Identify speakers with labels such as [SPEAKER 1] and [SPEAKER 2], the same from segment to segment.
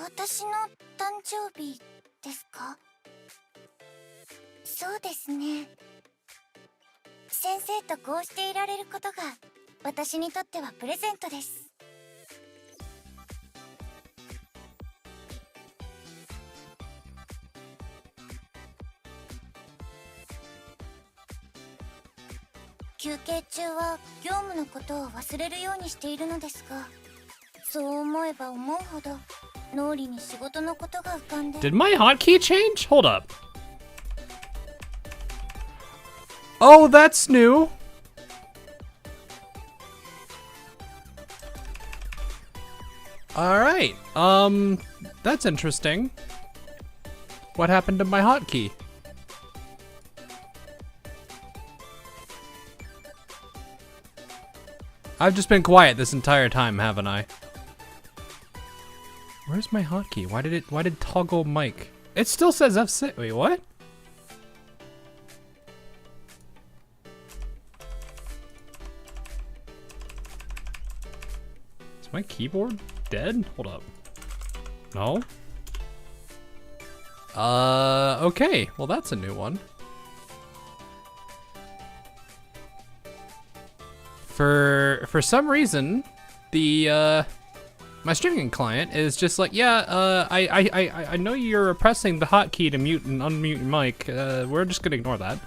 [SPEAKER 1] 私の誕生日ですか？そうですね。先生とこうしていられることが私にとってはプレゼントです。休憩中は業務のことを忘れるようにしているのですが、そう思えば思うほど脳裏に仕事のことが浮かんで。
[SPEAKER 2] Did my hotkey change? Hold up. Oh, that's new. Alright, that's interesting. What happened to my hotkey? I've just been quiet this entire time, haven't I? Where's my hotkey? Why did toggle mic? It still says F6. Wait, what? Is my keyboard dead? Hold up. No? Okay. Well, that's a new one. For some reason, the my streaming client is just like, yeah, I know you're pressing the hotkey to mute and unmute your mic. We're just gonna ignore that.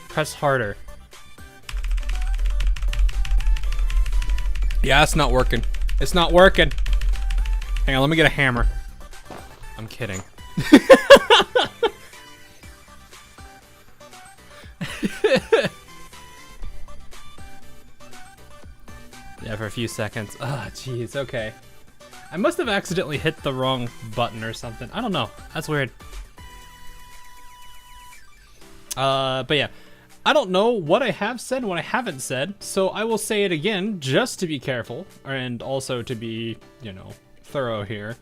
[SPEAKER 2] Press harder. Yeah, it's not working. It's not working. Hang on, let me get a hammer. I'm kidding. Yeah, for a few seconds. Ah, jeez, okay. I must have accidentally hit the wrong button or something. I don't know. That's weird. But yeah. I don't know what I have said and what I haven't said, so I will say it again just to be careful and also to be, you know, thorough here.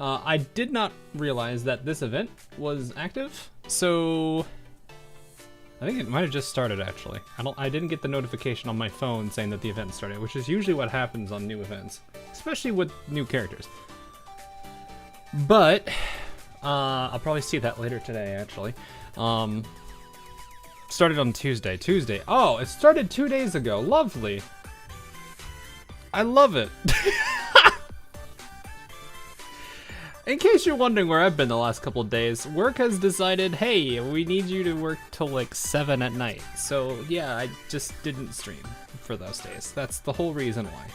[SPEAKER 2] I did not realize that this event was active, so I think it might have just started actually. I didn't get the notification on my phone saying that the event started, which is usually what happens on new events, especially with new characters. But I'll probably see that later today actually. Started on Tuesday. Oh, it started 2 days ago. Lovely. I love it. In case you're wondering where I've been the last couple of days, work has decided, hey, we need you to work till like 7 at night. So yeah, I just didn't stream for those days. That's the whole reason why.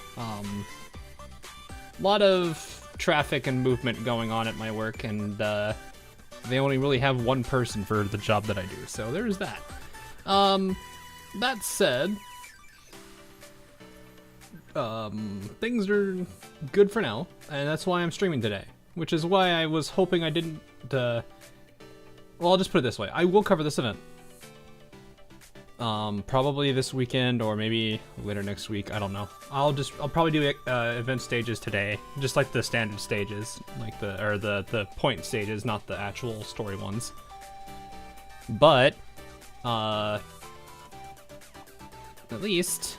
[SPEAKER 2] A lot of traffic and movement going on at my work, and they only really have one person for the job that I do. So there's that. That said, things are good for now, and that's why I'm streaming today, which is why I was hoping I didn't, well, I'll just put it this way. I will cover this event. Probably this weekend or maybe later next week. I don't know. I'll probably do event stages today, just like the standard stages, like the point stages, not the actual story ones. But at least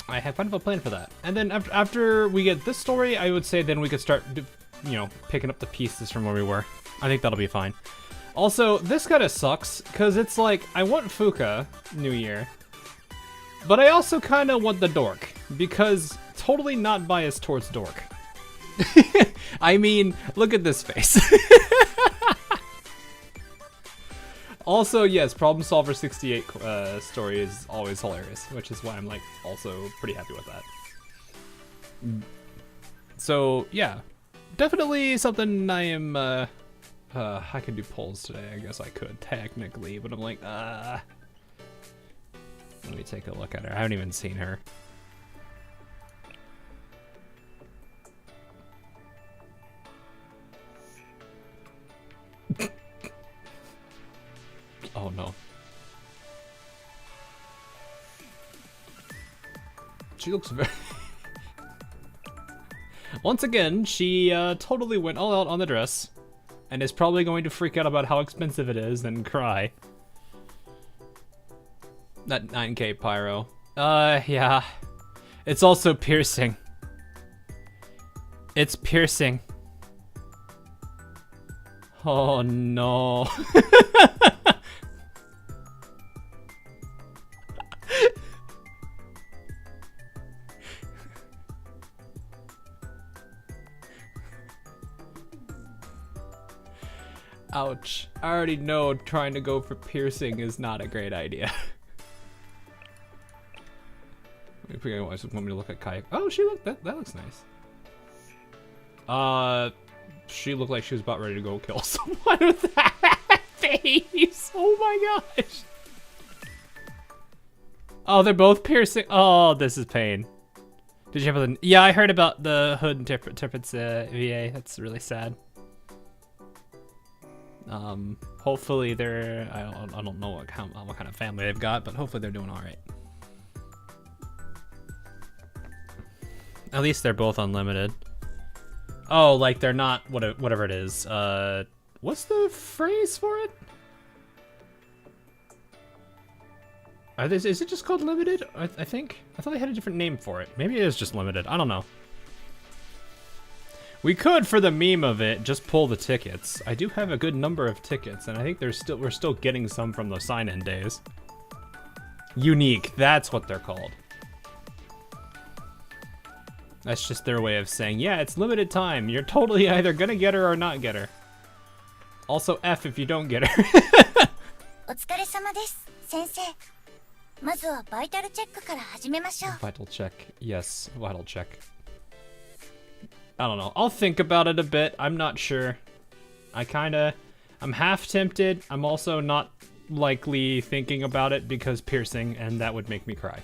[SPEAKER 2] I have kind of a plan for that. And then after we get this story, I would say then we could start, you know, picking up the pieces from where we were. I think that'll be fine. Also, this kind of sucks, because it's like, I want Fuka, New Year, but I also kind of want the Dork, because totally not biased towards Dork. I mean, look at this face. Also, yes, Problem Solver 68 story is always hilarious, which is why I'm like also pretty happy with that. So yeah, definitely something I am. I could do polls today. I guess I could technically, but I'm like, let me take a look at her. I haven't even seen her. Oh no. She looks very... Once again, she totally went all out on the dress, and is probably going to freak out about how expensive it is, then cry. That 9K pyro. Yeah. It's also piercing. It's piercing. Oh no. Ouch. I already know trying to go for piercing is not a great idea. If you want me to look at Kai. Oh, she looked that looks nice. She looked like she was about ready to go kill someone with that face. Oh my gosh. Oh, they're both piercing. Oh, this is pain. Did you have a? Yeah, I heard about the hood interprets VA. That's really sad. Hopefully they're, I don't know what kind of family they've got, but hopefully they're doing all right. At least they're both unlimited. Oh, like they're not whatever it is. What's the phrase for it? Is it just called limited? I think I thought they had a different name for it. Maybe it is just limited. I don't know. We could, for the meme of it, just pull the tickets. I do have a good number of tickets, and I think we're still getting some from those sign-in days. Unique, that's what they're called. That's just their way of saying, yeah, it's limited time. You're totally either gonna get her or not get her. Also, F if you don't get her.
[SPEAKER 1] お疲れ様です、先生。まずはバイタルチェックから始めましょう。
[SPEAKER 2] Vital check, yes, vital check. I don't know. I'll think about it a bit. I'm not sure. I'm half tempted. I'm also not likely thinking about it because piercing, and that would make me cry.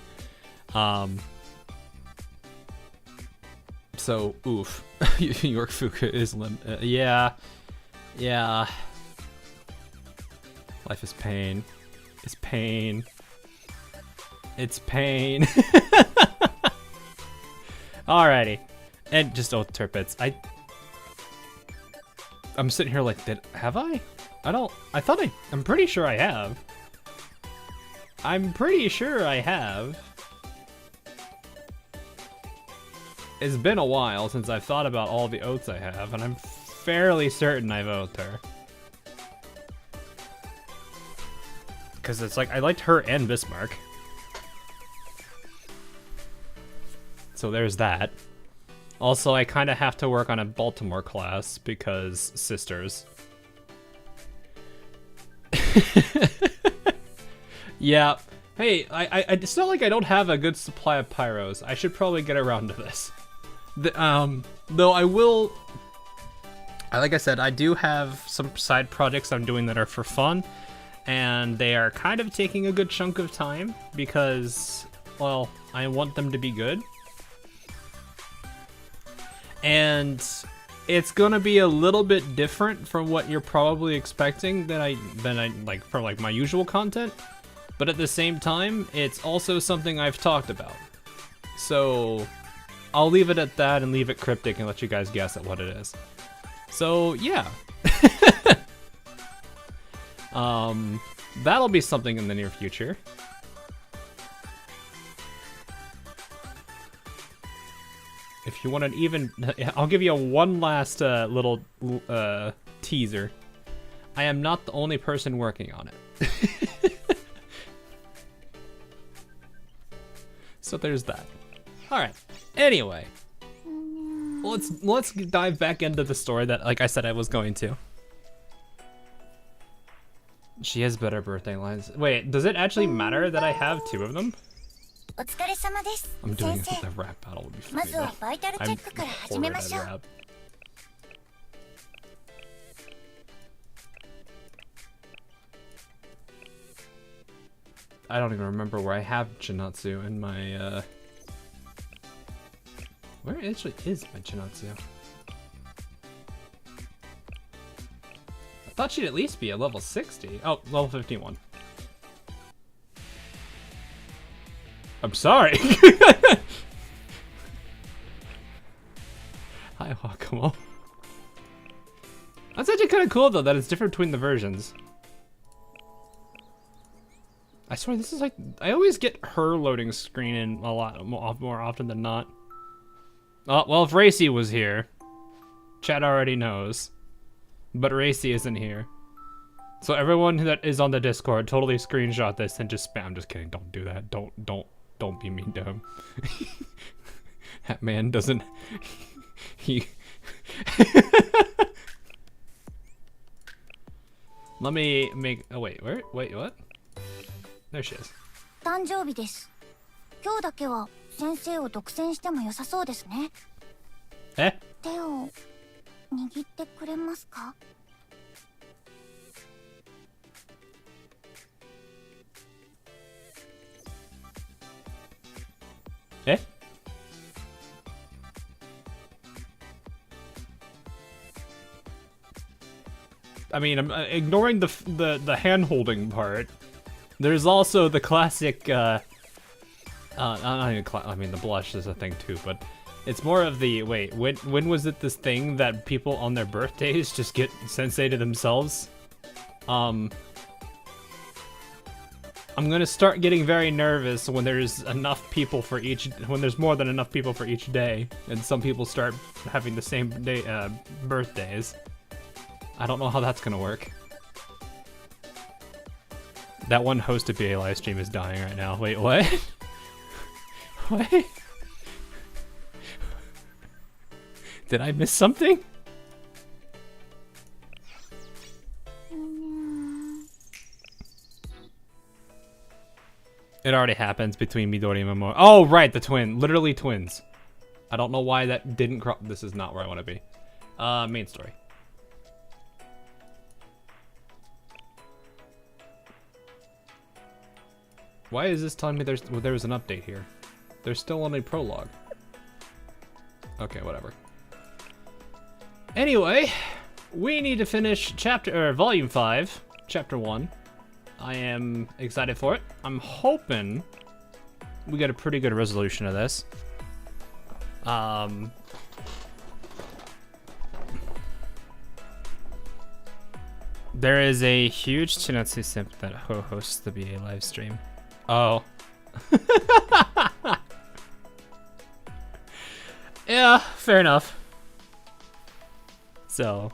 [SPEAKER 2] So, oof. York Fuka is yeah. Yeah. Life is pain. It's pain. It's pain. Alrighty. And just Terpets. I'm sitting here like, have I? I'm pretty sure I have. I'm pretty sure I have. It's been a while since I've thought about all the oaths I have, and I'm fairly certain I've oathed her. Because it's like, I liked her and Bismarck. So there's that. Also, I kind of have to work on a Baltimore class because sisters. Yeah. Hey, it's not like I don't have a good supply of pyros. I should probably get around to this. Though I will... Like I said, I do have some side projects I'm doing that are for fun. And they are kind of taking a good chunk of time because, well, I want them to be good. And it's gonna be a little bit different from what you're probably expecting than I like from like my usual content, but at the same time, it's also something I've talked about. So I'll leave it at that and leave it cryptic and let you guys guess at what it is. So yeah, that'll be something in the near future. If you want an even, I'll give you one last little teaser. I am not the only person working on it. So there's that. All right. Anyway, let's dive back into the story that, like I said, I was going to. She has better birthday lines. Wait, does it actually matter that I have two of them? I'm doing the rap battle would be funny though. I'm horrid at rap. I don't even remember where I have Chinatsu in my where actually is my Chinatsu? I thought she'd at least be a level 60. Oh, level 51. I'm sorry. Hi, Hakumo. That's actually kind of cool though that it's different between the versions. I swear this is like, I always get her loading screen in a lot more often than not. Oh, well, if Racy was here, Chat already knows. But Racy isn't here. So everyone that is on the Discord, totally screenshot this and just spam. I'm just kidding. Don't do that. Don't be mean to him. That man doesn't. He. Let me make. Oh wait, where? Wait, what? There she is.
[SPEAKER 1] 誕生日です。今日だけは先生を独占しても良さそうですね。
[SPEAKER 2] え？
[SPEAKER 1] 手を握ってくれますか？
[SPEAKER 2] え？I mean, I'm ignoring the hand-holding part. There's also the classic, not even I mean, the blush is a thing too, but it's more of the, wait, when was it this thing that people on their birthdays just get sensei to themselves? I'm gonna start getting very nervous when there's enough people for when there's more than enough people for each day, and some people start having the same day, birthdays. I don't know how that's gonna work. That one hosted BA live stream is dying right now. Wait, what? What? Did I miss something? It already happens between Midori and Momo. Oh, right, the twin. Literally twins. I don't know why that didn't crop. This is not where I want to be. Main story. Why is this telling me there was an update here? There's still only prologue. Okay, whatever. Anyway, we need to finish volume 5, chapter 1. I am excited for it. I'm hoping we get a pretty good resolution of this. There is a huge Chinatsu simp that hosts the BA live stream. Oh. Yeah, fair enough. So,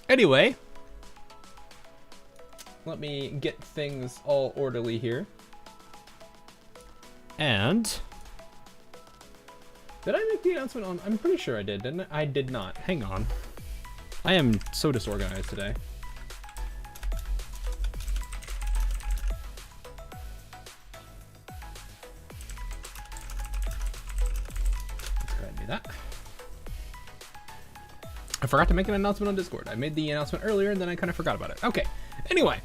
[SPEAKER 2] anyway, let me get things all orderly here. And did I make the announcement on? I'm pretty sure I did, didn't I? I did not. Hang on. I am so disorganized today. Let's go ahead and do that. I forgot to make an announcement on Discord. I made the announcement earlier and then I kind of forgot about it. Okay. Anyway,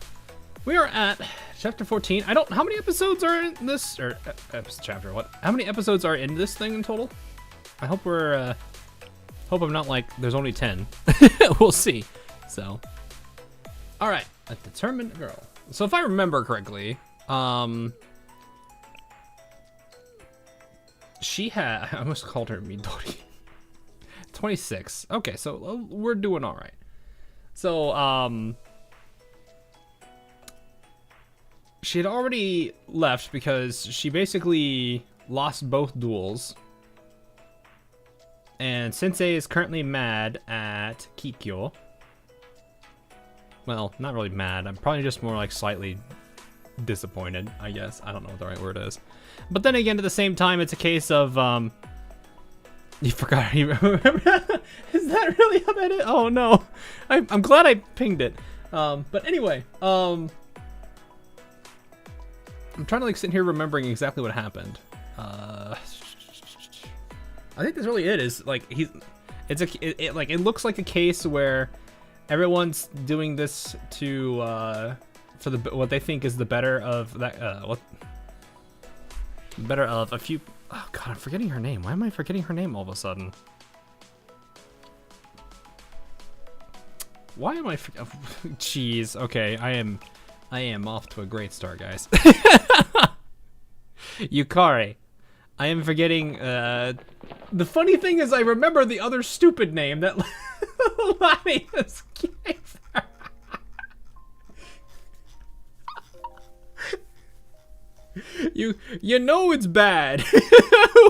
[SPEAKER 2] we are at chapter 14. How many episodes are in this? Or chapter, what? How many episodes are in this thing in total? I hope hope I'm not like, there's only 10. We'll see. So, all right, a determined girl. So if I remember correctly, she had, I almost called her Midori. 26. Okay, so we're doing all right. So, she had already left because she basically lost both duels. And Sensei is currently mad at Kikyo. Well, not really mad. I'm probably just more like slightly disappointed, I guess. I don't know what the right word is. But then again, at the same time, it's a case of, you forgot. You remember? Is that really about it? Oh no. I'm glad I pinged it. But anyway, I'm trying to like sit here remembering exactly what happened. I think that's really it. Is like it looks like a case where everyone's doing this to for what they think is the better of that better of a few. Oh god, I'm forgetting her name. Why am I forgetting her name all of a sudden? Why am I? Jeez. Okay, I am off to a great start, guys. Yukari. I am forgetting. The funny thing is, I remember the other stupid name that Lanius gave her. You know it's bad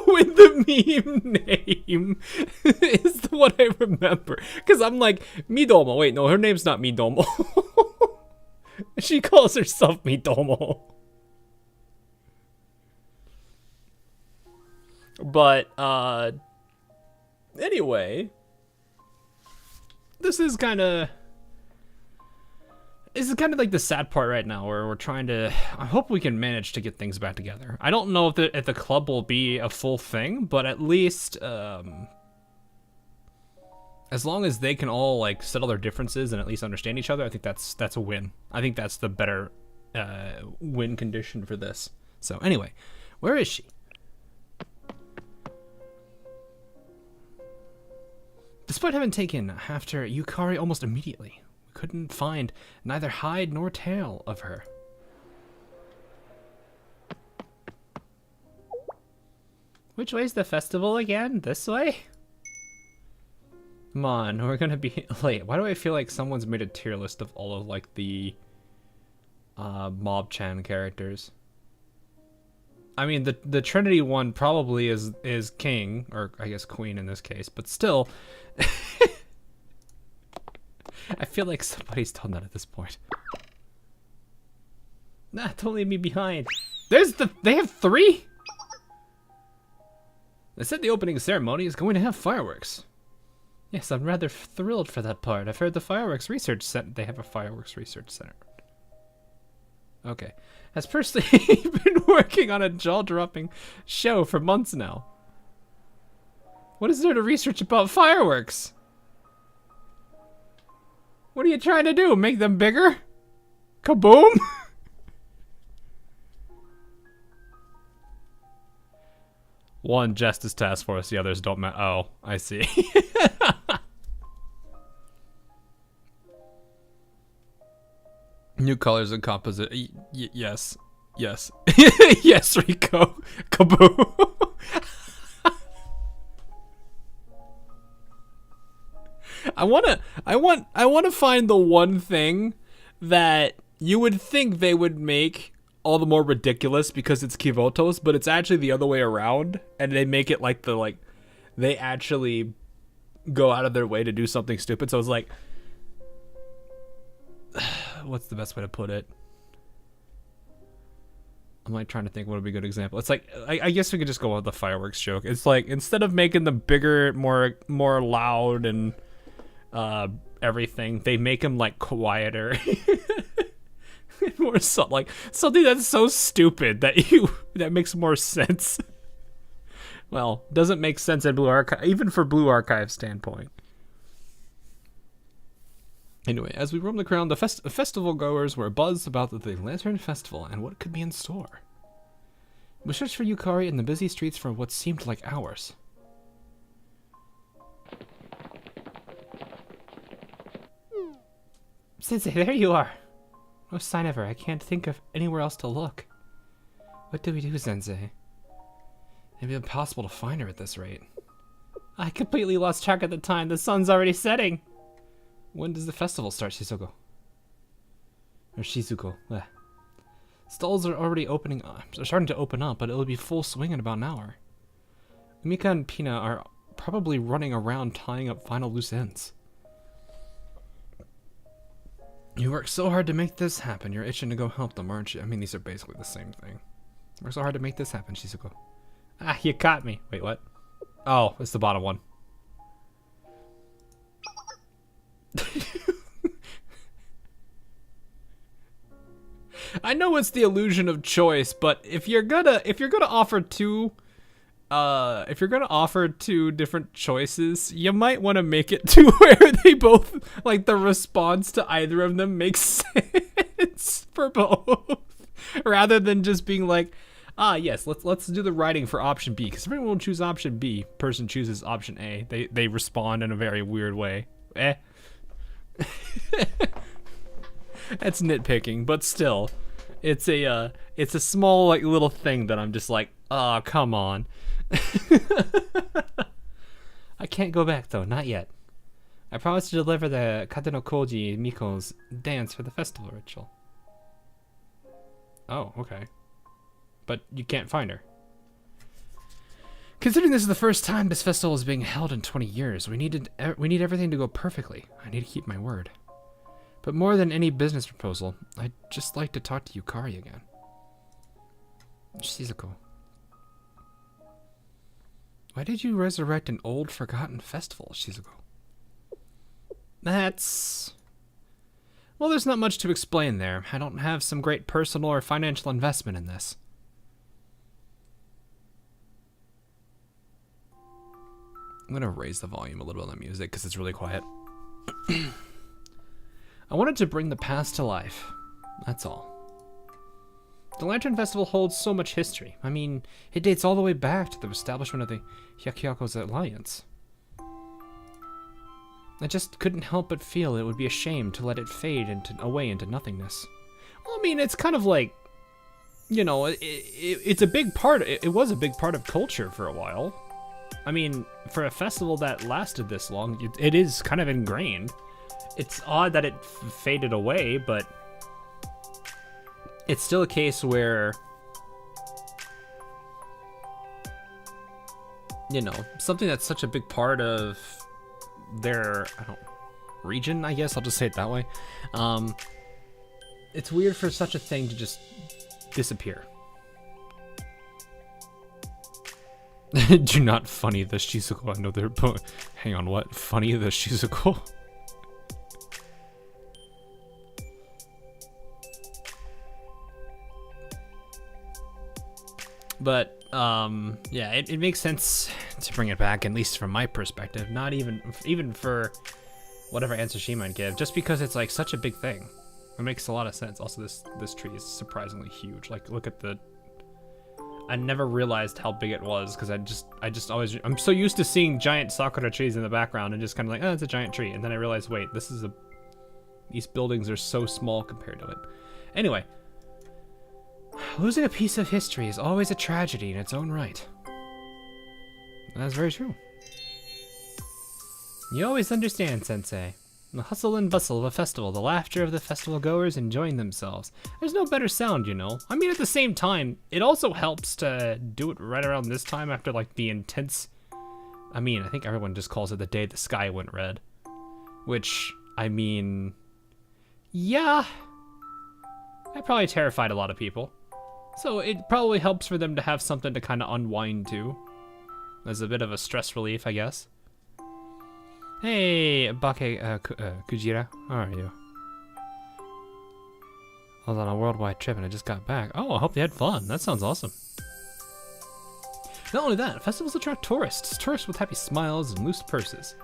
[SPEAKER 2] when the meme name is what I remember. Because I'm like, Midomo. Wait, no, her name's not Midomo. She calls herself Midomo. But, anyway. This is kind of like the sad part right now, where we're trying to. I hope we can manage to get things back together. I don't know if the club will be a full thing, but at least as long as they can all like settle their differences and at least understand each other, I think that's a win. I think that's the better win condition for this. So anyway, where is she? Despite having taken after Yukari almost immediately, we couldn't find neither hide nor tail of her. Which way's the festival again? This way? Come on, we're gonna be late. Why do I feel like someone's made a tier list of all of like the Mob-chan characters? I mean, the Trinity one probably is king, or I guess queen in this case, but still, I feel like somebody's done that at this point. Nah, don't leave me behind. They have 3? They said the opening ceremony is going to have fireworks. Yes, I'm rather thrilled for that part. I've heard the fireworks research center. They have a fireworks research center. Okay. Has personally been working on a jaw-dropping show for months now. What is there to research about fireworks? What are you trying to do? Make them bigger? Kaboom? One Justice Task Force, the others don't matter. Oh, I see. New colors and composite. Yes. Yes. Yes, Rico. Kaboom. I wanna find the one thing that you would think they would make all the more ridiculous because it's Kivotos, but it's actually the other way around, and they make it like they actually go out of their way to do something stupid. So it's like, what's the best way to put it? I'm like trying to think what would be a good example. It's like, I guess we could just go with the fireworks joke. It's like, instead of making them bigger, more loud and everything, they make them like quieter. More so, like something that's so stupid that makes more sense. Well, doesn't make sense in Blue Archive, even for Blue Archive standpoint. Anyway, as we roam the ground, the festival goers were buzzed about the Lantern Festival and what could be in store. We searched for Yukari in the busy streets for what seemed like hours. Sensei, there you are! No sign of her. I can't think of anywhere else to look. What do we do, Sensei? It'd be impossible to find her at this rate. I completely lost track of the time. The sun's already setting! When does the festival start, Shizuko? Or Shizuko. Stalls are already opening up. They're starting to open up, but it'll be full swing in about an hour. Mika and Pina are probably running around tying up final loose ends. You worked so hard to make this happen. You're itching to go help them, aren't you? I mean, these are basically the same thing. You worked so hard to make this happen, Shizuko. Ah, you caught me. Wait, what? Oh, it's the bottom one. I know it's the illusion of choice, but if you're gonna offer two different choices, you might want to make it to where they both, like, the response to either of them makes sense for both, rather than just being like, ah, yes, let's do the writing for option B, because everyone will choose option B. Person chooses option A. They respond in a very weird way. That's nitpicking, but still, it's a small, like, little thing that I'm just like, oh, come on. I can't go back though, not yet. I promised to deliver the Kate no Koji Miko's dance for the festival ritual. Oh, okay. but you can't find her. Considering this is the first time this festival is being held in 20 years, we need everything to go perfectly. I need to keep my word. But more than any business proposal, I'd just like to talk to Yukari again. Shizuko. Why did you resurrect an old, forgotten festival, Shizuko? That's... Well, there's not much to explain there. I don't have some great personal or financial investment in this. I'm gonna raise the volume a little bit on the music because it's really quiet. I wanted to bring the past to life. That's all. The Lantern Festival holds so much history. I mean, it dates all the way back to the establishment of the Hyakuyako's Alliance. I just couldn't help but feel it would be a shame to let it fade away into nothingness. Well, I mean, it's kind of like, you know, it's a big part. It was a big part of culture for a while. I mean, for a festival that lasted this long, it is kind of ingrained. It's odd that it faded away, but it's still a case where, you know, something that's such a big part of their region, I guess, I'll just say it that way. It's weird for such a thing to just disappear. Do not funny the Shizuko. I know they're hang on, what? Funny the Shizuko? But, yeah, it makes sense to bring it back, at least from my perspective. Not even for whatever answer she might give, just because it's like such a big thing. It makes a lot of sense. Also, this tree is surprisingly huge. Like, look at the... I never realized how big it was, because I just always... I'm so used to seeing giant sakura trees in the background and just kind of like, oh, it's a giant tree. And then I realized, wait, these buildings are so small compared to it. Anyway... Losing a piece of history is always a tragedy in its own right. That's very true. You always understand, Sensei. The hustle and bustle of a festival, the laughter of the festival goers enjoying themselves. There's no better sound, you know. I mean, at the same time, it also helps to do it right around this time after, like, the intense... I mean, I think everyone just calls it the day the sky went red. Which, I mean... Yeah... That probably terrified a lot of people. So it probably helps for them to have something to kind of unwind to. As a bit of a stress relief, I guess. Hey, Bake Kujira, how are you? I was on a worldwide trip and I just got back. Oh, I hope you had fun. That sounds awesome. Not only that, festivals attract tourists. Tourists with happy smiles and loose purses.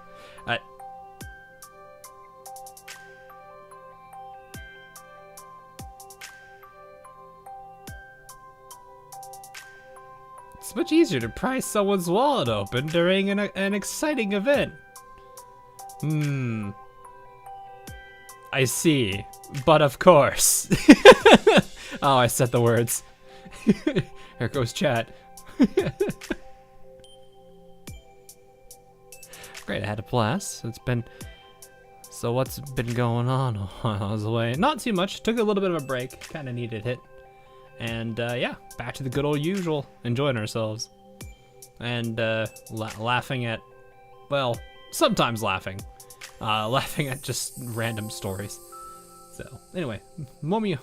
[SPEAKER 2] It's much easier to pry someone's wallet open during an exciting event. I see. But of course. Oh, I said the words. Here goes chat. Great, I had a blast. So what's been going on while I was away? Not too much. Took a little bit of a break. Kind of needed it. And yeah, back to the good old usual. Enjoying ourselves. And laughing at, well, sometimes laughing. Laughing at just random stories. So, anyway, Momo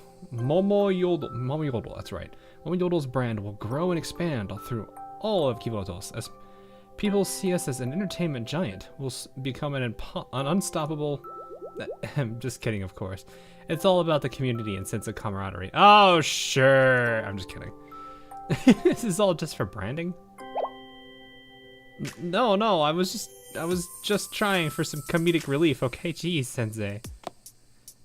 [SPEAKER 2] Yodel, that's right. Momo Yodel's brand will grow and expand through all of Kibotos. As people see us as an entertainment giant, we'll become an unstoppable... I'm just kidding, of course. It's all about the community and sense of camaraderie. Oh, sure. I'm just kidding. This is all just for branding? No, I was just trying for some comedic relief, okay? Geez, Sensei.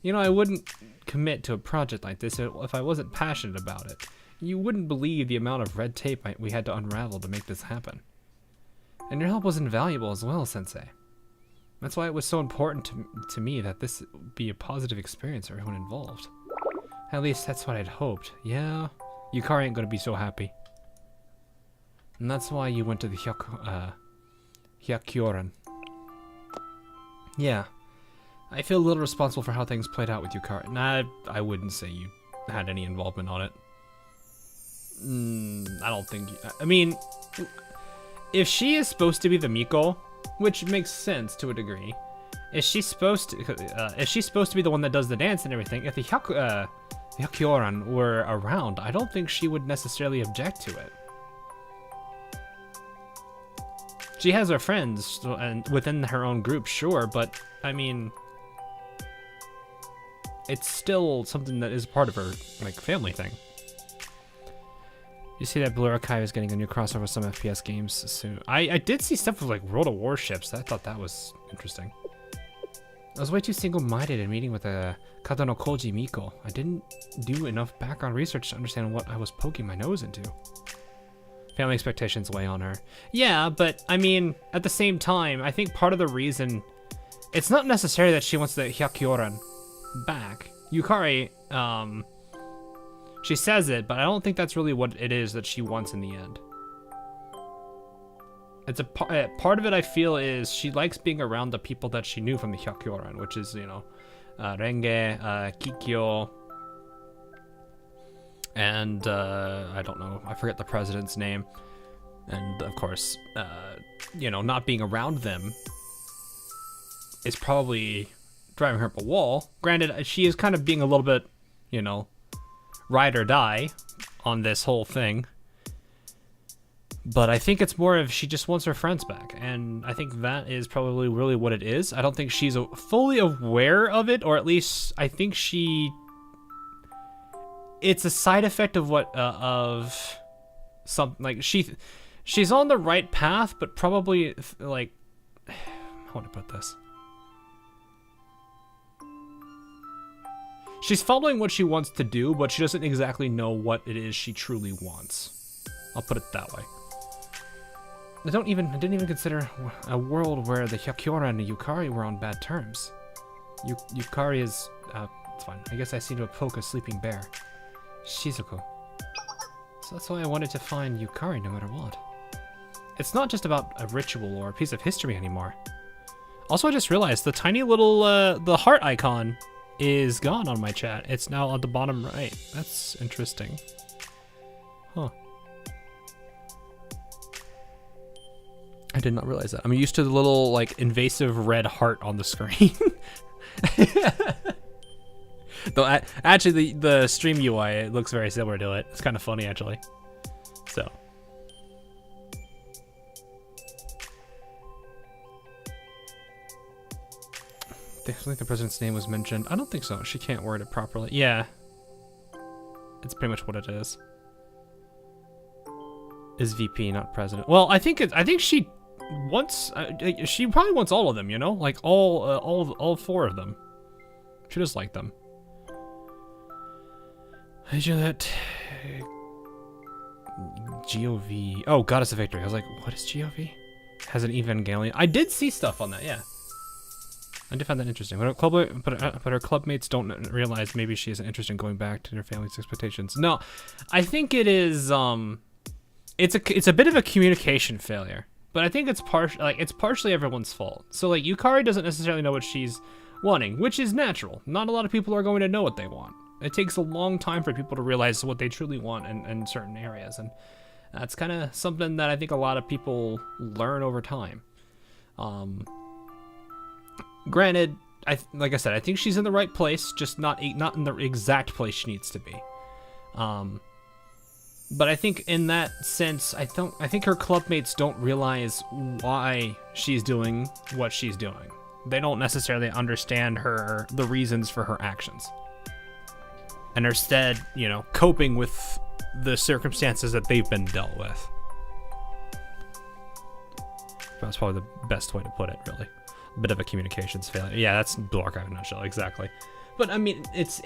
[SPEAKER 2] You know, I wouldn't commit to a project like this if I wasn't passionate about it. You wouldn't believe the amount of red tape we had to unravel to make this happen. And your help was invaluable as well, Sensei. That's why it was so important to me that this would be a positive experience for everyone involved. At least that's what I'd hoped. Yeah, Yukari ain't gonna be so happy. And that's why you went to the Hyakyoran. Yeah, I feel a little responsible for how things played out with Yukari. Nah, I wouldn't say you had any involvement on it. I don't think. I mean, if she is supposed to be the Miko, which makes sense to a degree, if she's supposed to be the one that does the dance and everything, if the Hyakyoran were around, I don't think she would necessarily object to it. She has her friends and within her own group, sure, but I mean, it's still something that is part of her like family thing. You see that Blue Archive is getting a new crossover with some FPS games soon. I did see stuff with like World of Warships. I thought that was interesting. I was way too single-minded in meeting with a Katano Koji Miko. I didn't do enough background research to understand what I was poking my nose into. Family expectations weigh on her. Yeah, but I mean, at the same time, I think part of the reason, it's not necessarily that she wants the Hyakyoran back. Yukari, she says it, but I don't think that's really what it is that she wants in the end. It's a part of it I feel is she likes being around the people that she knew from the Hyakyoran, which is, you know, Renge, Kikyo, and I don't know, I forget the president's name. And of course, you know, not being around them is probably driving her up a wall. Granted, she is kind of being a little bit, you know, ride or die on this whole thing. But I think it's more of she just wants her friends back. And I think that is probably really what it is. I don't think she's fully aware of it, or at least I think it's a side effect of what, of something, like she's on the right path, but probably like, how would I put this? She's following what she wants to do, but she doesn't exactly know what it is she truly wants. I'll put it that way. I didn't even consider a world where the Hyakyoran and Yukari were on bad terms. Yukari is, it's fine. I guess I seem to poke a sleeping bear. Shizuko. So that's why I wanted to find Yukari no matter what. It's not just about a ritual or a piece of history anymore. Also, I just realized the tiny little, the heart icon is gone on my chat. It's now on the bottom right. That's interesting. Huh. I did not realize that. I'm used to the little, like, invasive red heart on the screen. Though, actually, the stream UI, it looks very similar to it. It's kind of funny, actually. So. I think the president's name was mentioned. I don't think so. She can't word it properly. Yeah. It's pretty much what it is. Is VP, not president. Well, I think she wants, she probably wants all of them, you know? Like, all four of them. She does like them. Did you let GOV? Oh, Goddess of Victory. I was like, what is GOV? Has an Evangelion. I did see stuff on that, yeah. I did find that interesting. But her clubmates don't realize maybe she isn't interested in going back to their family's expectations. No, I think it is. It's a bit of a communication failure. But I think it's partially everyone's fault. So like Yukari doesn't necessarily know what she's wanting, which is natural. Not a lot of people are going to know what they want. It takes a long time for people to realize what they truly want in certain areas, and that's kind of something that I think a lot of people learn over time. Granted, like I said, I think she's in the right place, just not in the exact place she needs to be. But I think in that sense, I think her clubmates don't realize why she's doing what she's doing. They don't necessarily understand the reasons for her actions. And are instead, you know, coping with the circumstances that they've been dealt with. That's probably the best way to put it, really. A bit of a communications failure. Yeah, that's Blue Archive in a nutshell, exactly. But I mean, it's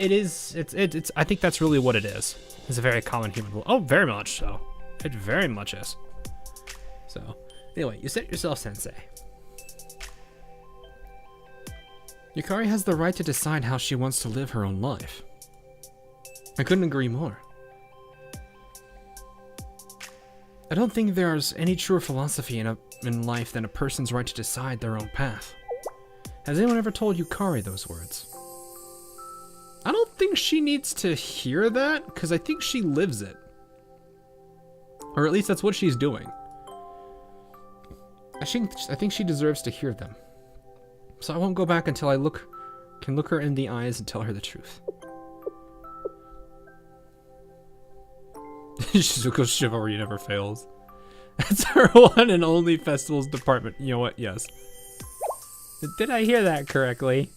[SPEAKER 2] I think that's really what it is. It's a very common human. Oh, very much so. It very much is. So, anyway, you said it yourself, Sensei. Yukari has the right to decide how she wants to live her own life. I couldn't agree more. I don't think there's any truer philosophy in life than a person's right to decide their own path. Has anyone ever told Yukari those words? I don't think she needs to hear that, because I think she lives it. Or at least that's what she's doing. I think she deserves to hear them. So I won't go back until I can look her in the eyes and tell her the truth. Shizuko's chivalry never fails. That's her one and only festivals department. You know what? Yes. Did I hear that correctly?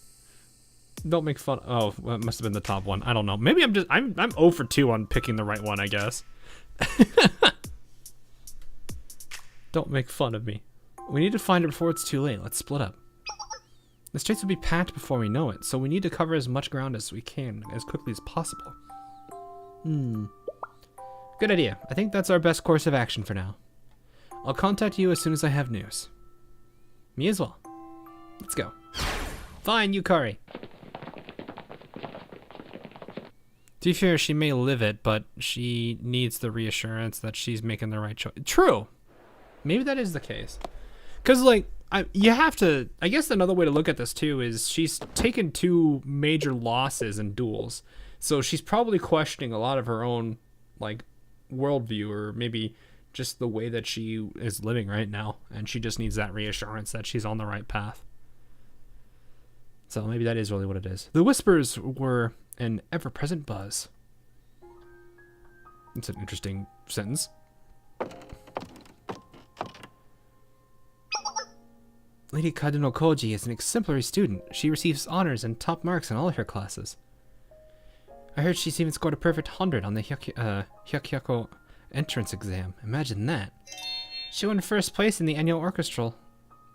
[SPEAKER 2] Don't make fun. Oh, well, it must have been the top one. I don't know. Maybe I'm 0 for 2 on picking the right one, I guess. Don't make fun of me. We need to find her before it's too late. Let's split up. The streets will be packed before we know it, so we need to cover as much ground as we can as quickly as possible. Good idea. I think that's our best course of action for now. I'll contact you as soon as I have news. Me as well. Let's go. Fine, Yukari. To be fair, she may live it, but she needs the reassurance that she's making the right choice. True. Maybe that is the case. Because, like, you have to... I guess another way to look at this, too, is she's taken 2 major losses in duels. So she's probably questioning a lot of her own, like, worldview, or maybe just the way that she is living right now. And she just needs that reassurance that she's on the right path. So maybe that is really what it is. The whispers were an ever-present buzz. It's an interesting sentence. Lady Kadeno Koji is an exemplary student. She receives honors and top marks in all her classes. I heard she's even scored a perfect 100 on the Hyakyako entrance exam. Imagine that. She won first place in the annual orchestral?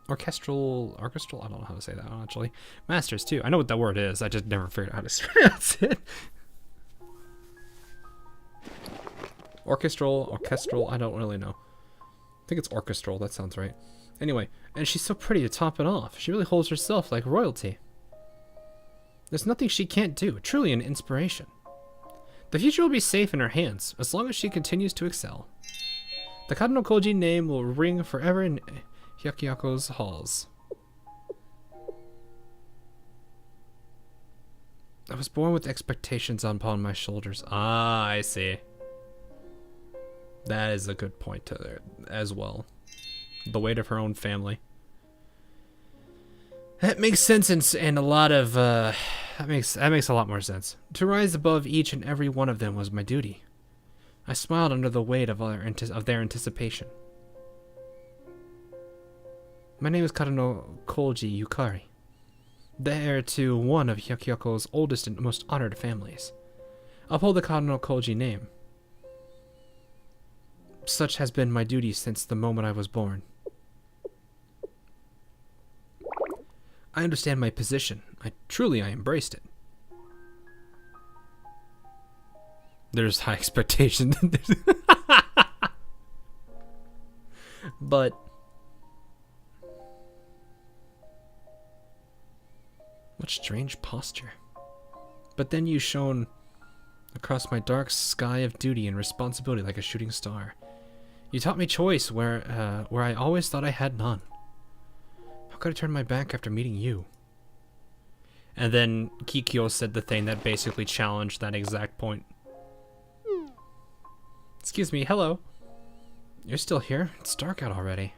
[SPEAKER 2] I don't know how to say that, actually. Masters, too. I know what that word is. I just never figured out how to pronounce it. Orchestral, I don't really know. I think it's orchestral. That sounds right. Anyway, and she's so pretty to top it off. She really holds herself like royalty. There's nothing she can't do. Truly an inspiration. The future will be safe in her hands, as long as she continues to excel. The Kadeno Koji name will ring forever in Hyakyako's halls. I was born with expectations upon my shoulders. Ah, I see. That is a good point to there as well. The weight of her own family. That makes sense, and a lot of that makes a lot more sense. To rise above each and every one of them was my duty. I smiled under the weight of their anticipation. My name is Kadeno Koji Yukari, the heir to one of Hyakyako's oldest and most honored families. Uphold the Kadeno Koji name. Such has been my duty since the moment I was born. I understand my position. I embraced it. There's high expectations. But what strange posture. But then you shone across my dark sky of duty and responsibility like a shooting star. You taught me choice where I always thought I had none. How could I turn my back after meeting you? And then Kikyo said the thing that basically challenged that exact point. Excuse me, hello. You're still here? It's dark out already.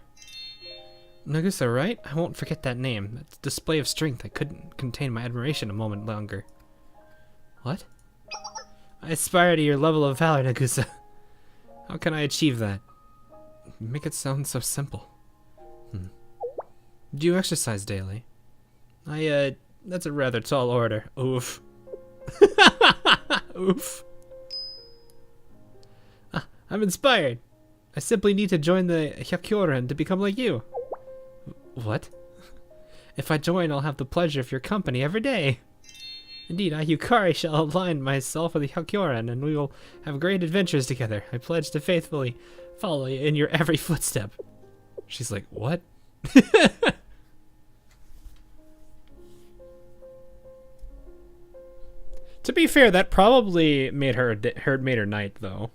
[SPEAKER 2] Nagusa, right? I won't forget that name. That display of strength. I couldn't contain my admiration a moment longer. What? I aspire to your level of valor, Nagusa. How can I achieve that? You make it sound so simple. Do you exercise daily? That's a rather tall order. Oof. Oof. I'm inspired. I simply need to join the Hyakyoran to become like you. What? If I join, I'll have the pleasure of your company every day. Indeed, I, Yukari, shall align myself with the Hyakyoran, and we will have great adventures together. I pledge to faithfully follow you in your every footstep. She's like, what? To be fair, that probably made her night, though.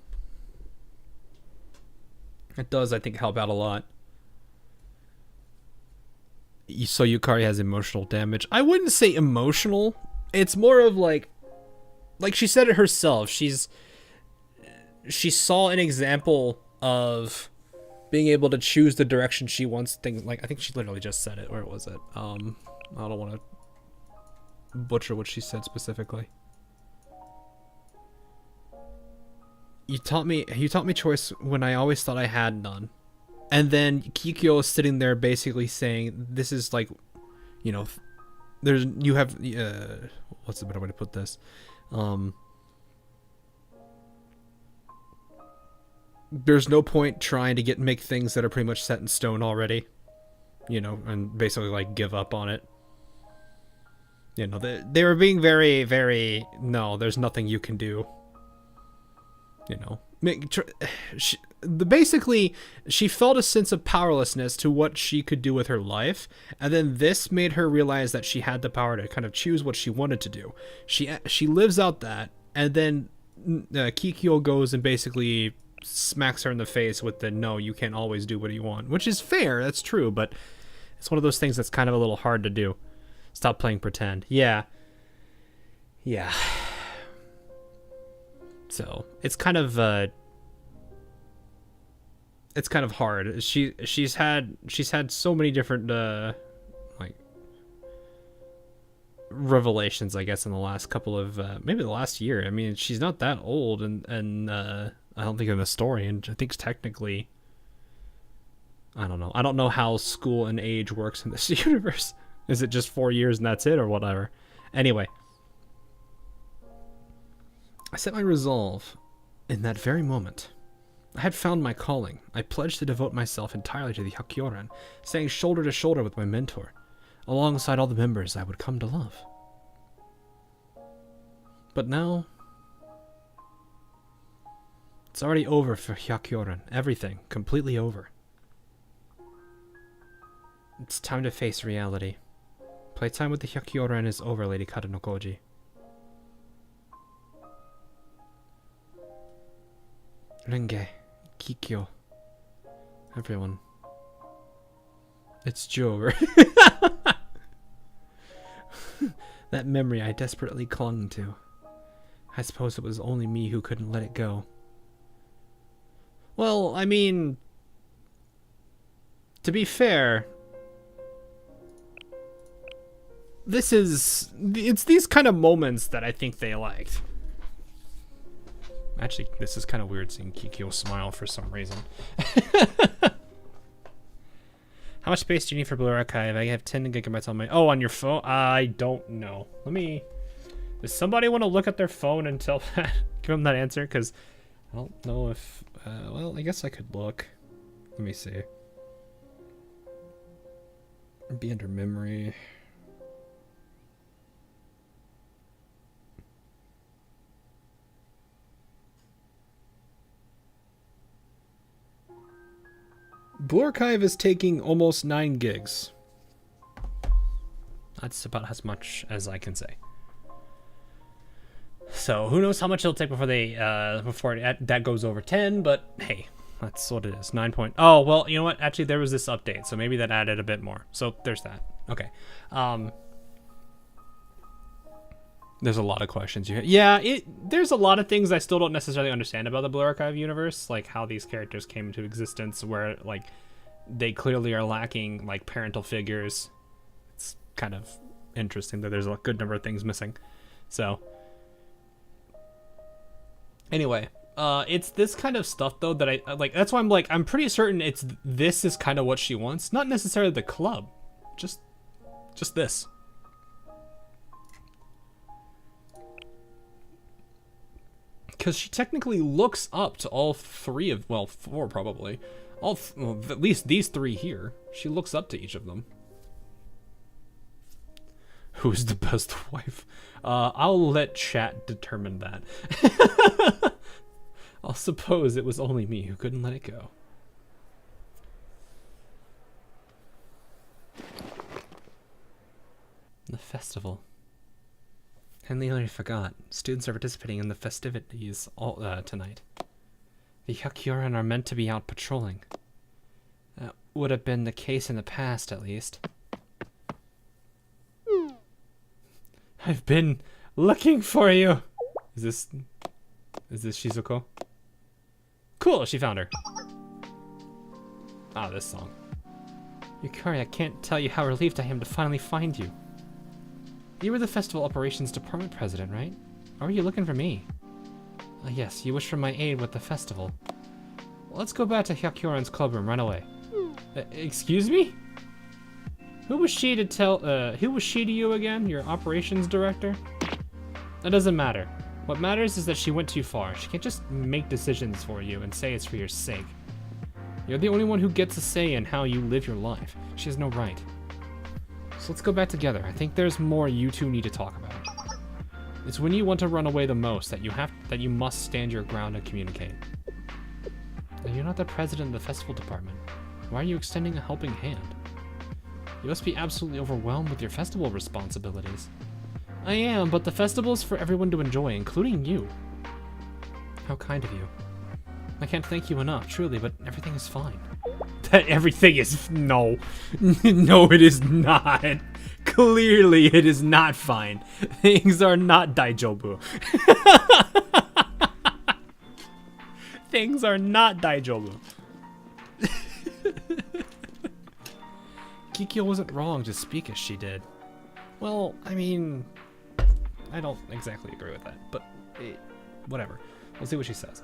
[SPEAKER 2] It does, I think, help out a lot. So Yukari has emotional damage. I wouldn't say emotional. It's more of like she said it herself. She saw an example of being able to choose the direction she wants things. Like, I think she literally just said it. Where was it? I don't want to butcher what she said specifically. You taught me choice when I always thought I had none. And then Kikyo is sitting there basically saying, this is like, you know, you have, what's the better way to put this? There's no point trying to make things that are pretty much set in stone already, you know, and basically like give up on it. You know, they were being very, very, no, there's nothing you can do. You know, basically, she felt a sense of powerlessness to what she could do with her life, and then this made her realize that she had the power to kind of choose what she wanted to do. She lives out that, and then Kikyo goes and basically smacks her in the face with the, no, you can't always do what you want, which is fair, that's true, but it's one of those things that's kind of a little hard to do. Stop playing pretend. Yeah. So it's kind of hard. She's had so many different like revelations, I guess, in the last couple of maybe the last year. I mean, she's not that old, and I don't think in the story, and I think technically, I don't know how school and age works in this universe. Is it just 4 years and that's it, or whatever? Anyway. I set my resolve in that very moment. I had found my calling. I pledged to devote myself entirely to the Hyakyoran, staying shoulder to shoulder with my mentor, alongside all the members I would come to love. But now, it's already over for Hyakyoran. Everything, completely over. It's time to face reality. Playtime with the Hyakyoran is over, Lady Kadanokoji. Renge, Kikyo, everyone. It's Joe. That memory I desperately clung to. I suppose it was only me who couldn't let it go. Well, I mean, to be fair, it's these kind of moments that I think they liked. Actually, this is kind of weird seeing Kikyo smile for some reason. How much space do you need for Blue Archive? I have 10 gigabytes on my... Oh, on your phone? I don't know. Does somebody want to look at their phone and tell that? Give them that answer? Because I don't know if... well, I guess I could look. Let me see. It'd be under memory... Blue Archive is taking almost 9 gigs. That's about as much as I can say. So who knows how much it'll take before that goes over 10, but hey, that's what it is. 9 point. Oh, well, you know what? Actually, there was this update, so maybe that added a bit more. So there's that. Okay. There's a lot of questions. There's a lot of things I still don't necessarily understand about the Blue Archive universe, like how these characters came into existence, where like they clearly are lacking like parental figures. It's kind of interesting that there's a good number of things missing. So anyway, it's this kind of stuff though that I like. That's why I'm pretty certain this is kind of what she wants, not necessarily the club, just this. Because she technically looks up to all three of, well, 4 probably. At least these 3 here. She looks up to each of them. Who's the best wife? I'll let chat determine that. I'll suppose it was only me who couldn't let it go. The festival. I nearly forgot. Students are participating in the festivities tonight. The Hyakyoran are meant to be out patrolling. That would have been the case in the past, at least. I've been looking for you. Is this Shizuko? Cool, she found her. Ah, this song. Yukari, I can't tell you how relieved I am to finally find you. You were the Festival Operations Department President, right? Or were you looking for me? Yes, you wish for my aid with the festival. Well, let's go back to Hyakuran's clubroom right away. Excuse me? Who was she to you again? Your operations director? That doesn't matter. What matters is that she went too far. She can't just make decisions for you and say it's for your sake. You're the only one who gets a say in how you live your life. She has no right. So let's go back together. I think there's more you two need to talk about. It's when you want to run away the most that you must stand your ground and communicate. And you're not the president of the festival department. Why are you extending a helping hand? You must be absolutely overwhelmed with your festival responsibilities. I am, but the festival's for everyone to enjoy, including you. How kind of you. I can't thank you enough, truly, but everything is fine. That everything is... No. No, it is not. Clearly, it is not fine. Things are not daijobu. Things are not daijobu. Kikyo wasn't wrong to speak as she did. Well, I mean... I don't exactly agree with that, but whatever. We'll see what she says.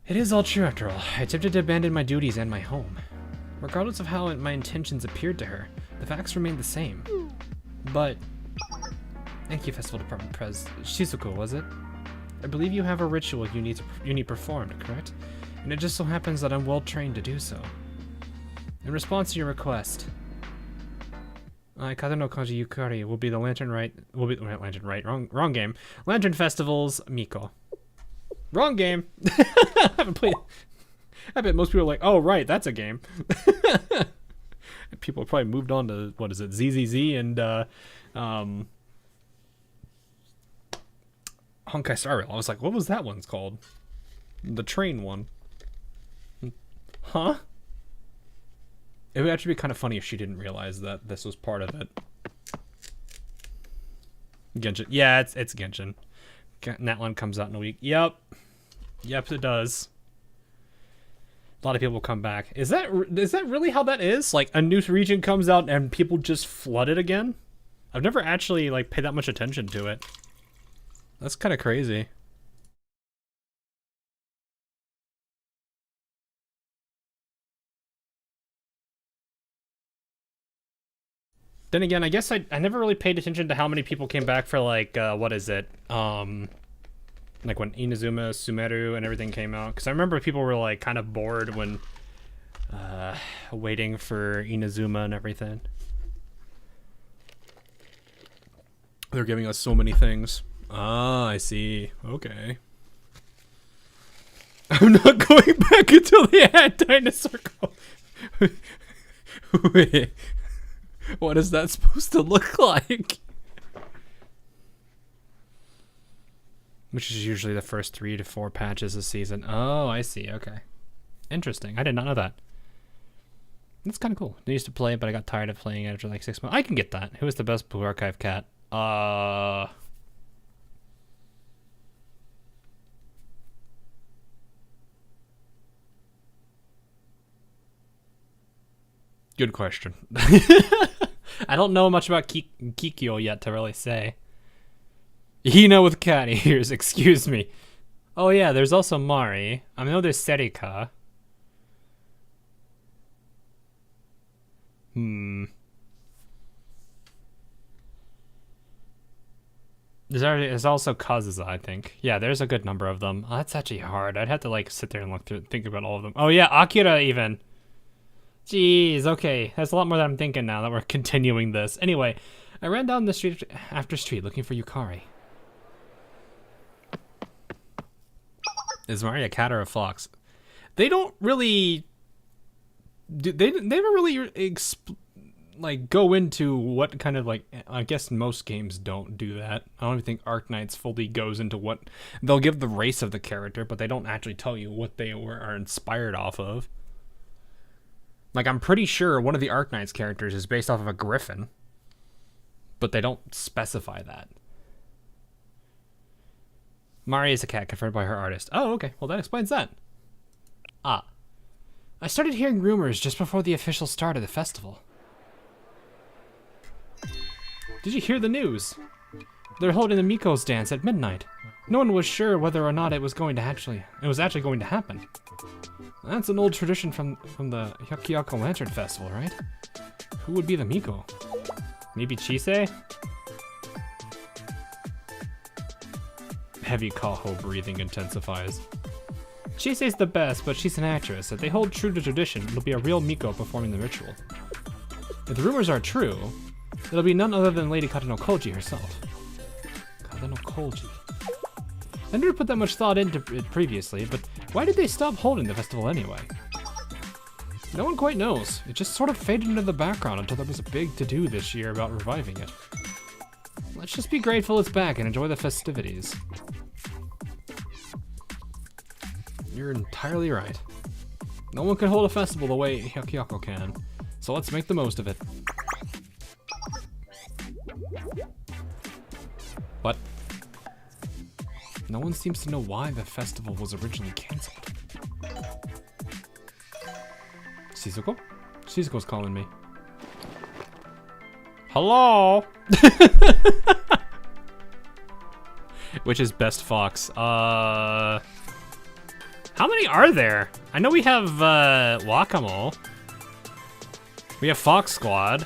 [SPEAKER 2] It is all true after all. I attempted to abandon my duties and my home. Regardless of how my intentions appeared to her, the facts remained the same. But... Thank you, Festival Department Pres... Shizuko, was it? I believe you have a ritual you need performed, correct? And it just so happens that I'm well trained to do so. In response to your request... Kata no Kanji Yukari will be the wrong game. Lantern Festival's Miko. Wrong game. I haven't played. I bet most people are like, oh right, that's a game. People have probably moved on to what is it, ZZZ and Honkai Star Rail. I was like, what was that one's called? The train one. Huh? It would actually be kind of funny if she didn't realize that this was part of it. Genshin. Yeah, it's Genshin. That one comes out in a week. Yep, it does. A lot of people come back. Is that really how that is? Like, a new region comes out and people just flood it again? I've never actually, like, paid that much attention to it. That's kind of crazy. Then again, I guess I never really paid attention to how many people came back for, like, what is it? Like when Inazuma, Sumeru, and everything came out. Because I remember people were, like, kind of bored when waiting for Inazuma and everything. They're giving us so many things. Ah, I see. Okay. I'm not going back until they had Dinosaur Go. Wait. What is that supposed to look like? Which is usually the first 3 to 4 patches a season. Oh, I see. Okay. Interesting. I did not know that. That's kind of cool. I used to play it, but I got tired of playing it after like 6 months. I can get that. Who is the best Blue Archive cat? Good question. I don't know much about Kikyo yet to really say. Hina with cat ears, excuse me. Oh yeah, there's also Mari. I know there's Serika. There's also Kazusa, I think. Yeah, there's a good number of them. Oh, that's actually hard. I'd have to like sit there and look through, think about all of them. Oh yeah, Akira even. Jeez, okay. That's a lot more than I'm thinking now that we're continuing this. Anyway, I ran down the street after street looking for Yukari. Is Mari a cat or a fox? They don't really... They never really like go into what kind of like... I guess most games don't do that. I don't even think Arknights fully goes into what... They'll give the race of the character, but they don't actually tell you what they are inspired off of. Like, I'm pretty sure one of the Arknights characters is based off of a griffin. But they don't specify that. Mari is a cat confirmed by her artist. Oh, okay. Well, that explains that. Ah. I started hearing rumors just before the official start of the festival. Did you hear the news? They're holding the Miko's dance at midnight. No one was sure whether or not it was actually going to happen. That's an old tradition from the Hyakkyako Lantern Festival, right? Who would be the Miko? Maybe Chise? Heavy Kaho breathing intensifies. Chise's the best, but she's an actress. If they hold true to tradition, it'll be a real Miko performing the ritual. If the rumors are true, it'll be none other than Lady Katano Koji herself. Katano Koji. I never put that much thought into it previously, but why did they stop holding the festival anyway? No one quite knows. It just sort of faded into the background until there was a big to-do this year about reviving it. Let's just be grateful it's back and enjoy the festivities. You're entirely right. No one can hold a festival the way Hyakkyako can, so let's make the most of it. What? No one seems to know why the festival was originally cancelled. Shizuko? Shizuko's calling me. Hello? Which is best fox? How many are there? I know we have Wakamo. We have Fox Squad.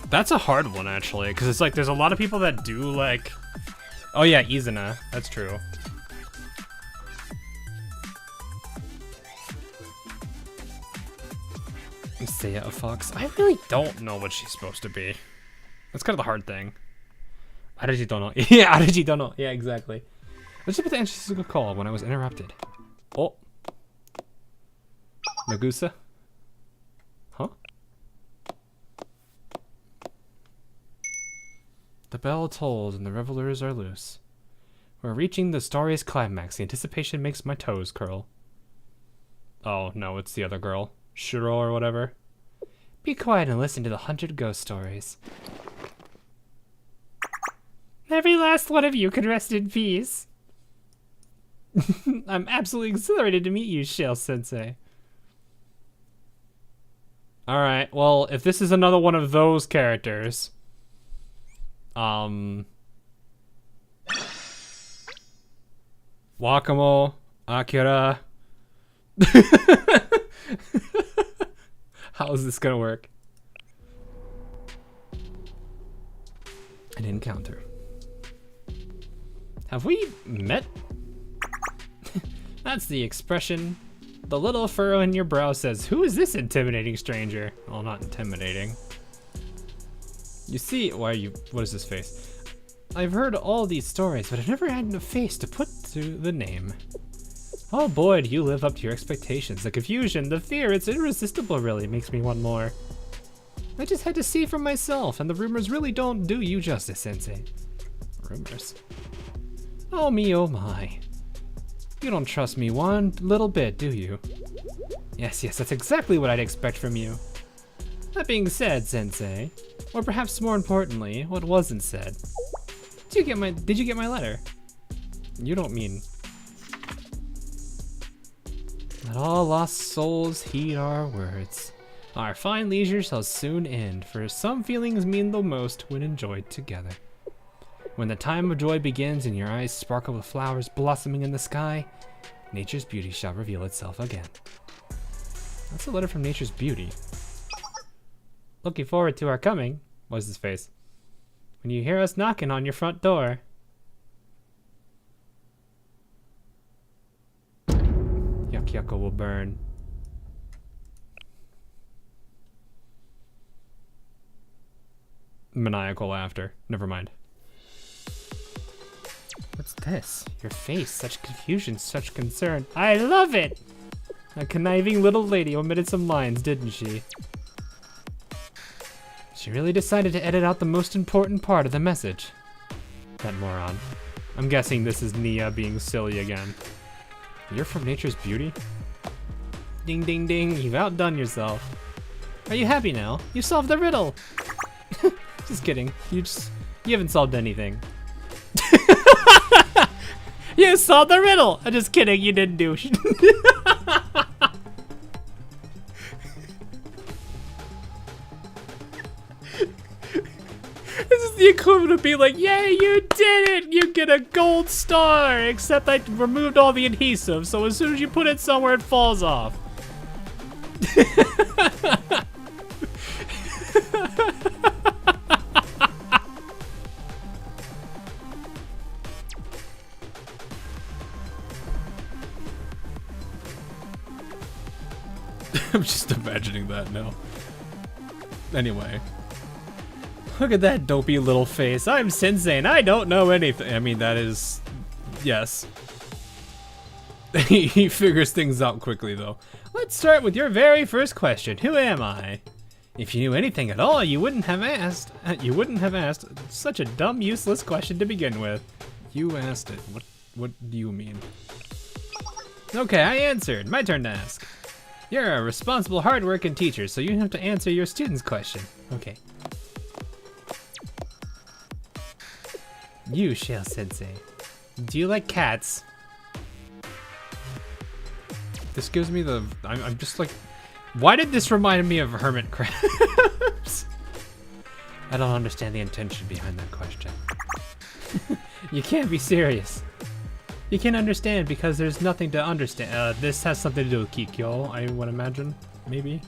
[SPEAKER 2] That's a hard one, actually, because it's like there's a lot of people that do like... Oh yeah, Izuna. That's true. Seiya a fox? I really don't know what she's supposed to be. That's kind of the hard thing. Araji don't know. Yeah, Araji don't know. Yeah, exactly. Let's just put the answer to a call when I was interrupted. Oh. Nagusa? Huh? The bell tolls and the revelers are loose. We're reaching the story's climax. The anticipation makes my toes curl. Oh, no, it's the other girl. Shiro or whatever. Be quiet and listen to the 100 ghost stories. Every last one of you can rest in peace. I'm absolutely exhilarated to meet you, Shale-sensei. Alright, well, if this is another one of those characters... Wakamo, Akira. How is this gonna work? An encounter. Have we met? That's the expression. The little furrow in your brow says, who is this intimidating stranger? Well, not intimidating. You see, what is this face? I've heard all these stories, but I've never had a face to put to the name. Oh boy, do you live up to your expectations. The confusion, the fear, it's irresistible really, makes me want more. I just had to see for myself, and the rumors really don't do you justice, Sensei. Rumors? Oh me, oh my. You don't trust me one little bit, do you? Yes, that's exactly what I'd expect from you. That being said, Sensei, or perhaps more importantly, what wasn't said. Did you get my letter? You don't mean... Let all lost souls heed our words. Our fine leisure shall soon end, for some feelings mean the most when enjoyed together. When the time of joy begins and your eyes sparkle with flowers blossoming in the sky, nature's beauty shall reveal itself again. That's a letter from nature's beauty. Looking forward to our coming. What's his face? When you hear us knocking on your front door. Hyakkyako will burn. Maniacal laughter. Never mind. What's this? Your face, such confusion, such concern. I love it! A conniving little lady omitted some lines, didn't she? She really decided to edit out the most important part of the message. That moron. I'm guessing this is Nia being silly again. You're from Nature's Beauty? Ding ding ding, you've outdone yourself. Are you happy now? You solved the riddle! Just kidding. You haven't solved anything. You solved the riddle! I'm just kidding, you didn't do This is the equivalent of being like, yay, you did it! You get a gold star! Except I removed all the adhesive, so as soon as you put it somewhere, it falls off. I'm just imagining that now. Anyway. Look at that dopey little face. I'm Sensei and I don't know anything. I mean, that is... Yes. He figures things out quickly, though. Let's start with your very first question. Who am I? If you knew anything at all, you wouldn't have asked. Such a dumb, useless question to begin with. You asked it. What do you mean? Okay, I answered. My turn to ask. You're a responsible, hard-working teacher, so you have to answer your student's question. Okay. You, Shale Sensei. Do you like cats? This gives me the... I'm just like... Why did this remind me of hermit crabs? I don't understand the intention behind that question. You can't be serious. You can't understand because there's nothing to understand. This has something to do with Kikyo, I would imagine. Maybe.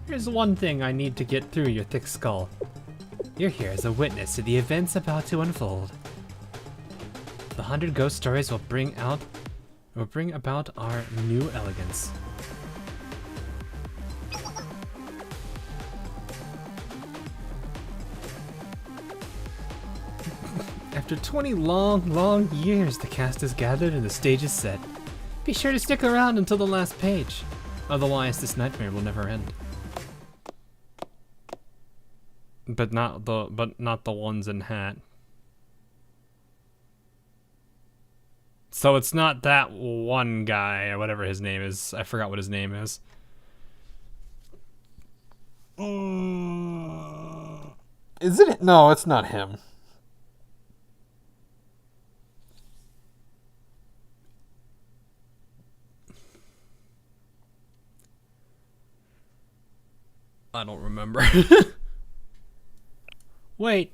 [SPEAKER 2] Here's one thing I need to get through your thick skull. You're here as a witness to the events about to unfold. The 100 ghost stories will bring about our new elegance. After 20 long years, the cast is gathered and the stage is set. Be sure to stick around until the last page. Otherwise, this nightmare will never end. But not the ones in hat. So it's not that one guy or whatever his name is. I forgot what his name is. Is it? No, it's not him. I don't remember. Wait.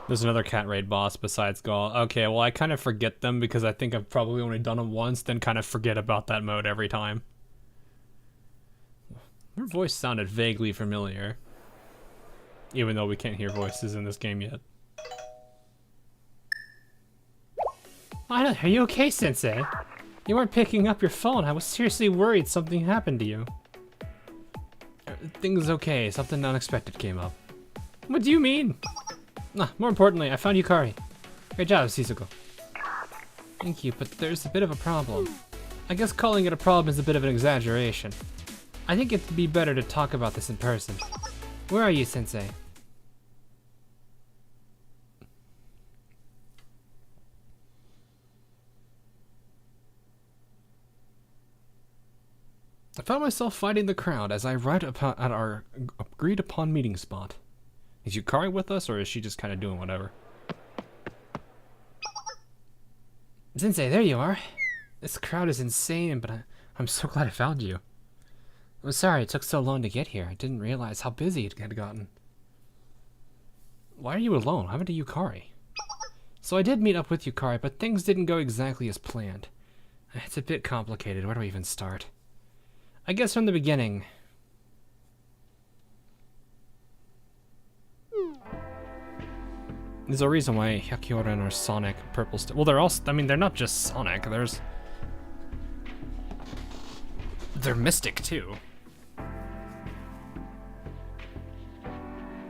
[SPEAKER 2] There's another cat raid boss besides Gaul. Okay, well I kind of forget them because I think I've probably only done them once, then kind of forget about that mode every time. Her voice sounded vaguely familiar. Even though we can't hear voices in this game yet. Are you okay, Sensei? You weren't picking up your phone. I was seriously worried something happened to you. Things okay. Something unexpected came up. What do you mean? More importantly, I found Yukari. Great job, Shizuko. Thank you, but there's a bit of a problem. I guess calling it a problem is a bit of an exaggeration. I think it'd be better to talk about this in person. Where are you, Sensei? I found myself fighting the crowd as I arrived at our agreed-upon meeting spot. Is Yukari with us, or is she just kind of doing whatever? Sensei, there you are. This crowd is insane, but I'm so glad I found you. I'm sorry it took so long to get here. I didn't realize how busy it had gotten. Why are you alone? What happened to Yukari? So I did meet up with Yukari, but things didn't go exactly as planned. It's a bit complicated. Where do we even start? I guess from the beginning. There's a reason why Hyakioran are Sonic purple well, they're also, I mean, they're not just Sonic, they're Mystic too.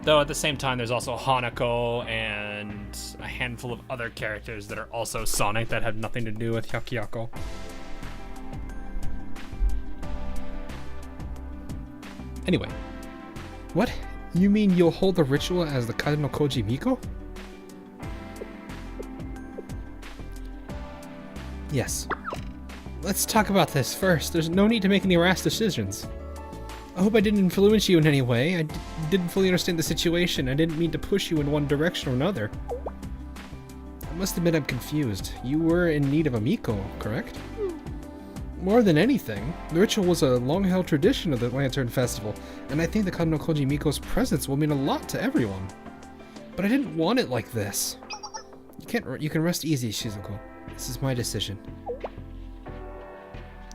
[SPEAKER 2] Though at the same time, there's also Hanako and a handful of other characters that are also Sonic that have nothing to do with Hyakiyako. Anyway. What? You mean you'll hold the ritual as the Kade no Koji Miko? Yes. let's talk about this first. There's no need to make any rash decisions. I hope I didn't influence you in any way. I didn't fully understand the situation. I didn't mean to push you in one direction or another. I must admit I'm confused. You were in need of a Miko, correct? More than anything, the ritual was a long-held tradition of the Lantern Festival, and I think the Kado no Koji Miko's presence will mean a lot to everyone. But I didn't want it like this. You can rest easy, Shizuko. This is my decision.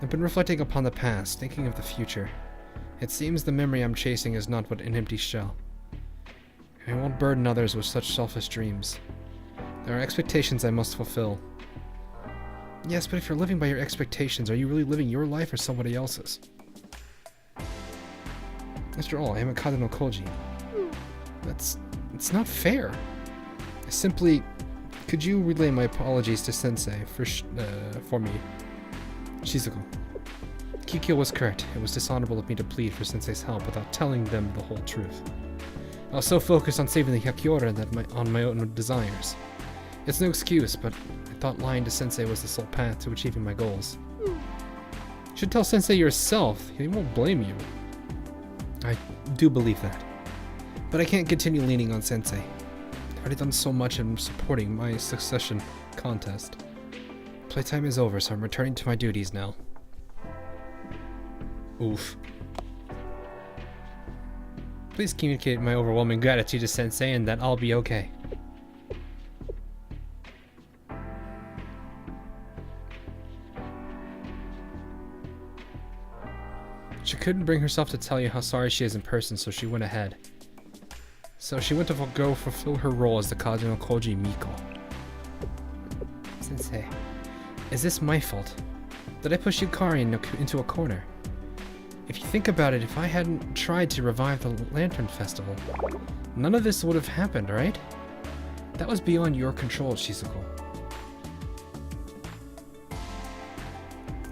[SPEAKER 2] I've been reflecting upon the past, thinking of the future. It seems the memory I'm chasing is not but an empty shell. I won't burden others with such selfish dreams. There are expectations I must fulfill. Yes, but if you're living by your expectations, are you really living your life or somebody else's? After all, I am a Kado no Koji. It's not fair. I simply... Could you relay my apologies to Sensei for me? Shizuko. Kikyo was correct. It was dishonorable of me to plead for Sensei's help without telling them the whole truth. I was so focused on saving the Hyakyora that on my own desires. It's no excuse, but I thought lying to Sensei was the sole path to achieving my goals. You should tell Sensei yourself. He won't blame you. I do believe that. But I can't continue leaning on Sensei. I've already done so much in supporting my succession contest. Playtime is over, so I'm returning to my duties now. Oof. Please communicate my overwhelming gratitude to Sensei and that I'll be okay. She couldn't bring herself to tell you how sorry she is in person, so she went ahead. So she went to go fulfill her role as the Kado no Koji Miko. Sensei, is this my fault? Did I push Yukari into a corner? If you think about it, if I hadn't tried to revive the Lantern Festival, none of this would have happened, right? That was beyond your control, Shizuko.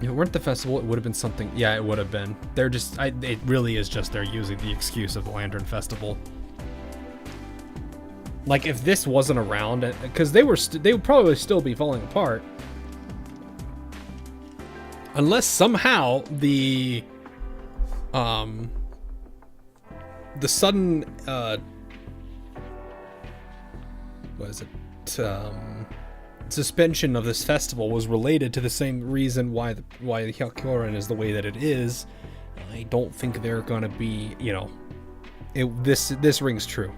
[SPEAKER 2] If it weren't the festival, it would have been something. Yeah, it would have been. They're just. It really is just they're using the excuse of the Lantern Festival. Like if this wasn't around, because they would probably still be falling apart, unless somehow the sudden what is it? Suspension of this festival was related to the same reason why the Hyakuren is the way that it is. I don't think they're gonna be, you know, this rings true.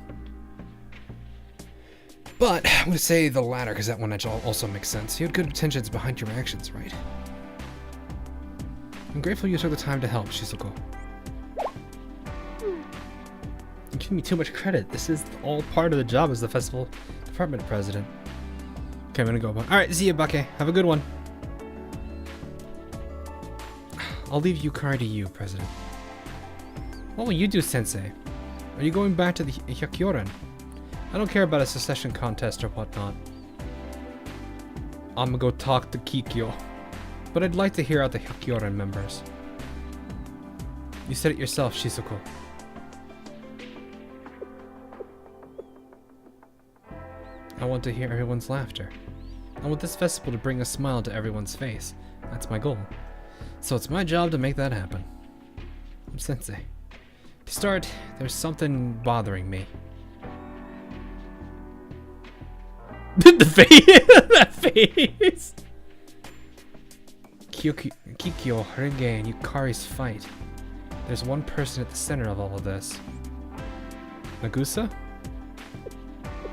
[SPEAKER 2] But I'm gonna say the latter because that one also makes sense. You had good intentions behind your actions, right? I'm grateful you took the time to help, Shizuko. You give me too much credit. This is all part of the job as the festival department president. Okay, I'm gonna go. Alright, see you, Bake. Have a good one. I'll leave Yukari to you, President. What will you do, Sensei? Are you going back to the Hyakyoran? I don't care about a secession contest or whatnot. I'm gonna go talk to Kikyo. But I'd like to hear out the Hyakyoran members. You said it yourself, Shizuko. I want to hear everyone's laughter. I want this festival to bring a smile to everyone's face. That's my goal. So it's my job to make that happen. I'm Sensei. To start, there's something bothering me. The face! That face! Kikyo, Renge, and Yukari's fight. There's one person at the center of all of this. Nagusa?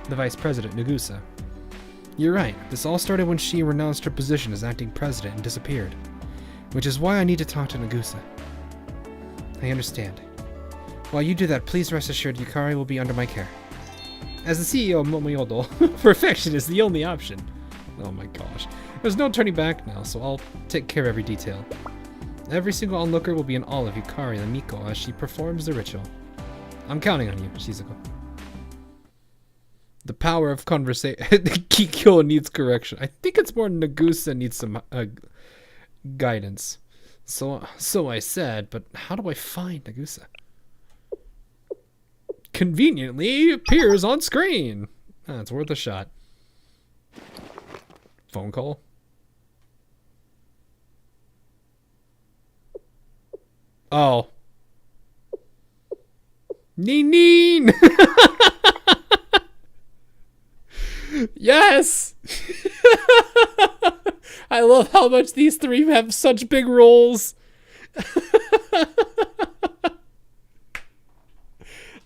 [SPEAKER 2] The Vice President, Nagusa. You're right. This all started when she renounced her position as acting president and disappeared. Which is why I need to talk to Nagusa. I understand. While you do that, please rest assured Yukari will be under my care. As the CEO of Momoyodo, perfection is the only option. Oh my gosh. There's no turning back now, so I'll take care of every detail. Every single onlooker will be in awe of Yukari and Miko as she performs the ritual. I'm counting on you, Shizuko. The power of conversation. Kikyo needs correction. I think it's more Nagusa needs some guidance. So I said, but how do I find Nagusa? Conveniently appears on screen. It's worth a shot. Phone call. Oh. Neen! Yes! I love how much these three have such big roles.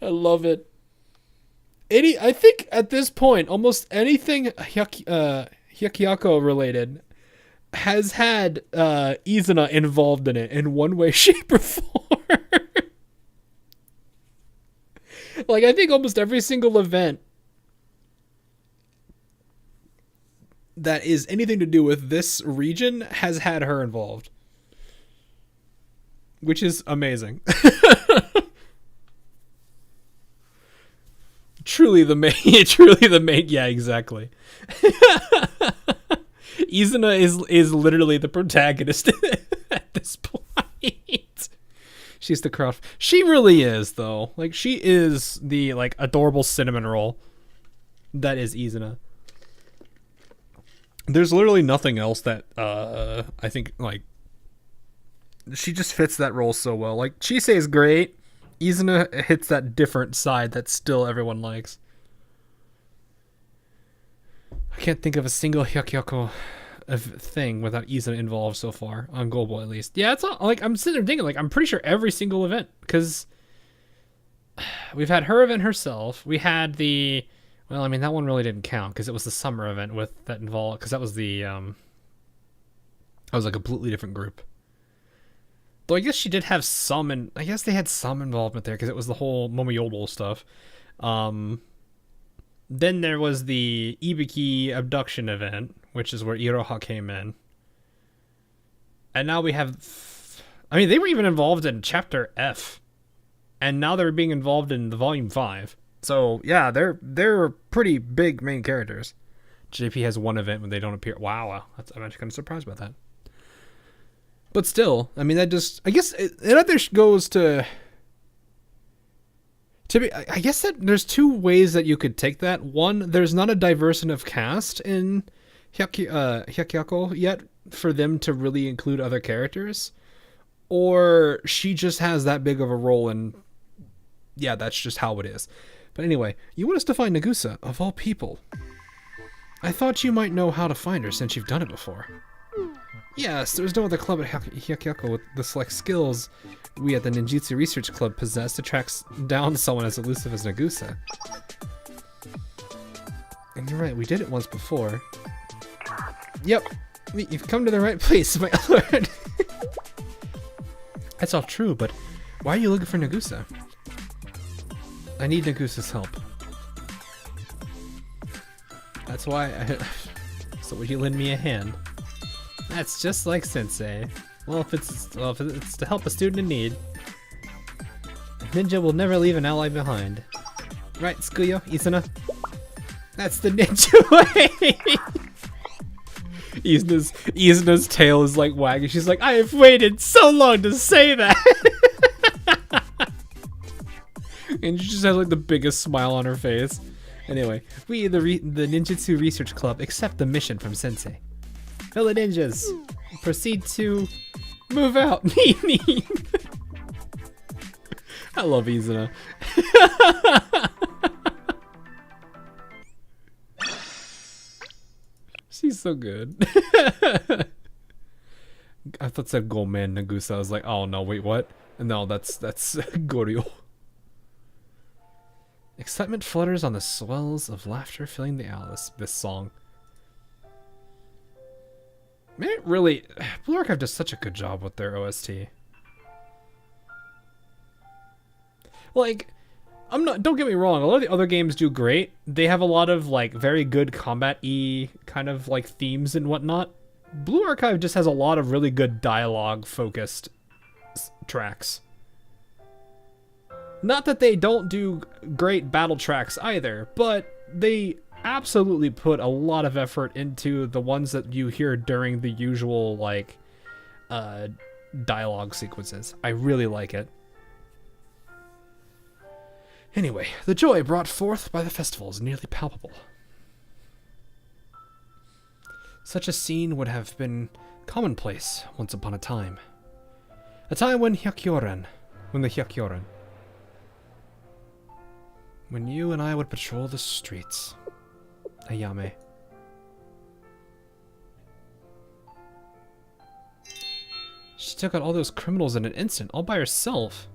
[SPEAKER 2] I love it. I think at this point, almost anything Hyakyako related has had Izuna involved in it in one way, shape, or form. Like, I think almost every single event that is anything to do with this region has had her involved. Which is amazing. Truly the main, yeah, exactly. Izuna is literally the protagonist at this point. She's the crowd. She really is, though. Like, she is the, like, adorable cinnamon roll that is Izuna. There's literally nothing else that, I think, like, she just fits that role so well. Like, Chisei is great. Izuna hits that different side that still everyone likes. I can't think of a single Hyakyako thing without Izuna involved so far, on Global at least. Yeah, it's not, like, I'm sitting there thinking, like, I'm pretty sure every single event, because we've had her event herself. We had the, well, I mean, that one really didn't count, because it was the summer event with that involved, because that was the, that was a completely different group. Though I guess she did have some, and I guess they had some involvement there, because it was the whole Momoyodol stuff. Then there was the Ibiki abduction event, which is where Iroha came in. And now we have, I mean, they were even involved in Chapter F. And now they're being involved in the Volume 5. So, yeah, they're pretty big main characters. JP has one event when they don't appear. Wow. I'm actually kind of surprised about that. But still, I mean, that just, I guess it either goes to be, I guess that there's two ways that you could take that. One, there's not a diverse enough cast in Hyakyako yet for them to really include other characters. Or she just has that big of a role, and yeah, that's just how it is. But anyway, you want us to find Nagusa, of all people. I thought you might know how to find her since you've done it before. Yes, there's no other club at Hyakyako with the select skills we at the Ninjutsu Research Club possess to track down someone as elusive as Nagusa. And you're right, we did it once before. Yep, you've come to the right place, my lord. That's all true, but why are you looking for Nagusa? I need Nagusa's help. That's why So would you lend me a hand? That's just like Sensei. Well, if it's to help a student in need. A ninja will never leave an ally behind. Right, Tsukuyo, Izuna? That's the ninja way! Izuna's tail is like wagging. She's like, I have waited so long to say that! And she just has like the biggest smile on her face. Anyway, we, the Ninjutsu Research Club, accept the mission from Sensei. Fellow ninjas, proceed to move out. I love Izuna. She's so good. I thought it said Gomen Nagusa. I was like, oh no, wait, what? No, that's Goryo. Excitement flutters on the swells of laughter filling the air. This song. Man, it really, Blue Archive does such a good job with their OST. Like, don't get me wrong, a lot of the other games do great. They have a lot of, like, very good combat-y kind of, like, themes and whatnot. Blue Archive just has a lot of really good dialogue-focused tracks. Not that they don't do great battle tracks either, but they absolutely put a lot of effort into the ones that you hear during the usual, like, dialogue sequences. I really like it. Anyway, the joy brought forth by the festival is nearly palpable. Such a scene would have been commonplace once upon a time. A time when the Hyakyoran. When you and I would patrol the streets. Ayame. She took out all those criminals in an instant, all by herself.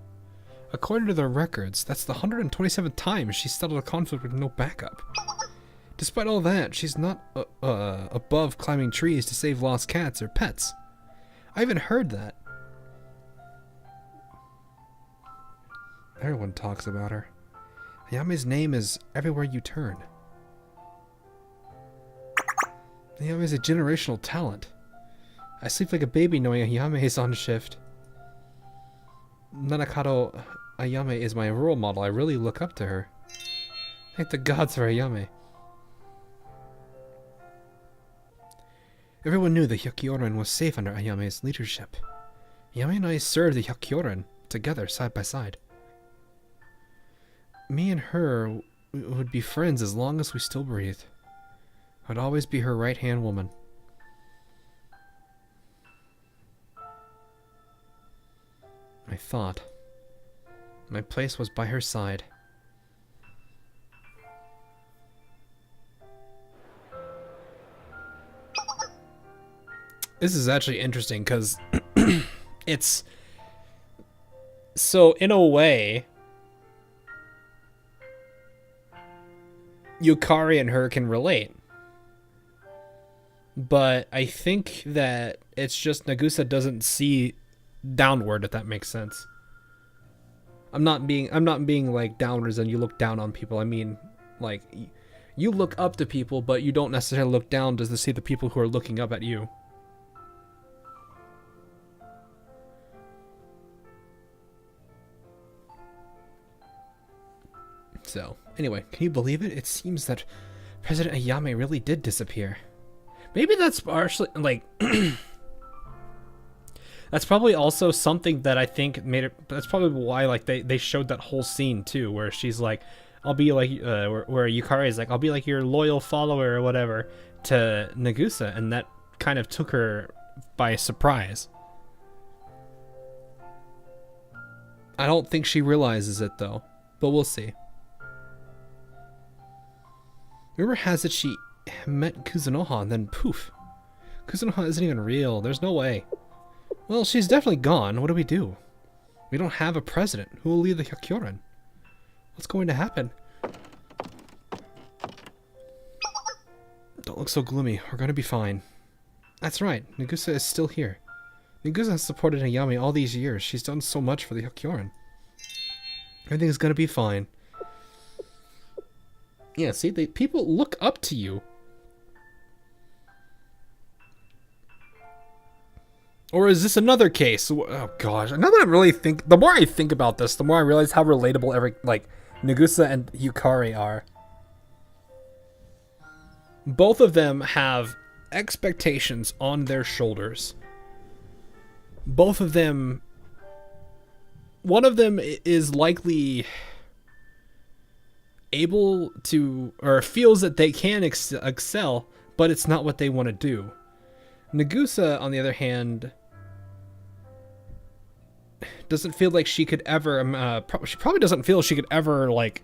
[SPEAKER 2] According to the records, that's the 127th time she settled a conflict with no backup. Despite all that, she's not above climbing trees to save lost cats or pets. I even heard that. Everyone talks about her. Ayame's name is everywhere you turn. Ayame is a generational talent. I sleep like a baby knowing Ayame is on shift. Nanakado Ayame is my role model. I really look up to her. Thank the gods for Ayame. Everyone knew the Hyakyoran was safe under Ayame's leadership. Ayame and I served the Hyakyoran together, side by side. Me and her would be friends as long as we still breathed. I'd always be her right-hand woman. I thought. My place was by her side. This is actually interesting because it's... So, in a way, Yukari and her can relate. But I think that it's just Nagusa doesn't see downward, if that makes sense. I'm not being like downwards and you look down on people. I mean, like, you look up to people, but you don't necessarily look down to see the people who are looking up at you. So, anyway, can you believe it? It seems that President Ayame really did disappear. Maybe that's partially, like, that's probably also something that I think made it, that's probably why, like, they showed that whole scene, too, where she's like, I'll be like, where Yukari is like, I'll be like your loyal follower or whatever to Nagusa, and that kind of took her by surprise. I don't think she realizes it, though, but we'll see. Rumor has it she met Kuzunoha and then poof. Kuzunoha isn't even real. There's no way. Well, she's definitely gone. What do we do? We don't have a president. Who will lead the Hyakyoran? What's going to happen? Don't look so gloomy. We're going to be fine. That's right. Nagusa is still here. Nagusa has supported Ayame all these years. She's done so much for the Hyakyoran. Everything is going to be fine. Yeah, see, people look up to you. Or is this another case? Oh gosh, now that I really think, the more I think about this, the more I realize how relatable Nagusa and Yukari are. Both of them have expectations on their shoulders. Both of them, one of them is likely able to, or feels that they can excel, but it's not what they want to do. Nagusa, on the other hand, doesn't feel like she could ever, she probably doesn't feel she could ever, like,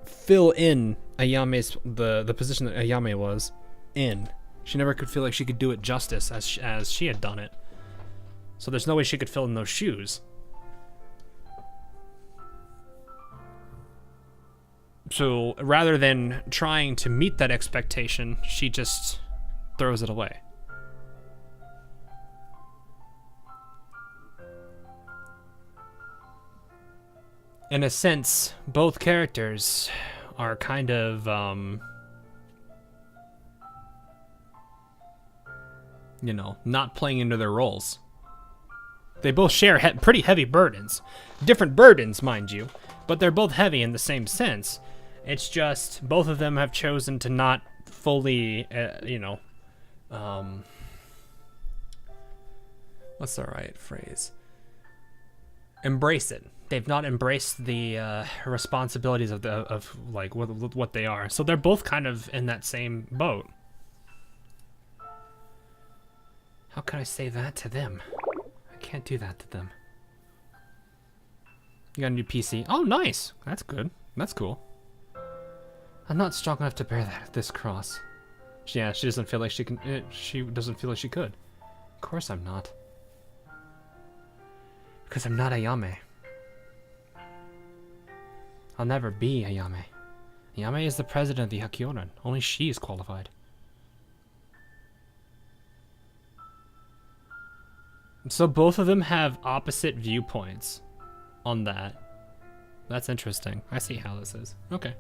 [SPEAKER 2] fill in Ayame's, the position that Ayame was in. She never could feel like she could do it justice as she had done it. So there's no way she could fill in those shoes. So rather than trying to meet that expectation, she just throws it away. In a sense, both characters are kind of, you know, not playing into their roles. They both share pretty heavy burdens. Different burdens, mind you, but they're both heavy in the same sense. It's just both of them have chosen to not fully, what's the right phrase? Embrace it. They've not embraced the responsibilities of what they are. So they're both kind of in that same boat. How can I say that to them? I can't do that to them. You got a new PC. Oh, nice. That's good. That's cool. I'm not strong enough to bear this cross. Yeah, she doesn't feel like she can. She doesn't feel like she could. Of course I'm not. Because I'm not Ayame. I'll never be Ayame. Ayame is the president of the Hakyoran. Only she is qualified. So both of them have opposite viewpoints on that. That's interesting. I see how this is. Okay.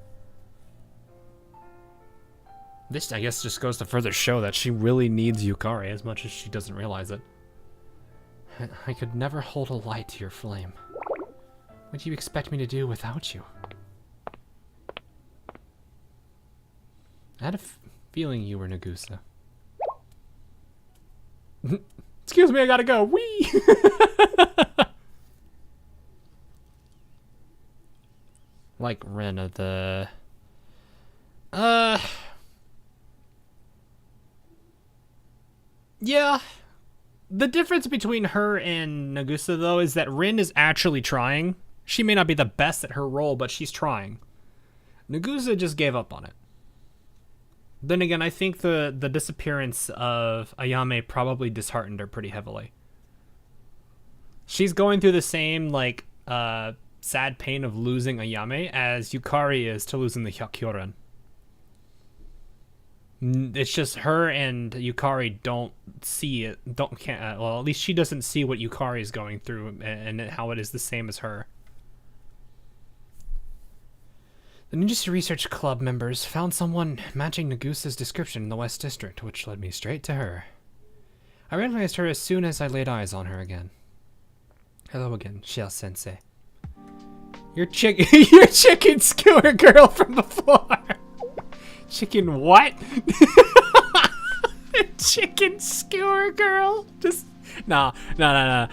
[SPEAKER 2] This, I guess, just goes to further show that she really needs Yukari as much as she doesn't realize it. I could never hold a light to your flame. What do you expect me to do without you? I had a feeling you were Nagusa. Excuse me, I gotta go. Wee! Like Ren of the... Yeah. The difference between her and Nagusa, though, is that Rin is actually trying. She may not be the best at her role, but she's trying. Nagusa just gave up on it. Then again, I think the disappearance of Ayame probably disheartened her pretty heavily. She's going through the same, like, sad pain of losing Ayame as Yukari is to losing the Hyakyoran. It's just her and Yukari don't see it, well, at least she doesn't see what Yukari is going through and how it is the same as her. The Ninja Research Club members found someone matching Nagusa's description in the West District, which led me straight to her. I recognized her as soon as I laid eyes on her again. Hello again, Shell-sensei. Your chicken skewer girl from before! Chicken what? Chicken skewer girl? Just no. No. No.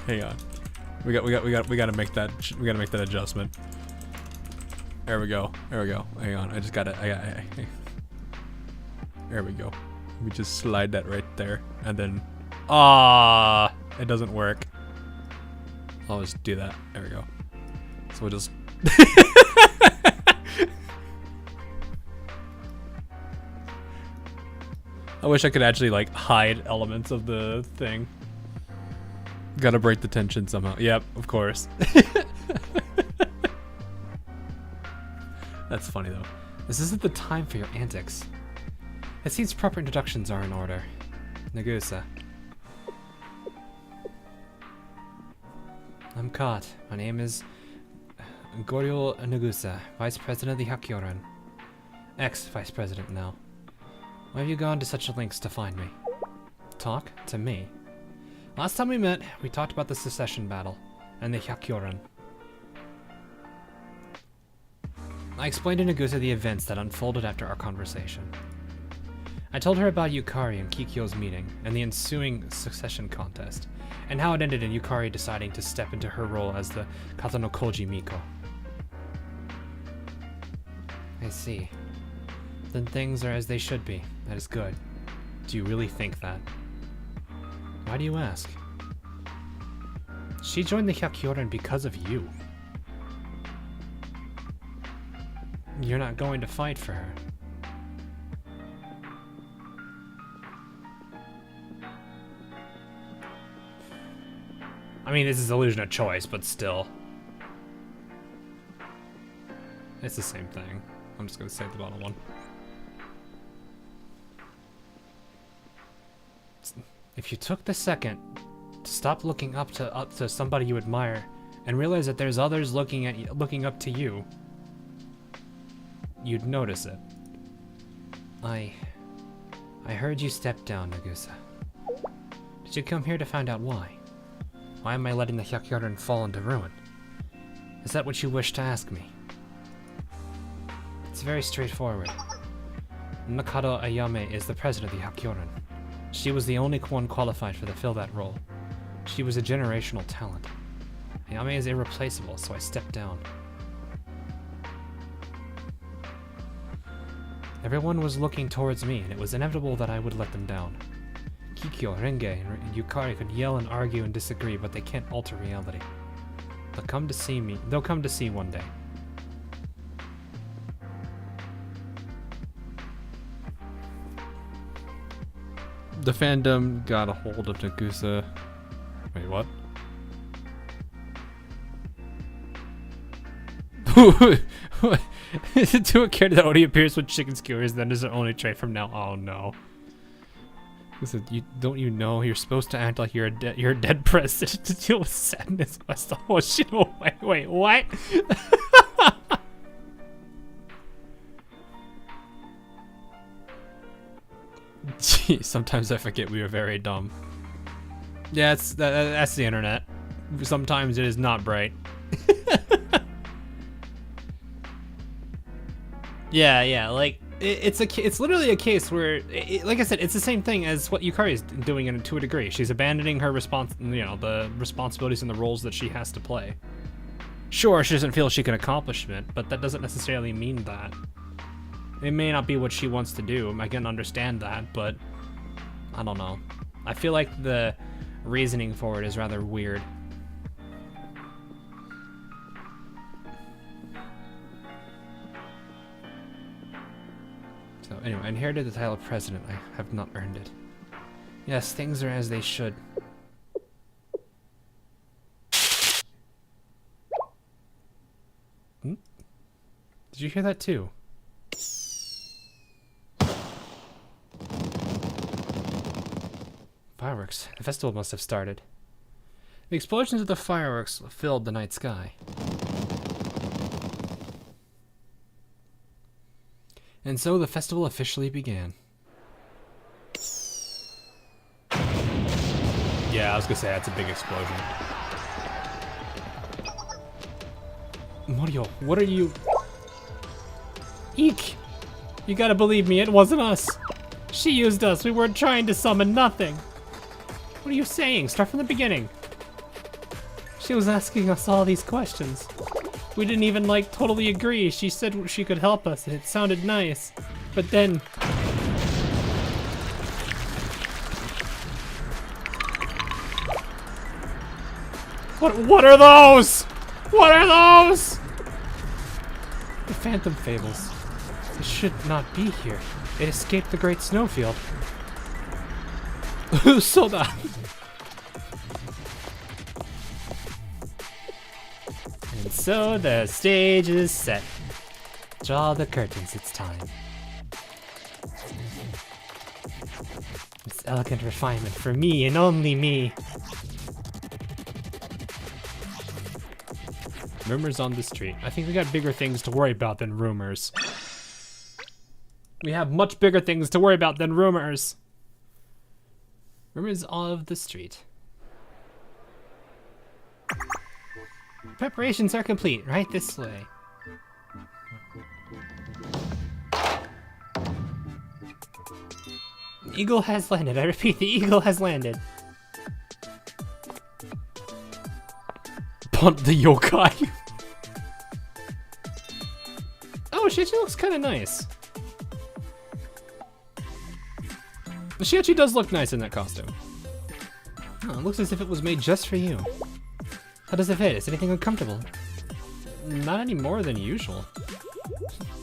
[SPEAKER 2] Hang on. We gotta make that adjustment. There we go. Hang on. There we go. We just slide that right there, and then, it doesn't work. I'll just do that. There we go. So we'll just. I wish I could actually like hide elements of the thing. Gotta break the tension somehow. Yep, of course. That's funny though. This isn't the time for your antics. It seems proper introductions are in order. Nagusa. I'm caught. My name is Goryo Nagusa, Vice President of the Hakyoran. Ex-Vice President now. Why have you gone to such lengths to find me? Talk? To me? Last time we met, we talked about the secession battle and the Hakyoran. I explained to Nagusa the events that unfolded after our conversation. I told her about Yukari and Kikyo's meeting, and the ensuing succession contest, and how it ended in Yukari deciding to step into her role as the Katano Koji Miko. I see. Then things are as they should be. That is good. Do you really think that? Why do you ask? She joined the Hyakyoran because of you. You're not going to fight for her. I mean, this is illusion of choice, but still. It's the same thing. I'm just gonna save the bottom one. If you took the second to stop looking up to somebody you admire and realize that there's others looking up to you, you'd notice it. I heard you step down, Nagusa. Did you come here to find out why? Why am I letting the Hyakyoran fall into ruin? Is that what you wish to ask me? It's very straightforward. Mikado Ayame is the president of the Hyakyoran. She was the only one qualified to fill that role. She was a generational talent. Ayame is irreplaceable, so I stepped down. Everyone was looking towards me, and it was inevitable that I would let them down. Kikyo, Renge, and Yukari could yell and argue and disagree, but they can't alter reality. They'll come to see me. They'll come to see one day. The fandom got a hold of Nagusa. Wait, what? Do it care that only appears when chicken skewers, then is the only trait from now? Oh no. Listen, don't you know you're supposed to act like you're a dead president to deal with sadness? Oh shit! Oh, wait, what? Gee, sometimes I forget we are very dumb. Yeah, that's the internet. Sometimes it is not bright. Yeah, like it's literally a case where, like I said, it's the same thing as what Yukari is doing to a degree. She's abandoning her the responsibilities and the roles that she has to play. Sure, she doesn't feel she can accomplish it, but that doesn't necessarily mean that. It may not be what she wants to do. I can understand that, but I don't know. I feel like the reasoning for it is rather weird. So anyway, I inherited the title of president. I have not earned it. Yes, things are as they should. Hmm? Did you hear that too? Fireworks. The festival must have started. The explosions of the fireworks filled the night sky. And so the festival officially began. Yeah, I was gonna say that's a big explosion. Mario, what are you... Eek! You gotta believe me, it wasn't us. She used us. We weren't trying to summon nothing. What are you saying? Start from the beginning. She was asking us all these questions. We didn't even, like, totally agree. She said she could help us, and it sounded nice. But then... What are those? What are those? The Phantom Fables. It should not be here. It escaped the Great Snowfield. So that... And so the stage is set. Draw the curtains, it's time. This elegant refinement for me and only me. Rumors on the street. I think we got bigger things to worry about than rumors. We have much bigger things to worry about than rumors. Rumors of the street. Preparations are complete. Right this way. The eagle has landed. I repeat, the eagle has landed. Punt the yokai. Oh, she actually looks kind of nice. She actually does look nice in that costume. Oh, it looks as if it was made just for you. How does it fit? Is anything uncomfortable? Not any more than usual.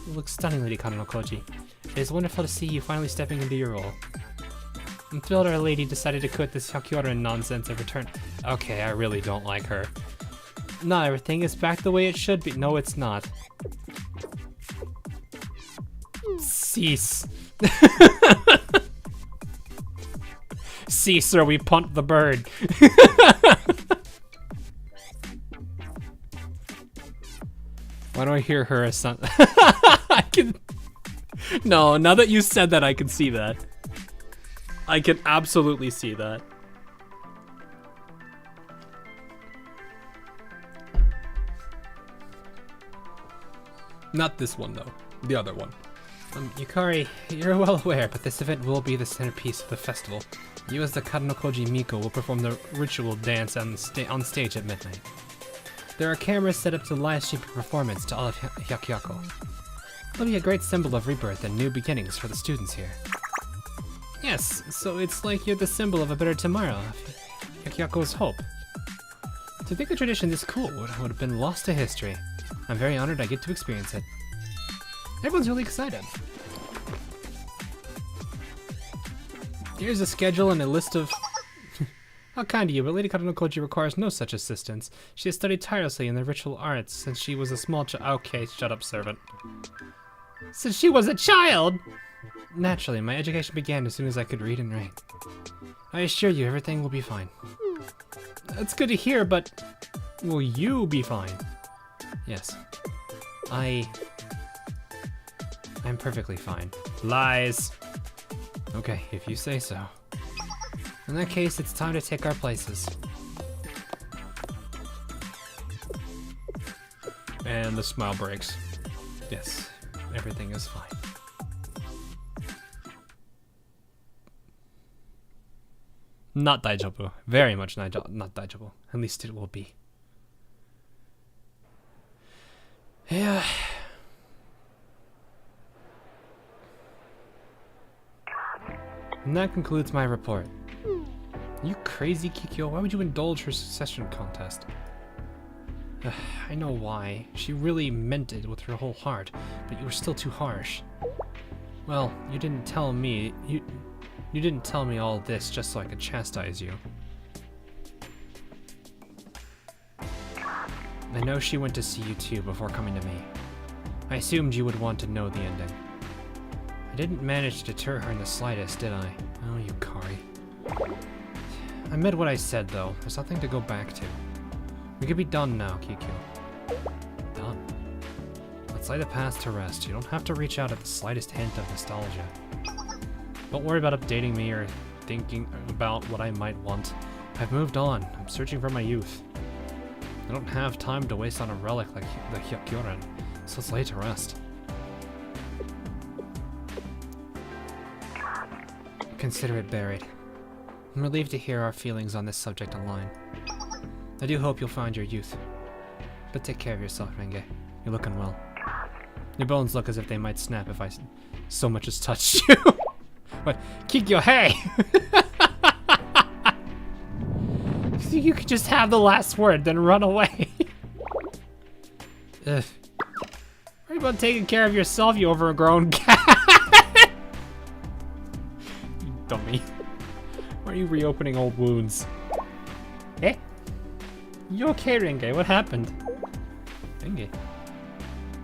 [SPEAKER 2] You look stunning, Lady Kano no Koji. It is wonderful to see you finally stepping into your role. I'm thrilled our lady decided to quit this Hyakura nonsense and return. Okay, I really don't like her. Not everything is back the way it should be. No, it's not. Cease. Cease or we punt the bird. Why do I hear her as son? I can... No, now that you said that, I can see that. I can absolutely see that. Not this one, though. The other one. Yukari, you're well aware, but this event will be the centerpiece of the festival. You as the Kanokoji Miko will perform the ritual dance on stage at midnight. There are cameras set up to live stream your performance to all of Hyakyako. It'll be a great symbol of rebirth and new beginnings for the students here. Yes, so it's like you're the symbol of a better tomorrow, Yakyako's hope. To think a tradition this cool would have been lost to history. I'm very honored I get to experience it. Everyone's really excited. Here's a schedule and a list of... How kind of you, but Lady Katanokoji requires no such assistance. She has studied tirelessly in the ritual arts since she was a small Okay, shut up, servant. Since she was a child! Naturally, my education began as soon as I could read and write. I assure you, everything will be fine. That's good to hear, but... Will you be fine? Yes. I'm perfectly fine. Lies! Okay, if you say so. In that case, it's time to take our places. And the smile breaks. Yes, everything is fine. Not daijobu. Very much not daijobu. At least it will be. Yeah. And that concludes my report. Are you crazy, Kikyo? Why would you indulge her succession contest? I know why. She really meant it with her whole heart, but you were still too harsh. Well, you didn't tell me. You didn't tell me all this just so I could chastise you. I know she went to see you too before coming to me. I assumed you would want to know the ending. I didn't manage to deter her in the slightest, did I? Oh, Yukari. I meant what I said, though. There's nothing to go back to. We could be done now, Kikyo. Done. Let's lay the past to rest. You don't have to reach out at the slightest hint of nostalgia. Don't worry about updating me or thinking about what I might want. I've moved on. I'm searching for my youth. I don't have time to waste on a relic like the Hyakyoran, so let's lay to rest. Consider it buried. I'm relieved to hear our feelings on this subject align. I do hope you'll find your youth. But take care of yourself, Renge. You're looking well. Your bones look as if they might snap if I so much as touched you. What? Kikyo, hey! You could just have the last word, then run away. Ugh. Worry about taking care of yourself, you overgrown cat. You dummy. Why are you reopening old wounds? Eh? You okay, Renge? What happened? Renge.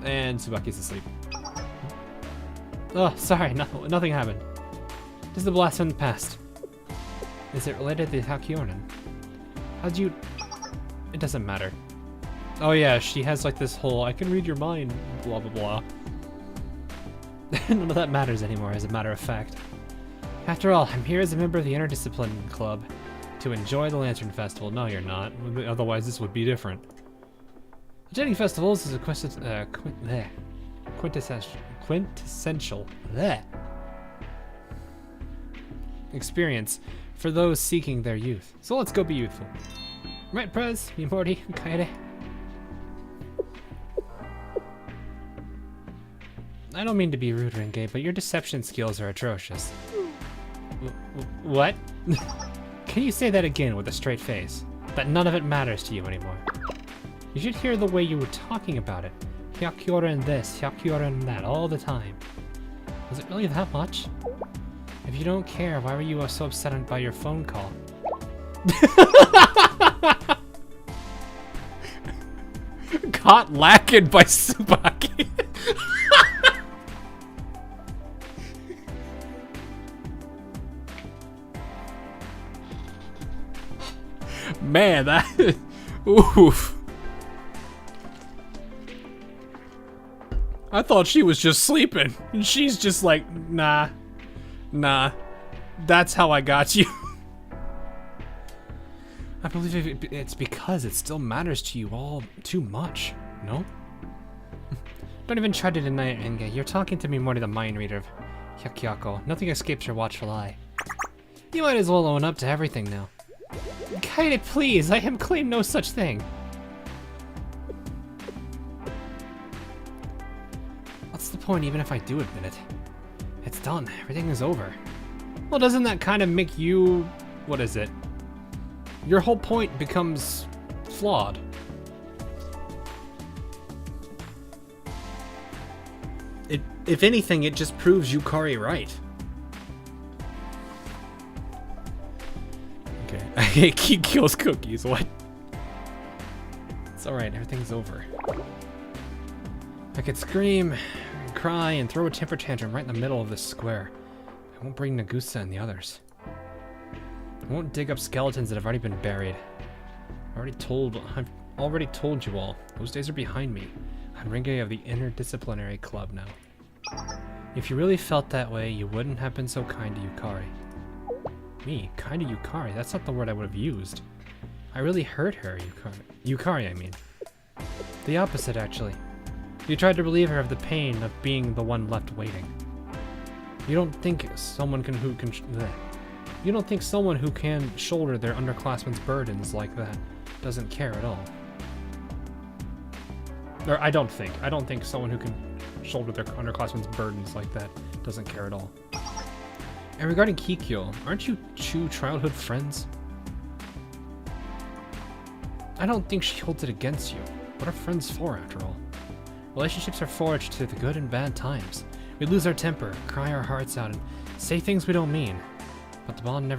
[SPEAKER 2] And Tsubaki's asleep. Oh, sorry, nothing happened. This is the blast from the past. Is it related to Hakyoran? How'd you... It doesn't matter. Oh yeah, she has like this whole, I can read your mind, blah blah blah. None of that matters anymore, as a matter of fact. After all, I'm here as a member of the Interdiscipline Club to enjoy the Lantern Festival. No, you're not. Otherwise, this would be different. Attending festivals is a quintessential experience for those seeking their youth. So let's go be youthful. Right, Prez? Mimori? Kaede? I don't mean to be rude, Renge, but your deception skills are atrocious. What? Can you say that again with a straight face? That none of it matters to you anymore. You should hear the way you were talking about it. Hyakyoran this, Hyakyoran that, all the time. Was it really that much? If you don't care, why were you so upset by your phone call? Caught lacking by Tsubaki. Man, that... Oof. I thought she was just sleeping. And she's just like, nah. Nah. That's how I got you. I believe it's because it still matters to you all too much, no? Don't even try to deny it, Renge. You're talking to me more than the mind reader of Hyakyako. Nothing escapes your watchful eye. You might as well own up to everything now. Kaede, please! I have claimed no such thing. What's the point even if I do admit it. It's done. Everything is over. Well, doesn't that kind of make you... what is it? Your whole point becomes flawed. If anything, it just proves Yukari right. Okay, I hate Kikyo's cookies, what? It's alright, everything's over. I could scream, and cry, and throw a temper tantrum right in the middle of this square. I won't bring Nagusa and the others. I won't dig up skeletons that have already been buried. I've already told you all. Those days are behind me. I'm Renge of the Interdisciplinary Club now. If you really felt that way, you wouldn't have been so kind to Yukari. Me? Kind to Yukari? That's not the word I would have used. I really hurt her, Yukari, I mean. The opposite, actually. You tried to relieve her of the pain of being the one left waiting. You don't think someone who can shoulder their underclassmen's burdens like that doesn't care at all. Or I don't think someone who can shoulder their underclassmen's burdens like that doesn't care at all. And regarding Kikyo, aren't you two childhood friends? I don't think she holds it against you. What are friends for, after all? Relationships are forged through the good and bad times. We lose our temper, cry our hearts out, and say things we don't mean. But the bond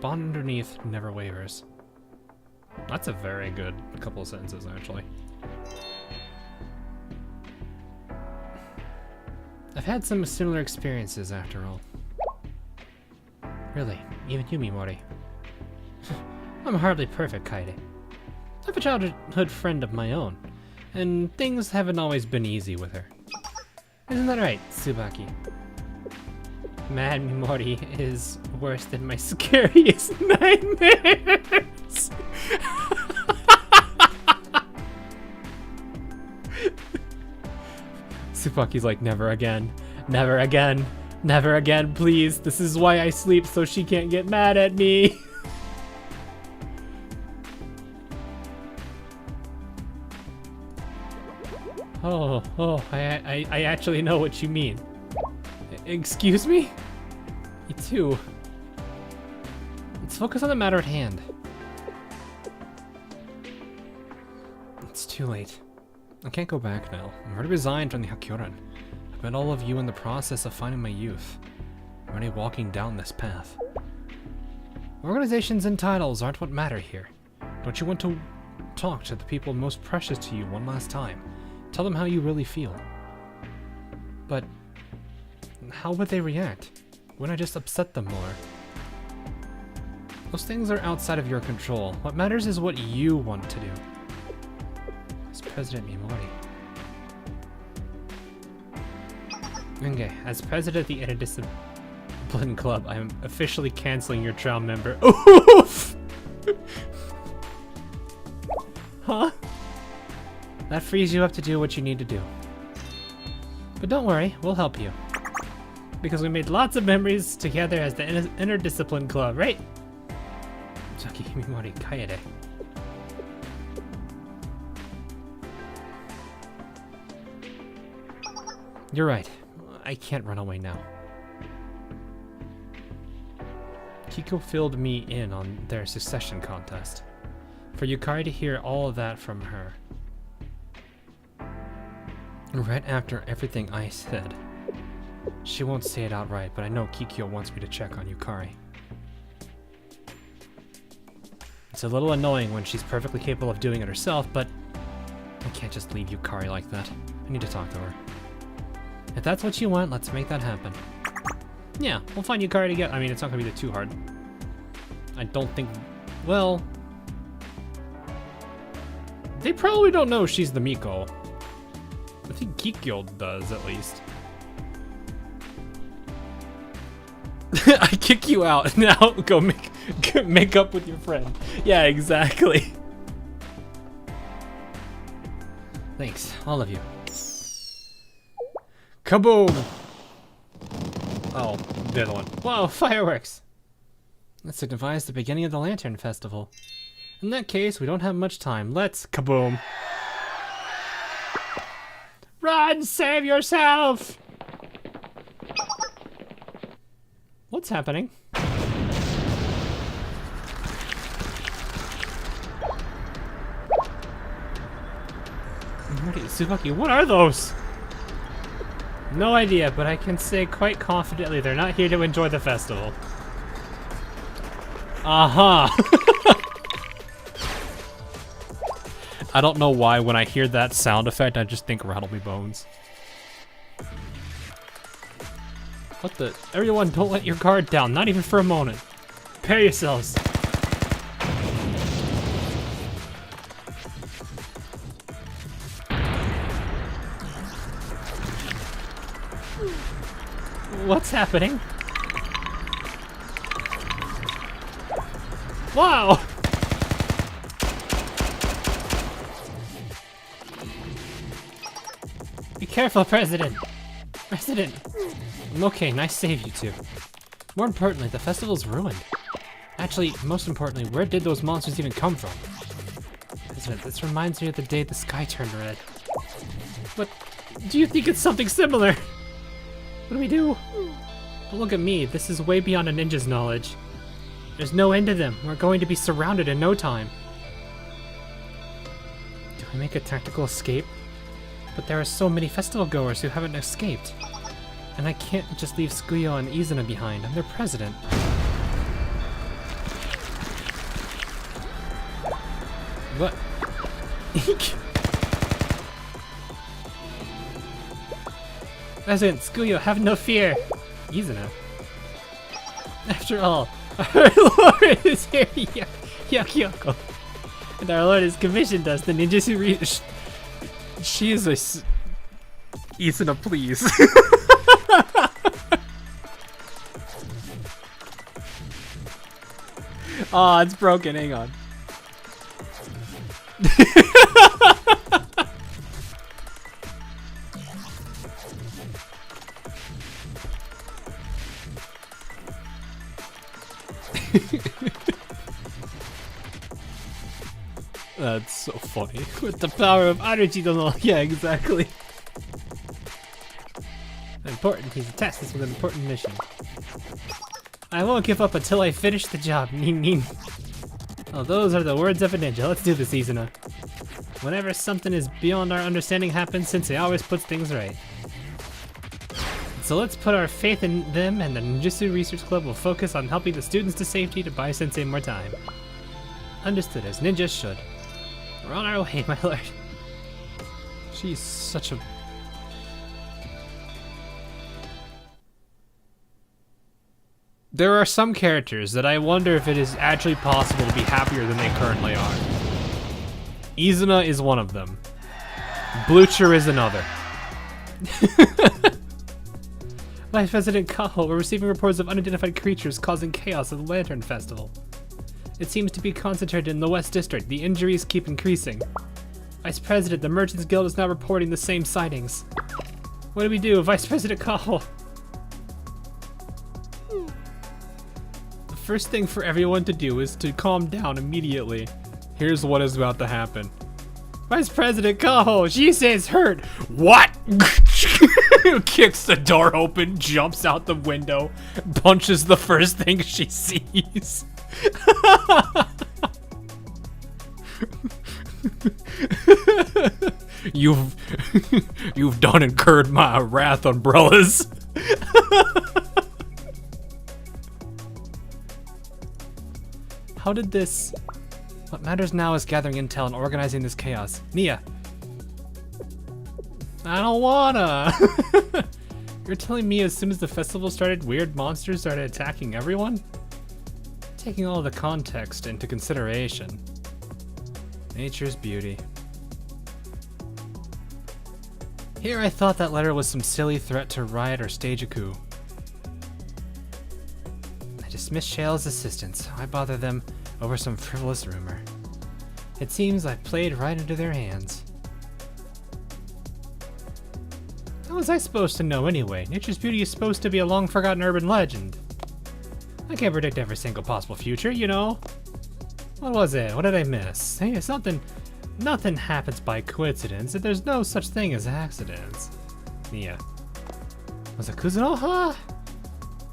[SPEAKER 2] underneath never wavers. That's a very good couple of sentences, actually. I've had some similar experiences, after all. Really, even you, Mimori. I'm hardly perfect, Kaede. I have a childhood friend of my own, and things haven't always been easy with her. Isn't that right, Tsubaki? Mad Mimori is worse than my scariest nightmares! Tsubaki's like, never again, never again, never again, please. This is why I sleep, so she can't get mad at me. I actually know what you mean. Excuse me? Me too. Let's focus on the matter at hand. It's too late. I can't go back now. I'm already resigned from the Hakuran. I've met all of you in the process of finding my youth. I'm already walking down this path. Organizations and titles aren't what matter here. Don't you want to talk to the people most precious to you one last time? Tell them how you really feel. But how would they react? Wouldn't I just upset them more? Those things are outside of your control. What matters is what you want to do. As President Mimori. Okay, as president of the Interdisciplinary Club, I am officially canceling your trial member. Oof! Huh? That frees you up to do what you need to do. But don't worry, we'll help you. Because we made lots of memories together as the Interdisciplinary Club, right? Saki Mimori Kaede. You're right. I can't run away now. Kiko filled me in on their succession contest. For Yukari to hear all of that from her. Right after everything I said. She won't say it outright, but I know Kikyo wants me to check on Yukari. It's a little annoying when she's perfectly capable of doing it herself, but I can't just leave Yukari like that. I need to talk to her. If that's what you want, let's make that happen. Yeah, we'll find Yukari together. I mean, it's not gonna be too hard. I don't think... Well... They probably don't know she's the Miko. I think Kikyo does, at least. I kick you out. Now go make up with your friend. Yeah, exactly. Thanks, all of you. Kaboom! Oh, the other one. Whoa, fireworks! That signifies the beginning of the Lantern Festival. In that case, we don't have much time. Let's kaboom! Run! Save yourself! What's happening? Tsubaki, what are those? No idea, but I can say quite confidently they're not here to enjoy the festival. Uh-huh. I don't know why when I hear that sound effect, I just think Rattle Me Bones. What the? Everyone, don't let your guard down, not even for a moment. Prepare yourselves. What's happening? Wow! Be careful, President! President! I'm okay, nice save, you two. More importantly, the festival's ruined. Actually, most importantly, where did those monsters even come from? President, this reminds me of the day the sky turned red. But do you think it's something similar? What do we do? But look at me, this is way beyond a ninja's knowledge. There's no end to them. We're going to be surrounded in no time. Do we make a tactical escape? But there are so many festival goers who haven't escaped. And I can't just leave Tsukuyo and Izuna behind. I'm their president. What? President, Tsukuyo, have no fear. Izuna. After all, our Lord is here, Yakyoko. And our Lord has commissioned us, the ninjutsu She is a Izuna, please. Oh, it's broken, hang on. That's so funny. With the power of energy, don't know. Yeah, exactly. Important. He's tasked us with an important mission. I won't give up until I finish the job. Nin nin. Oh, those are the words of a ninja. Let's do this, Izuna. Whenever something is beyond our understanding happens, Sensei always puts things right. So let's put our faith in them, and the Ninjutsu Research Club will focus on helping the students to safety to buy Sensei more time. Understood, as ninjas should. We're on our way, my lord. She's such a... There are some characters that I wonder if it is actually possible to be happier than they currently are. Izuna is one of them. Blucher is another. Vice President Kaho, we're receiving reports of unidentified creatures causing chaos at the Lantern Festival. It seems to be concentrated in the West District. The injuries keep increasing. Vice President, the Merchants Guild is now reporting the same sightings. What do we do, Vice President Kaho? The first thing for everyone to do is to calm down immediately. Here's what is about to happen. Vice President Kaho, she says hurt. What? Kicks the door open, jumps out the window, punches the first thing she sees. You've done incurred my wrath, umbrellas. How did this... What matters now is gathering intel and organizing this chaos. Nia. I don't wanna. You're telling me as soon as the festival started, weird monsters started attacking everyone? Taking all the context into consideration. Nature's beauty. Here I thought that letter was some silly threat to riot or stage a coup. I dismissed Shale's assistants. Why bother them over some frivolous rumor? It seems I played right into their hands. How was I supposed to know anyway? Nature's beauty is supposed to be a long-forgotten urban legend. I can't predict every single possible future, you know. What was it? What did I miss? Hey, something Nothing happens by coincidence, and there's no such thing as accidents. Nia. Was it Kuzunoha?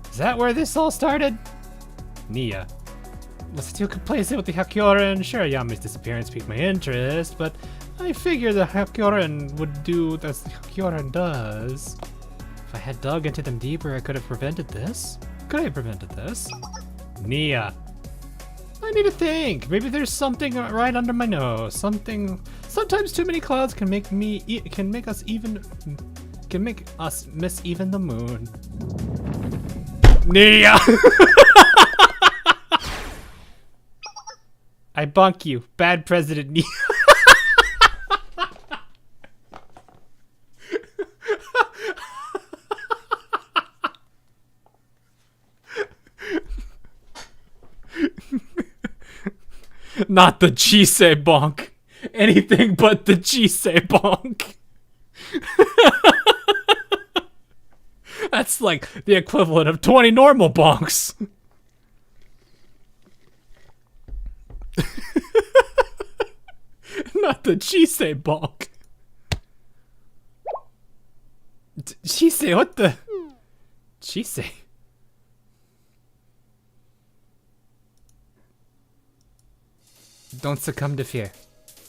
[SPEAKER 2] Is that where this all started? Nia. Was I too complacent with the Hakyoran? Sure, Yami's disappearance piqued my interest, but I figured the Hakyoran would do as the Hakyoran does. If I had dug into them deeper, I could have prevented this. Could I have prevented this? Nia. I need to think. Maybe there's something right under my nose. Something. Sometimes too many clouds can make us miss even the moon. Nia. I bonk you, bad President Nia. Not the Chisei bonk. Anything but the Chisei bonk. That's like the equivalent of 20 normal bonks. Not the Chisei bonk. Chisei, what the? Chisei. Don't succumb to fear.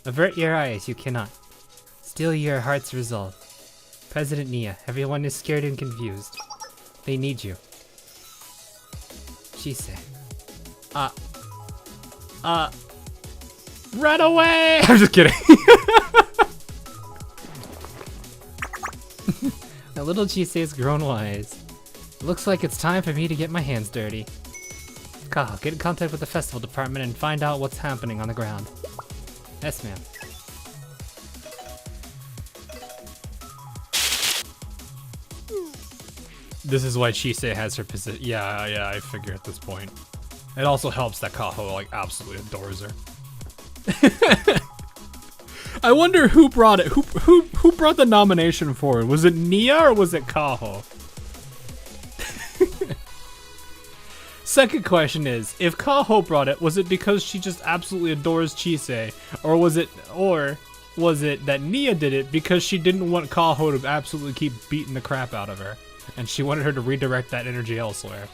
[SPEAKER 2] Avert your eyes, you cannot. Steal your heart's resolve. President Nia, everyone is scared and confused. They need you. Chisei. Run away! I'm just kidding. That little Chisei's grown wise. Looks like it's time for me to get my hands dirty. Kaho, get in contact with the festival department and find out what's happening on the ground. Yes, ma'am. This is why Chisei has her position. Yeah, I figure at this point. It also helps that Kaho, like, absolutely adores her. I wonder who brought it. Who brought the nomination forward? Was it Nia or was it Kaho? Second question is, if Kaho brought it, was it because she just absolutely adores Chisei, or was it that Nia did it because she didn't want Kaho to absolutely keep beating the crap out of her, and she wanted her to redirect that energy elsewhere?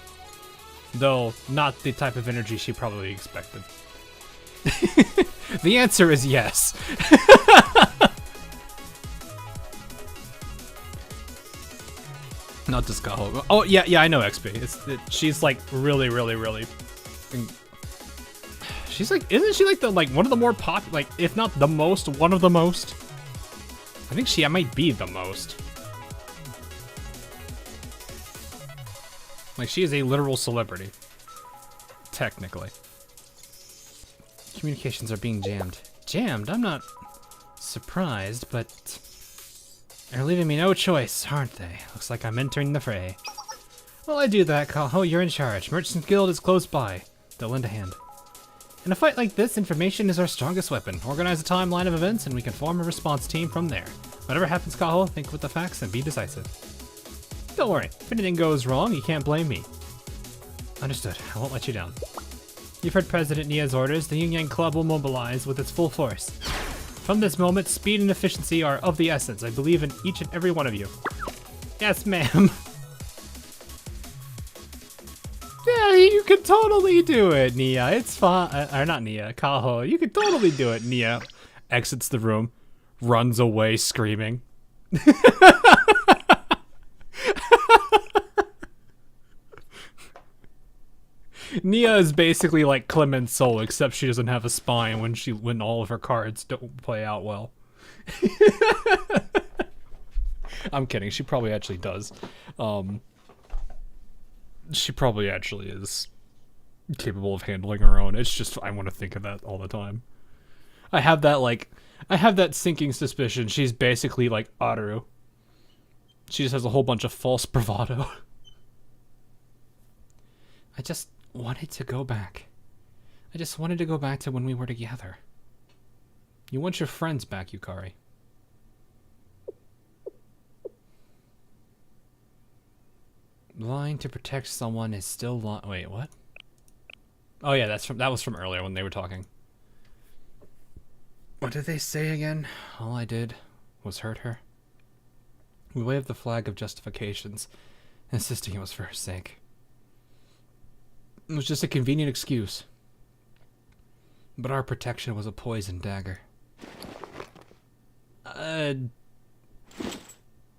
[SPEAKER 2] Though not the type of energy she probably expected. The answer is yes. Not just Kaho. Oh yeah, I know XP. She's like really. She's like, isn't she like one of the more popular, like if not the most, one of the most? I think she might be the most. Like she is a literal celebrity, technically. Communications are being jammed. Jammed? I'm not surprised, but they're leaving me no choice, aren't they? Looks like I'm entering the fray. Well, I do that, Kaho. You're in charge. Merchant Guild is close by. They'll lend a hand. In a fight like this, information is our strongest weapon. Organize a timeline of events, and we can form a response team from there. Whatever happens, Kaho, think with the facts and be decisive. Don't worry. If anything goes wrong, you can't blame me. Understood. I won't let you down. You've heard President Nia's orders. The Yin Yang Club will mobilize with its full force. From this moment, speed and efficiency are of the essence. I believe in each and every one of you. Yes, ma'am. Yeah, you can totally do it, Nia. It's fine. Or not Nia, Kaho. You can totally do it, Nia. Exits the room, runs away screaming. Nia is basically like Clement's soul, except she doesn't have a spine when all of her cards don't play out well. I'm kidding. She probably actually does. She probably actually is capable of handling her own. It's just I want to think of that all the time. I have that sinking suspicion she's basically like Aru. She just has a whole bunch of false bravado. I just wanted to go back. I just wanted to go back to when we were together. You want your friends back, Yukari. Lying to protect someone is still wait, what? Oh yeah, that was from earlier when they were talking. What did they say again? All I did was hurt her. We waved the flag of justifications, insisting it was for her sake. It was just a convenient excuse. But our protection was a poison dagger.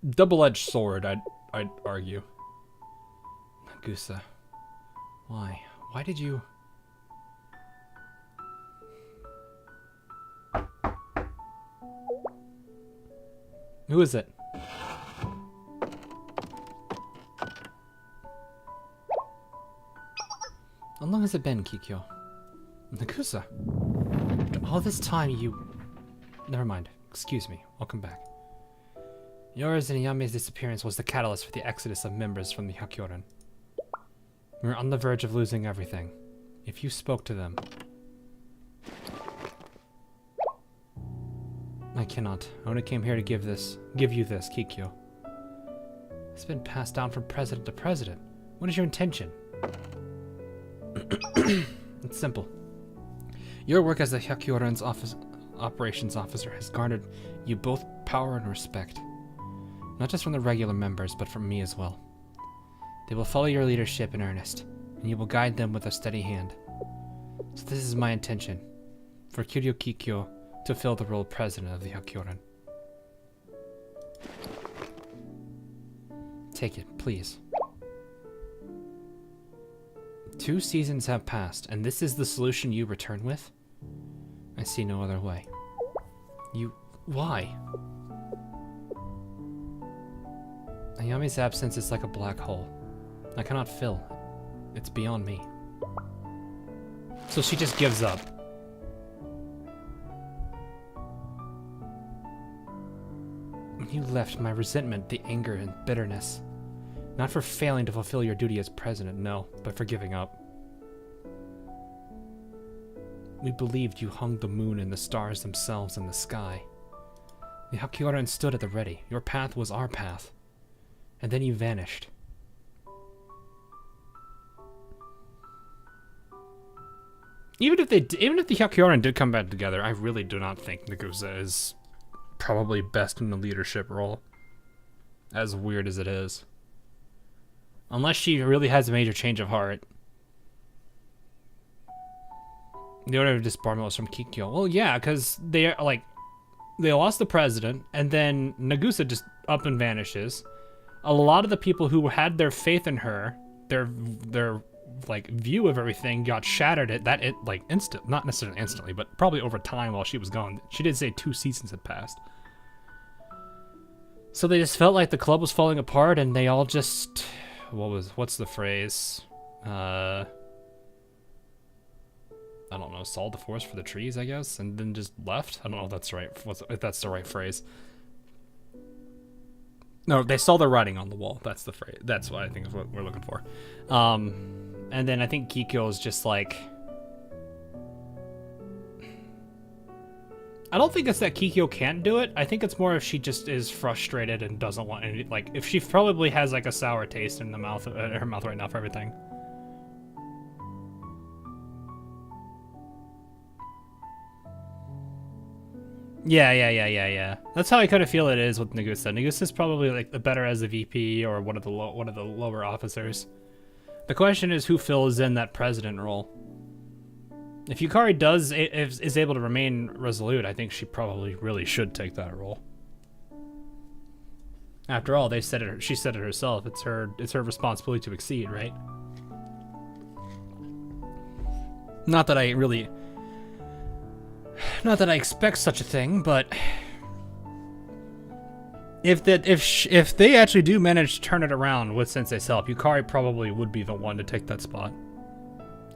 [SPEAKER 2] Double-edged sword, I'd argue. Nagusa, why? Why did you... Who is it? How long has it been, Kikyo? Nagusa. All this time you... Never mind. Excuse me. I'll come back. Yours and Ayame's disappearance was the catalyst for the exodus of members from the Hakyoran. We were on the verge of losing everything. If you spoke to them... I cannot. I only came here to give you this, Kikyo. It's been passed down from president to president. What is your intention? It's simple. Your work as the Hakyoran's operations officer has garnered you both power and respect. Not just from the regular members, but from me as well. They will follow your leadership in earnest, and you will guide them with a steady hand. So this is my intention, for Kiryu Kikyo to fill the role of president of the Hakyoran. Take it, please. 2 seasons have passed, and this is the solution you return with? I see no other way. Why? Ayame's absence is like a black hole. I cannot fill. It's beyond me. So she just gives up. When you left, my resentment, the anger, and bitterness. Not for failing to fulfill your duty as president, no, but for giving up. We believed you hung the moon and the stars themselves in the sky. The Hakyoran stood at the ready. Your path was our path. And then you vanished. Even if the Hakyoran did come back together, I really do not think Nagusa is probably best in the leadership role. As weird as it is. Unless she really has a major change of heart. The order of disbarment was from Kikyo. Well, yeah, because they lost the president, and then Nagusa just up and vanishes. A lot of the people who had their faith in her, their view of everything got shattered not necessarily instantly, but probably over time while she was gone. She did say 2 seasons had passed. So they just felt like the club was falling apart, and they all just... What's the phrase? I don't know, sold the forest for the trees, I guess, and then just left? I don't know if that's right, if that's the right phrase. No, they saw the writing on the wall. That's the phrase. That's what I think is what we're looking for. And then I think Kikyo is just like... I don't think it's that Kikyo can't do it. I think it's more if she just is frustrated and doesn't want any... if she probably has, a sour taste in her mouth right now for everything. Yeah. That's how I kind of feel it is with Nagusa. Nagusa's probably the better as a VP or one of the lower officers. The question is who fills in that president role. If Yukari is able to remain resolute, I think she probably really should take that role. After all, she said it herself. It's her responsibility to exceed, right? Not that I expect such a thing, but if they actually do manage to turn it around with Sensei's help, Yukari probably would be the one to take that spot.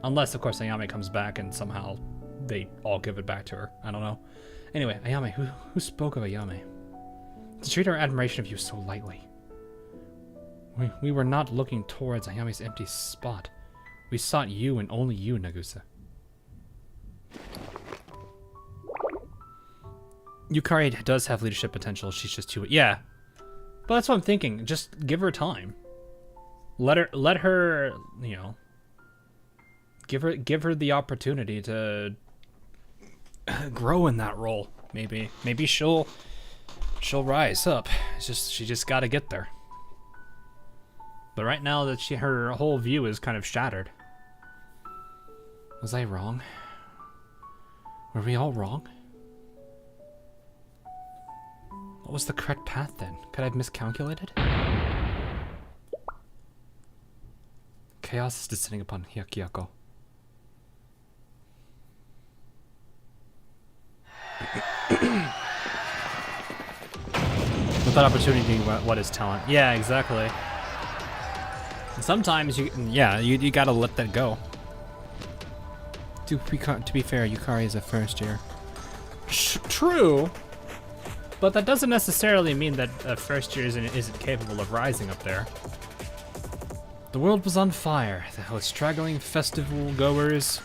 [SPEAKER 2] Unless, of course, Ayame comes back and somehow they all give it back to her. I don't know. Anyway, Ayame, who spoke of Ayame? To treat our admiration of you so lightly. We were not looking towards Ayame's empty spot. We sought you and only you, Nagusa. Yukari does have leadership potential. She's just too... Yeah. But that's what I'm thinking. Just give her time. Let her, give her the opportunity to grow in that role. Maybe she'll rise up. She just gotta get there. But right now that her whole view is kind of shattered. Was I wrong? Were we all wrong? What was the correct path then? Could I have miscalculated? Chaos is descending upon Hyakyako. Without opportunity, what is talent? Yeah, exactly. And sometimes you gotta let that go. To be fair, Yukari is a first year. True, but that doesn't necessarily mean that a first year isn't capable of rising up there. The world was on fire, with straggling festival goers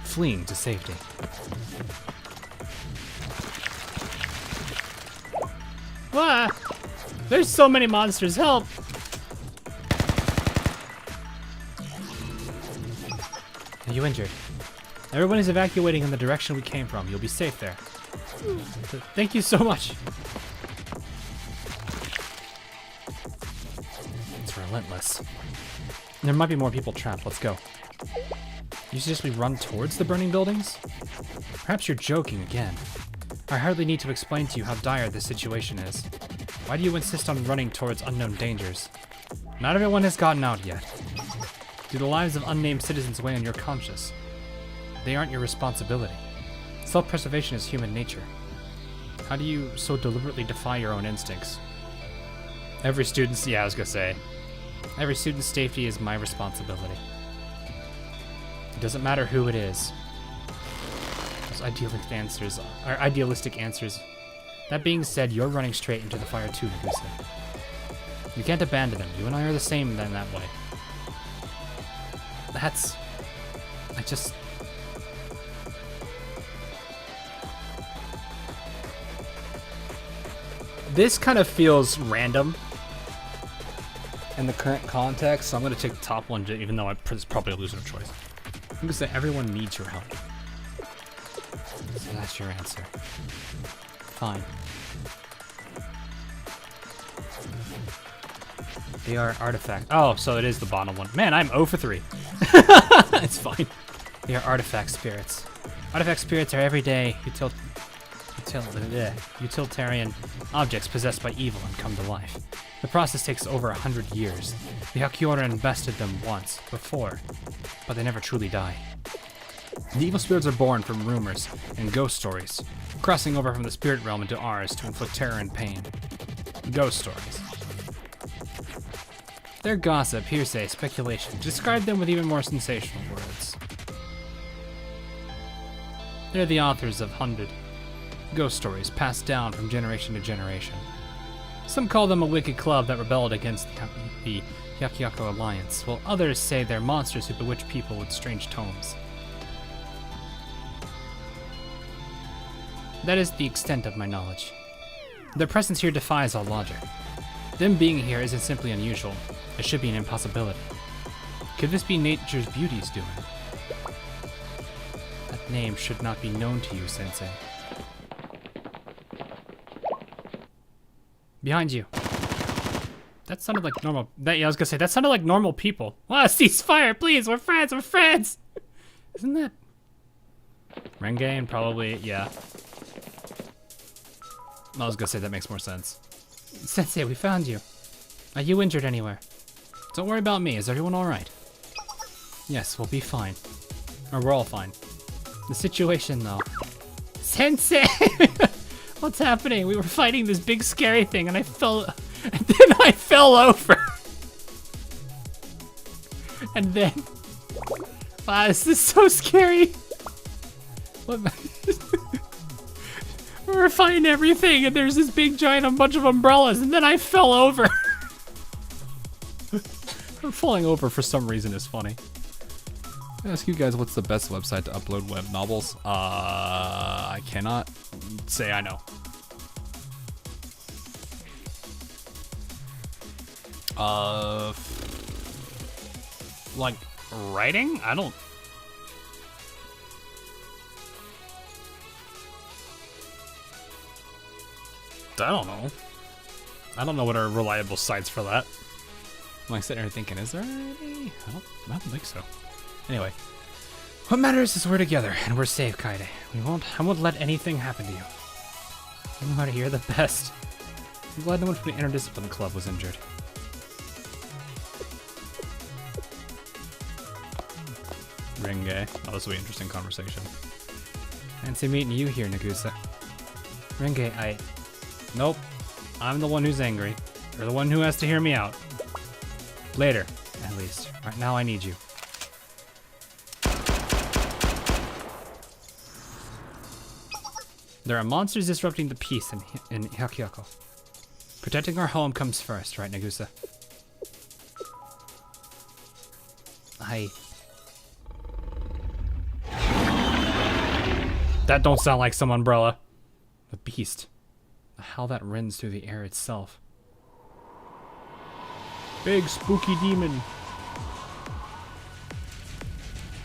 [SPEAKER 2] fleeing to safety. What? There's so many monsters, help! Are you injured? Everyone is evacuating in the direction we came from. You'll be safe there. Thank you so much. It's relentless. There might be more people trapped. Let's go. You suggest we run towards the burning buildings? Perhaps you're joking again. I hardly need to explain to you how dire this situation is. Why do you insist on running towards unknown dangers? Not everyone has gotten out yet. Do the lives of unnamed citizens weigh on your conscience? They aren't your responsibility. Self-preservation is human nature. How do you so deliberately defy your own instincts? Every student's safety is my responsibility. It doesn't matter who it is. Those idealistic answers. That being said, you're running straight into the fire too, Nagusa. You can't abandon them. You and I are the same then that way. This kind of feels random in the current context, so I'm going to take the top one, even though it's probably a loser choice. I'm going to say everyone needs your help. So that's your answer. Fine. They are artifact. Oh, so it is the bottom one. Man, I'm 0 for 3. It's fine. They are artifact spirits. Artifact spirits are everyday utilitarian objects possessed by evil and come to life. The process takes over 100 years. The Hakiora invested them once, before, but they never truly die. The evil spirits are born from rumors and ghost stories, crossing over from the spirit realm into ours to inflict terror and pain. Ghost stories. They're gossip, hearsay, speculation. Describe them with even more sensational words. They're the authors of 100 ghost stories passed down from generation to generation. Some call them a wicked club that rebelled against the Yakyako Alliance, while others say they're monsters who bewitch people with strange tomes. That is the extent of my knowledge. Their presence here defies all logic. Them being here isn't simply unusual. It should be an impossibility. Could this be nature's beauty's doing? That name should not be known to you, Sensei. Behind you. That sounded like normal. I was gonna say, that sounded like normal people. Wow, ceasefire, please, we're friends, we're friends! Isn't that... Rengain? Probably, yeah. I was gonna say that makes more sense. Sensei, we found you. Are you injured anywhere? Don't worry about me, is everyone alright? Yes, we'll be fine. Or we're all fine. The situation, though. Sensei! What's happening? We were fighting this big scary thing and and then I fell over. And then, wow, this is so scary. What? We were fighting everything and there's this big giant bunch of umbrellas and then I fell over. Falling over for some reason is funny. I ask you guys what's the best website to upload web novels? I cannot say I know. Like writing? I don't. I don't know. I don't know what are reliable sites for that. I'm like sitting here thinking, is there any? I don't think so. Anyway, what matters is we're together and we're safe, Kaede. I won't let anything happen to you. You out here, the best. I'm glad no one from the interdiscipline club was injured. Renge. Oh, this will be an interesting conversation. Fancy meeting you here, Nagusa. Renge, Nope. I'm the one who's angry. You're the one who has to hear me out. Later, at least. Right now, I need you. There are monsters disrupting the peace in Hyakyoko. Protecting our home comes first, right, Nagusa? That don't sound like some umbrella. The beast. The hell that rends through the air itself. Big spooky demon.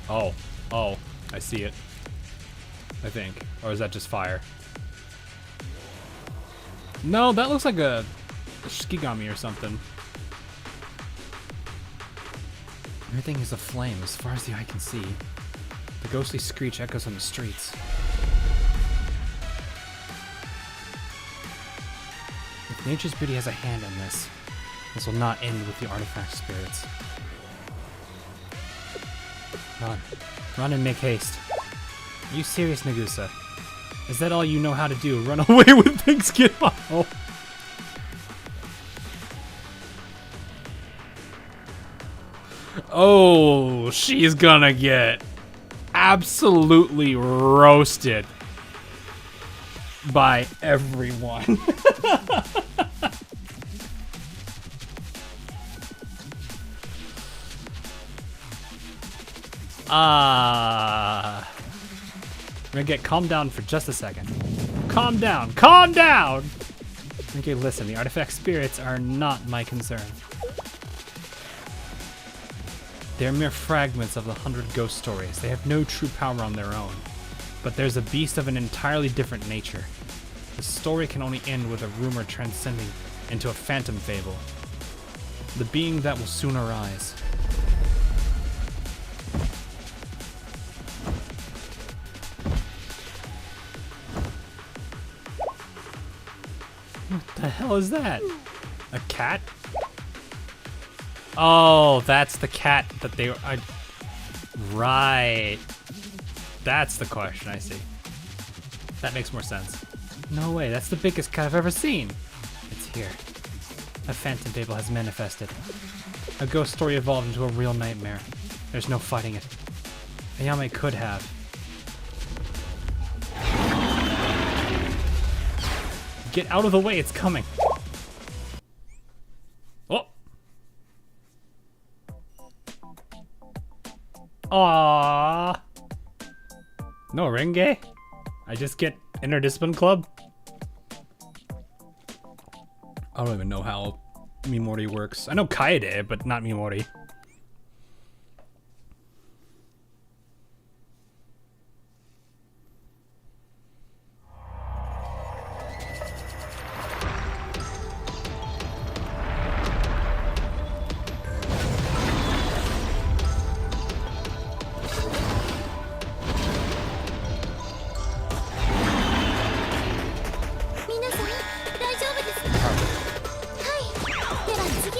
[SPEAKER 2] Oh, I see it. I think. Or is that just fire? No, that looks like a Shikigami or something. Everything is aflame as far as the eye can see. The ghostly screech echoes on the streets. If nature's beauty has a hand in this, this will not end with the artifact spirits. Run and make haste. Are you serious, Nagusa? Is that all you know how to do? Run away when things get awful. Oh, she's gonna get absolutely roasted by everyone. Renge, calm down for just a second. Calm down! Calm down! Renge, listen, the artifact spirits are not my concern. They're mere fragments of the 100 ghost stories. They have no true power on their own. But there's a beast of an entirely different nature. The story can only end with a rumor transcending into a phantom fable. The being that will soon arise. What the hell is that? A cat? Oh, that's the cat that they were... Right. That's the question, I see. That makes more sense. No way, that's the biggest cat I've ever seen. It's here. A phantom fable has manifested. A ghost story evolved into a real nightmare. There's no fighting it. Ayame could have. Get out of the way, it's coming. Oh. Aww. No Renge? I just get interdiscipline club? I don't even know how Mimori works. I know Kaede, but not Mimori.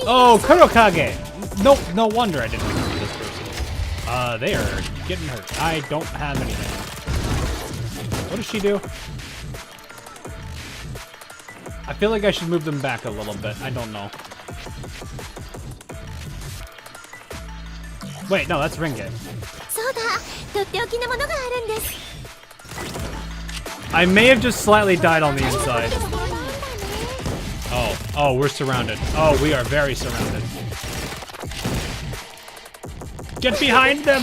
[SPEAKER 2] Oh, Kurokage! No wonder I didn't remember this person. They are getting hurt. I don't have anything. What does she do? I feel like I should move them back a little bit. I don't know. Wait, no, that's Renge. I may have just slightly died on the inside. Oh, we're surrounded. Oh, we are very surrounded. Get behind them!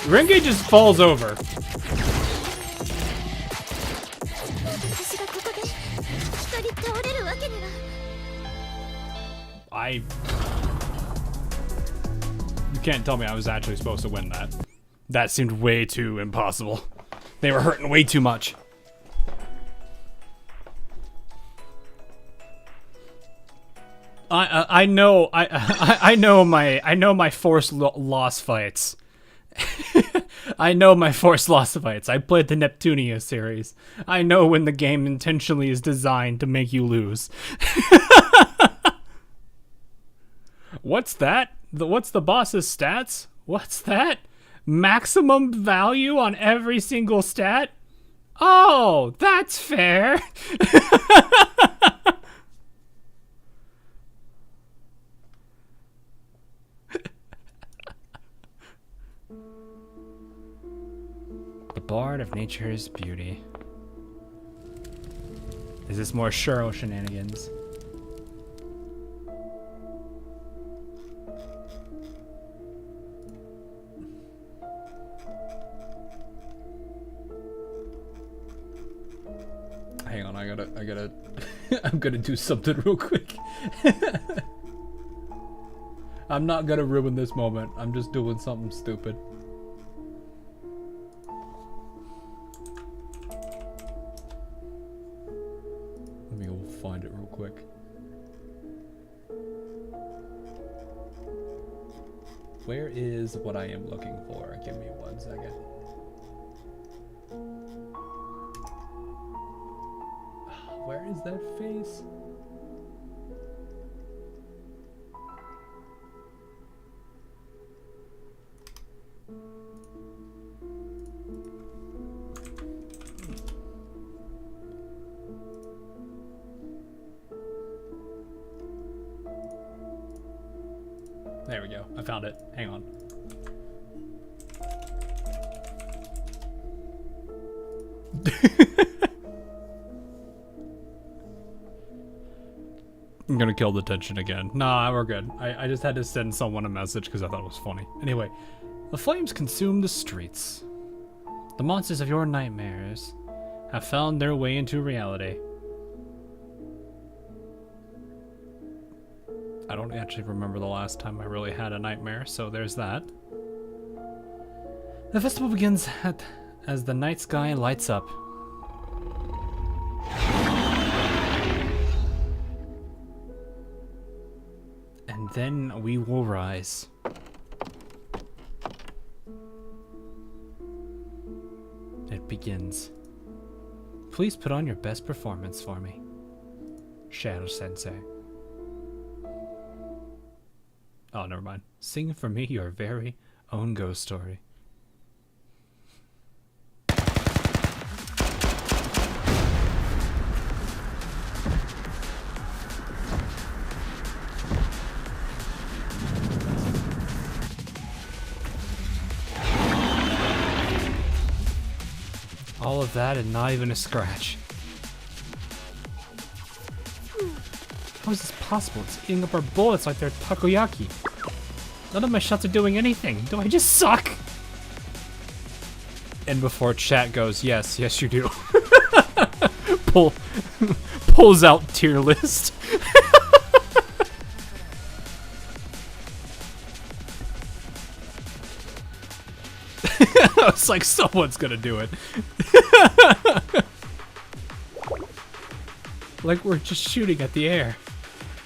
[SPEAKER 2] Renge just falls over. can't tell me I was actually supposed to win that. That seemed way too impossible. They were hurting way too much. I know my forced loss fights. I know my forced loss fights. I played the Neptunia series. I know when the game intentionally is designed to make you lose. What's that? What's the boss's stats? What's that? Maximum value on every single stat? Oh, that's fair. The Bard of Nature's Beauty. Is this more Shuro shenanigans? Hang on, I gotta, I'm gonna do something real quick. I'm not gonna ruin this moment. I'm just doing something stupid. Let me go find it real quick. Where is what I am looking for? Give me 1 second. Where is that face? There we go. I found it. Hang on. I'm gonna kill the tension again. Nah, we're good. I just had to send someone a message because I thought it was funny. Anyway, the flames consume the streets. The monsters of your nightmares have found their way into reality. I don't actually remember the last time I really had a nightmare, so there's that. The festival begins as the night sky lights up. And then we will rise. It begins. Please put on your best performance for me, Shadow Sensei. Oh, never mind. Sing for me your very own ghost story. All of that and not even a scratch. How is this possible? It's eating up our bullets like they're takoyaki. None of my shots are doing anything. Do I just suck? And before chat goes, yes, yes you do. Pulls out tier list. It's like someone's gonna do it. Like we're just shooting at the air.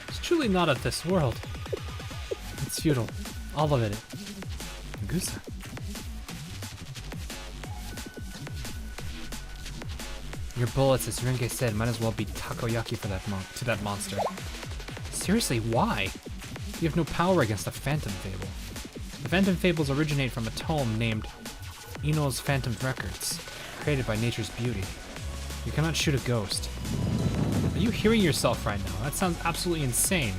[SPEAKER 2] It's truly not of this world. It's futile. All of it. Nagusa. Your bullets, as Renge said, might as well be takoyaki for that monster. Seriously, why? You have no power against the Phantom Fable. The Phantom Fables originate from a tome named Ino's Phantom Records, created by Nature's Beauty. You cannot shoot a ghost. Are you hearing yourself right now? That sounds absolutely insane.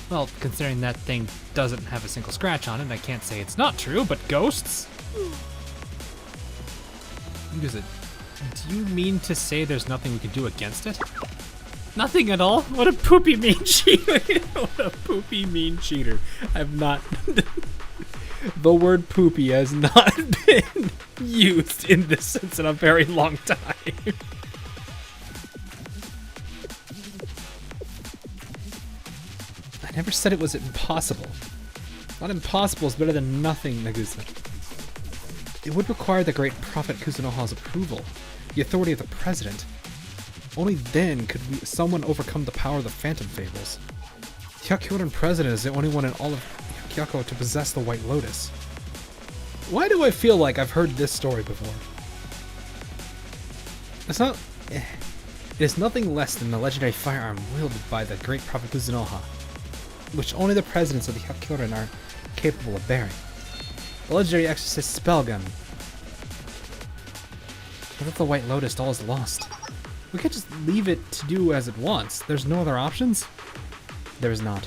[SPEAKER 2] Well, considering that thing doesn't have a single scratch on it, I can't say it's not true, but ghosts? Do you mean to say there's nothing we can do against it? Nothing at all? What a poopy mean cheater. What a poopy mean cheater. I've not... The word poopy has not been used in this sense in a very long time. I never said it was impossible. Not impossible is better than nothing, Nagusa. It would require the great Prophet Kusunoha's approval, the authority of the president. Only then could someone overcome the power of the Phantom Fables. The Hyakyoran president is the only one in all of Hyakyako to possess the White Lotus. Why do I feel like I've heard this story before? It is nothing less than the legendary firearm wielded by the great Prophet Kusunoha, which only the presidents of the Hyakyoran are capable of bearing. The legendary exorcist spell gun. Without the White Lotus, all is lost. We can't just leave it to do as it wants. There's no other options? There is not.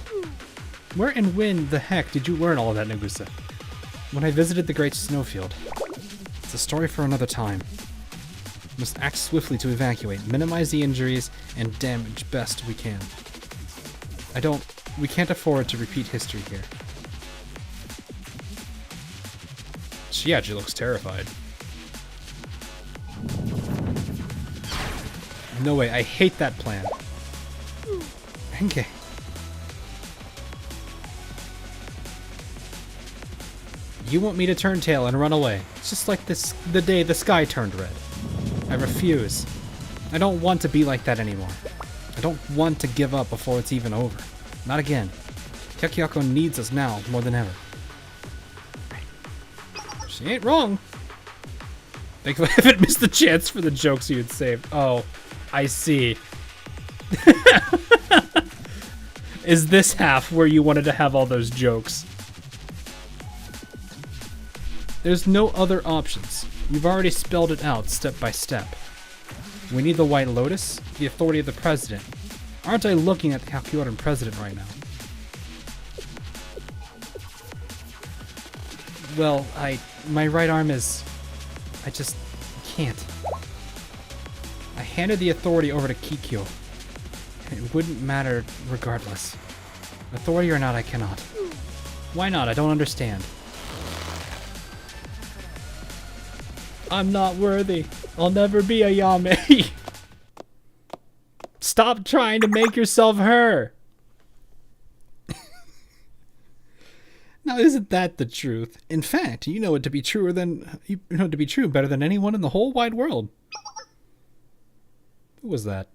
[SPEAKER 2] Where and when the heck did you learn all of that, Nagusa? When I visited the Great Snowfield. It's a story for another time. We must act swiftly to evacuate, minimize the injuries, and damage best we can. We can't afford to repeat history here. She actually looks terrified. No way, I hate that plan. Okay. You want me to turn tail and run away. It's just like the day the sky turned red. I refuse. I don't want to be like that anymore. I don't want to give up before it's even over. Not again. Hyakyako needs us now more than ever. She ain't wrong. Think if I haven't missed the chance for the jokes you had saved. Oh, I see. Is this half where you wanted to have all those jokes? There's no other options. You've already spelled it out step by step. We need the White Lotus, the authority of the president. Aren't I looking at the Hyakyoran president right now? Well, my right arm is... I just can't. I handed the authority over to Kikyo. It wouldn't matter regardless. Authority or not, I cannot. Why not? I don't understand. I'm not worthy. I'll never be a Yame. Stop trying to make yourself her. Now, isn't that the truth? In fact, you know it to be truer than you know it to be true better than anyone in the whole wide world. Who was that?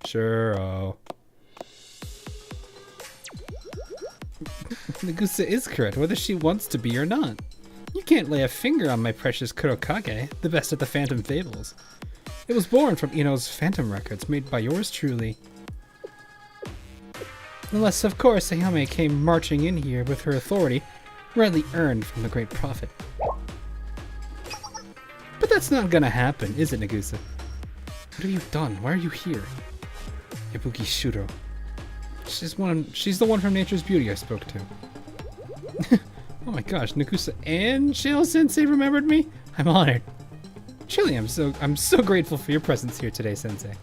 [SPEAKER 2] Sure. Oh. Nagusa is correct, whether she wants to be or not. You can't lay a finger on my precious Kurokage, the best of the Phantom Fables. It was born from Ino's Phantom records, made by yours truly. Unless, of course, Ayame came marching in here with her authority, rightly earned from the Great Prophet. But that's not gonna happen, is it, Nagusa? What have you done? Why are you here? Yabuki Shuro. She's the one from Nature's Beauty I spoke to. Oh my gosh, Nagusa and Shale-sensei remembered me? I'm honored. Truly, I'm so grateful for your presence here today, Sensei.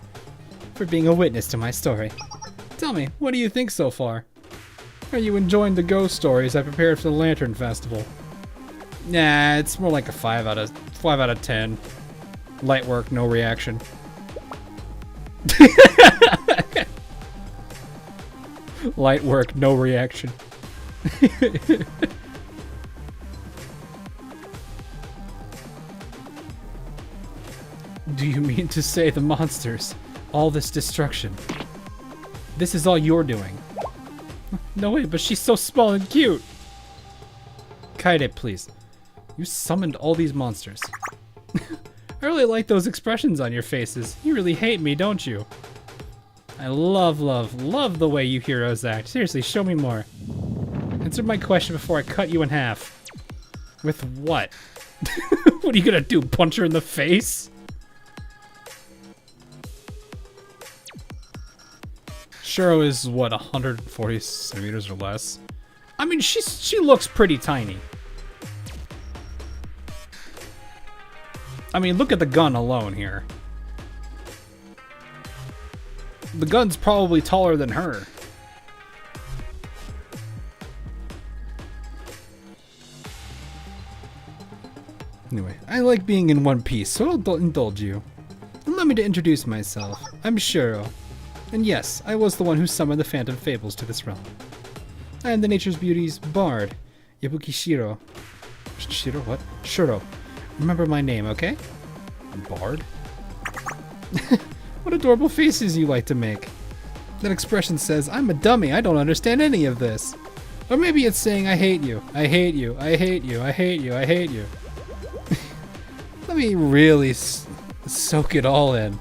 [SPEAKER 2] For being a witness to my story. Tell me, what do you think so far? Are you enjoying the ghost stories I prepared for the Lantern Festival? Nah, it's more like a 5 out of 10. Light work, no reaction. Light work, no reaction. Do you mean to say the monsters, all this destruction, this is all you're doing? No way, but she's so small and cute. Kaede, please. You summoned all these monsters. I really like those expressions on your faces. You really hate me, don't you? I love the way you heroes act. Seriously, show me more. Answer my question before I cut you in half. With what? What are you gonna do, punch her in the face? Shuro is, what, 140 centimeters or less? I mean, she looks pretty tiny. I mean, look at the gun alone here. The gun's probably taller than her. Anyway, I like being in one piece, so I'll indulge you. Allow me to introduce myself. I'm Shuro. And yes, I was the one who summoned the Phantom Fables to this realm.
[SPEAKER 3] I am the nature's beauty's bard, Yabuki Shiro. Shiro? What? Shiro. Remember my name, okay? Bard? What adorable faces you like to make. That expression says, I'm a dummy, I don't understand any of this. Or maybe it's saying, I hate you, I hate you, I hate you, I hate you, I hate you. Let me really soak it all in.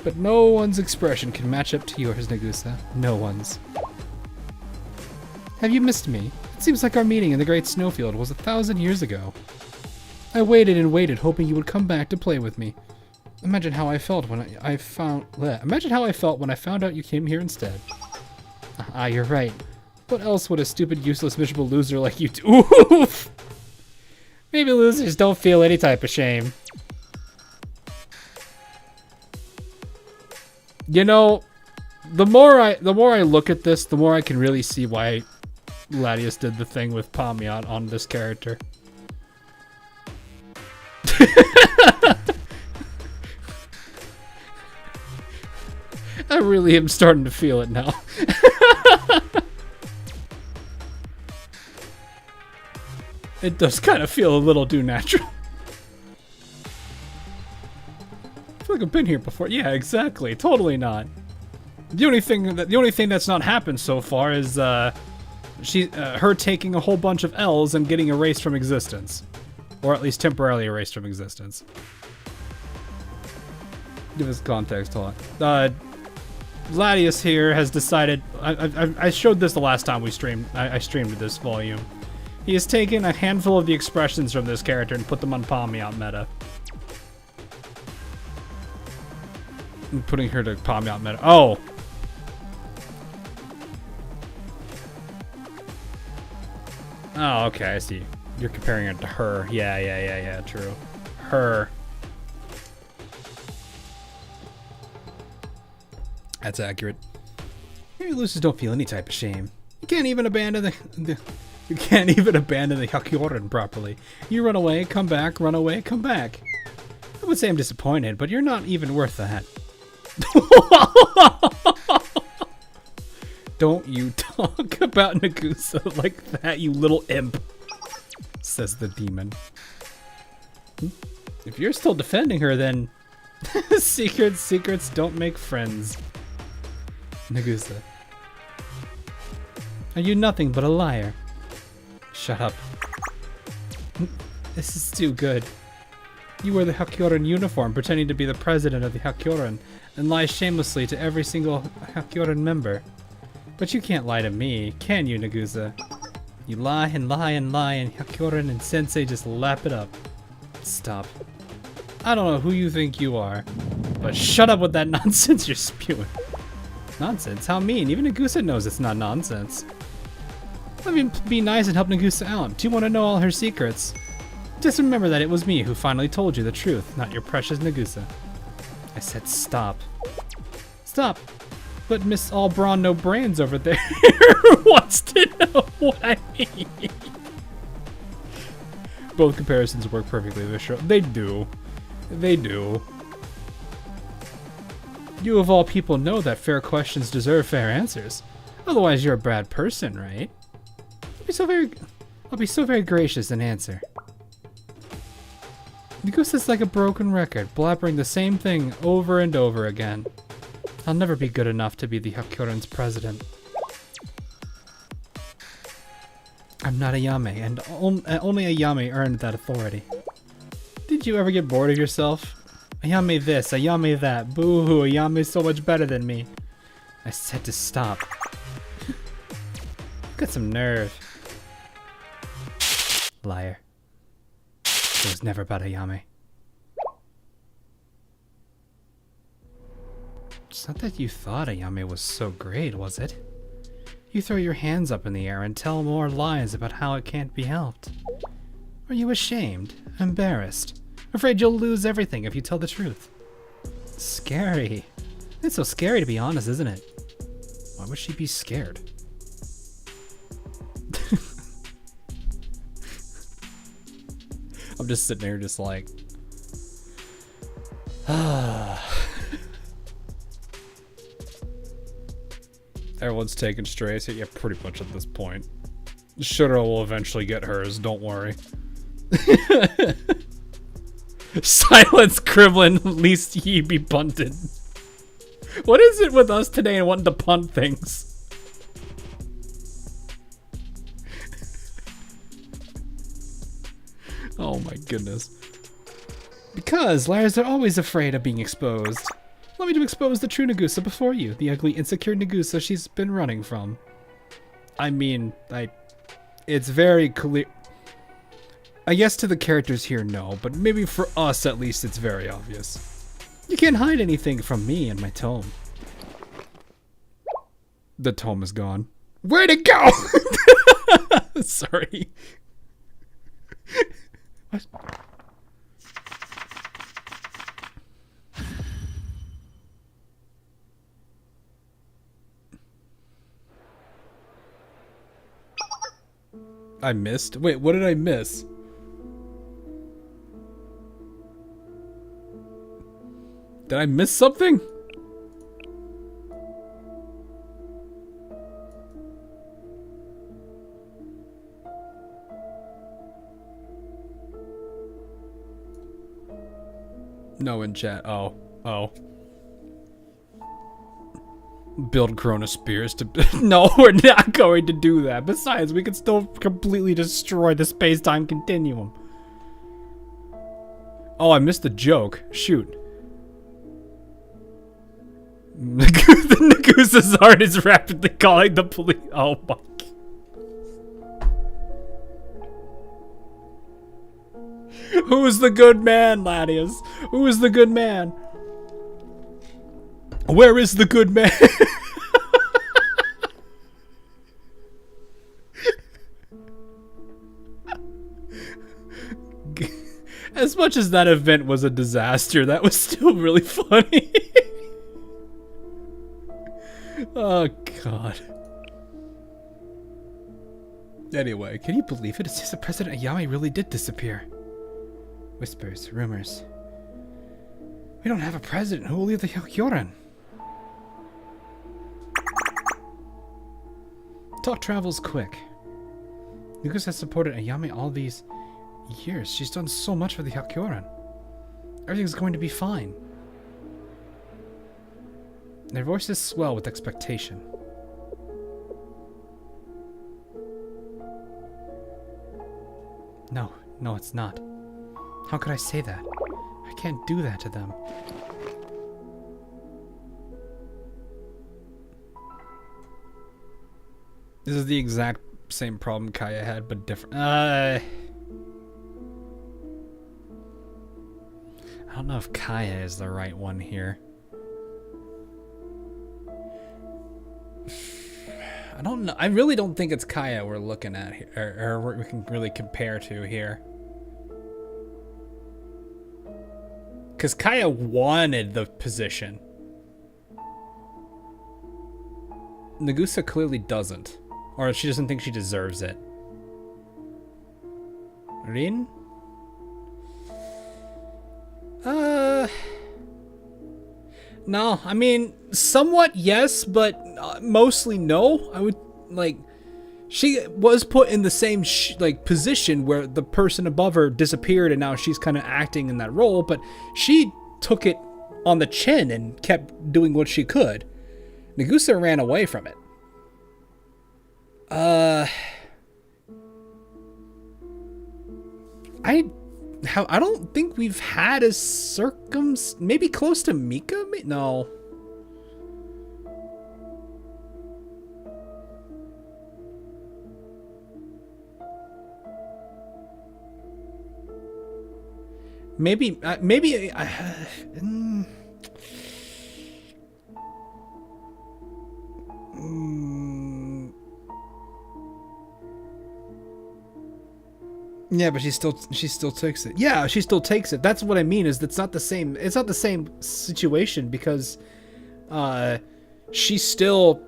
[SPEAKER 3] But no one's expression can match up to yours, Nagusa. No one's. Have you missed me? It seems like our meeting in the Great Snowfield was 1,000 years ago. I waited and waited, hoping you would come back to play with me. Imagine how I felt when I found out you came here instead. Ah, you're right. What else would a stupid, useless, miserable loser like you do? Oof! Maybe losers don't feel any type of shame. You know, the more I look at this, the more I can really see why Latius did the thing with Pamiot on this character. I really am starting to feel it now. It does kind of feel a little too natural. I feel like I've been here before. Yeah, exactly. Totally not. The only thing that's not happened so far is her taking a whole bunch of L's and getting erased from existence, or at least temporarily erased from existence. Give us context. Hold on. Latius here has decided. I showed this the last time we streamed. I streamed this volume. He has taken a handful of the expressions from this character and put them on Pamiot meta. I'm putting her to Pamiot meta. Oh! Oh, okay, I see. You're comparing it to her. Yeah, true. Her. That's accurate. Maybe losers don't feel any type of shame. You can't even abandon the Hakuoren properly. You run away, come back, run away, come back. I would say I'm disappointed, but you're not even worth that. Don't you talk about Nagusa like that, you little imp, says the demon. If you're still defending her, then secrets don't make friends. Nagusa. Are you nothing but a liar? Shut up. This is too good. You wear the Hakyoran uniform, pretending to be the president of the Hakyoran, and lie shamelessly to every single Hakyoran member. But you can't lie to me, can you, Nagusa? You lie and lie and lie, and Hakyoran and Sensei just lap it up. Stop. I don't know who you think you are, but shut up with that nonsense you're spewing. Nonsense? How mean? Even Nagusa knows it's not nonsense. Let me be nice and help Nagusa out. Do you want to know all her secrets? Just remember that it was me who finally told you the truth, not your precious Nagusa. I said stop. Stop! But Miss All Brawn No Brains over there wants to know what I mean. Both comparisons work perfectly this show. They do. They do. You of all people know that fair questions deserve fair answers. Otherwise you're a bad person, right? I'll be so very gracious and answer. Nagusa's like a broken record, blabbering the same thing over and over again. I'll never be good enough to be the Hakyoran's president. I'm not a Yame, and only a Yame earned that authority. Did you ever get bored of yourself? A Yame this, a Yame that. Boo-hoo, a Yame's so much better than me. I said to stop. You've got some nerve. Liar. It was never about a Yame. It's not that you thought a Yame was so great, was it? You throw your hands up in the air and tell more lies about how it can't be helped. Are you ashamed? Embarrassed? Afraid you'll lose everything if you tell the truth? Scary. It's so scary to be honest, isn't it? Why would she be scared? I'm just sitting there just like... Everyone's taken strays. Yeah, pretty much at this point. Shuro will eventually get hers, don't worry. Silence, Kremlin, least ye be punted. What is it with us today and wanting to punt things? Oh my goodness. Because liars are always afraid of being exposed. Let me to expose the true Nagusa before you, the ugly, insecure Nagusa she's been running from. I mean, it's very clear. I guess to the characters here, no, but maybe for us at least it's very obvious. You can't hide anything from me and my tome. The tome is gone. Where'd it go? Sorry. What? I missed? Wait, what did I miss? Did I miss something? No in chat. Oh. Build Corona Spears to... No, we're not going to do that. Besides, we could still completely destroy the space-time continuum. Oh, I missed the joke. Shoot. The Nagusa's heart is rapidly calling the police. Oh my God. Who is the good man, Ladius? Who is the good man? Where is the good man? As much as that event was a disaster, that was still really funny. Oh, God. Anyway, can you believe it? It's just that President Ayame really did disappear. Whispers, rumors. We don't have a president. Who will lead the Hyokyoran? Talk travels quick. Nagusa has supported Ayame all these years. She's done so much for the Hyokyoran. Everything's going to be fine. Their voices swell with expectation. No, it's not. How could I say that? I can't do that to them. This is the exact same problem Kaya had, but different. I don't know if Kaya is the right one here. I don't know. I really don't think it's Kaya we're looking at here, or we can really compare to here. Because Kaya wanted the position. Nagusa clearly doesn't. Or she doesn't think she deserves it. Rin? No, I mean, somewhat yes, but mostly no. I would, like, she was put in the same, position where the person above her disappeared and now she's kind of acting in that role, but she took it on the chin and kept doing what she could. Nagusa ran away from it. I don't think we've had a maybe close to Mika? No. Maybe. Yeah, but she still takes it. Yeah, she still takes it. That's what I mean. Is that's not the same. It's not the same situation because, she still,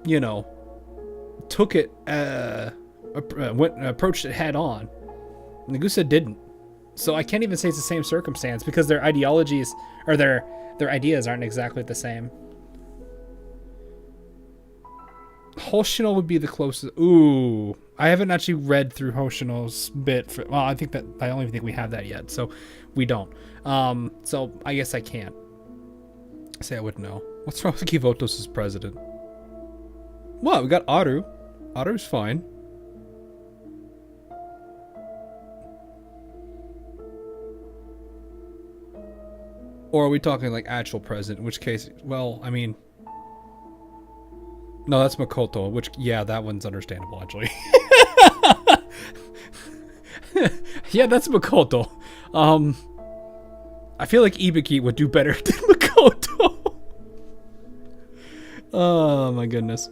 [SPEAKER 3] took it. Approached it head on. Nagusa didn't. So I can't even say it's the same circumstance because their ideologies or their ideas aren't exactly the same. Hoshino would be the closest. Ooh, I haven't actually read through Hoshino's bit. I think that I don't even think we have that yet, so we don't. So I guess I can't say I would know. What's wrong with Kivotos as president? Well, we got Aru. Aru's fine. Or are we talking like actual president? In which case, well, I mean, no, that's Makoto. Which, yeah, that one's understandable actually. Yeah, that's Makoto. I feel like Ibiki would do better than Makoto. Oh my goodness.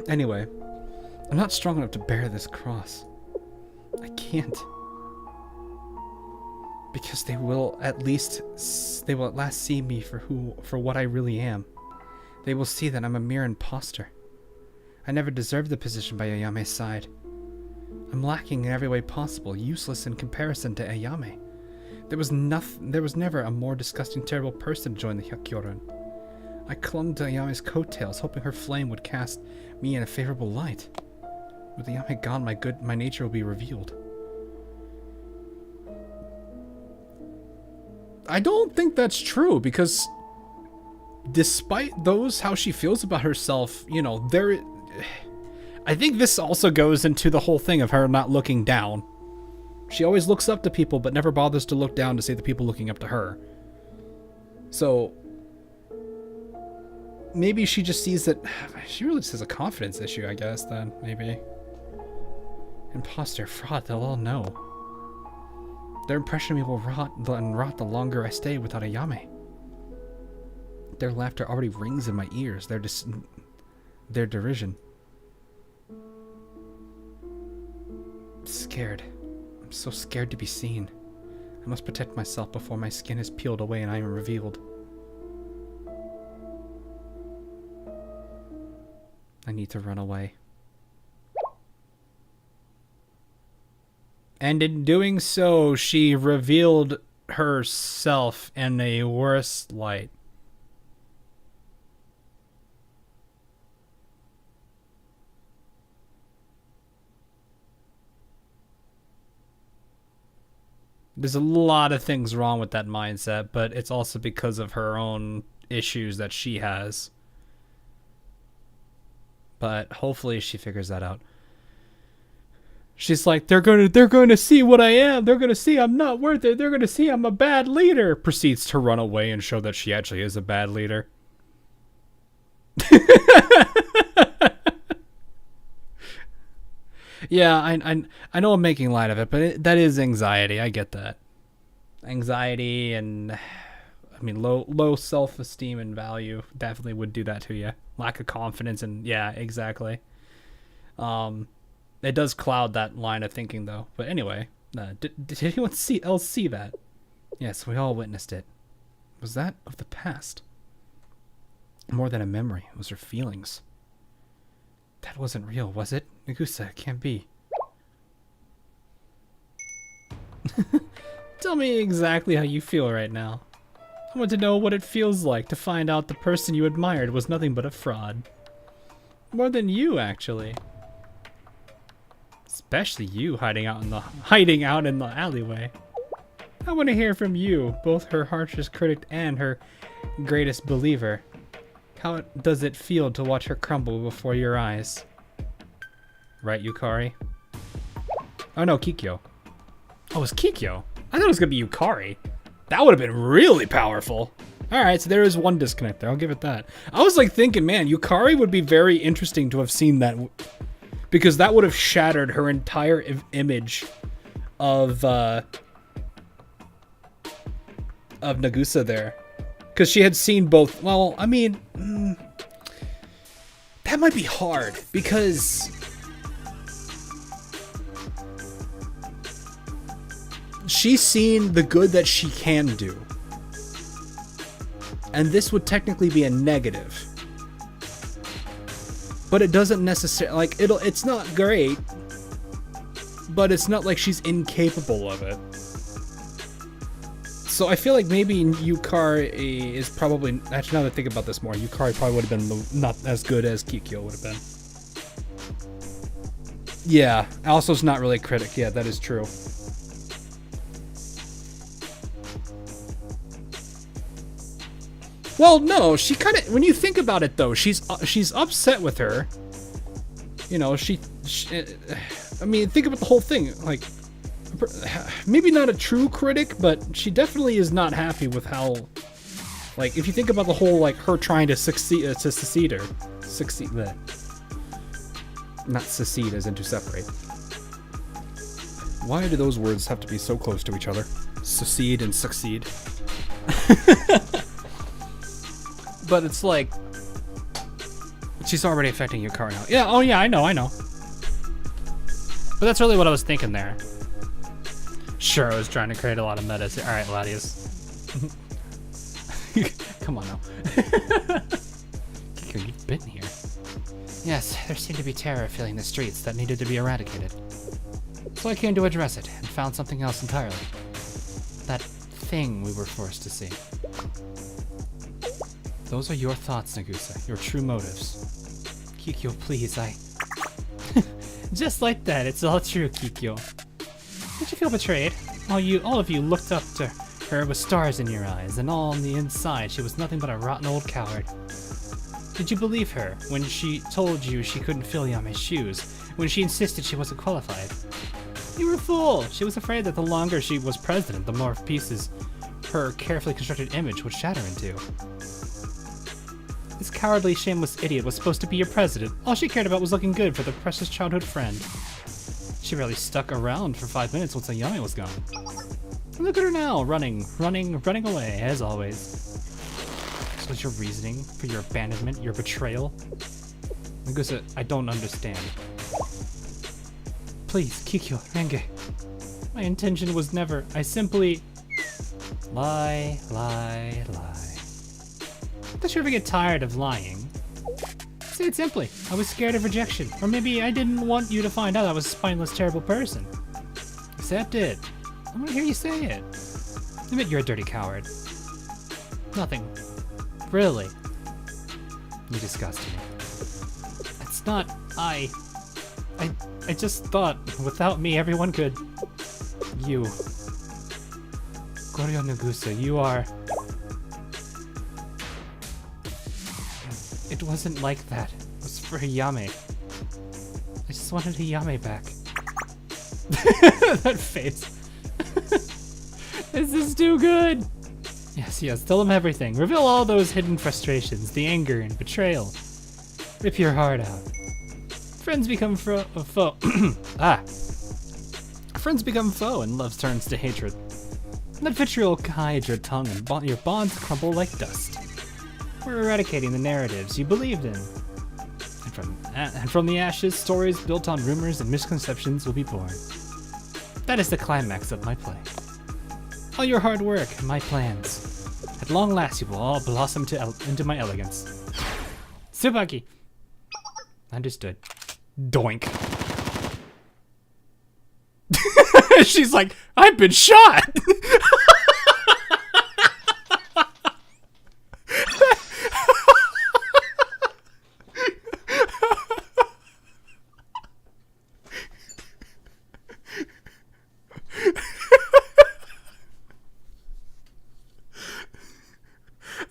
[SPEAKER 3] Anyway, I'm not strong enough to bear this cross. I can't. Because they will at last see me for what I really am. They will see that I'm a mere imposter. I never deserved the position by Ayame's side. I'm lacking in every way possible, useless in comparison to Ayame. There was never a more disgusting, terrible person to join the Hyakyoran. I clung to Ayame's coattails, hoping her flame would cast me in a favorable light. With Ayame gone, my nature will be revealed. I don't think that's true, because despite how she feels about herself, you know, I think this also goes into the whole thing of her not looking down. She always looks up to people, but never bothers to look down to see the people looking up to her. So maybe she just sees that she really just has a confidence issue, I guess, then, maybe. Imposter, fraud, they'll all know. Their impression of me will rot the longer I stay without Ayame. Their laughter already rings in my ears, their derision. I'm scared. I'm so scared to be seen. I must protect myself before my skin is peeled away and I am revealed. I need to run away. And in doing so, she revealed herself in a worse light. There's a lot of things wrong with that mindset, but it's also because of her own issues that she has. But hopefully she figures that out. She's like, they're going to see what I am. They're going to see I'm not worth it. They're going to see I'm a bad leader. Proceeds to run away and show that she actually is a bad leader. Yeah, I know I'm making light of it, but that is anxiety. I get that. Anxiety and, I mean, low self-esteem and value definitely would do that to you. Lack of confidence and, yeah, exactly. It does cloud that line of thinking, though. But anyway, did anyone else see that? Yes, we all witnessed it. Was that of the past? More than a memory, it was her feelings. That wasn't real, was it? Nagusa, it can't be. Tell me exactly how you feel right now. I want to know what it feels like to find out the person you admired was nothing but a fraud. More than you, actually. Especially you hiding out in the alleyway. I want to hear from you, both her harshest critic and her greatest believer. How does it feel to watch her crumble before your eyes? Right, Yukari? Oh no, Kikyo. Oh, it's Kikyo. I thought it was gonna be Yukari. That would have been really powerful. Alright, so there is one disconnect there. I'll give it that. I was like thinking, man, Yukari would be very interesting to have seen that. Because that would have shattered her entire image of Nagusa there. Because she had seen both. Well, I mean, that might be hard. Because she's seen the good that she can do. And this would technically be a negative. But it doesn't necessarily, like, it's not great, but it's not like she's incapable of it. So I feel like maybe Yukari is probably... Actually, now that I think about this more, Yukari probably would have been not as good as Kikyo would have been. Yeah, Also's not really a critic. Yeah, that is true. Well, no, she kind of... When you think about it, though, she's upset with her. You know, I mean, think about the whole thing. Like, maybe not a true critic, but she definitely is not happy with how... Like, if you think about the whole, like, her trying to succeed her. Succeed... Bleh. Not secede as in to separate. Why do those words have to be so close to each other? Secede and succeed. But it's like... She's already affecting Yukari now. Yeah, oh yeah, I know. But that's really what I was thinking there. Sure, I was trying to create a lot of metas. Alright, Latius. Come on now. Kiko, you've been here. Yes, there seemed to be terror filling the streets that needed to be eradicated. So I came to address it, and found something else entirely. That thing we were forced to see. Those are your thoughts, Nagusa, your true motives. Kikyo, please, Just like that, it's all true, Kikyo. Did you feel betrayed? All of you looked up to her with stars in your eyes, and all on the inside she was nothing but a rotten old coward. Did you believe her when she told you she couldn't fill Yame's shoes, when she insisted she wasn't qualified? You were a fool! She was afraid that the longer she was president, the more pieces her carefully constructed image would shatter into. This cowardly, shameless idiot was supposed to be your president. All she cared about was looking good for the precious childhood friend. She barely stuck around for 5 minutes once Ayame was gone. And look at her now, running away, as always. So was your reasoning for your abandonment, your betrayal? Nagusa, I don't understand. Please, Kikyo, Renge. My intention was never, I simply... Lie. Does she ever get tired of lying? Say it simply. I was scared of rejection. Or maybe I didn't want you to find out I was a spineless, terrible person. Accept it. I want to hear you say it. Admit you're a dirty coward. Nothing. Really. You disgust me. It's not... I just thought, without me, everyone could... You. Goryo Nagusa, you are... It wasn't like that. It was for Yame. I just wanted Yame back. That face. This is too good. Yes, tell him everything. Reveal all those hidden frustrations, the anger and betrayal. Rip your heart out. Friends become foe. Friends become foe and love turns to hatred. Let vitriol hide your tongue and your bonds crumble like dust. We're eradicating the narratives you believed in. And from the ashes, stories built on rumors and misconceptions will be born. That is the climax of my play. All your hard work and my plans. At long last, you will all blossom into my elegance. Tsubaki. Understood. Doink. She's like, I've been shot!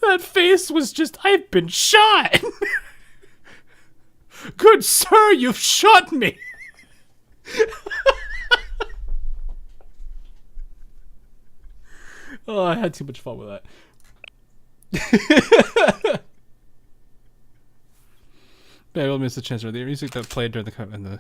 [SPEAKER 3] That face was just, I've been shot! Good sir, you've shot me! Oh, I had too much fun with that. Yeah, we'll miss the chance for the music that played during the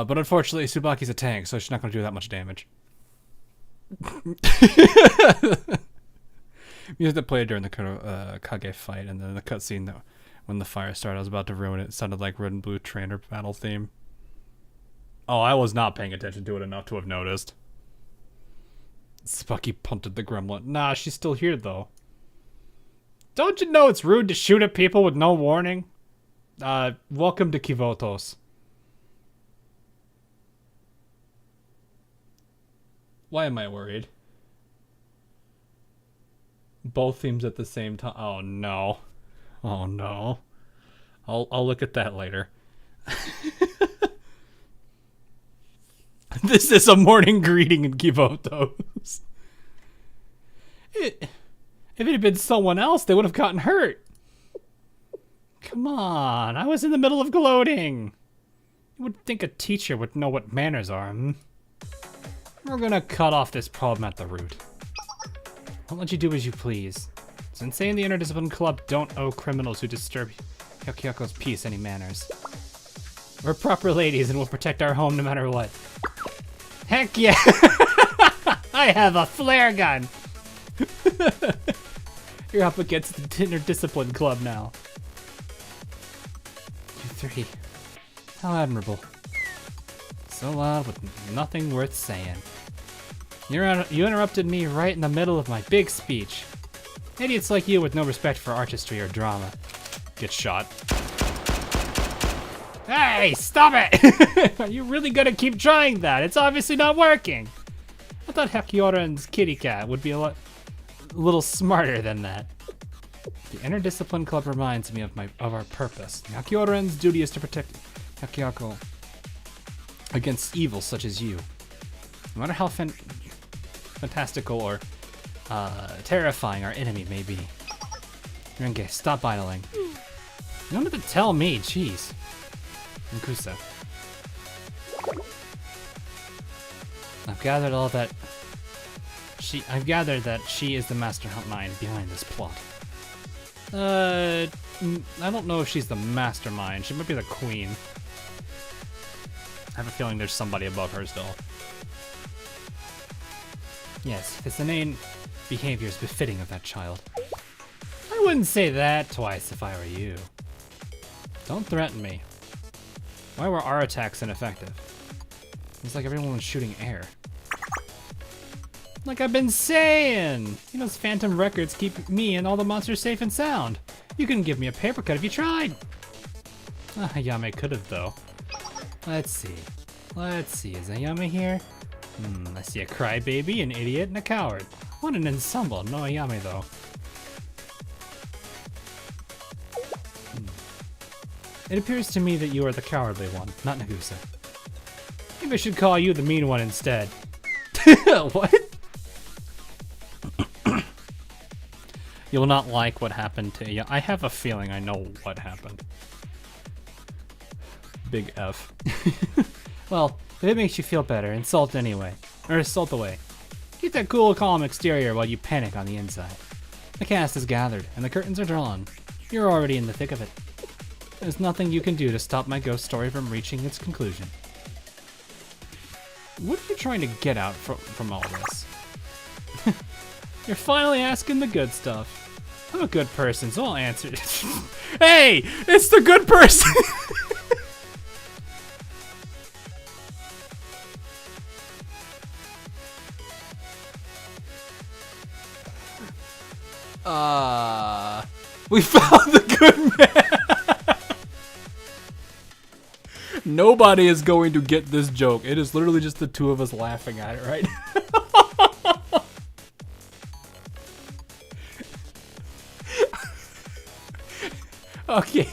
[SPEAKER 3] but unfortunately, Tsubaki's a tank, so she's not going to do that much damage. Music that played during the Kage fight, and then the cutscene that when the fire started, I was about to ruin it. It sounded like Red and Blue Trainer battle theme. Oh, I was not paying attention to it enough to have noticed. Tsubaki punted the gremlin. Nah, she's still here though.
[SPEAKER 2] Don't you know it's rude to shoot at people with no warning? Welcome to Kivotos. Why am I worried? Both themes at the same time. Oh no. Oh no. I'll look at that later. This is a morning greeting in Kivotos. If it had been someone else, they would have gotten hurt. Come on, I was in the middle of gloating. You would think a teacher would know what manners are. We're gonna cut off this problem at the root. I'll let you do as you please. Sensei and the Interdiscipline Club don't owe criminals who disturb Hyokyoko's peace any manners. We're proper ladies and we'll protect our home no matter what. Heck yeah! I have a flare gun! You're up against the Interdiscipline Club now. You three. How admirable. So loud with nothing worth saying. You interrupted me right in the middle of my big speech. Idiots like you with no respect for artistry or drama. Get shot. Hey, stop it! Are you really gonna keep trying that? It's obviously not working. I thought Hakioran's kitty cat would be a little smarter than that. The Interdiscipline Club reminds me of our purpose. Hakioran's duty is to protect Hakyoko against evil such as you. No matter how fantastical or terrifying our enemy may be. Renge, stop idling. You don't have to tell me, jeez. Nagusa. I've gathered that she is the mastermind behind this plot. I don't know if she's the mastermind. She might be the queen. I have a feeling there's somebody above her still. Yes, this inane behavior is befitting of that child. I wouldn't say that twice if I were you. Don't threaten me. Why were our attacks ineffective? It's like everyone was shooting air. Like I've been saying! You know, those phantom records keep me and all the monsters safe and sound. You couldn't give me a paper cut if you tried. Ayame could have, though. Let's see. Is Ayame here? I see a crybaby, an idiot, and a coward. What an ensemble. No Ayame, though. It appears to me that you are the cowardly one, not Nagusa. Maybe I should call you the mean one instead. What? You'll not like what happened to you. I have a feeling I know what happened. Big F. Well, if it makes you feel better, insult anyway. Or insult away. Keep that cool, calm exterior while you panic on the inside. The cast is gathered, and the curtains are drawn. You're already in the thick of it. There's nothing you can do to stop my ghost story from reaching its conclusion. What are you trying to get out from all this? You're finally asking the good stuff. I'm a good person, so I'll answer it. Hey! It's the good person! We found the good man! Nobody is going to get this joke. It is literally just the two of us laughing at it right now. Okay.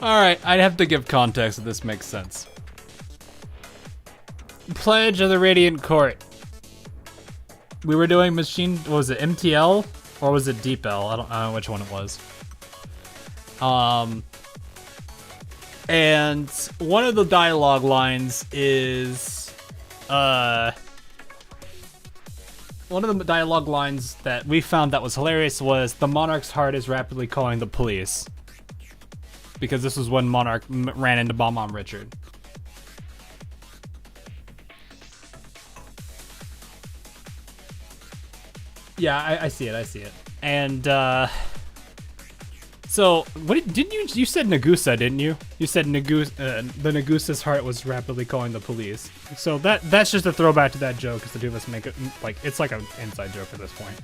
[SPEAKER 2] Alright, I'd have to give context if this makes sense. Pledge of the Radiant Court. We were doing machine, what was it, MTL? Or was it Deep L? I don't know which one it was. And one of the dialogue lines is, one of the dialogue lines that we found that was hilarious was, the Monarch's heart is rapidly calling the police. Because this was when Monarch ran into Bomb Richard. Yeah, I see it, I see it. And, So, didn't you said Nagusa, didn't you? You said the Nagusa's heart was rapidly calling the police. So that's just a throwback to that joke, because the two of us make it, like, it's like an inside joke at this point.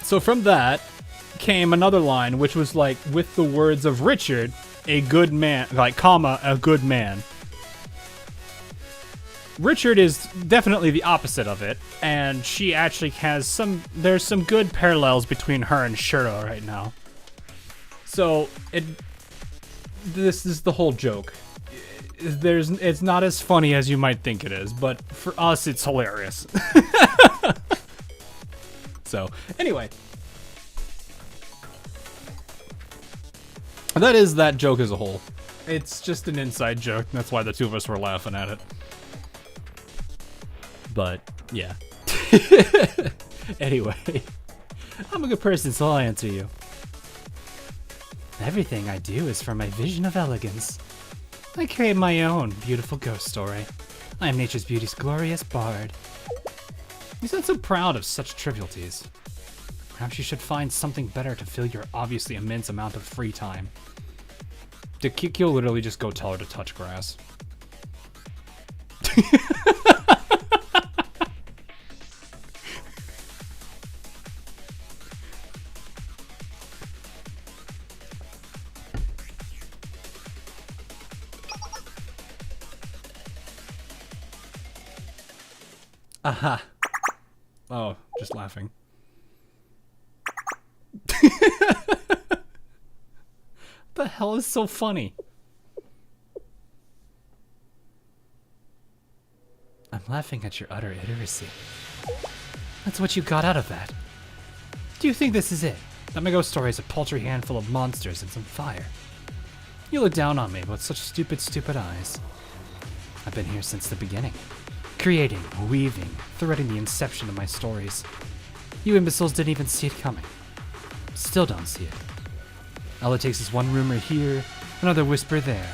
[SPEAKER 2] So from that came another line, which was like, with the words of Richard, a good man, like, comma, a good man. Richard is definitely the opposite of it, and she actually has there's some good parallels between her and Shuro right now. So, this is the whole joke. It's not as funny as you might think it is, but for us, it's hilarious. So, anyway. That is that joke as a whole. It's just an inside joke, and that's why the two of us were laughing at it. But, yeah. Anyway. I'm a good person, so I'll answer you. Everything I do is for my vision of elegance. I create my own beautiful ghost story. I am nature's beauty's glorious bard. You sound so proud of such trivialities. Perhaps you should find something better to fill your obviously immense amount of free time. Did Kikyo literally just go tell her to touch grass? Aha. Oh, just laughing. The hell is so funny? I'm laughing at your utter idiocy. That's what you got out of that. Do you think this is it? That my ghost story is a paltry handful of monsters and some fire. You look down on me with such stupid, stupid eyes. I've been here since the beginning. Creating, weaving, threading the inception of my stories. You imbeciles didn't even see it coming. Still don't see it. All it takes is one rumor here, another whisper there.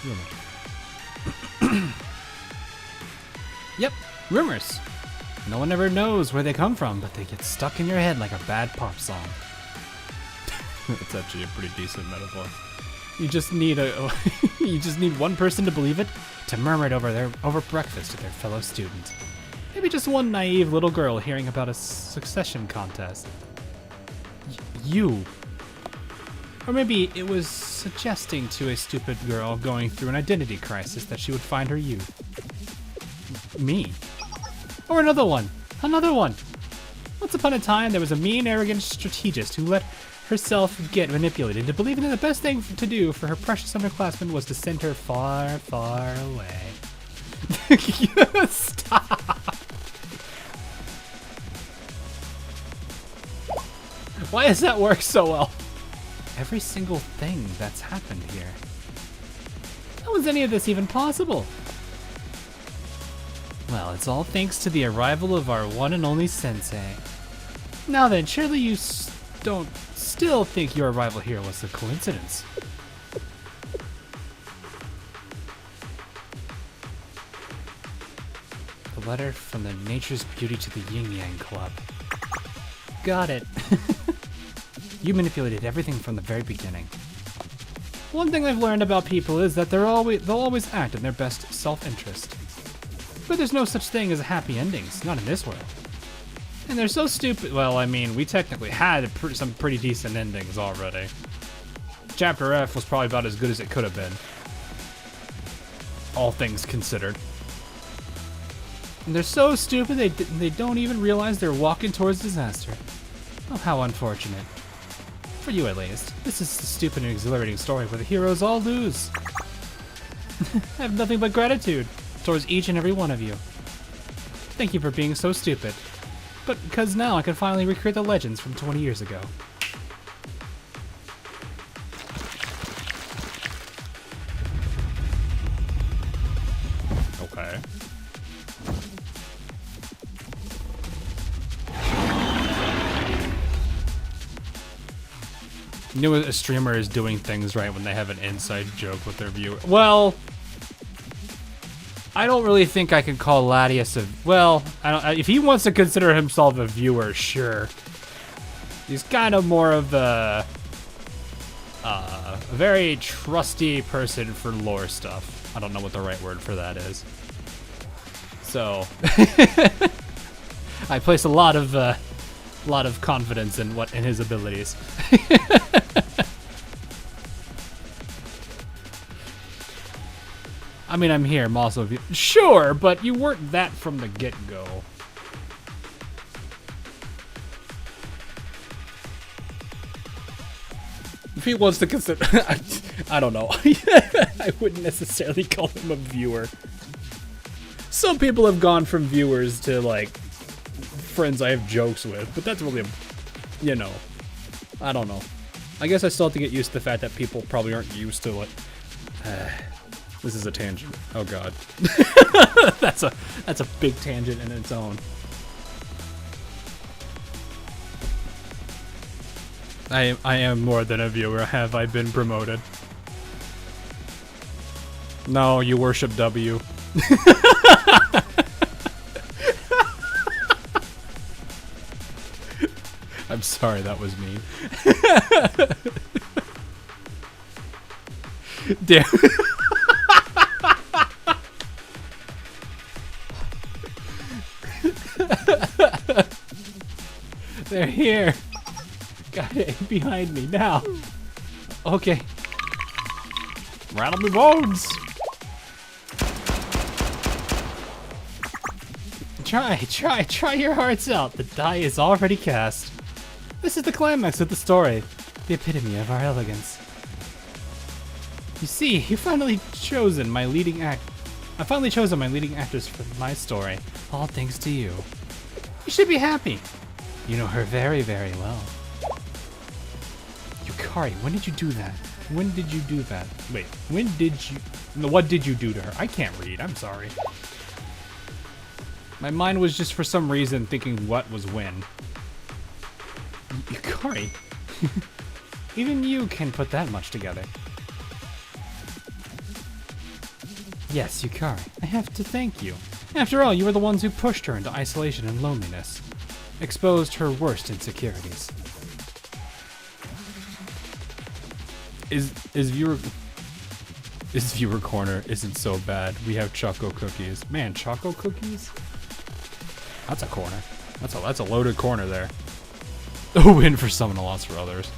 [SPEAKER 2] Rumor. Yep, rumors. No one ever knows where they come from, but they get stuck in your head like a bad pop song. That's actually a pretty decent metaphor. You just need you just need one person to believe it, to murmur it over breakfast to their fellow student. Maybe just one naive little girl hearing about a succession contest. You. Or maybe it was suggesting to a stupid girl going through an identity crisis that she would find her youth. Me. Or another one. Another one. Once upon a time, there was a mean, arrogant strategist who let herself get manipulated into believing that the best thing to do for her precious underclassmen was to send her far, far away. Stop. Why does that work so well? Every single thing that's happened here. How was any of this even possible? Well, it's all thanks to the arrival of our one and only sensei. Now then, surely you don't still think your arrival here was a coincidence. The letter from the Nature's Beauty to the Yin Yang Club. Got it. You manipulated everything from the very beginning. One thing I've learned about people is that they'll always act in their best self-interest. But there's no such thing as happy endings, not in this world. And they're so stupid. Well, I mean, we technically had some pretty decent endings already. Chapter F was probably about as good as it could have been. All things considered. And they're so stupid they don't even realize they're walking towards disaster. Oh, how unfortunate. For you at least. This is a stupid and exhilarating story where the heroes all lose. I have nothing but gratitude towards each and every one of you. Thank you for being so stupid. But because now I can finally recreate the legends from 20 years ago. Okay. You know, a streamer is doing things right when they have an inside joke with their viewer. Well,
[SPEAKER 3] I don't really think I can call Latius a... Well, if he wants to consider himself a viewer, sure. He's kind of more of a very trusty person for lore stuff. I don't know what the right word for that is. So, I place a lot of confidence in his abilities. I mean, I'm here. I'm also sure, but you weren't that from the get-go. If he wants to consider, I don't know. I wouldn't necessarily call him a viewer. Some people have gone from viewers to like friends I have jokes with, but that's really, you know, I don't know. I guess I still have to get used to the fact that people probably aren't used to it. This is a tangent. Oh god. That's a big tangent in its own. I am more than a viewer. Have I been promoted? No, you worship W. I'm sorry, that was mean. Damn. They're here. Got it behind me now. Okay. Rattle my bones. Try your hearts out. The die is already cast. This is the climax of the story. The epitome of our elegance. You see, I finally chosen my leading actress for my story. All thanks to you. You should be happy. You know her very, very well. Yukari, when did you do that? When did you do that? Wait, when did you... No, what did you do to her? I can't read, I'm sorry. My mind was just for some reason thinking what was when. Yukari? Even you can put that much together. Yes, Yukari, I have to thank you. After all, you were the ones who pushed her into isolation and loneliness. Exposed her worst insecurities. Is viewer corner isn't so bad. We have choco cookies. Man, choco cookies? That's a corner. That's a loaded corner there. A win for some and a loss for others.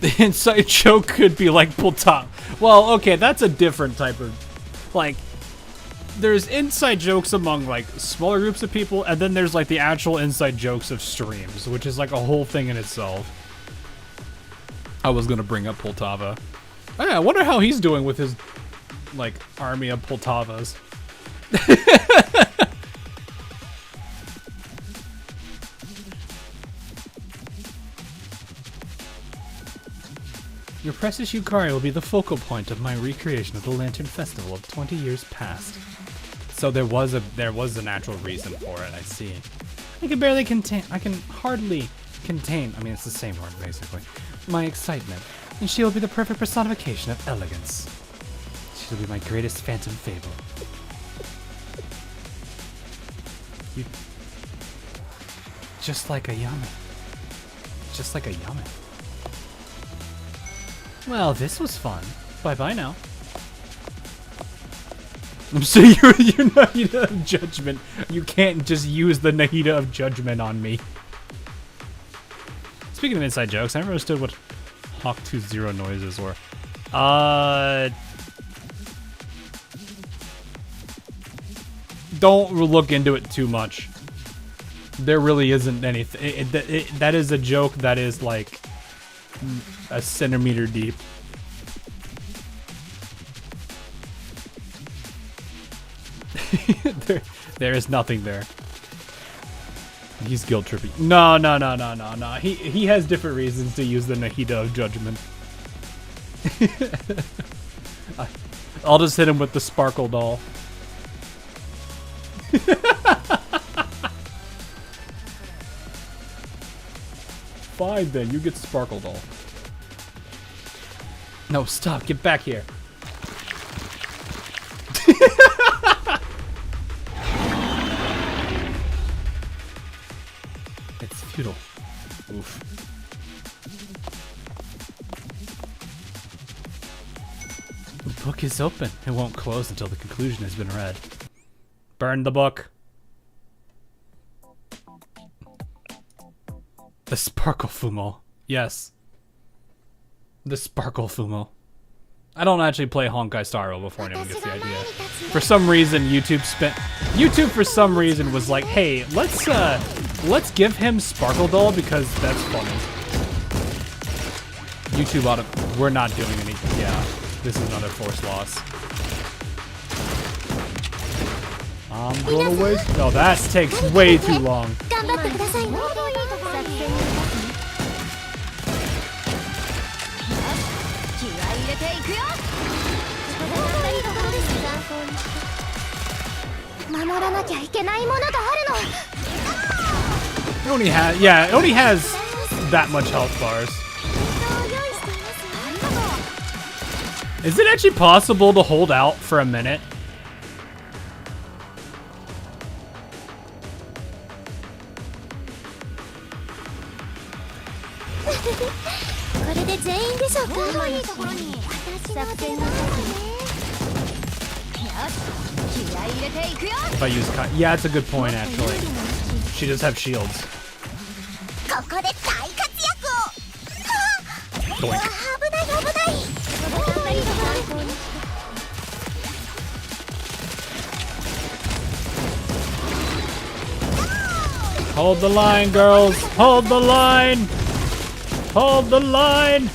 [SPEAKER 3] The inside joke could be like pull top. Well, okay, that's a different type of like. There's inside jokes among like smaller groups of people, and then there's like the actual inside jokes of streams, which is like a whole thing in itself. I was gonna bring up Poltava. Oh, yeah, I wonder how he's doing with his like army of Poltavas. Your precious Yukari will be the focal point of my recreation of the Lantern Festival of 20 years past. So there was a natural reason for it, I see. I can hardly contain, I mean it's the same word basically, my excitement. And she will be the perfect personification of elegance. She'll be my greatest phantom fable. You... Just like a yummy. Just like a yummy. Well, this was fun. Bye-bye now. So you're Nahida of Judgment. You can't just use the Nahida of Judgment on me. Speaking of inside jokes, I never understood what Hawk 2.0 noises were. Don't look into it too much. There really isn't anything. That is a joke that is like a centimeter deep. There is nothing there. He's guilt tripping. No. He has different reasons to use the Nahida of Judgment. I'll just hit him with the Sparkle Doll. Fine then, you get Sparkle Doll. No, stop, get back here.
[SPEAKER 2] It's futile. Oof. The book is open. It won't close until the conclusion has been read. Burn the book. The sparkle fumo. Yes. The sparkle fumo. I don't actually play Honkai Star Rail before anyone gets the idea. For some reason, YouTube for some reason was like, hey, let's give him Sparkle Doll because that's funny. YouTube we're not doing anything. Yeah, this is another force loss. I'm gonna waste. No, that takes way too long. It only has that much health bars. Is it actually possible to hold out for a minute? If I use yeah, it's a good point actually. She does have shields. Doink. Hold the line, girls. Hold the line. Hold the line.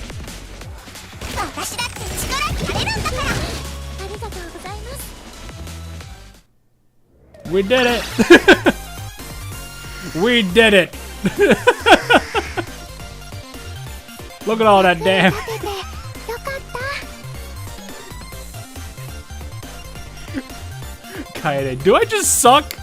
[SPEAKER 2] We did it. We did it. Look at all that damn. Kaede, do I just suck?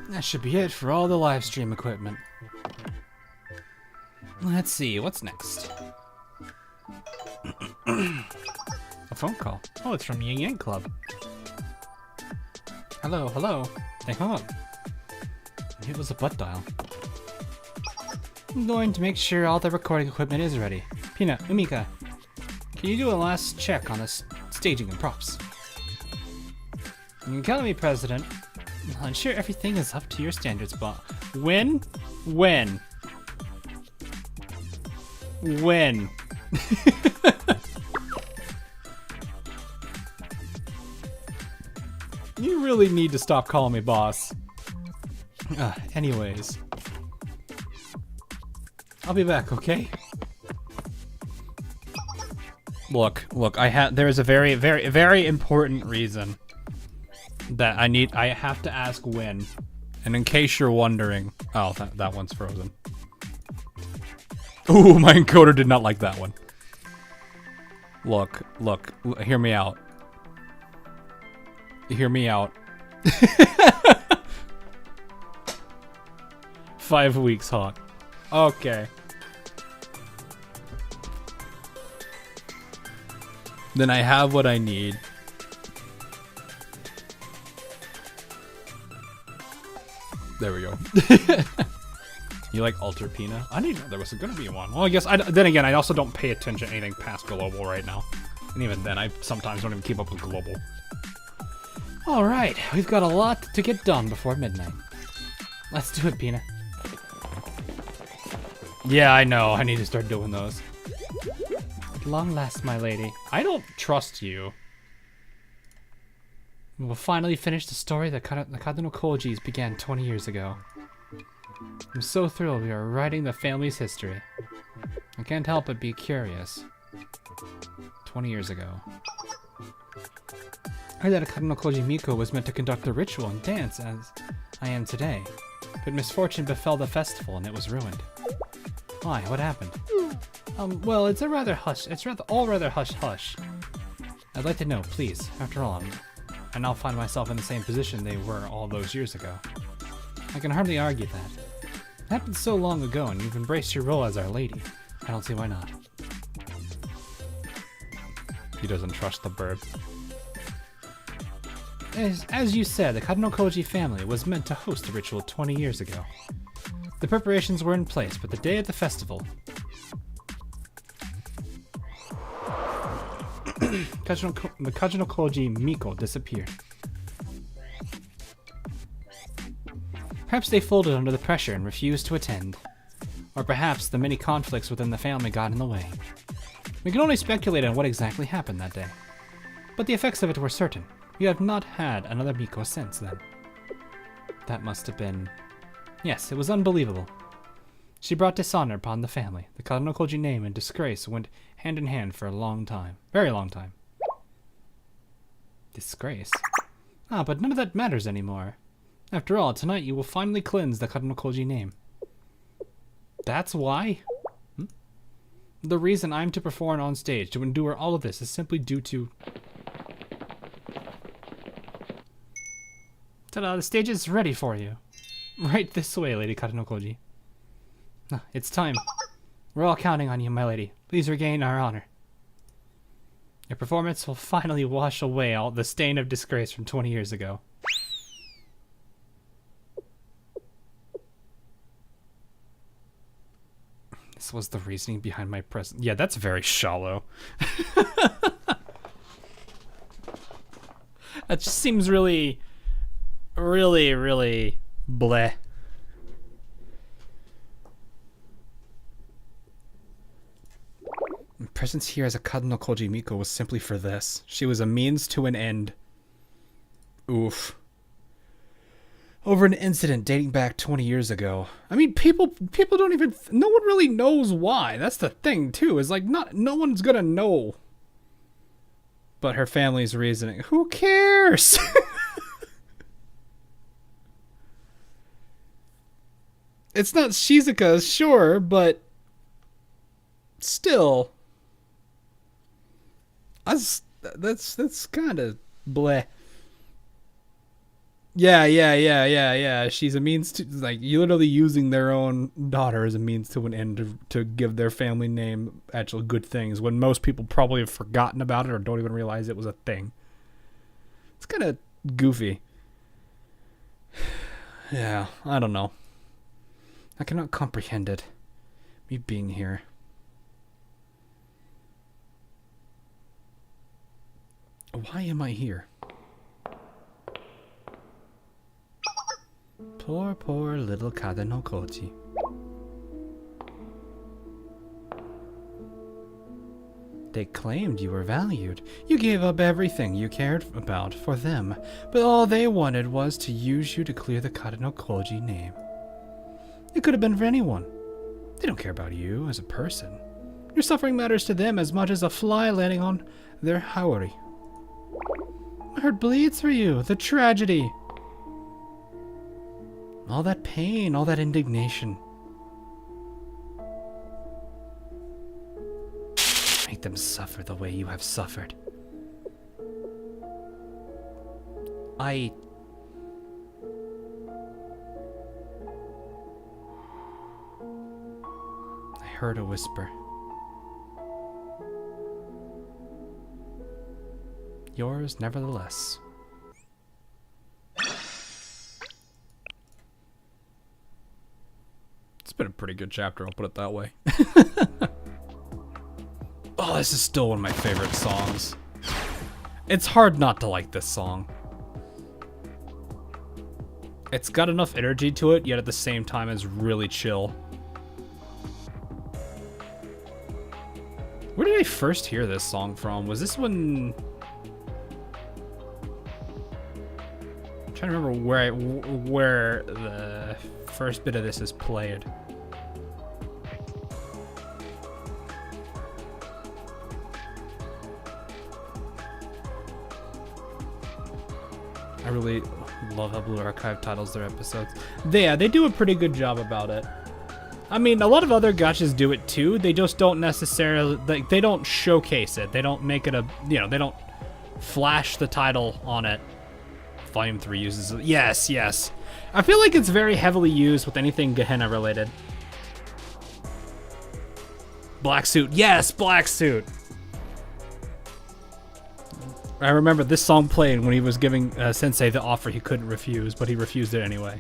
[SPEAKER 2] That should be it for all the live stream equipment. Let's see, what's next? A phone call. Oh, it's from Yin Yang Club. Hello, hello. Thank you. It was a butt dial. I'm going to make sure all the recording equipment is ready. Pina, Umika, can you do a last check on this staging and props? You can count on me, President. I'll ensure everything is up to your standards, but when? You really need to stop calling me boss. Anyways. I'll be back, okay? Look, there is a very, very, very important reason that I have to ask when. And in case you're wondering, oh, that one's frozen. Ooh, my encoder did not like that one. Look, hear me out. Hear me out. 5 weeks hot. Okay. Then I have what I need. There we go. You like Alter Pina? I didn't know there was gonna be one. Well, I guess then again, I also don't pay attention to anything past global right now. And even then, I sometimes don't even keep up with global. All right, we've got a lot to get done before midnight. Let's do it, Pina. Yeah, I know. I need to start doing those. At long last, my lady. I don't trust you. We will finally finish the story that Nakado no Koji's began 20 years ago. I'm so thrilled we are writing the family's history. I can't help but be curious. 20 years ago. I heard that Nakado no Koji Miko was meant to conduct the ritual and dance as I am today. But misfortune befell the festival and it was ruined. Why? What happened? Well, it's all rather hush-hush. I'd like to know, please. After all,
[SPEAKER 3] and I'll find myself in the same position they were all those years ago. I can hardly argue that. It happened so long ago, and you've embraced your role as Our Lady. I don't see why not. He doesn't trust the bird. As you said, the Kadano Koji family was meant to host the ritual 20 years ago. The preparations were in place, but the day of the festival, the Kadano Koji Miko disappeared. Perhaps they folded under the pressure and refused to attend. Or perhaps the many conflicts within the family got in the way. We can only speculate on what exactly happened that day. But the effects of it were certain. We have not had another Miko since then. That must have been... Yes, it was unbelievable. She brought dishonor upon the family. The Kadano Koji name and disgrace went hand in hand for a long time. Very long time. Disgrace? Ah, but none of that matters anymore. After all, tonight you will finally cleanse the Kadano Koji name. That's why? The reason I'm to perform on stage, to endure all of this, is simply due to... Ta-da, the stage is ready for you. Right this way, Lady Kadano Koji. It's time. We're all counting on you, my lady. Please regain our honor. Your performance will finally wash away all the stain of disgrace from 20 years ago. This was the reasoning behind my presence. Yeah, that's very shallow. That just seems really, really bleh. My presence here as a Kadano Koji Miko was simply for this. She was a means to an end. Oof. Over an incident dating back 20 years ago. I mean, people don't even... No one really knows why. That's the thing, too. Is like, no one's gonna know. But her family's reasoning. Who cares? It's not Shizuka, sure, but... Still... That's kind of bleh. Yeah. She's a means to, like, you literally using their own daughter as a means to an end to give their family name actual good things when most people probably have forgotten about it or don't even realize it was a thing. It's kind of goofy. Yeah, I don't know. I cannot comprehend it. Me being here. Why am I here? Poor little Kadano Koji. They claimed you were valued. You gave up everything you cared about for them, but all they wanted was to use you to clear the Kadano Koji name. It could have been for anyone. They don't care about you as a person. Your suffering matters to them as much as a fly landing on their haori. My heart bleeds for you, the tragedy. All that pain, all that indignation. Make them suffer the way you have suffered. I heard a whisper. Yours, nevertheless. It's been a pretty good chapter, I'll put it that way. Oh, this is still one of my favorite songs. It's hard not to like this song. It's got enough energy to it, yet at the same time is really chill. Where did I first hear this song from? Was this when... I'm trying to remember where the first bit of this is played. I really love how Blue Archive titles their episodes. They do a pretty good job about it. I mean, a lot of other gachas do it too. They just don't necessarily, like, they don't showcase it. They don't make it a, you know, they don't flash the title on it Volume 3 uses it. Yes, yes. I feel like it's very heavily used with anything Gehenna related. Black suit. Yes, black suit. I remember this song played when he was giving Sensei the offer he couldn't refuse, but he refused it anyway.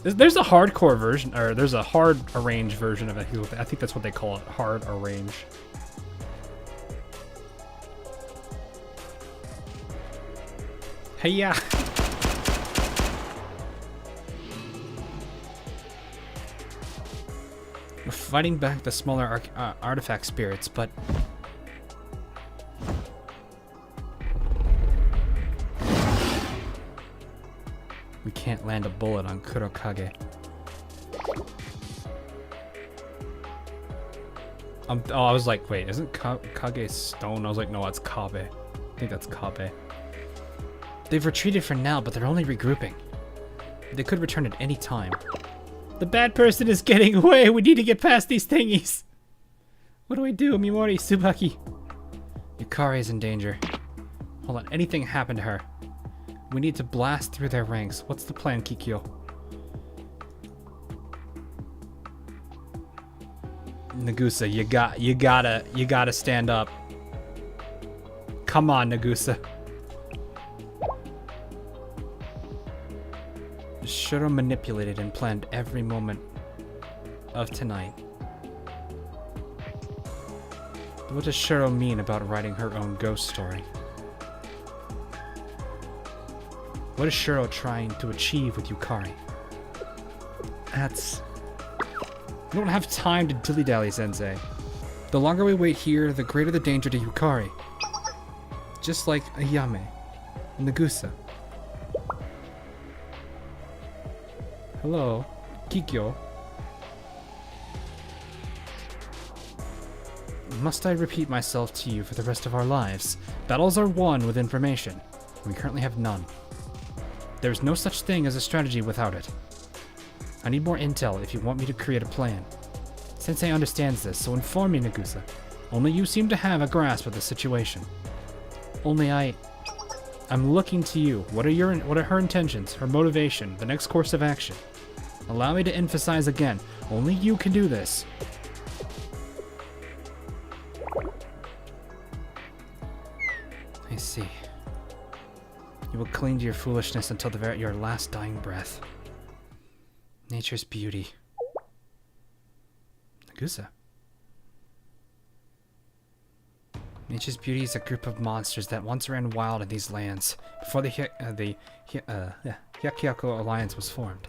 [SPEAKER 3] There's a hardcore version, or there's a hard arrange version of it. I think that's what they call it, hard arrange. Hey, yeah. We're fighting back the smaller artifact spirits, but... we can't land a bullet on Kurokage. I was like, wait, isn't Kage stone? I was like, no, that's Kabe. I think that's Kabe. They've retreated for now, but they're only regrouping. They could return at any time. The bad person is getting away. We need to get past these thingies. What do I do, Mimori, Tsubaki? Yukari is in danger. Hold on, anything happened to her? We need to blast through their ranks. What's the plan, Kikyo? Nagusa, you gotta stand up. Come on, Nagusa. Shuro manipulated and planned every moment of tonight. What does Shuro mean about writing her own ghost story? What is Shuro trying to achieve with Yukari? We don't have time to dilly-dally, Sensei. The longer we wait here, the greater the danger to Yukari. Just like Ayame and Nagusa. Hello, Kikyo. Must I repeat myself to you for the rest of our lives? Battles are won with information. We currently have none. There is no such thing as a strategy without it. I need more intel if you want me to create a plan. Sensei understands this, so inform me, Nagusa. Only you seem to have a grasp of the situation. Only I'm looking to you. What are her intentions, her motivation, the next course of action? Allow me to emphasize again, only you can do this. I see. You will cling to your foolishness until your last dying breath. Nature's beauty. Nagusa. Nature's beauty is a group of monsters that once ran wild in these lands before the Hyakuyaku Alliance was formed.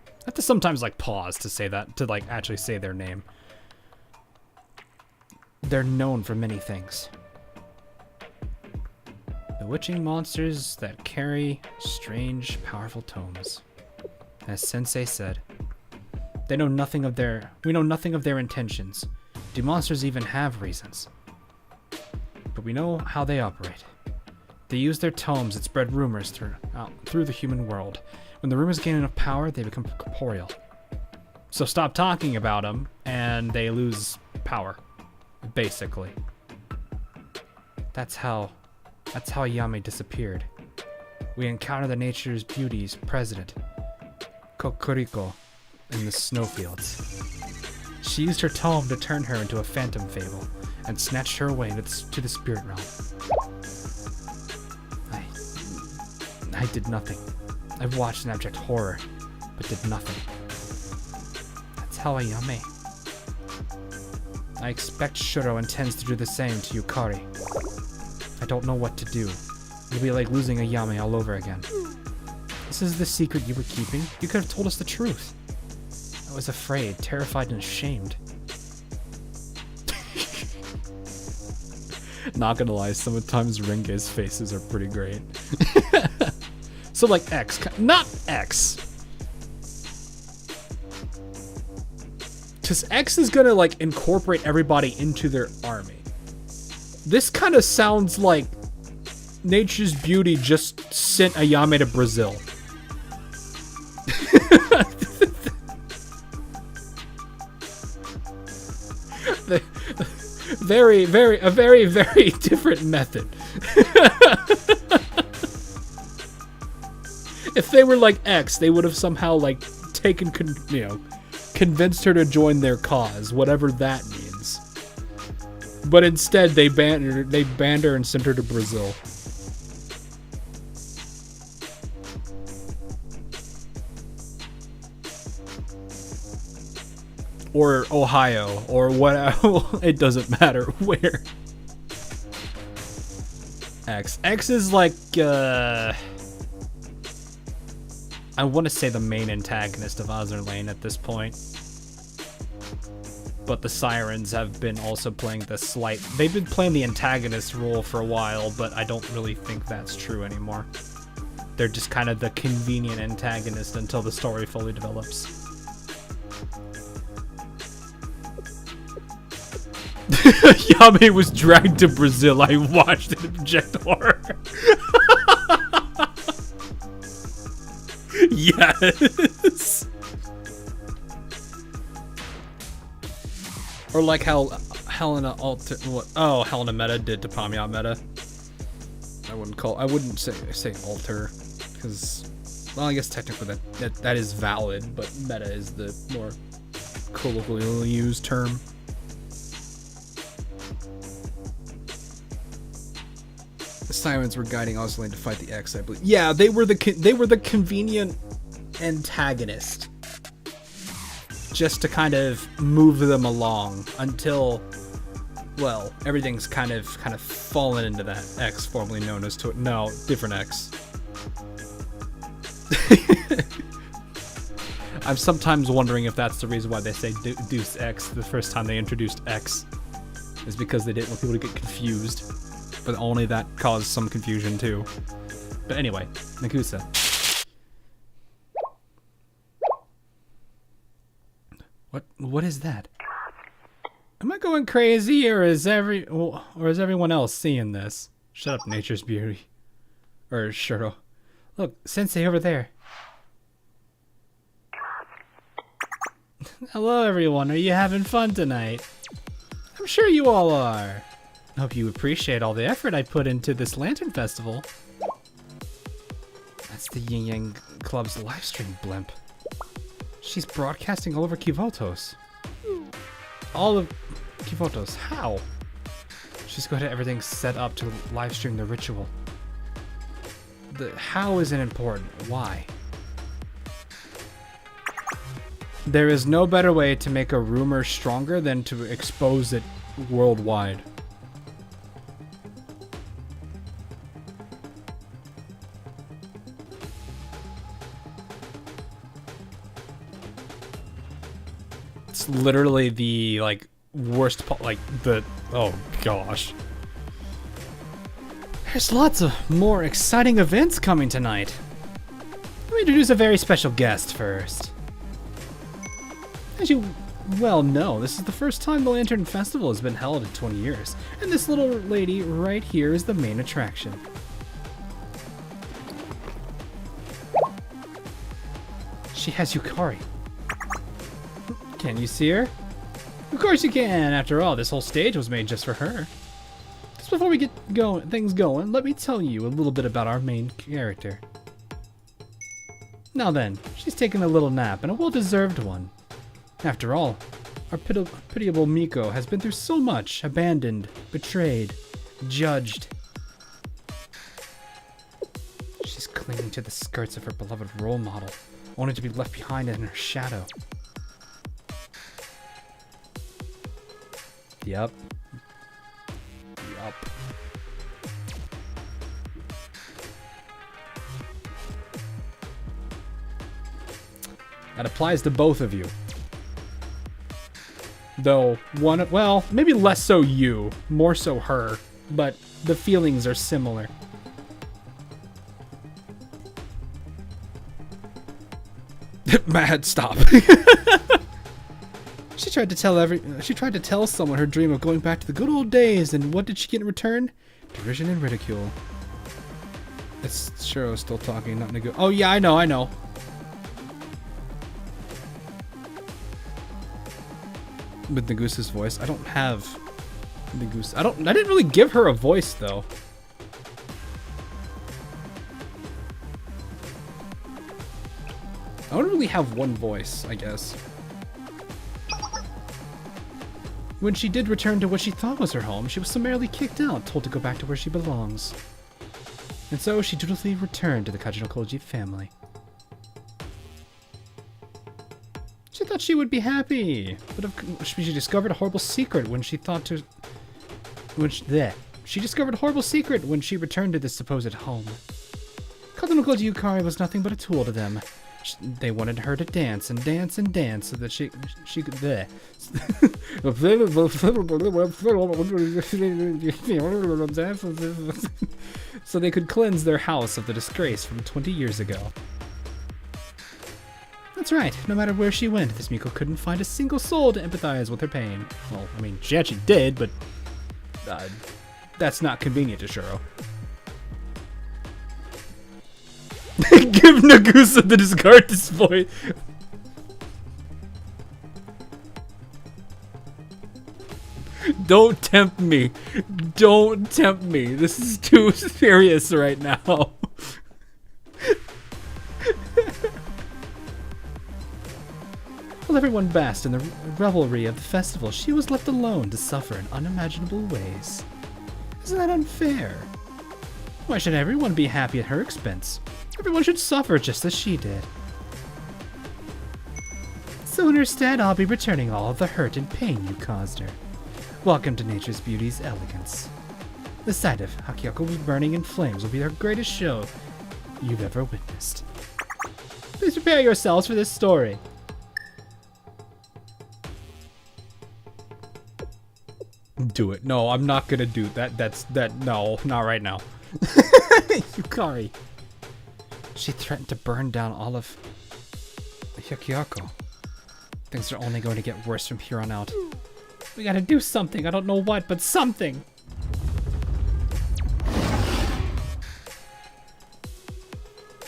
[SPEAKER 3] I have to sometimes like pause to say that, to like actually say their name. They're known for many things. Bewitching monsters that carry strange, powerful tomes. As Sensei said, we know nothing of their intentions. Do monsters even have reasons? But we know how they operate. They use their tomes and spread rumors through the human world. When the rumors gain enough power, they become corporeal. So stop talking about them, and they lose power, basically. That's how Yame disappeared. We encounter the nature's beauty's president, Kokuriko, in the snowfields. She used her tome to turn her into a phantom fable and snatched her away to the spirit realm. I did nothing. I've watched in abject horror, but did nothing. That's how Ayame. I expect Shuro intends to do the same to Yukari. I don't know what to do. It'll be like losing Ayame all over again. This is the secret you were keeping? You could have told us the truth. I was afraid, terrified, and ashamed. Not gonna lie, sometimes Renge's faces are pretty great. So like X, not X. Because X is gonna like incorporate everybody into their army. This kind of sounds like Nature's Beauty just sent Ayame to Brazil. a very different method. If they were like X, they would have somehow like taken, convinced her to join their cause, whatever that means. But instead, they banned her and sent her to Brazil. Or Ohio, or whatever. It doesn't matter where. X is like, I want to say the main antagonist of Unraveling at this point. But the Sirens have been also playing they've been playing the antagonist role for a while, but I don't really think that's true anymore. They're just kind of the convenient antagonist until the story fully develops. Yame was dragged to Brazil. I watched it inject horror. Yes. Or like how Helena Meta did to Pamya Meta. I wouldn't say alter, because, well, I guess technically that is valid, but meta is the more colloquially used term. The Sirens were guiding Osling to fight the X, I believe. Yeah, they were the convenient antagonist, just to kind of move them along until, well, everything's kind of fallen into that X formerly known as different X. I'm sometimes wondering if that's the reason why they say Deuce X the first time they introduced X, is because they didn't want people to get confused. But only that caused some confusion too. But anyway, Nagusa. What is that? Am I going crazy, or is everyone else seeing this? Shut up, nature's beauty. Or Shuro. Look, Sensei over there. Hello everyone, are you having fun tonight? I'm sure you all are. Hope you appreciate all the effort I put into this Lantern Festival. That's the Yin Yang Club's livestream blimp. She's broadcasting all over Kivotos. All of Kivotos? How? She's got everything set up to livestream the ritual. The how isn't important. Why? There is no better way to make a rumor stronger than to expose it worldwide. It's literally the worst oh gosh. There's lots of more exciting events coming tonight. Let me introduce a very special guest first. As you well know, this is the first time the Lantern Festival has been held in 20 years, and this little lady right here is the main attraction. She has Yukari. Can you see her? Of course you can! After all, this whole stage was made just for her. Just before we get things going, let me tell you a little bit about our main character. Now then, she's taking a little nap, and a well-deserved one. After all, our pitiable Miko has been through so much, abandoned, betrayed, judged. She's clinging to the skirts of her beloved role model, only to be left behind in her shadow. Yup. That applies to both of you. Though, well, maybe less so you, more so her, but the feelings are similar. Mad, stop. She tried to tell someone her dream of going back to the good old days, and what did she get in return? Derision and ridicule. It's Shuro still talking, not Nagusa. Oh yeah, I know. With Nagusa's voice, I don't have Nagusa. I didn't really give her a voice though. I don't really have one voice, I guess. When she did return to what she thought was her home, she was summarily kicked out, told to go back to where she belongs. And so she dutifully returned to the Kajinokoji family. She thought she would be happy, but she discovered a horrible secret when she thought to... She discovered a horrible secret when she returned to this supposed home. Kajinokoji Yukari was nothing but a tool to them. They wanted her to dance and dance and dance so that she could so they could cleanse their house of the disgrace from 20 years ago. That's right, no matter where she went, this Miko couldn't find a single soul to empathize with her pain. Well, I mean, she actually did, but that's not convenient to Shuro. Give Nagusa the discard display. Don't tempt me. Don't tempt me. This is too serious right now. While everyone basked in the revelry of the festival, she was left alone to suffer in unimaginable ways. Isn't that unfair? Why should everyone be happy at her expense? Everyone should suffer just as she did. So instead, I'll be returning all of the hurt and pain you caused her. Welcome to nature's beauty's elegance. The sight of Hakyoko burning in flames will be her greatest show you've ever witnessed. Please prepare yourselves for this story. Do it. No, I'm not gonna do that. No, not right now. Yukari. She threatened to burn down all of Hakyoko. Things are only going to get worse from here on out. We gotta do something. I don't know what, but something.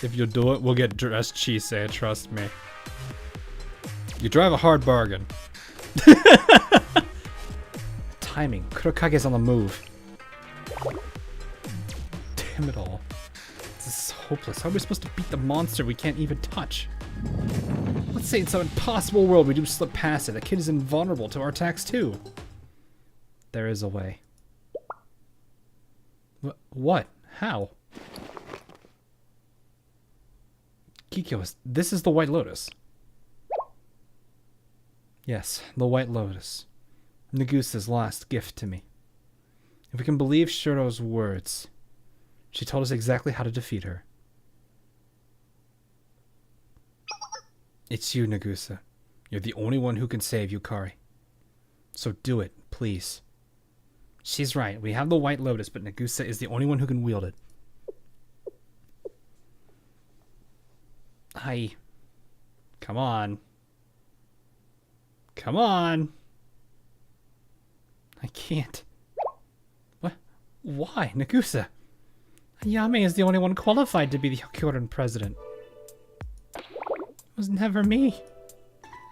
[SPEAKER 3] If you do it, we'll get dressed Chisei, trust me. You drive a hard bargain. Timing. Kurokage's on the move. Damn it all. This is hopeless. How are we supposed to beat the monster we can't even touch? Let's say in some impossible world we do slip past it. The kid is invulnerable to our attacks too. There is a way. What? How? Kikyo, this is the White Lotus. Yes, the White Lotus. Nagusa's last gift to me. If we can believe Shuro's words, she told us exactly how to defeat her. It's you, Nagusa. You're the only one who can save Yukari. So do it, please. She's right. We have the White Lotus, but Nagusa is the only one who can wield it. Come on. Come on. I can't. What? Why, Nagusa? Ayame is the only one qualified to be the Hakyoran president. It was never me.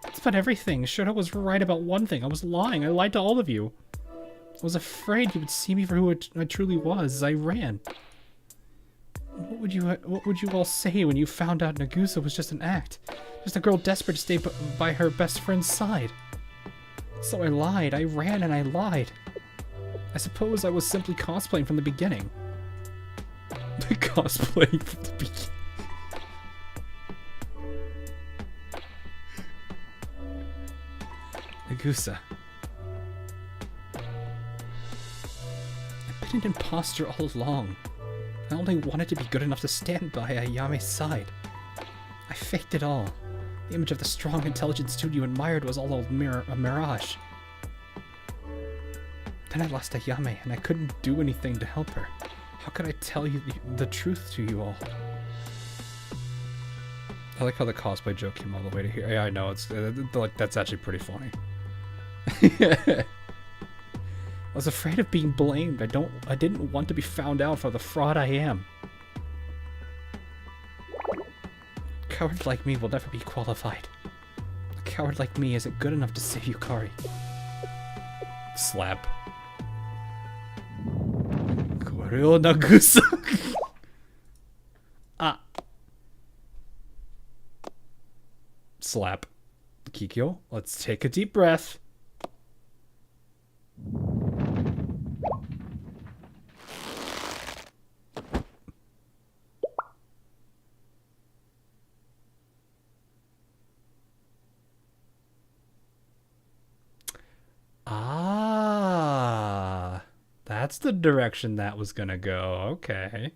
[SPEAKER 3] It's about everything. Shuro was right about one thing. I was lying. I lied to all of you. I was afraid you would see me for who I truly was. I ran. What would you all say when you found out Nagusa was just an act? Just a girl desperate to stay by her best friend's side. So I lied. I ran and I lied. I suppose I was simply cosplaying from the beginning. Cosplaying from the beginning. Nagusa. I've been an imposter all along. I only wanted to be good enough to stand by Ayame's side. I faked it all. The image of the strong, intelligent student you admired was all a mirage. Then I lost Ayame, and I couldn't do anything to help her. How could I tell you the truth to you all? I like how the cosplay joke came all the way to here. Yeah, I know, it's like that's actually pretty funny. I was afraid of being blamed. I didn't want to be found out for the fraud I am. A coward like me will never be qualified. A coward like me isn't good enough to save Yukari. Slap. Koreo Nagusa. Ah. Slap. Kikyo, let's take a deep breath. Ah, that's the direction that was gonna go. Okay.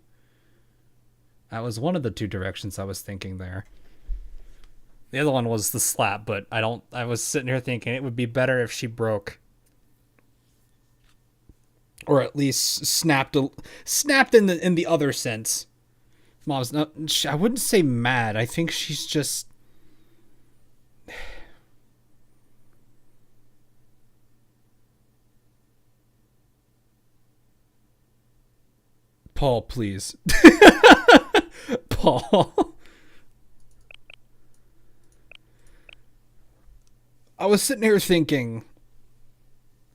[SPEAKER 3] That was one of the two directions I was thinking there. The other one was the slap, but I was sitting here thinking it would be better if she broke. Or at least snapped in the other sense. Mom's not, I wouldn't say mad. I think she's just Paul, please. Paul. I was sitting here thinking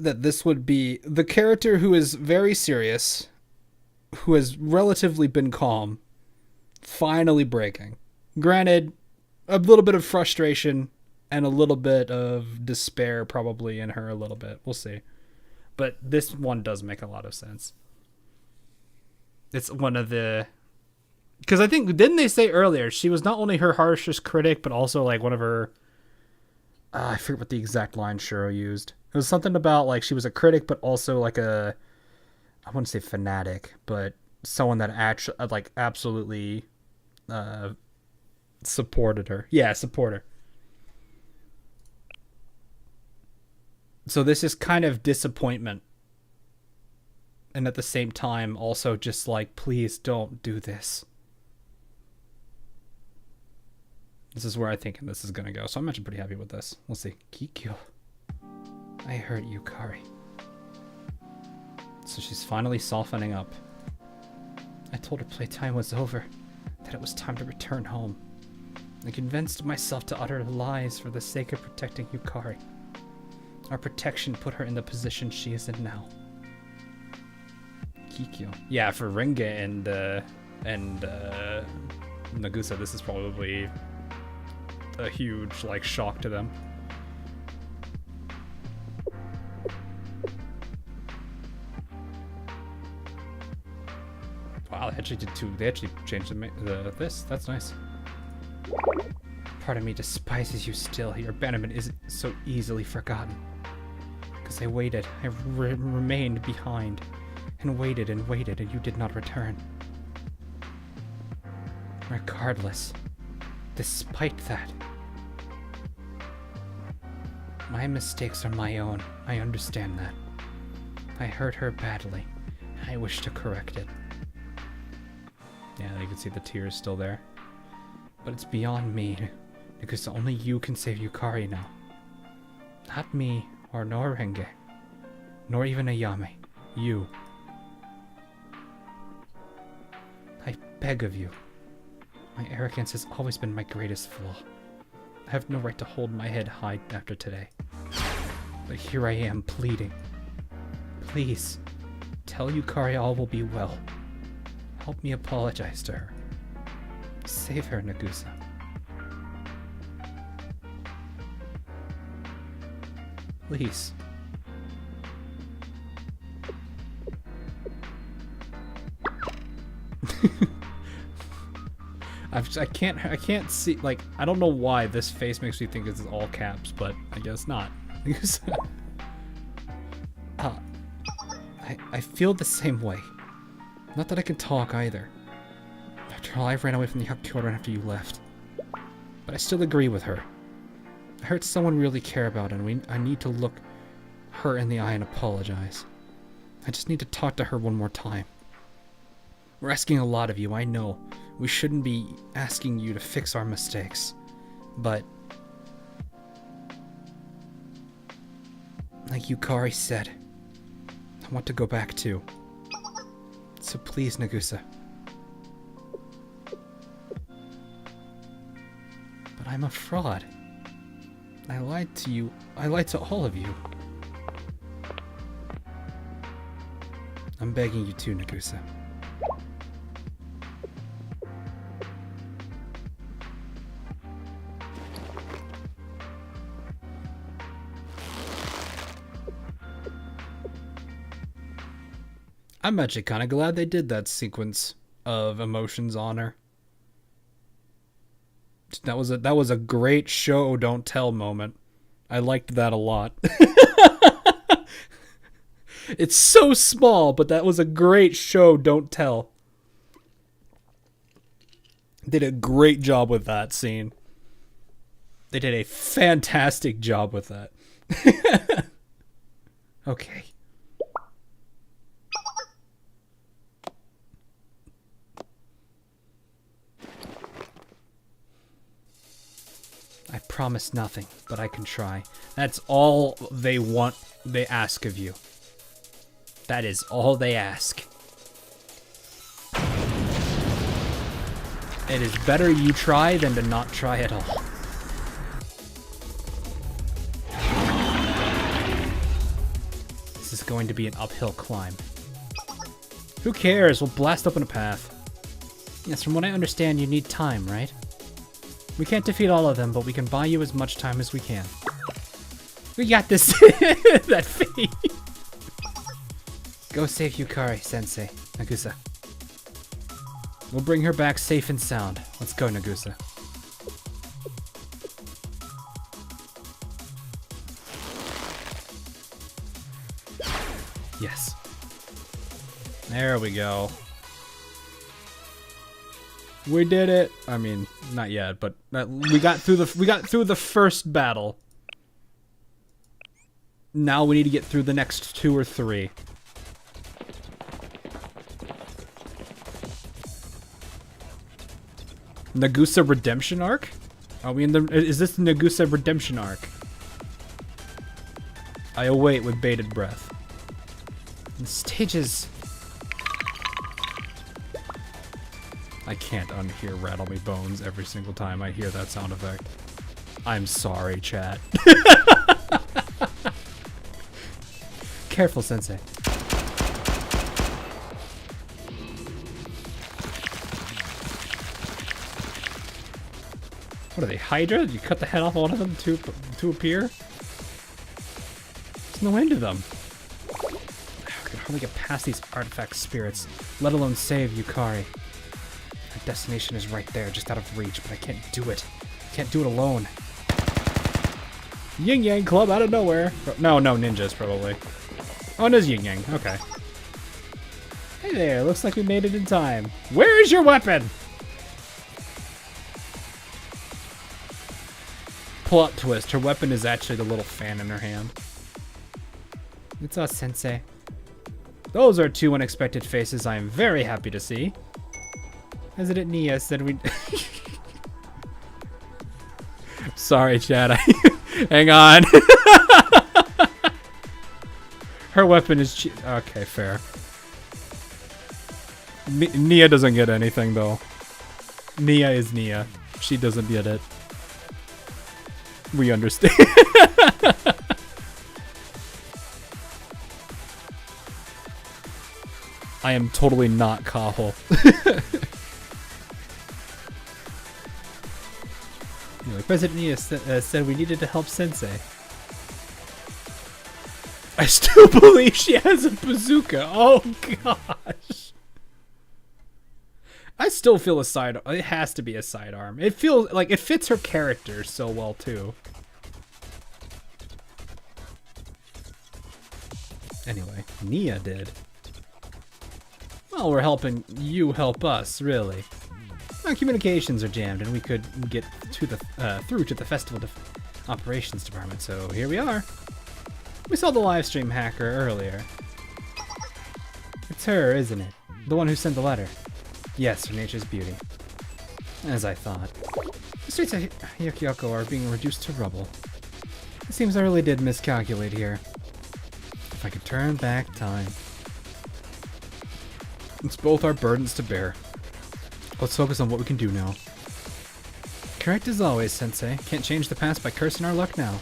[SPEAKER 3] that this would be the character who is very serious, who has relatively been calm, finally breaking. Granted, a little bit of frustration and a little bit of despair probably in her a little bit. We'll see. But this one does make a lot of sense. It's one of the... Because I think, didn't they say earlier, she was not only her harshest critic, but also like one of her... I forget what the exact line Shuro used. It was something about like she was a critic, but also like a... I wouldn't say fanatic, but someone that actually like absolutely supported her. Yeah, supporter. So this is kind of disappointment. And at the same time, also just like, please don't do this. This is where I think this is going to go. So I'm actually pretty happy with this. We'll see. Kikyo. I heard Yukari. So she's finally softening up. I told her playtime was over, that it was time to return home. I convinced myself to utter lies for the sake of protecting Yukari. Our protection put her in the position she is in now. Kikyo. Yeah, for Renge and Nagusa, this is probably a huge like shock to them. Wow, they actually did two. They actually changed this. That's nice. Part of me despises you still. Your abandonment isn't so easily forgotten. Because I waited. I remained behind. And waited, and you did not return. Regardless, despite that, my mistakes are my own. I understand that. I hurt her badly. I wish to correct it. Yeah, you can see the tears still there. But it's beyond me, because only you can save Yukari now. Not me, or nor Renge, nor even Ayame. You. I beg of you. My arrogance has always been my greatest flaw. I have no right to hold my head high after today. But here I am, pleading. Please, tell Yukari all will be well. Help me apologize to her. Save her, Nagusa. Please. I can't see, like, I don't know why this face makes me think it's all caps, but I guess not. I feel the same way. Not that I can talk either. After all, I ran away from the Hakuoran after you left. But I still agree with her. I hurt someone we really care about, and I need to look her in the eye and apologize. I just need to talk to her one more time. We're asking a lot of you, I know. We shouldn't be asking you to fix our mistakes. But like Yukari said, I want to go back too. So please, Nagusa. But I'm a fraud. I lied to you. I lied to all of you. I'm begging you too, Nagusa. I'm actually kind of glad they did that sequence of emotions on her. That was a great show don't tell moment. I liked that a lot. It's so small, but that was a great show don't tell. Did a great job with that scene. They did a fantastic job with that. Okay. I promise nothing, but I can try. That's all they ask of you. That is all they ask. It is better you try than to not try at all. This is going to be an uphill climb. Who cares? We'll blast open a path. Yes, from what I understand, you need time, right? We can't defeat all of them, but we can buy you as much time as we can. We got this! That fate! Go save Yukari, Sensei. Nagusa. We'll bring her back safe and sound. Let's go, Nagusa. Yes. There we go. We did it. I mean, not yet, but we got through the first battle. Now we need to get through the next 2 or 3. Nagusa Redemption Arc? Are we in the... Is this the Nagusa Redemption Arc? I await with bated breath. The stages... I can't unhear Rattle Me Bones every single time I hear that sound effect. I'm sorry, chat. Careful, Sensei. What are they, Hydra? You cut the head off one of them to appear? There's no end to them. I can hardly get past these artifact spirits, let alone save Yukari. Our destination is right there, just out of reach, but I can't do it. I can't do it alone. Yin Yang Club out of nowhere. No, ninjas probably. Oh, it is Yin Yang. Okay. Hey there, looks like we made it in time. Where is your weapon? Plot twist, her weapon is actually the little fan in her hand. It's us, Sensei. Those are 2 unexpected faces I am very happy to see. President Nia said we... Sorry, Chad. Hang on. Her weapon is... Okay, fair. Nia doesn't get anything, though. Nia is Nia. She doesn't get it. We understand. I am totally not Kaho. Anyway, President Nia said we needed to help Sensei. I still believe she has a bazooka. Oh gosh. I still feel it has to be a sidearm. It feels like it fits her character so well too. Anyway, Nia did. Well, we're helping you help us, really. Our communications are jammed, and we could get to the through to the festival operations department. So here we are. We saw the live stream hacker earlier. It's her, isn't it? The one who sent the letter. Yes, her nature's beauty. As I thought. The streets of Hyakyoko are being reduced to rubble. It seems I really did miscalculate here. If I could turn back time. It's both our burdens to bear. Let's focus on what we can do now. Correct as always, Sensei. Can't change the past by cursing our luck now.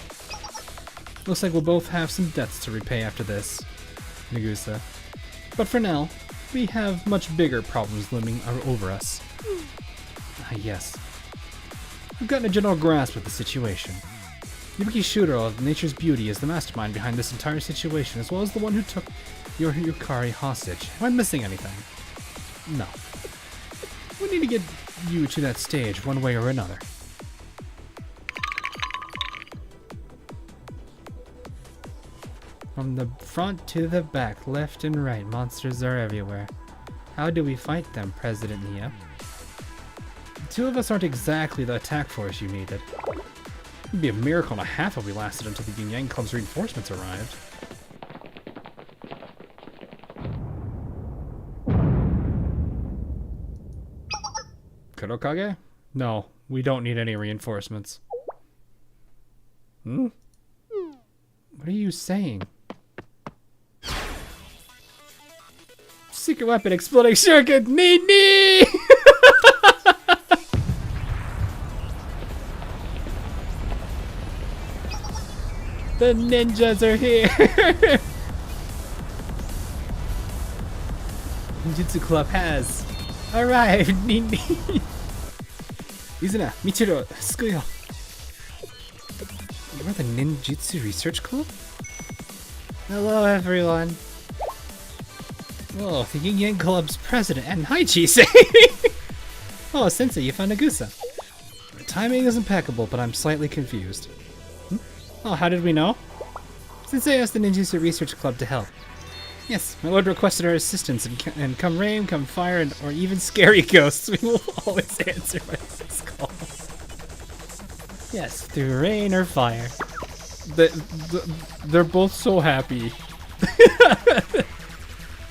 [SPEAKER 3] Looks like we'll both have some debts to repay after this, Nagusa. But for now, we have much bigger problems looming over us. Ah, yes. We've gotten a general grasp of the situation. Yuki Shuro of Nature's Beauty is the mastermind behind this entire situation, as well as the one who took your Yukari hostage. Am I missing anything? No. We need to get you to that stage one way or another. From the front to the back, left and right, monsters are everywhere. How do we fight them, President Nia? The two of us aren't exactly the attack force you needed. It'd be a miracle and a half if we lasted until the Yin Yang Club's reinforcements arrived. Kurokage? No, we don't need any reinforcements. Hmm? What are you saying? Secret weapon exploding shuriken! Nee! The ninjas are here! Ninjutsu Club has arrived! Izuna, Michiro, Sukuyo. You're the Ninjutsu Research Club? Hello, everyone. Oh, the Yin Yang Club's president and Haichi-san! Oh, Sensei, you found Nagusa. The timing is impeccable, but I'm slightly confused. Oh, how did we know? Sensei asked the Ninjutsu Research Club to help. Yes, my lord requested our assistance, and come rain, come fire, or even scary ghosts, we will always answer my this call. Yes, through rain or fire. They're both so happy.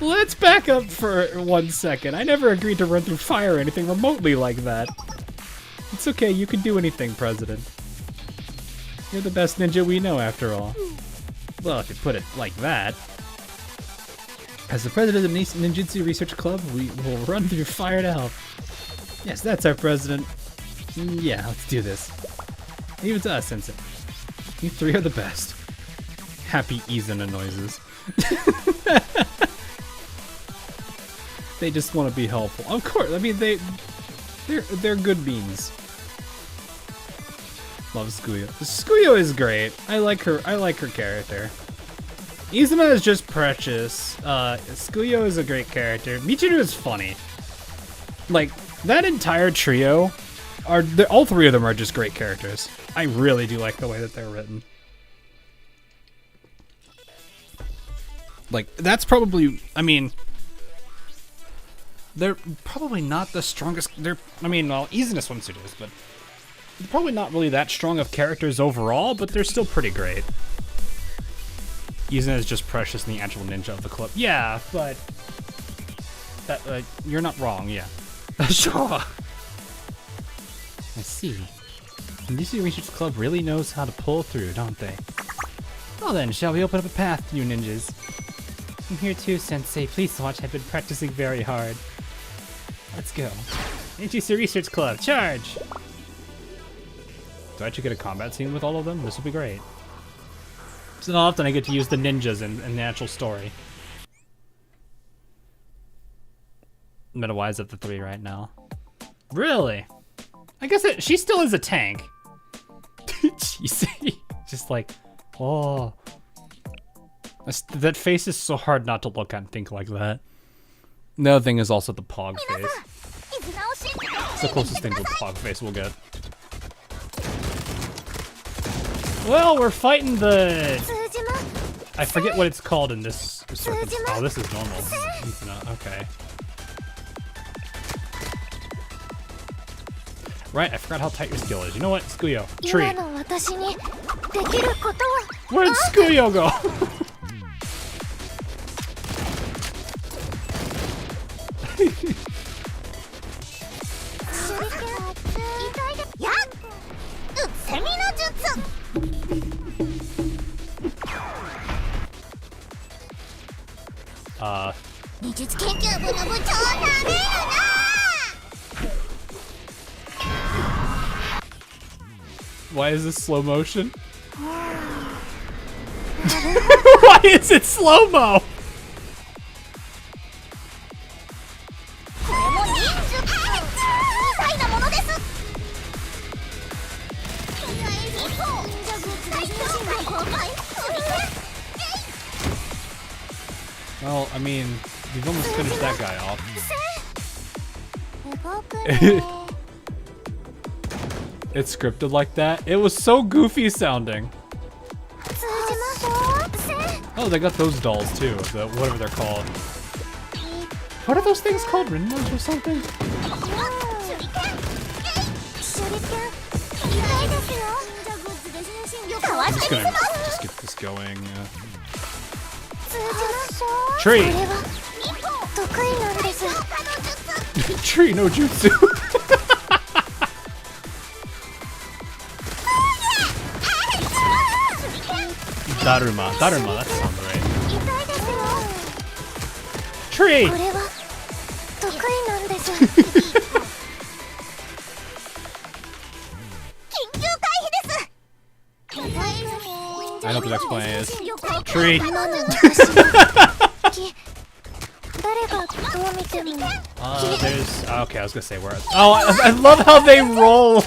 [SPEAKER 3] Let's back up for 1 second. I never agreed to run through fire or anything remotely like that. It's okay, you can do anything, President. You're the best ninja we know, after all. Well, if you put it like that. As the president of the Ninjutsu Research Club, we will run through fire to help. Yes, that's our president. Yeah, let's do this. Leave it to us, Sensei. You three are the best. Happy Izuna noises. They just want to be helpful. Of course, I mean they're good beans. Love Sukuyo. Sukuyo is great. I like her character. Izuna is just precious. Sukuyo is a great character. Michiru is funny. Like, that entire trio all three of them are just great characters. I really do like the way that they're written. Like, that's probably, I mean, they're probably not the strongest, well, Izuna Swimsuit is, but they're probably not really that strong of characters overall, but they're still pretty great. Izuna is just precious and the actual ninja of the club. Yeah, but that you're not wrong, yeah. Sure. I see. The Ninjutsu Research Club really knows how to pull through, don't they? Well then, shall we open up a path to you ninjas? I'm here too, Sensei. Please watch, I've been practicing very hard. Let's go. Ninjutsu Research Club, charge! Do I actually get a combat scene with all of them? This would be great. It's not often I get to use the ninjas in the actual story. Meta-wise at the 3 right now. Really? I guess she still is a tank. Jeez. Just like, oh. That face is so hard not to look at and think like that. The other thing is also the Pog face. It's the closest thing to a Pog face we'll get. Well, we're fighting the... I forget what it's called in this circumstance. Oh, this is normal. Okay. Right, I forgot how tight your skill is. You know what? Sukuyo. Tree. Where'd Sukuyo go? Why is this slow motion? Why is it slow-mo?
[SPEAKER 2] Well, I mean, we've almost finished that guy off.
[SPEAKER 1] 動くね
[SPEAKER 2] It's scripted like that. It was so goofy sounding.
[SPEAKER 1] 通じますせ
[SPEAKER 2] Oh, they got those dolls too. The whatever they're called. What are those things called? Rinmos or something?
[SPEAKER 1] 手裏剣痛いですよかわ
[SPEAKER 2] I'm
[SPEAKER 1] し
[SPEAKER 2] just
[SPEAKER 1] て
[SPEAKER 2] gonna
[SPEAKER 1] みせます
[SPEAKER 2] just get this going.
[SPEAKER 1] 通じます
[SPEAKER 2] Tree.
[SPEAKER 1] これは得意なんです
[SPEAKER 2] Tree no jutsu. Daruma. Daruma, that sounds right.
[SPEAKER 1] 痛いですよ
[SPEAKER 2] Tree!
[SPEAKER 1] これは得意なんです緊急回避です
[SPEAKER 2] I know what the next plan is. Tree.
[SPEAKER 1] 今の私のき誰がどう見ても
[SPEAKER 2] There's. Okay, I was gonna say where. Oh, I love how they roll!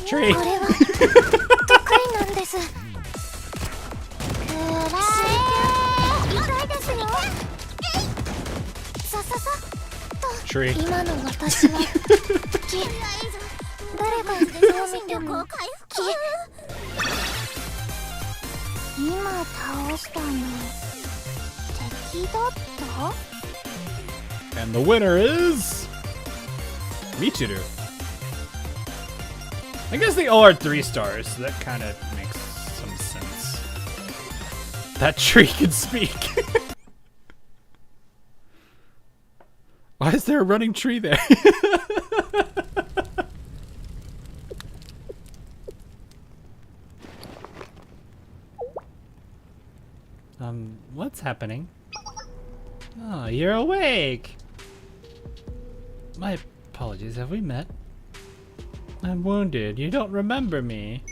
[SPEAKER 2] Tree!
[SPEAKER 1] これは得意なんですくらえ痛いですよさささっと
[SPEAKER 2] Tree.
[SPEAKER 1] 今の私はき誰がどう見てもき今倒したの敵だった
[SPEAKER 2] And the winner is. Michiru. I guess they all are 3 stars, so that kind of makes some sense. That tree can speak. Why is there a running tree there? What's happening? Oh, you're awake. My apologies, have we met? I'm wounded. You don't remember me.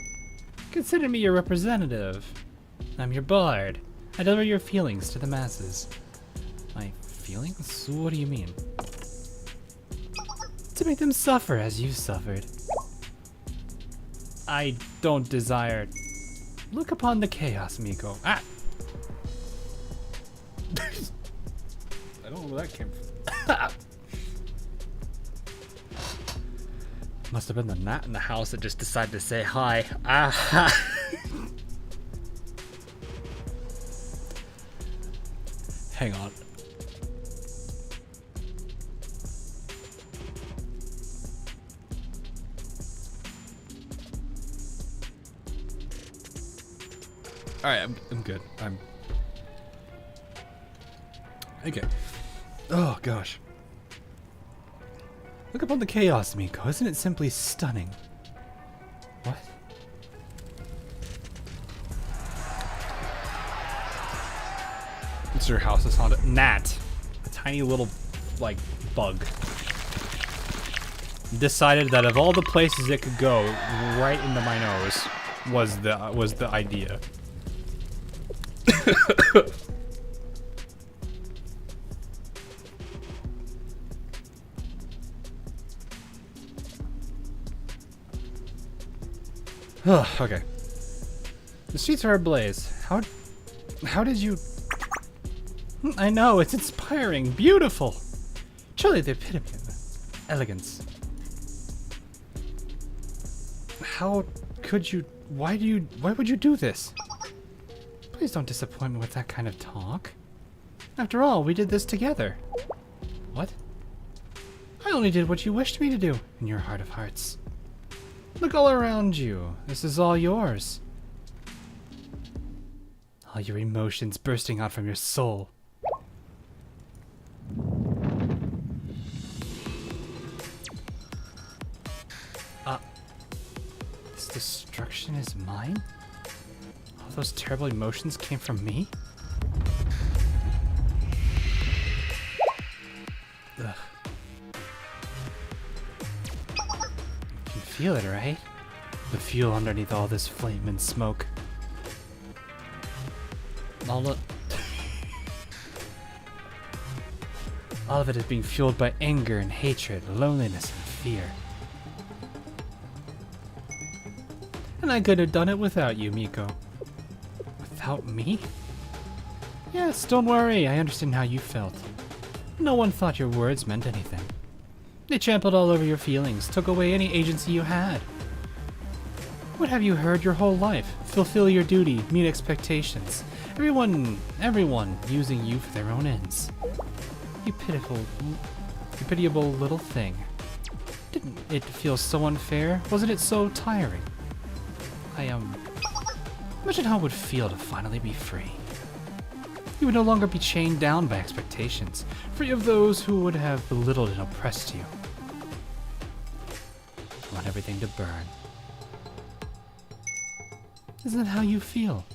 [SPEAKER 2] Consider me your representative. I'm your bard. I deliver your feelings to the masses. My feelings? What do you mean? To make them suffer as you suffered. I don't desire. Look upon the chaos, Miko. Ah! I don't know where that came from. Must have been the gnat in the house that just decided to say hi. Ah. Hang on. Alright, I'm good. I'm okay. Oh gosh. Look upon the chaos, Miko. Isn't it simply stunning? What? It's your house is haunted. Gnat. A tiny little, like, bug. Decided that of all the places it could go, right into my nose was the idea. Okay. The streets are ablaze. How did you... I know, it's inspiring, beautiful. Truly the epitome of elegance. How could you... Why would you do this? Please don't disappoint me with that kind of talk. After all, we did this together. What? I only did what you wished me to do, in your heart of hearts. Look all around you. This is all yours. All your emotions bursting out from your soul. This destruction is mine? All those terrible emotions came from me? Ugh. You can feel it, right? The fuel underneath all this flame and smoke. All of it is being fueled by anger and hatred, loneliness and fear. And I could have done it without you, Miko. Without me?
[SPEAKER 3] Yes, don't worry, I understand how you felt. No one thought your words meant anything. They trampled all over your feelings, took away any agency you had. What have you heard your whole life? Fulfill your duty, meet expectations. Everyone using you for their own ends. You pitiable little thing. Didn't it feel so unfair? Wasn't it so tiring? Imagine how it would feel to finally be free. You would no longer be chained down by expectations, free of those who would have belittled and oppressed you. I want everything to burn. Isn't that how you feel?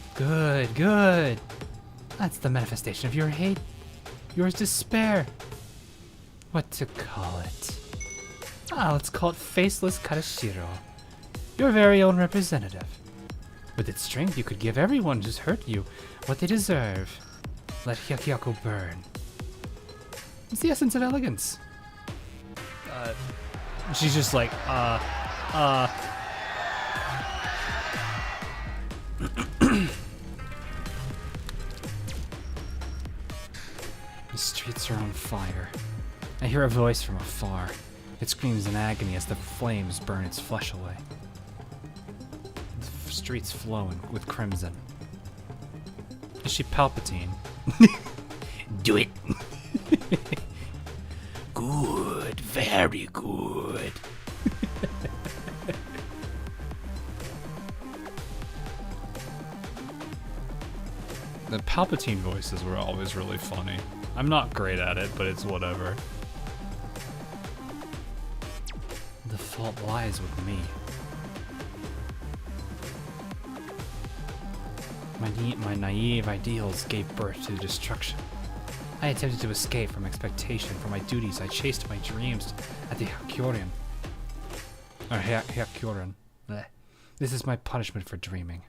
[SPEAKER 3] Good. That's the manifestation of your hate. Yours despair. What to call it? Let's call it Faceless Karashiro. Your very own representative. With its strength, you could give everyone who's hurt you what they deserve. Let Hyakuyaku burn. It's the essence of elegance. She's just like, The streets are on fire. I hear a voice from afar. It screams in agony as the flames burn its flesh away. The streets flowing with crimson. Is she Palpatine? Do it! Good, very good. The Palpatine voices were always really funny. I'm not great at it, but it's whatever. The fault lies with me. My naive ideals gave birth to destruction. I attempted to escape from expectation. For my duties, I chased my dreams at the Hyakyoran. Hyakyoran. This is my punishment for dreaming.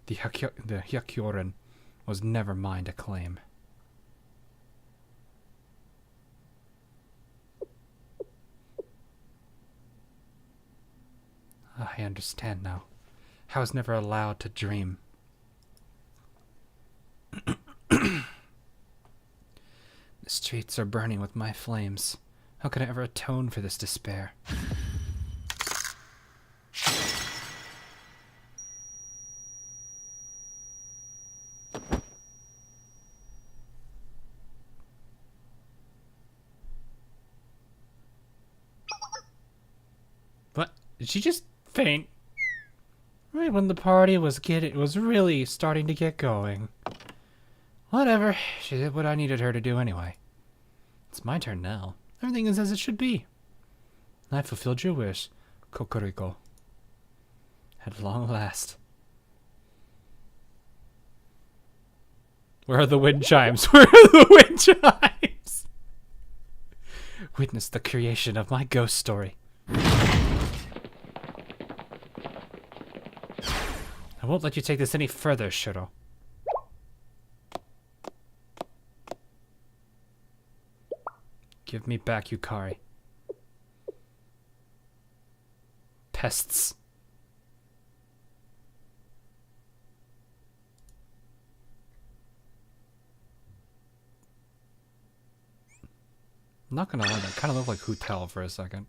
[SPEAKER 3] The Hyakyoran was never mine to claim. I understand now. I was never allowed to dream. The streets are burning with my flames. How could I ever atone for this despair? What? Did she just faint? Right when the party was really starting to get going. Whatever. She did what I needed her to do anyway. It's my turn now. Everything is as it should be. I fulfilled your wish, Kokoriko. At long last. Where are the wind chimes? Where are the wind chimes? Witness the creation of my ghost story. I won't let you take this any further, Shiro. Give me back Yukari. Pests. I'm not gonna lie, that kind of looked like Hutel for a second.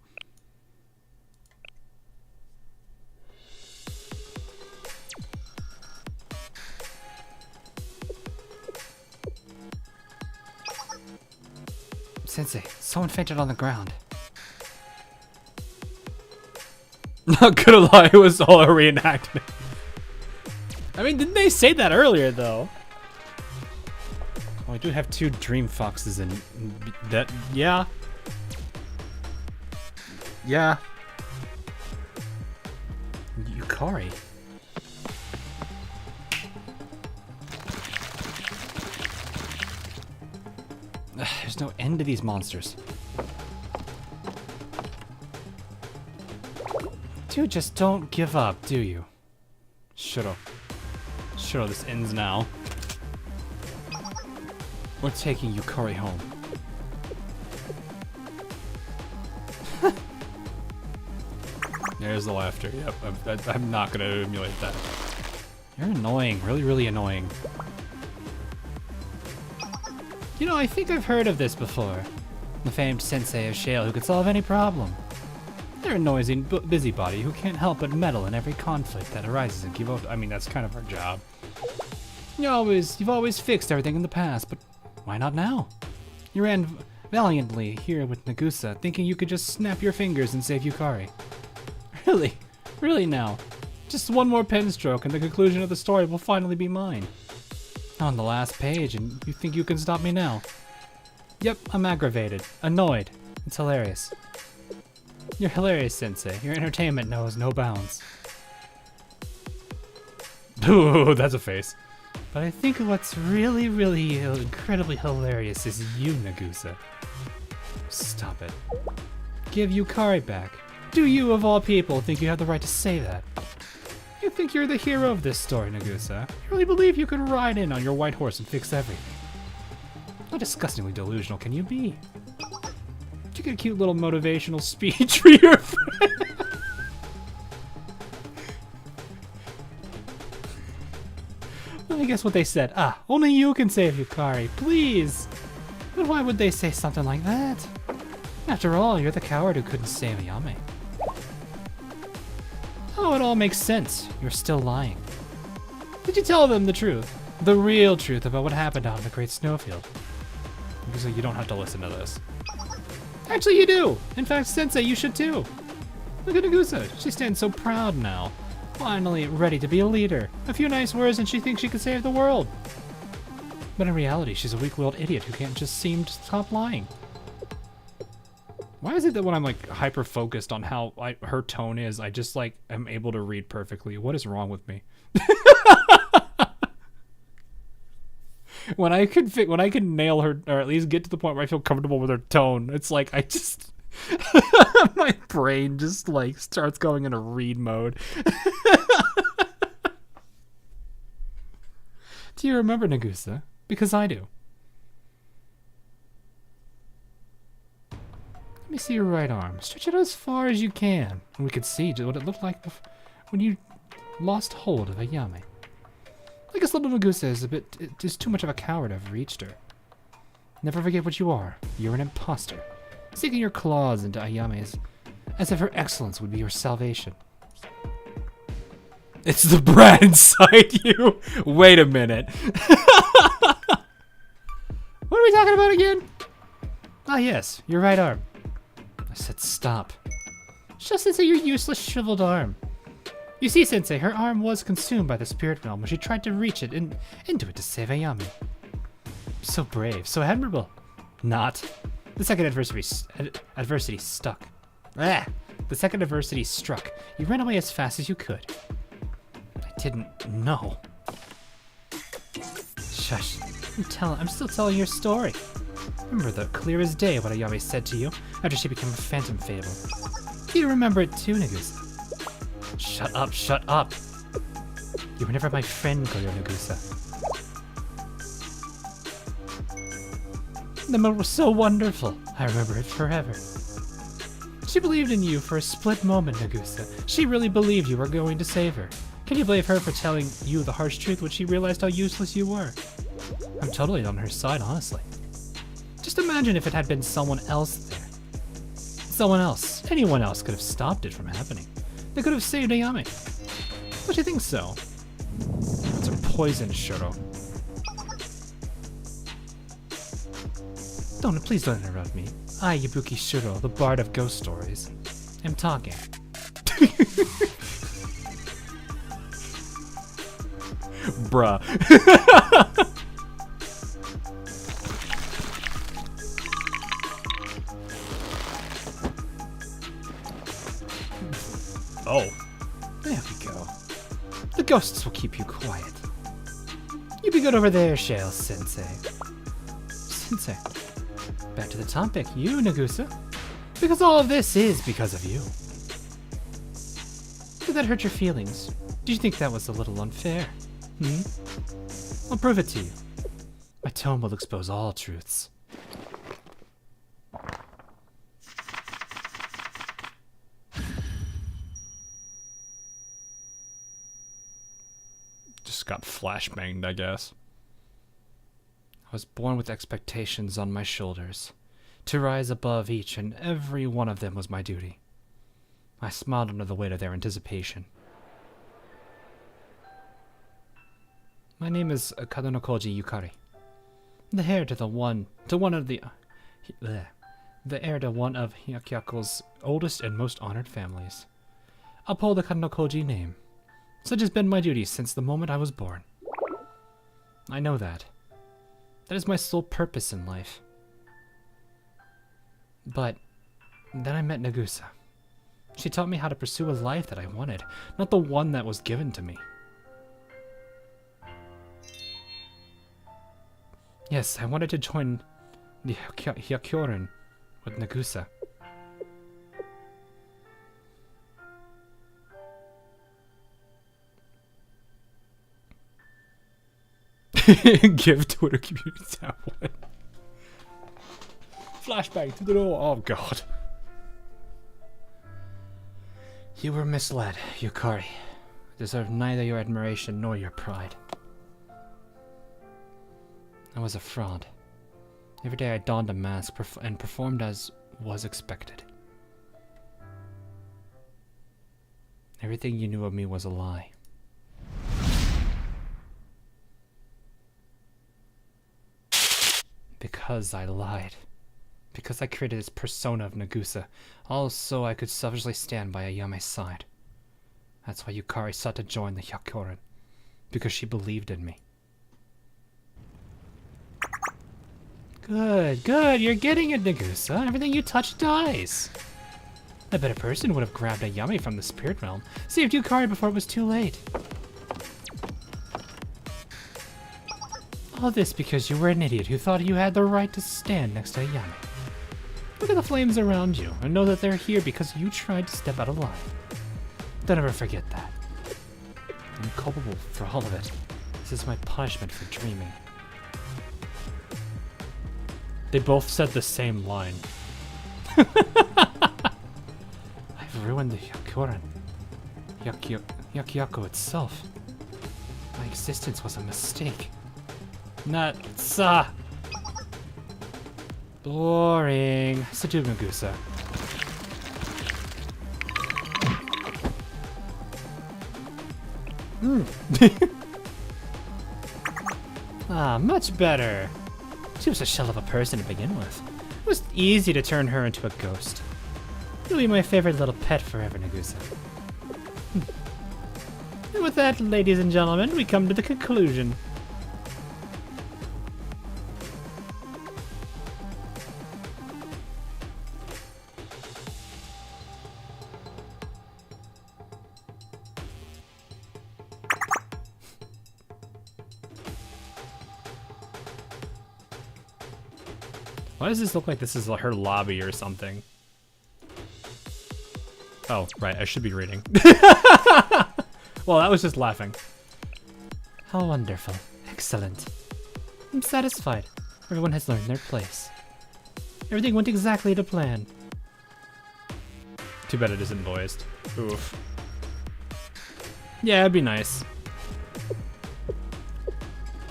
[SPEAKER 3] Sensei, someone fainted on the ground. Not gonna lie, it was all a reenactment. I mean, didn't they say that earlier, though? Oh, I do have two dream foxes and that, yeah. Yeah. Yukari. There's no end to these monsters. Dude, just don't give up, do you? Shuro. Shuro, this ends now. We're taking Yukari home. There's the laughter. Yep, I'm not gonna emulate that. You're annoying. Really, really annoying. You know, I think I've heard of this before. The famed sensei of Shale who could solve any problem. They're a noisy busybody who can't help but meddle in every conflict that arises in Kyoto. I mean, that's kind of our job. You've always fixed everything in the past, but why not now? You ran valiantly here with Nagusa, thinking you could just snap your fingers and save Yukari. Really? Really now? Just one more pen stroke and the conclusion of the story will finally be mine. On the last page, and you think you can stop me now? Yep, I'm aggravated. Annoyed. It's hilarious. You're hilarious, Sensei. Your entertainment knows no bounds. Ooh, that's a face. But I think what's really, really incredibly hilarious is you, Nagusa. Stop it. Give Yukari back. Do you, of all people, think you have the right to say that? You think you're the hero of this story, Nagusa? You really believe you could ride in on your white horse and fix everything? How disgustingly delusional can you be? Did you get a cute little motivational speech for your friend? I guess what they said. Only you can save Yukari, please. But why would they say something like that? After all, you're the coward who couldn't save Ayame. Oh, it all makes sense. You're still lying. Did you tell them the truth? The real truth about what happened out in the Great Snowfield? Because you don't have to listen to this. Actually, you do! In fact, Sensei, you should too. Look at Nagusa. She stands so proud now. Finally ready to be a leader. A few nice words and she thinks she can save the world. But in reality, she's a weak-willed idiot who can't just seem to stop lying. Why is it that when I'm like hyper-focused on how her tone is, I just like am able to read perfectly? What is wrong with me? When I could nail her, or at least get to the point where I feel comfortable with her tone, it's like I just my brain just like starts going into read mode. Do you remember, Nagusa? Because I do. Let me see your right arm. Stretch it as far as you can, and we could see what it looked like when you lost hold of Ayame. I guess little Nagusa is too much of a coward to have reached her. Never forget what you are. You're an imposter. Sticking your claws into Ayame's as if her excellence would be your salvation. It's the brat inside you. Wait a minute. What are we talking about again? Ah, yes, your right arm. I said stop. Just into your useless shriveled arm. You see, Sensei, her arm was consumed by the spirit realm when she tried to reach it into it to save Ayame. So brave, so admirable. Not. The second adversity stuck. The second adversity struck. You ran away as fast as you could. I didn't know. Shush. I'm still telling your story. Remember the clear as day what Ayame said to you after she became a phantom fable. Do you remember it too, Nagusa? Shut up, shut up. You were never my friend, Goyo Nagusa. The moment was so wonderful. I remember it forever. She believed in you for a split moment, Nagusa. She really believed you were going to save her. Can you blame her for telling you the harsh truth when she realized how useless you were? I'm totally on her side, honestly. Just imagine if it had been someone else there. Someone else. Anyone else could have stopped it from happening. They could have saved Ayame. Don't you think so? That's a poison, Shuro. Please don't interrupt me. I, Ibuki Shuro, the bard of ghost stories, am talking. Bruh. Oh. There we go. The ghosts will keep you quiet. You be good over there, Shale Sensei. Sensei. Back to the topic, you, Nagusa. Because all of this is because of you. Did that hurt your feelings? Do you think that was a little unfair? I'll prove it to you. My tome will expose all truths.
[SPEAKER 2] just got flashbanged, I guess. I was born with expectations on my shoulders. To rise above each and every one of them was my duty. I smiled under the weight of their anticipation. My name is Kadonokoji Yukari. The heir to one of Hyakyako's oldest and most honored families. Uphold the Kadonokoji name. Such has been my duty since the moment I was born. I know that. That is my sole purpose in life. But then I met Nagusa. She taught me how to pursue a life that I wanted, not the one that was given to me. Yes, I wanted to join the Hyakyoran with Nagusa. Give Twitter community tablet. Flashback to the door. Oh god. You were misled, Yukari. Deserve neither your admiration nor your pride. I was a fraud. Every day I donned a mask and performed as was expected. Everything you knew of me was a lie. Because I lied. Because I created this persona of Nagusa, all so I could selfishly stand by Ayame's side. That's why Yukari sought to join the Hyakyoran. Because she believed in me. Good, good, you're getting it, Nagusa. Everything you touch dies. A better person would have grabbed Ayame from the spirit realm, saved Yukari before it was too late. All this because you were an idiot who thought you had the right to stand next to Ayame. Look at the flames around you, and know that they're here because you tried to step out of line. Don't ever forget that. I'm culpable for all of it. This is my punishment for dreaming. They both said the same line. I've ruined the Hyakyoran. Yakyako itself. My existence was a mistake. Natsa! Boring. Sadu Nagusa. Ah, much better. She was a shell of a person to begin with. It was easy to turn her into a ghost. You'll be my favorite little pet forever, Nagusa. And with that, ladies and gentlemen, we come to the conclusion. Why does this look like this is her lobby or something? Oh, right, I should be reading. Well, that was just laughing. How wonderful. Excellent. I'm satisfied. Everyone has learned their place. Everything went exactly to plan. Too bad it isn't voiced. Oof. Yeah, it'd be nice.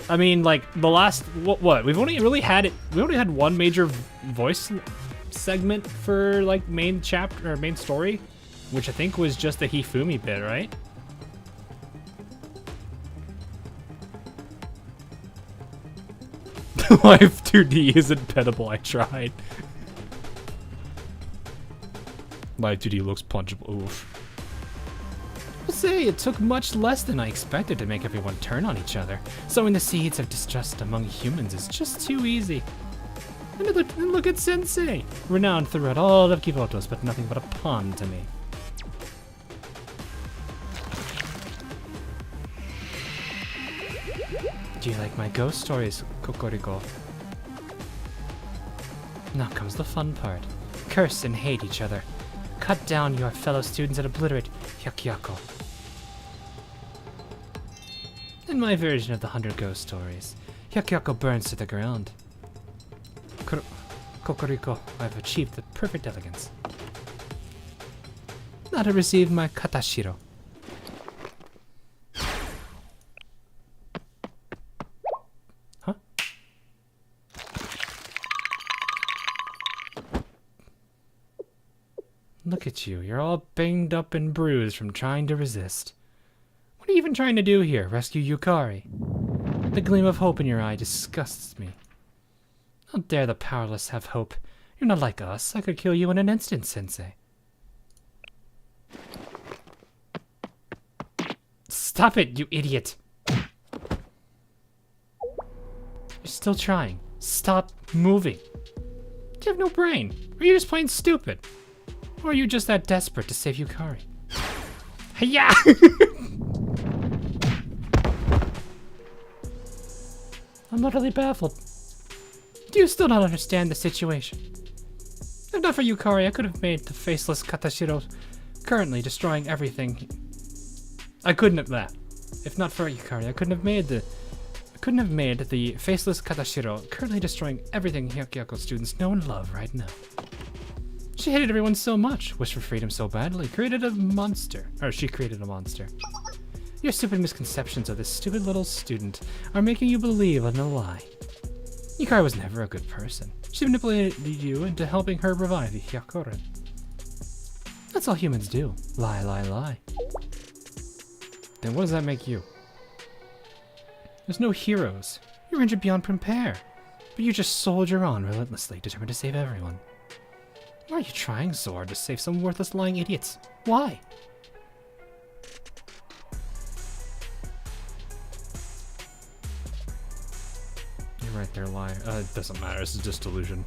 [SPEAKER 2] I mean, like, the last, what? We've only really had it, we only had one major voice segment for, like, main chapter, or main story, which I think was just the Hifumi bit, right? Life 2D isn't pettable, I tried. Life 2D looks punchable, oof. I'll say, it took much less than I expected to make everyone turn on each other. Sowing the seeds of distrust among humans is just too easy. And look at Sensei! Renowned throughout all of Kivotos, but nothing but a pawn to me. Do you like my ghost stories, Kokoriko? Now comes the fun part. Curse and hate each other. Cut down your fellow students and obliterate Hyakyako. In my version of the 100 ghost stories, Hyakyako burns to the ground. Kokoriko, I've achieved the perfect elegance. Now to receive my katashiro. Look at you. You're all banged up and bruised from trying to resist. What are you even trying to do here? Rescue Yukari? The gleam of hope in your eye disgusts me. How dare the powerless have hope? You're not like us. I could kill you in an instant, Sensei. Stop it, you idiot! You're still trying. Stop moving. Do you have no brain? Or are you just plain stupid? Or are you just that desperate to save Yukari? Hiya! I'm utterly baffled. Do you still not understand the situation? If not for Yukari, I could have made the faceless Katashiro currently destroying everything. I couldn't have that. If not for Yukari, I couldn't have made the faceless Katashiro currently destroying everything Hyakuyaku students know and love right now. She hated everyone so much, wished for freedom so badly, created a monster. Or she created a monster. Your stupid misconceptions of this stupid little student are making you believe in a lie. Yukari was never a good person. She manipulated you into helping her revive the Hyakuren. That's all humans do. Lie, lie, lie. Then what does that make you? There's no heroes. You're injured beyond repair. But you just soldier on relentlessly, determined to save everyone. Why are you trying so hard to save some worthless lying idiots? Why? You're right, they're liars. It doesn't matter, this is just delusion.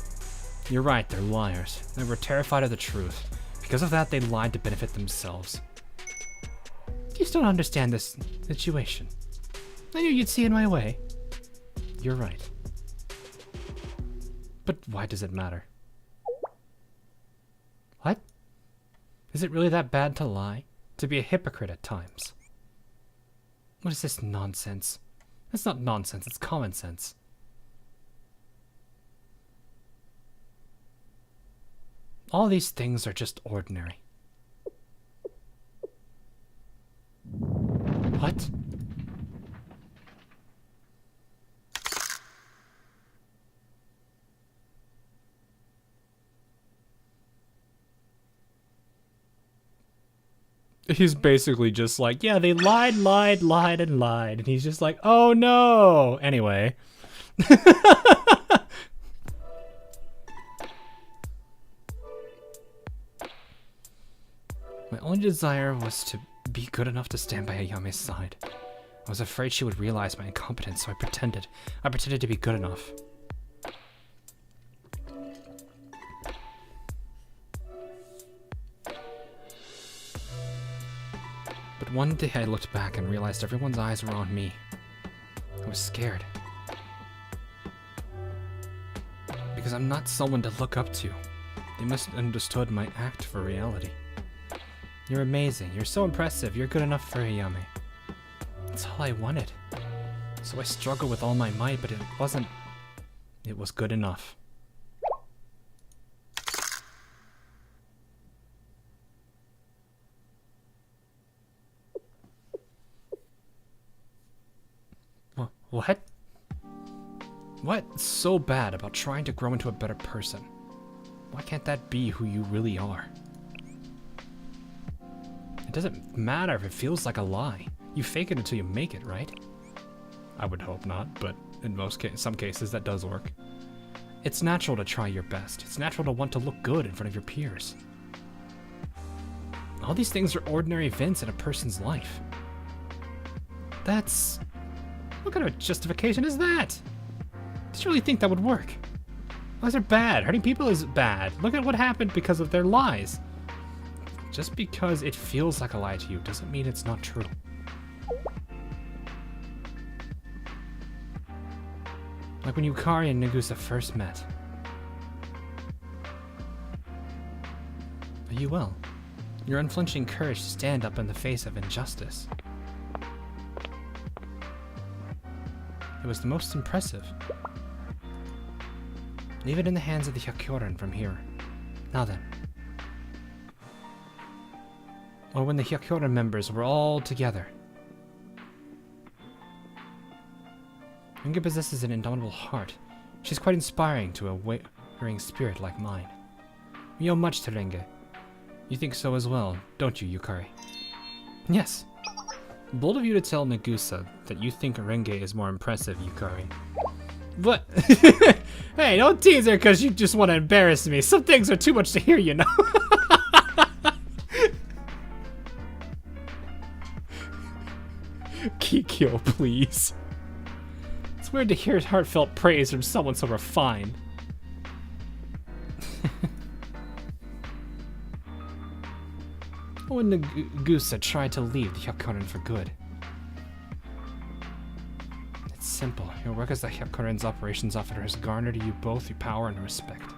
[SPEAKER 2] You're right, they're liars. They were terrified of the truth. Because of that, they lied to benefit themselves. You still don't understand this situation. I knew you'd see in my way. You're right. But why does it matter? What? Is it really that bad to lie? To be a hypocrite at times? What is this nonsense? It's not nonsense, it's common sense. All these things are just ordinary. What? He's basically just like, yeah, they lied, and he's just like, oh no! Anyway. My only desire was to be good enough to stand by Ayame's side. I was afraid she would realize my incompetence, so I pretended. I pretended to be good enough. But one day I looked back and realized everyone's eyes were on me. I was scared. Because I'm not someone to look up to. They must have understood my act for reality. You're amazing. You're so impressive. You're good enough for Ayame. That's all I wanted. So I struggled with all my might, but it wasn't... It was good enough. What? What's so bad about trying to grow into a better person? Why can't that be who you really are? It doesn't matter if it feels like a lie. You fake it until you make it, right? I would hope not, but in some cases that does work. It's natural to try your best. It's natural to want to look good in front of your peers. All these things are ordinary events in a person's life. That's... What kind of a justification is that? Did you really think that would work? Lies are bad. Hurting people is bad. Look at what happened because of their lies. Just because it feels like a lie to you doesn't mean it's not true. Like when Yukari and Nagusa first met. Are you well? Your unflinching courage to stand up in the face of injustice. It was the most impressive. Leave it in the hands of the Hyakuren from here. Now then. Or when the Hyakuren members were all together. Ringa possesses an indomitable heart. She's quite inspiring to a wavering spirit like mine. We owe much to Ringa. You think so as well, don't you, Yukari? Yes. Bold of you to tell Nagusa that you think Renge is more impressive, Yukari. But hey, don't tease her because you just want to embarrass me. Some things are too much to hear, you know. Kikyo, please. It's weird to hear heartfelt praise from someone so refined. When Nagusa tried to leave the Hyakuren for good. It's simple. Your work as the Hyakuren's operations officer has garnered you both your power and respect.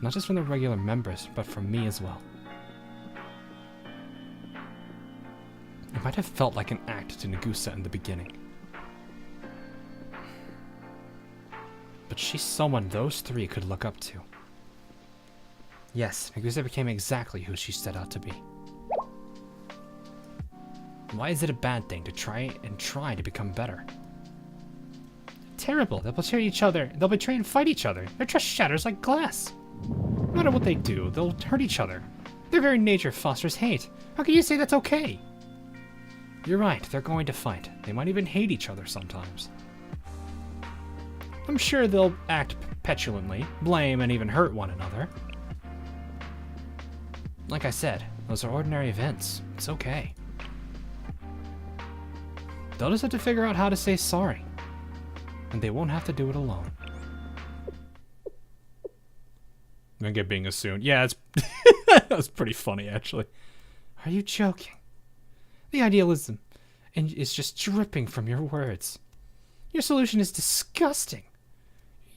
[SPEAKER 2] Not just from the regular members, but from me as well. It might have felt like an act to Nagusa in the beginning. But she's someone those three could look up to. Yes, Nagusa became exactly who she set out to be. Why is it a bad thing to try to become better? Terrible. They'll betray each other. They'll betray and fight each other. Their trust shatters like glass. No matter what they do, they'll hurt each other. Their very nature fosters hate. How can you say that's okay? You're right. They're going to fight. They might even hate each other sometimes. I'm sure they'll act petulantly, blame, and even hurt one another. Like I said, those are ordinary events. It's okay. They'll just have to figure out how to say sorry. And they won't have to do it alone. I'm gonna get being assumed. Yeah, it's that was pretty funny, actually. Are you joking? The idealism and is just dripping from your words. Your solution is disgusting.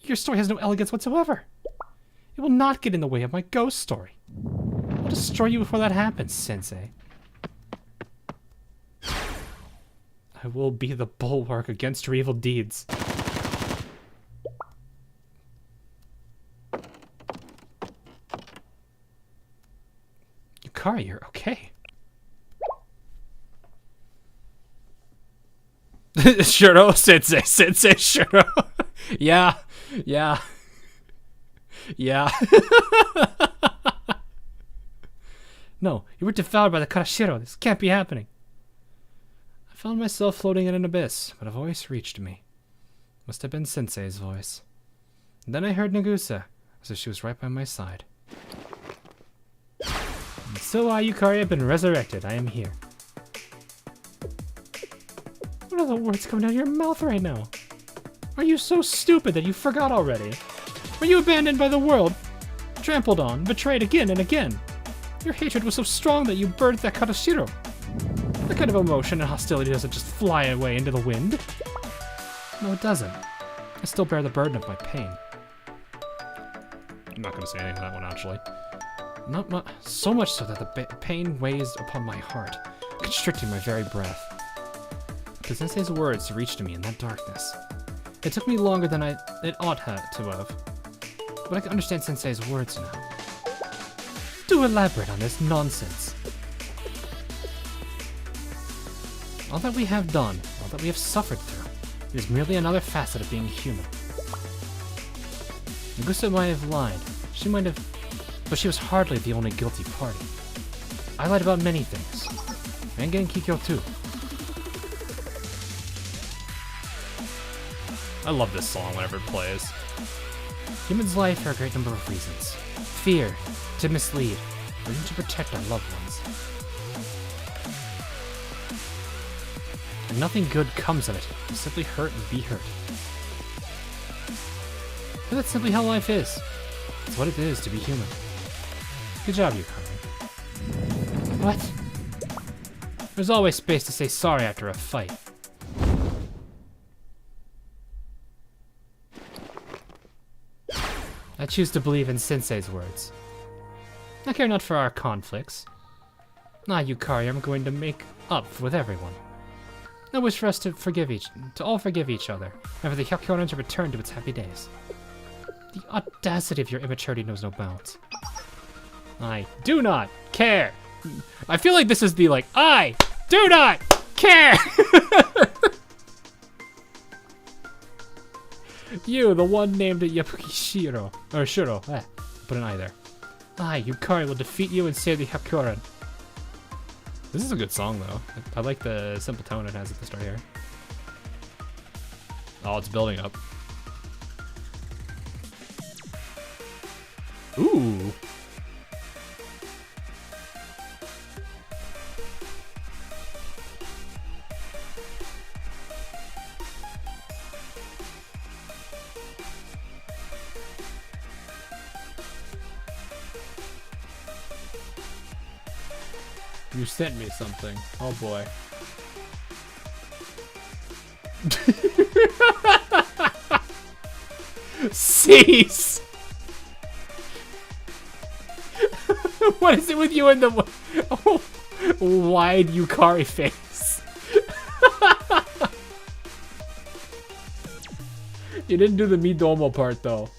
[SPEAKER 2] Your story has no elegance whatsoever. It will not get in the way of my ghost story. I'll destroy you before that happens, Sensei. I will be the bulwark against your evil deeds. Yukari, you're okay. Shuro, Sensei, Shuro. Yeah. No, you were devoured by the Karashiro. This can't be happening. I found myself floating in an abyss, but a voice reached me. Must have been Sensei's voice. And then I heard Nagusa, as if she was right by my side. And so I, Yukari, have been resurrected. I am here. What are the words coming out of your mouth right now? Are you so stupid that you forgot already? Were you abandoned by the world? Trampled on, betrayed again and again? Your hatred was so strong that you burned that Karashiro. That kind of emotion and hostility doesn't just fly away into the wind. No, it doesn't. I still bear the burden of my pain. I'm not going to say anything to that one, actually. Not so much so that the pain weighs upon my heart, constricting my very breath. The Sensei's words reached me in that darkness. It took me longer than it ought to have, but I can understand Sensei's words now. Do elaborate on this nonsense. All that we have done, all that we have suffered through, is merely another facet of being human. Nagusa might have lied. She might have... But she was hardly the only guilty party. I lied about many things. Renge and Kikyo too. I love this song whenever it plays. Humans lie for a great number of reasons. Fear, to mislead, or even to protect our loved ones. And nothing good comes of it. You simply hurt and be hurt. But that's simply how life is. It's what it is to be human. Good job, Yukari. What? There's always space to say sorry after a fight. I choose to believe in Sensei's words. I care not for our conflicts. Yukari, I'm going to make up with everyone. I wish for us to all forgive each other, and for the Hyakuren to return to its happy days. The audacity of your immaturity knows no bounds. I do not care. I feel like this is the I do not care. You, the one named Yapukishiro, or Shuro, put an I there. I, Yukari, will defeat you and save the Hakuren. This is a good song, though. I like the simple tone it has at the start here. Oh, it's building up. Ooh. You sent me something. Oh boy. Cease! What is it with you and the wide Yukari face? You didn't do the Midomo part though.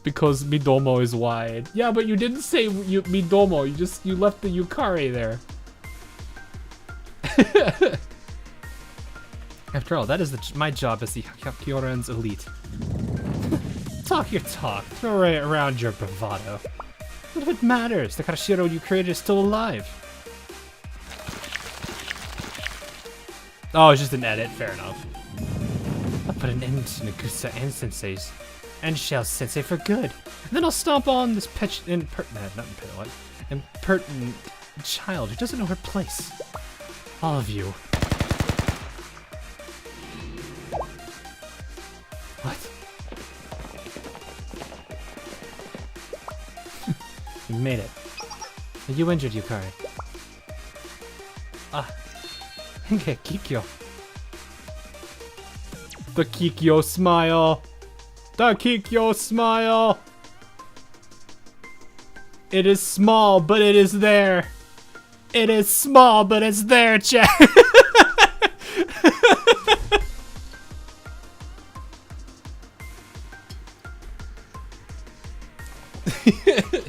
[SPEAKER 2] Because Midomo is wide. Yeah, but you didn't say Midomo. You left the Yukari there. After all, that is my job as the Hakyoran's elite. Talk your talk. Throw around your bravado. What if it matters? The Karashiro you created is still alive. Oh, it's just an edit. Fair enough. I'll put an end to Nagusa and Sensei's. And Shell Sensei for good. And then I'll stomp on this impertinent child who doesn't know her place. All of you. What? You made it. Are you injured, Yukari? Ah. Okay, Kikyo. The Kikyo smile. The Kikyo smile! It is small, but it is there. It is small, but it's there, chat.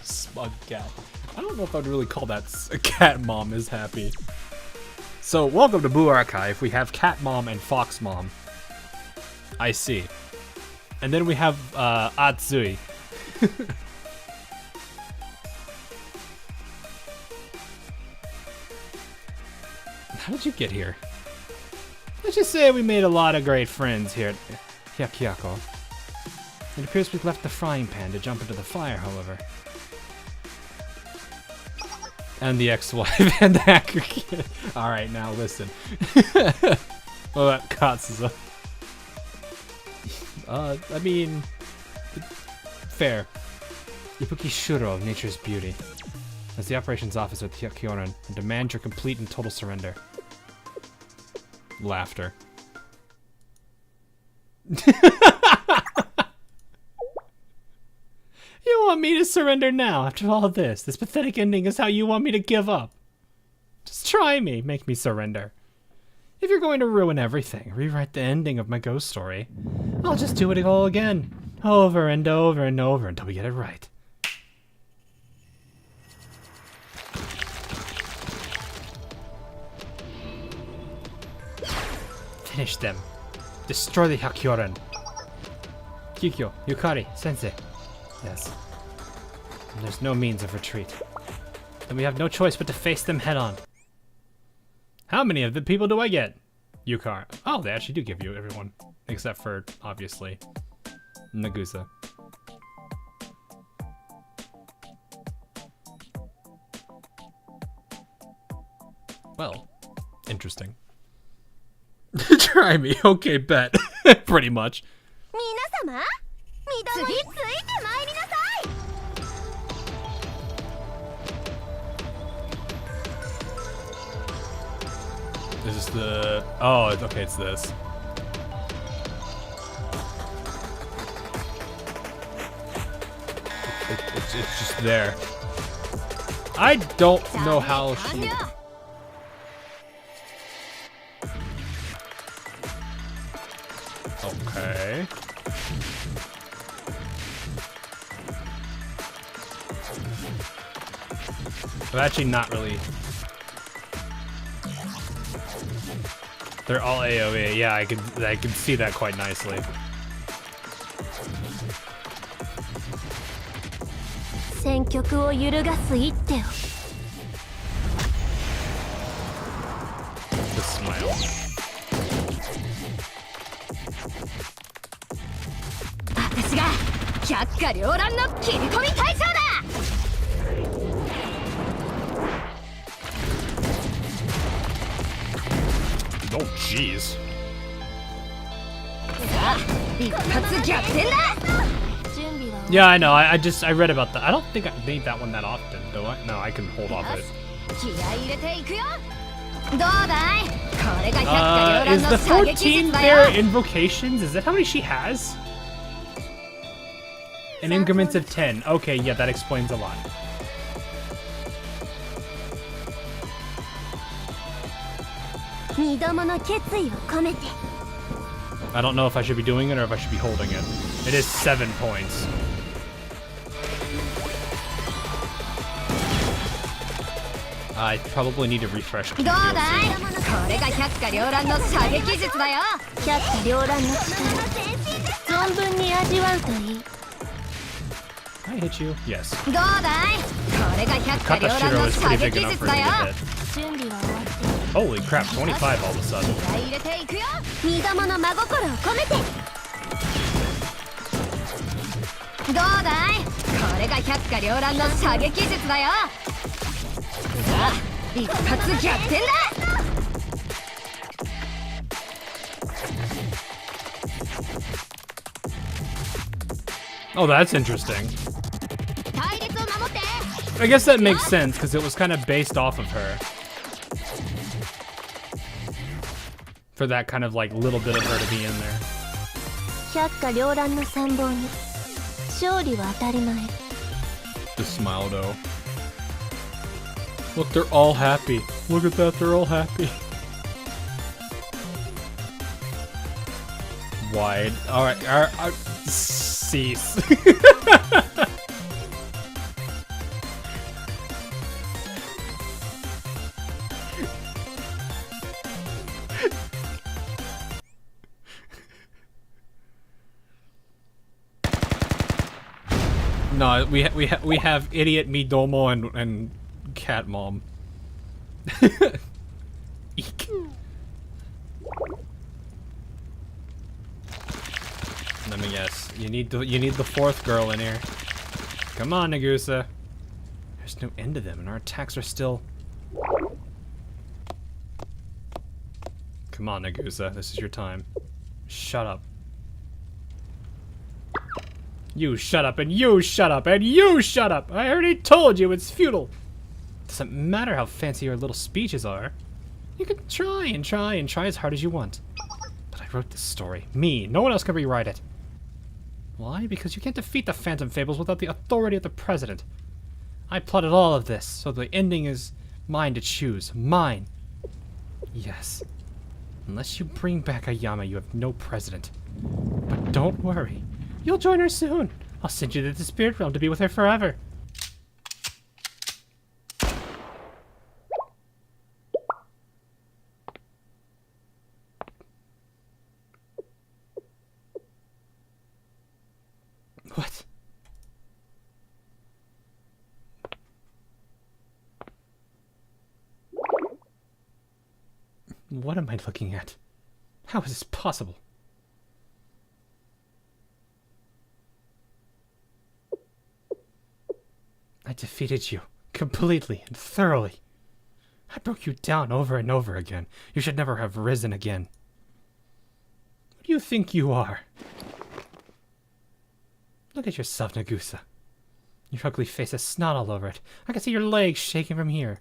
[SPEAKER 2] Smug cat. I don't know if I'd really call that a cat mom is happy. So, welcome to Boo Archive. We have cat mom and fox mom. I see. And then we have Atsui. How did you get here? Let's just say we made a lot of great friends here at Hyakyako. It appears we've left the frying pan to jump into the fire, however. And the ex-wife and the hacker kid. Alright, now listen. Well, that Katsuza. I mean, fair. Ibuki Shuro of Nature's Beauty. As the operations officer at Hyakyoran, I demand your complete and total surrender. Laughter. You want me to surrender now after all this? This pathetic ending is how you want me to give up. Just try me, make me surrender. If you're going to ruin everything, rewrite the ending of my ghost story, I'll just do it all again. Over and over and over until we get it right. Finish them. Destroy the Hakyoran. Kikyo, Yukari, Sensei. Yes. And there's no means of retreat. Then we have no choice but to face them head on. How many of the people do I get? Yukari. Oh, they actually do give you everyone. Except for, obviously, Nagusa. Well, interesting. Try me. Okay, bet. Pretty much. Is this the... Oh, okay, it's this. It's just there. I don't know how she... Okay. I'm actually not really... They're all AoE. Yeah, I can see that quite nicely. The smile. Oh, jeez. Yeah, I know. I read about that. I don't think I made that one that often, do I? No, I can hold off it. Is the 14 their invocations? Is that how many she has? In increments of 10. Okay, yeah, that explains a lot. I don't know if I should be doing it or if I should be holding it. It is 7 points. I probably need to refresh the DLC. Can I hit you? Yes. Katashiro is pretty big enough for me to hit. Holy crap, 25 all of a sudden. Oh, that's interesting. I guess that makes sense because it was kind of based off of her. For that kind of like little bit of her to be in there. The smile though. Look, they're all happy. Look at that, they're all happy. Wide. Alright, cease. No, we have idiot Midomo and cat mom. Eek. Let me guess. You need the fourth girl in here. Come on, Nagusa. There's no end to them, and our attacks are still. Come on, Nagusa. This is your time. Shut up. You shut up, and you shut up, and you shut up! I already told you it's futile! Doesn't matter how fancy your little speeches are. You can try and try and try as hard as you want. But I wrote this story. Me. No one else can rewrite it. Why? Because you can't defeat the Phantom Fables without the authority of the President. I plotted all of this, so the ending is mine to choose. Mine. Yes. Unless you bring back Ayame, you have no President. But don't worry. You'll join her soon. I'll send you to the spirit realm to be with her forever. What? What am I looking at? How is this possible? I defeated you, completely and thoroughly. I broke you down over and over again. You should never have risen again. Who do you think you are? Look at yourself, Nagusa. Your ugly face has snot all over it. I can see your legs shaking from here.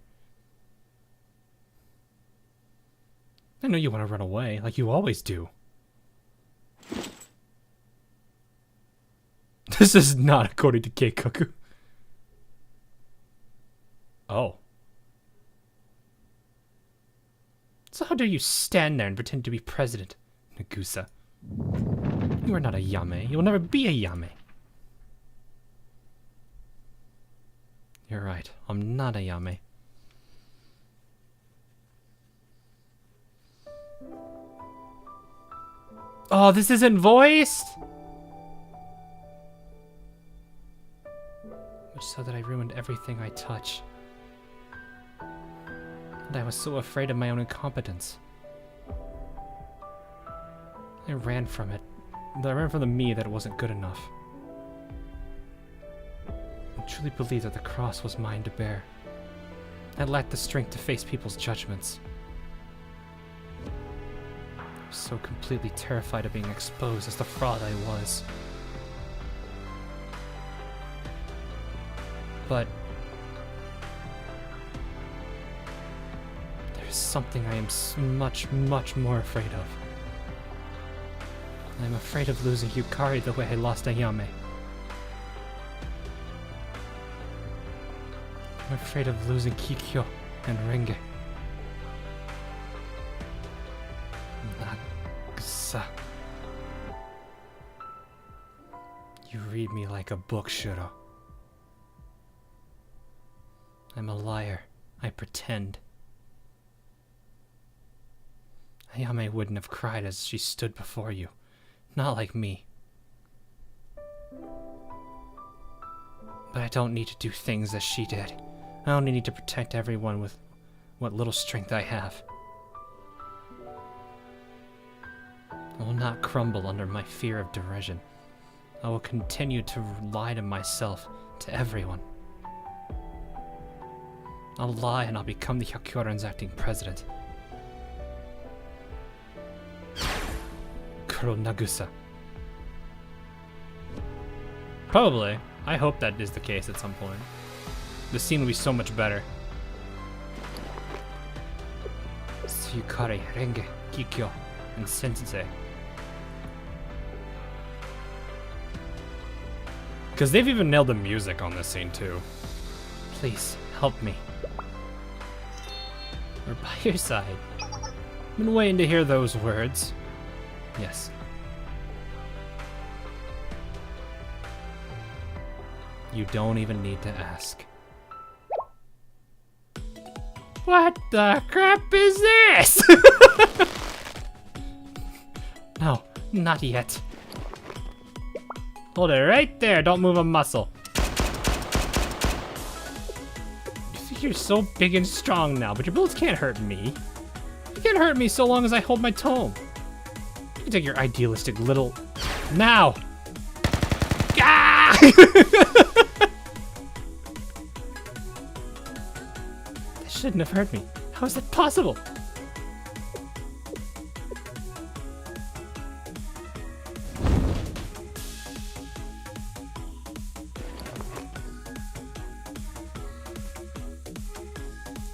[SPEAKER 2] I know you want to run away, like you always do. This is not according to Keikoku. Oh. So how dare you stand there and pretend to be president, Nagusa? You are not a Yame. You will never be a Yame. You're right. I'm not a Yame. Oh, this isn't voiced? Much so that I ruined everything I touch. And I was so afraid of my own incompetence. I ran from it. I ran from the me that it wasn't good enough. I truly believed that the cross was mine to bear. I lacked the strength to face people's judgments. I was so completely terrified of being exposed as the fraud I was. But there's something I am much, much more afraid of. I'm afraid of losing Yukari the way I lost Ayame. I'm afraid of losing Kikyo and Renge. Nagusa. You read me like a book, Shuro. I'm a liar. I pretend. Ayame wouldn't have cried as she stood before you. Not like me. But I don't need to do things as she did. I only need to protect everyone with what little strength I have. I will not crumble under my fear of derision. I will continue to lie to myself, to everyone. I'll lie and I'll become the Hyakyoran's acting president. Kuro Nagusa. Probably. I hope that is the case at some point. The scene will be so much better. Yukari, Renge, Kikyo, and Sensei. Because they've even nailed the music on this scene too. Please, help me. We're by your side. I've been waiting to hear those words. Yes. You don't even need to ask. What the crap is this? No, not yet. Hold it right there, don't move a muscle. You think you're so big and strong now, but your bullets can't hurt me. You can't hurt me so long as I hold my tone. You can take your idealistic little... Now! Ah! That shouldn't have hurt me. How is that possible?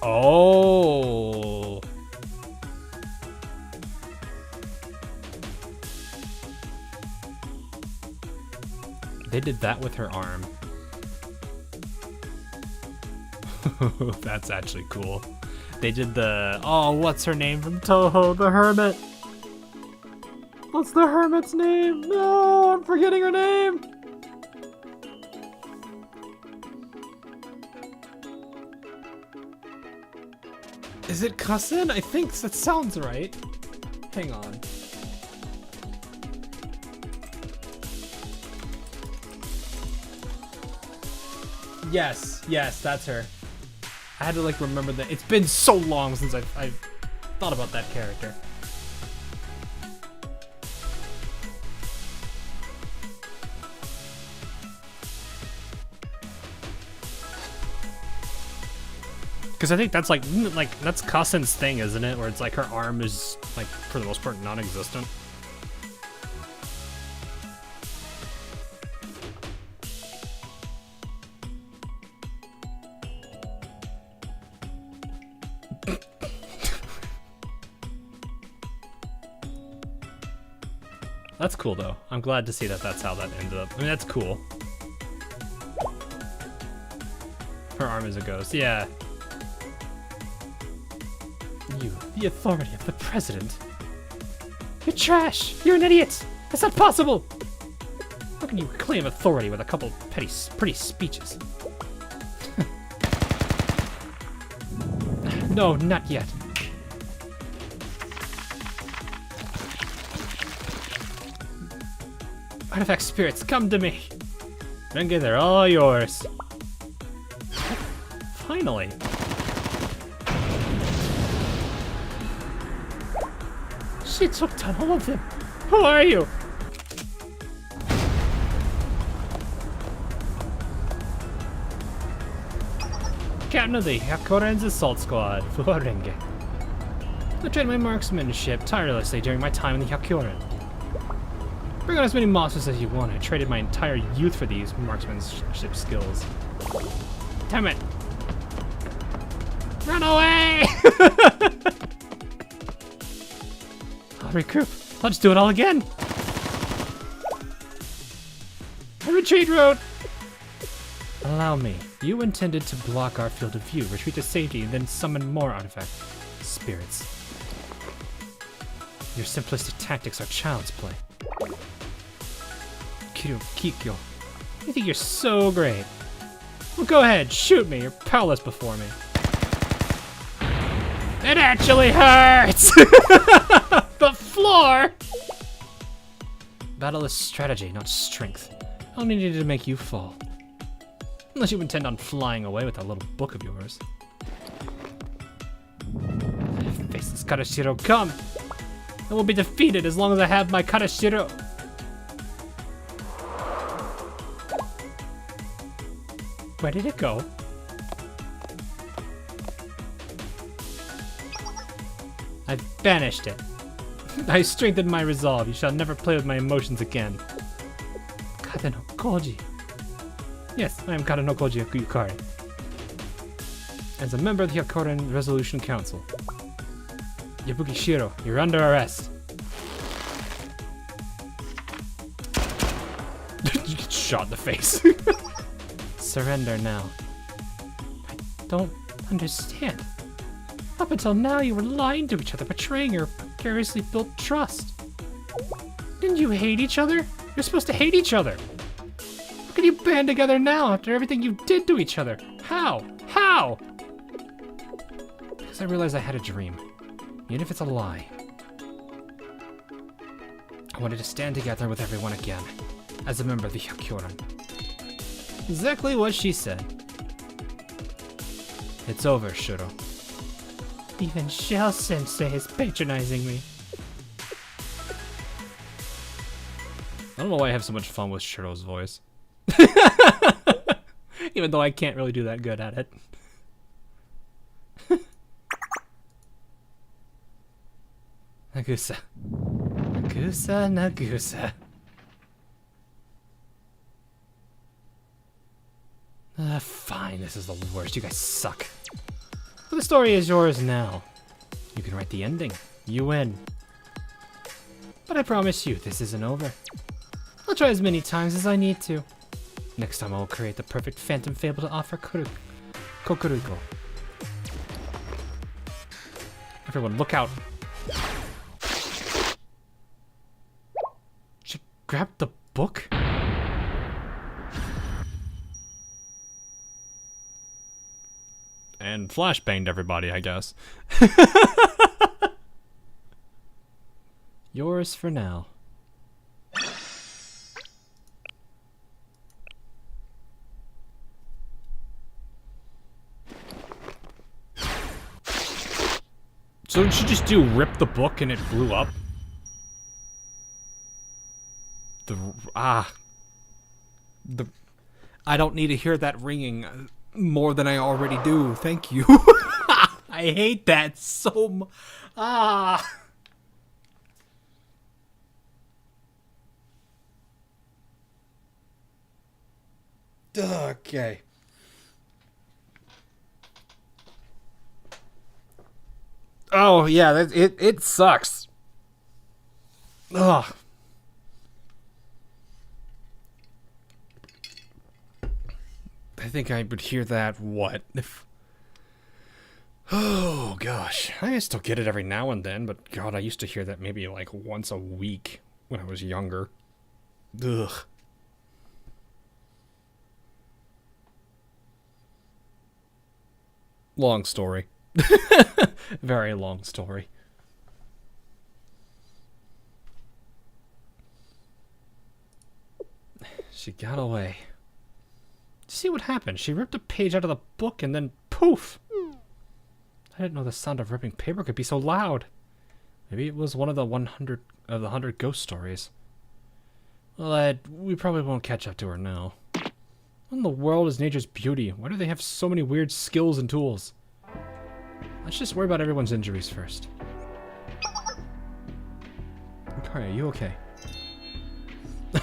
[SPEAKER 2] Oh. They did that with her arm. That's actually cool. They did the... Oh, what's her name from Toho? The Hermit. What's the Hermit's name? No, I'm forgetting her name. Is it Cousin? I think that sounds right. Hang on. Yes, that's her. I had to like remember that. It's been so long since I've thought about that character. Because I think that's like that's Kasen's thing, isn't it? Where it's like her arm is like for the most part non-existent. That's cool though. I'm glad to see that that's how that ended up. I mean, that's cool. Her arm is a ghost. Yeah. You, the authority of the president. You're trash! You're an idiot! That's not possible! How can you claim authority with a couple pretty speeches? No, not yet. Artifact spirits, come to me! Renge, they're all yours. Finally. She took down all of them. Who are you? Captain of the Hakoren's Assault Squad, Renge. I trained my marksmanship tirelessly during my time in the Hakoren. Bring on as many monsters as you want. I traded my entire youth for these marksmanship skills. Damn it! Run away! I'll regroup. I'll just do it all again. A retreat route! Allow me. You intended to block our field of view, retreat to safety, and then summon more artifact spirits. Your simplistic tactics are child's play. Kikyo, you think you're so great. Well, go ahead, shoot me. You're powerless before me. It actually hurts! The floor! Battle is strategy, not strength. I only needed to make you fall. Unless you intend on flying away with that little book of yours. Face this Karashiro, come! I will be defeated as long as I have my Karashiro. Where did it go? I banished it. I strengthened my resolve. You shall never play with my emotions again. Kata no Koji. Yes, I am Kata no Koji Yukari. As a member of the Hakoren Resolution Council. Yabuki Shiro, you're under arrest. You get shot in the face. Surrender now. I don't understand. Up until now, you were lying to each other, betraying your precariously built trust. Didn't you hate each other? You're supposed to hate each other. How can you band together now after everything you did to each other? How? How? Because I realized I had a dream. Even if it's a lie. I wanted to stand together with everyone again, as a member of the Hakoren. Exactly what she said. It's over, Shiro. Even Shell Sensei is patronizing me. I don't know why I have so much fun with Shiro's voice. Even though I can't really do that good at it. Nagusa. Nagusa, Nagusa. Fine, this is the worst. You guys suck. But the story is yours now. You can write the ending. You win. But I promise you, this isn't over. I'll try as many times as I need to. Next time I will create the perfect phantom fable to offer Kokuruko. Everyone, look out. She grabbed the book? And flashbanged everybody, I guess. Yours for now. So did she just rip the book and it blew up? I don't need to hear that ringing more than I already do. Thank you. I hate that so much. Okay. Oh yeah, it sucks. Ugh. I think I would hear that, what, if... Oh, gosh. I still get it every now and then, but God, I used to hear that maybe like once a week when I was younger. Ugh. Long story. Very long story. She got away. See what happened? She ripped a page out of the book and then poof! I didn't know the sound of ripping paper could be so loud. Maybe it was one of the 100 ghost stories. Well, we probably won't catch up to her now. What in the world is nature's beauty? Why do they have so many weird skills and tools? Let's just worry about everyone's injuries first. Yukari, are you okay?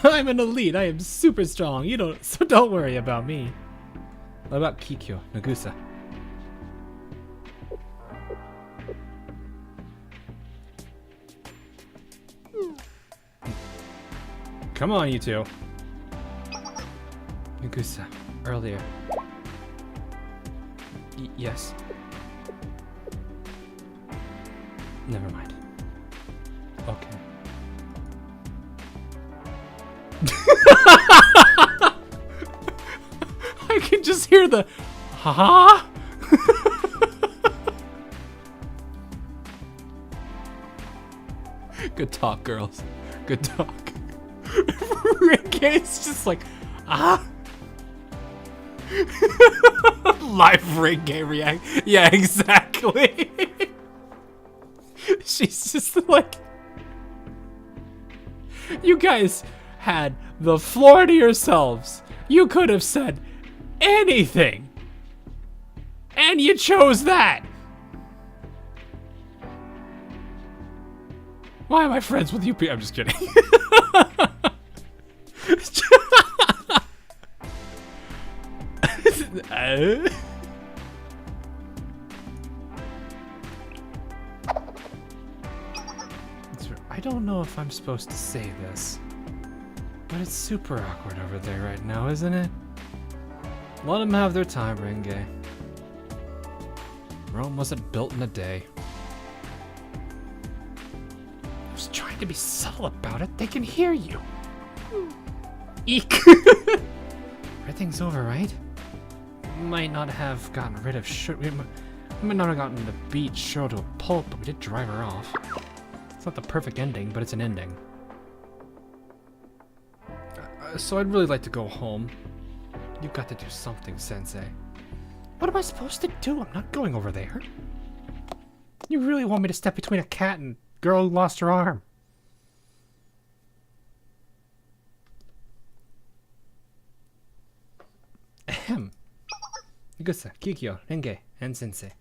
[SPEAKER 2] I'm an elite. I am super strong. So don't worry about me. What about Kikyo, Nagusa? Come on, you two. Nagusa, earlier. Yes. Never mind. Okay. I can just hear the ha-ha. Good talk, girls. Good talk. Ringe's just like, ah. Live Ringe react. Yeah, exactly. She's just like, you guys had the floor to yourselves. You could have said anything. And you chose that. Why am I friends with you? I'm just kidding. I don't know if I'm supposed to say this, but it's super awkward over there right now, isn't it? Let them have their time, Ringe. Rome wasn't built in a day. I was trying to be subtle about it. They can hear you. Eek. Everything's over, right? We might not have gotten rid of we might not have gotten the beat Shiro to a pulp, but we did drive her off. It's not the perfect ending, but it's an ending. So I'd really like to go home. You've got to do something, Sensei. What am I supposed to do? I'm not going over there. You really want me to step between a cat and a girl who lost her arm? Ahem. Nagusa, Kikyo, Renge, and Sensei.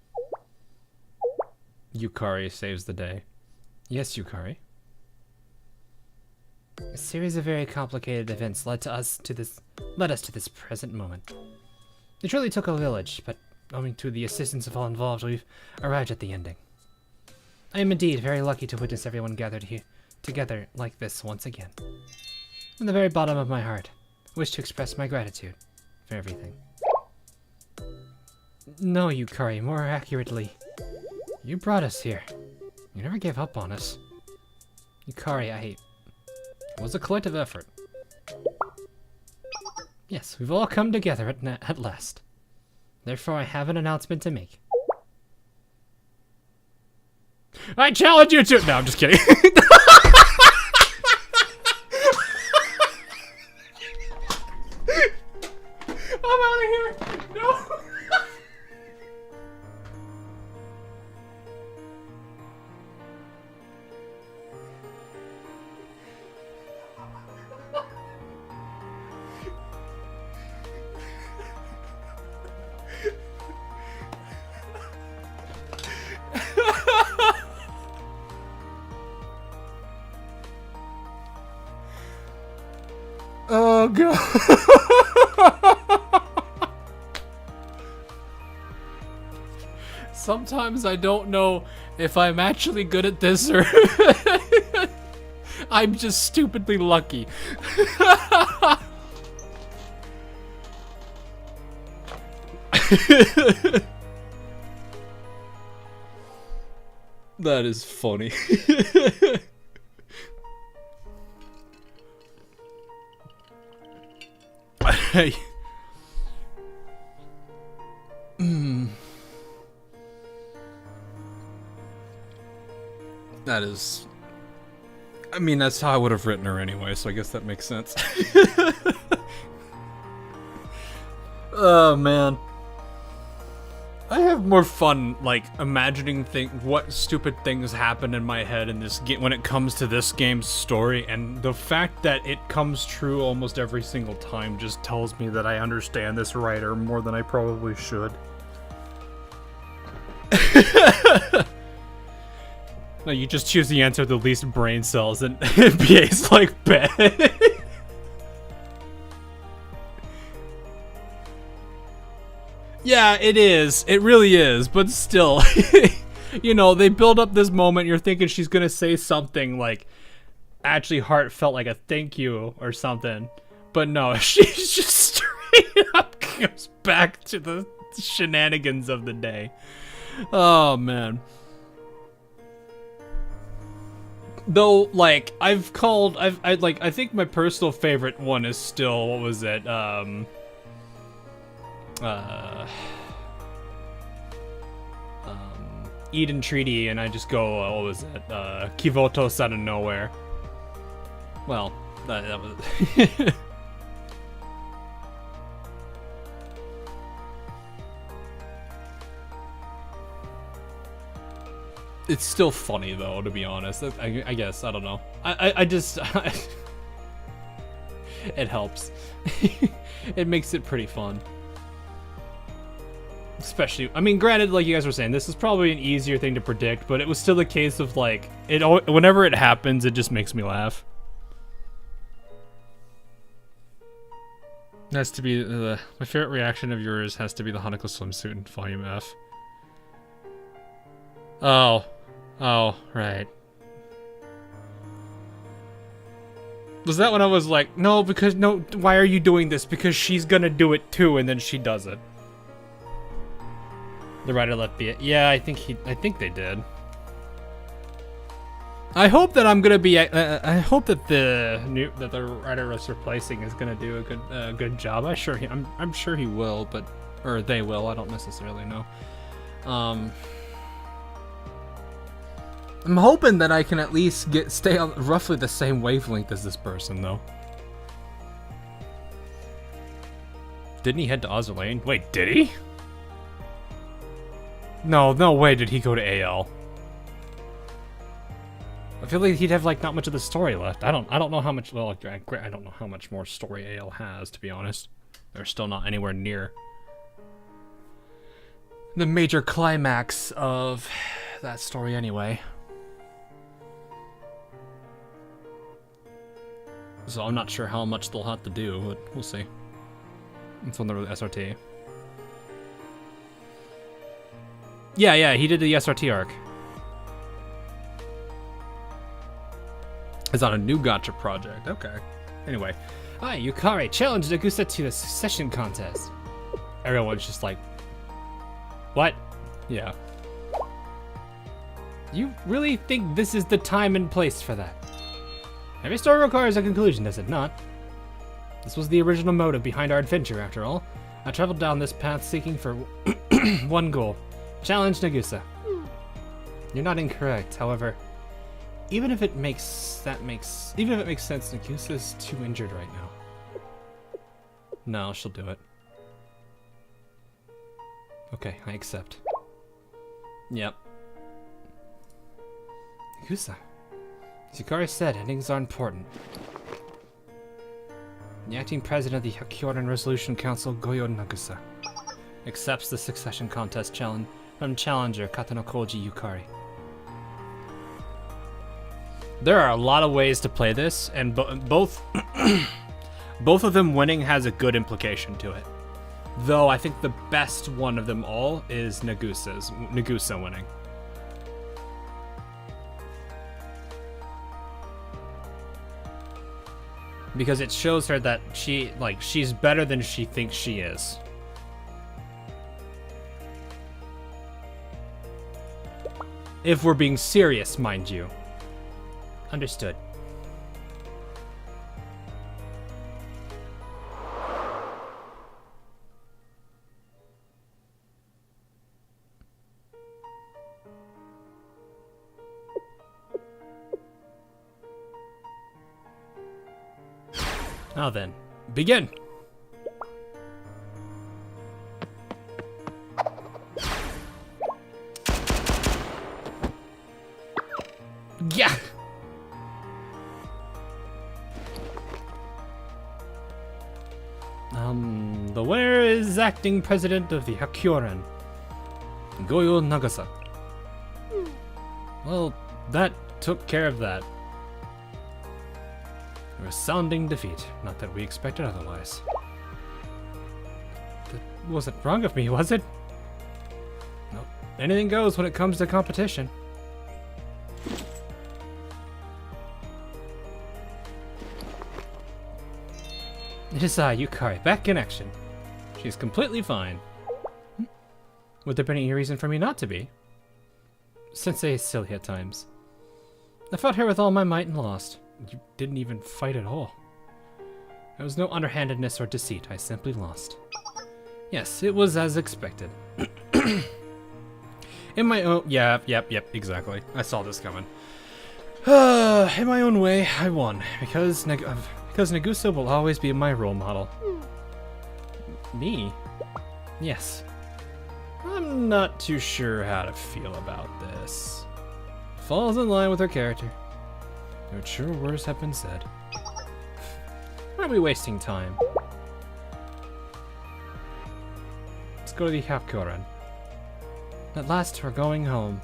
[SPEAKER 2] Yukari saves the day. Yes, Yukari. A series of very complicated events led us to this present moment. It really took a village, but owing to the assistance of all involved, we've arrived at the ending. I am indeed very lucky to witness everyone gathered here together like this once again. From the very bottom of my heart, I wish to express my gratitude for everything. No, Yukari, more accurately, you brought us here. You never gave up on us. Yukari, it was a collective effort. Yes, we've all come together at last. Therefore, I have an announcement to make. I challenge you to— No, I'm just kidding. I'm out of here. No. Oh god. Sometimes I don't know if I'm actually good at this or I'm just stupidly lucky. That is funny. Hey. That is... I mean, that's how I would have written her anyway, so I guess that makes sense. Oh man. I have more fun, like, imagining what stupid things happen in my head in this game when it comes to this game's story, and the fact that it comes true almost every single time just tells me that I understand this writer more than I probably should. No, you just choose the answer with the least brain cells, and BA's like, bet. Yeah, it is. It really is. But still, you know, they build up this moment. You're thinking she's going to say something like actually heartfelt, like a thank you or something. But no, she's just straight up goes back to the shenanigans of the day. Oh, man. Though, like, I think my personal favorite one is still, what was it? Eden Treaty, and I just go, what was it? Kivotos out of nowhere. Well, that was. It's still funny though, to be honest. I guess, I don't know. I just it helps. It makes it pretty fun. Especially, I mean, granted, like you guys were saying, this is probably an easier thing to predict, but it was still a case of like, whenever it happens, it just makes me laugh. Has to be my favorite reaction of yours has to be the Hanako swimsuit in Volume F. Oh, right. Was that when I was like, no, why are you doing this? Because she's gonna do it too, and then she does it. The writer left be it. Yeah, I think they did. I hope that I'm gonna be. I hope that the writer was replacing is gonna do a good job. I'm sure he will, or they will. I don't necessarily know. I'm hoping that I can at least stay on roughly the same wavelength as this person, though. Didn't he head to Ozerlane? Wait, did he? No way did he go to AL. I feel like he'd have like not much of the story left. I don't know how much. Well, I don't know how much more story AL has, to be honest. They're still not anywhere near the major climax of that story, anyway. So I'm not sure how much they'll have to do, but we'll see. It's on the SRT. Yeah, he did the SRT arc. It's on a new gacha project. Okay. Anyway. Hi, Yukari challenged Nagusa to a succession contest. Everyone's just like, what? Yeah. You really think this is the time and place for that? Every story requires a conclusion, does it not? This was the original motive behind our adventure, after all. I traveled down this path seeking for one goal. Challenge Nagusa. You're not incorrect, however. Even if it makes sense, Nagusa is too injured right now. No, she'll do it. Okay, I accept. Yep. Nagusa. As Yukari said, endings are important. The acting president of the Hakyoran Resolution Council, Goyo Nagusa, accepts the succession contest challenge from challenger Katano Koji Yukari. There are a lot of ways to play this, and both of them winning has a good implication to it. Though I think the best one of them all is Nagusa winning. Because it shows her that she's better than she thinks she is. If we're being serious, mind you. Understood. Now then, begin! The winner is acting president of the Hakyoran, Goyo Nagusa. Well, that took care of that. A resounding defeat. Not that we expected otherwise. That wasn't wrong of me, was it? Nope. Anything goes when it comes to competition. It is I, Yukari, back in action. She's completely fine. Would there be any reason for me not to be? Sensei is silly at times. I fought her with all my might and lost. You didn't even fight at all. There was no underhandedness or deceit. I simply lost. Yes, it was as expected. In my own... Yep, exactly. I saw this coming. In my own way, I won. Because Nagusa will always be my role model. Me? Yes. I'm not too sure how to feel about this. Falls in line with her character. No truer words have been said. Why are we wasting time? Let's go to the Hakyoran. At last, we're going home.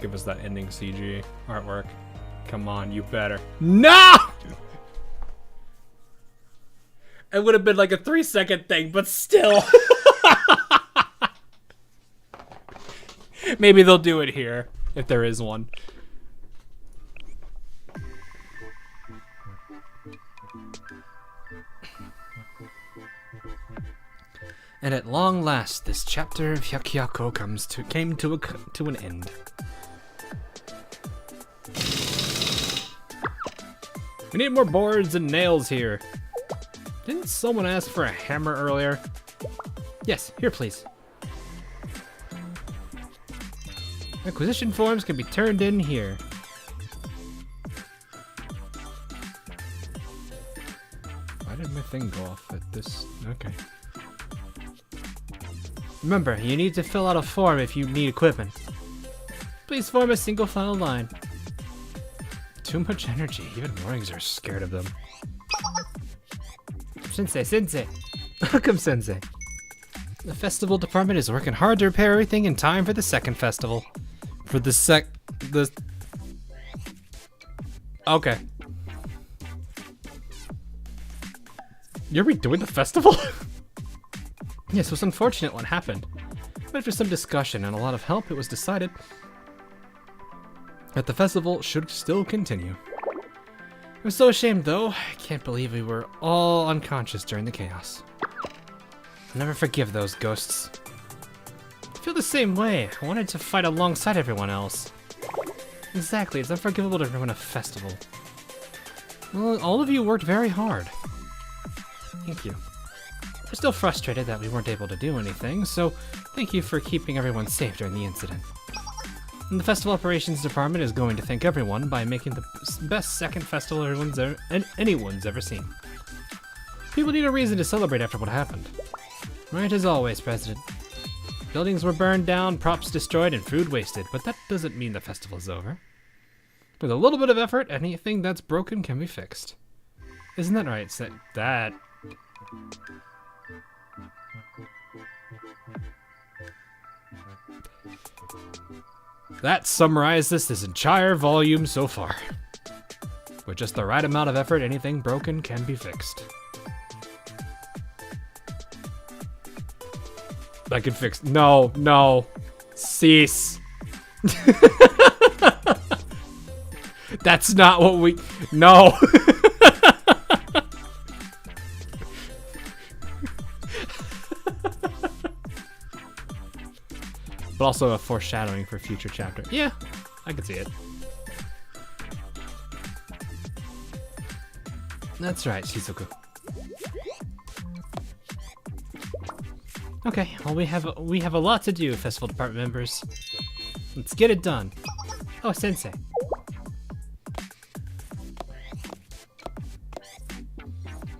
[SPEAKER 2] Give us that ending CG artwork. Come on, you better. No! It would have been like a 3-second thing, but still. Maybe they'll do it here, if there is one. And at long last, this chapter of Hyakyako came to an end. We need more boards and nails here. Didn't someone ask for a hammer earlier? Yes, here please. Acquisition forms can be turned in here. Why did my thing go off at this? Okay. Remember, you need to fill out a form if you need equipment. Please form a single file line. Too much energy. Even Mornings are scared of them. Sensei. Welcome, Sensei. The festival department is working hard to repair everything in time for the second festival. Okay. You're redoing the festival? Yes, it was unfortunate what happened. But after some discussion and a lot of help, it was decided that the festival should still continue. I'm so ashamed though. I can't believe we were all unconscious during the chaos. I'll never forgive those ghosts. I feel the same way. I wanted to fight alongside everyone else. Exactly, it's unforgivable to ruin a festival. Well, all of you worked very hard. Thank you. We're still frustrated that we weren't able to do anything, so thank you for keeping everyone safe during the incident. And the Festival Operations Department is going to thank everyone by making the best second festival anyone's ever seen. People need a reason to celebrate after what happened. Right as always, President. Buildings were burned down, props destroyed, and food wasted, but that doesn't mean the festival's over. With a little bit of effort, anything that's broken can be fixed. Isn't that right? That... That summarizes this entire volume so far. With just the right amount of effort, anything broken can be fixed. I can fix... No. Cease. That's not what we... No. But also a foreshadowing for future chapter. Yeah, I can see it. That's right, Shizuku. Okay, well we have a lot to do, Festival Department members. Let's get it done. Oh, Sensei.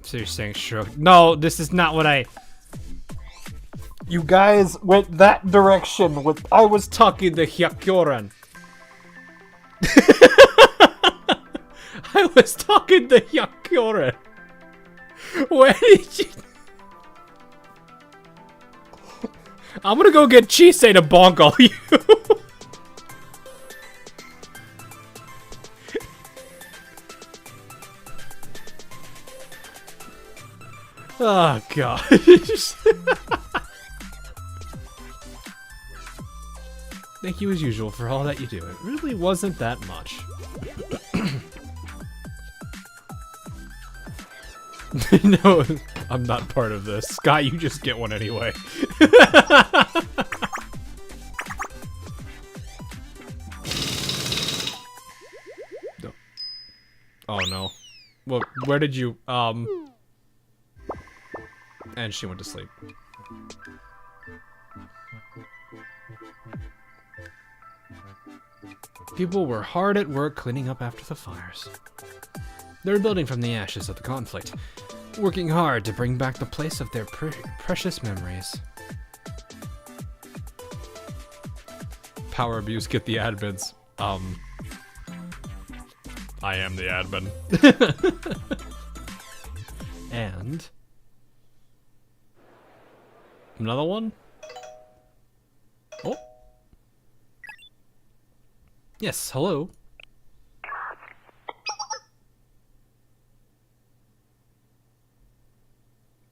[SPEAKER 2] So you're saying shrug? No, this is not what I... You guys went that direction with... I was talking the Hyakyoran. I was talking to Yukari. Where did you... I'm gonna go get Chisei to bonk all you. Oh, gosh. Thank you as usual for all that you do. It really wasn't that much. No, I'm not part of this. Scott, you just get one anyway. No. Oh no. Well, where did you, and she went to sleep. People were hard at work cleaning up after the fires. They're rebuilding from the ashes of the conflict, working hard to bring back the place of their precious memories. Power abuse, get the admins. I am the admin. And another one? Oh. Yes, hello.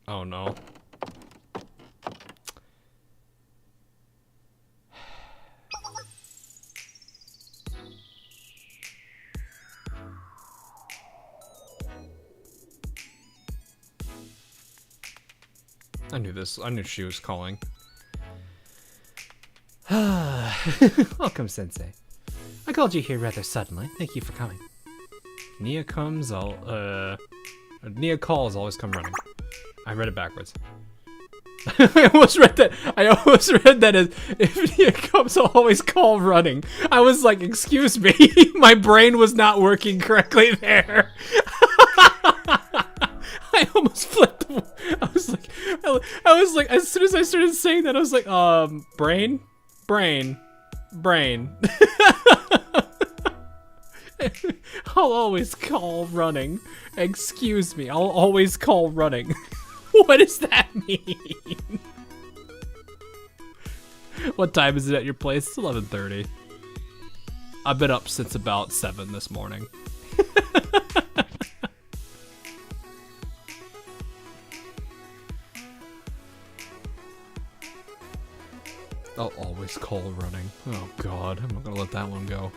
[SPEAKER 2] Oh no. I knew this. I knew she was calling. Welcome, Sensei. I called you here rather suddenly. Thank you for coming. Nia calls, always come running. I read it backwards. I almost read that as, if Nia comes, I'll always call running. I was like, excuse me, my brain was not working correctly there. I almost flipped. I was like, as soon as I started saying that, I was like, brain. I'll always call running. Excuse me, I'll always call running. What does that mean? What time is it at your place? It's 11:30. I've been up since about 7 this morning. I'll always call running. Oh god, I'm not gonna let that one go.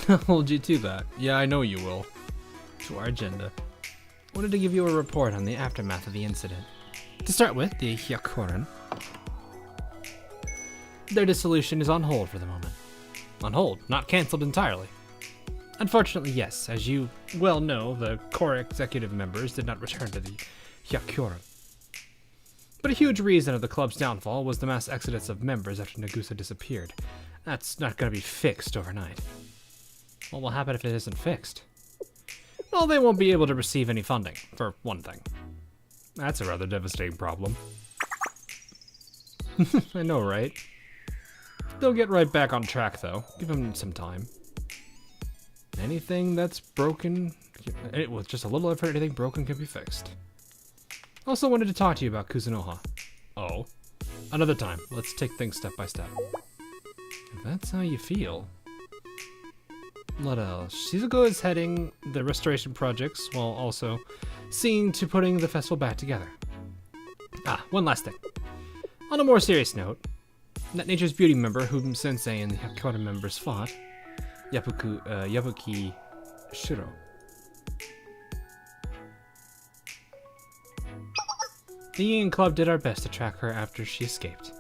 [SPEAKER 2] I'll hold you to that. Yeah, I know you will. To our agenda. Wanted to give you a report on the aftermath of the incident. To start with, the Hyakuren. Their dissolution is on hold for the moment. On hold, not cancelled entirely. Unfortunately, yes, as you well know, the core executive members did not return to the Hyakuren. But a huge reason of the club's downfall was the mass exodus of members after Nagusa disappeared. That's not going to be fixed overnight. What will happen if it isn't fixed? Well, they won't be able to receive any funding, for one thing. That's a rather devastating problem. I know, right? They'll get right back on track, though. Give them some time. Anything that's broken, with just a little effort, anything broken can be fixed. Also wanted to talk to you about Kuzunoha. Oh. Another time. Let's take things step by step. If that's how you feel. What else? Shizuko is heading the restoration projects while also seeing to putting the festival back together. Ah, one last thing. On a more serious note, that Nature's Beauty member whom Sensei and the Hyakuren members fought, Yabuki Shiro. The Union Club did our best to track her after she escaped.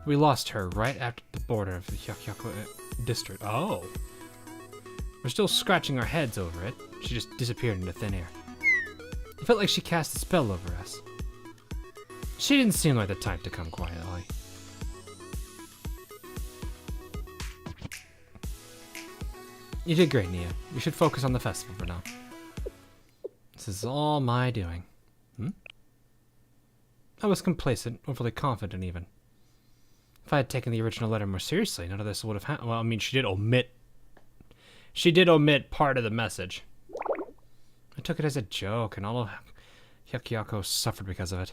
[SPEAKER 2] We lost her right after the border of the Hyakuren district. Oh. We're still scratching our heads over it. She just disappeared into thin air. It felt like she cast a spell over us. She didn't seem like the type to come quietly. You did great, Nia. You should focus on the festival for now. This is all my doing. I was complacent, overly confident even. If I had taken the original letter more seriously, none of this would have happened. Well, I mean, she did omit She did omit part of the message. I took it as a joke, and all of Hyakyako suffered because of it.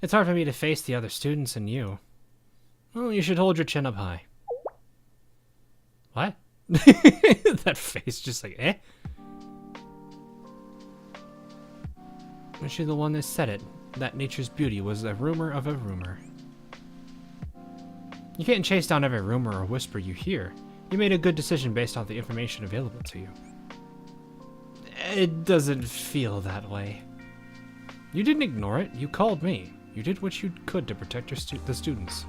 [SPEAKER 2] It's hard for me to face the other students and you. Well, you should hold your chin up high. What? That face just like, eh? Was she the one that said it? That nature's beauty was a rumor of a rumor. You can't chase down every rumor or whisper you hear. You made a good decision based on the information available to you. It doesn't feel that way. You didn't ignore it. You called me. You did what you could to protect the students.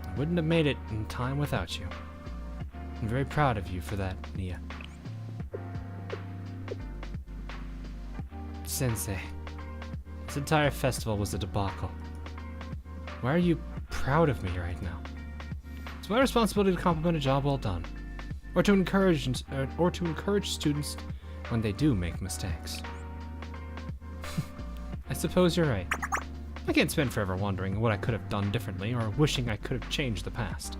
[SPEAKER 2] I wouldn't have made it in time without you. I'm very proud of you for that, Nia. Sensei, this entire festival was a debacle. Why are you proud of me right now? It's my responsibility to compliment a job well done, or to encourage students when they do make mistakes. I suppose you're right. I can't spend forever wondering what I could have done differently or wishing I could have changed the past.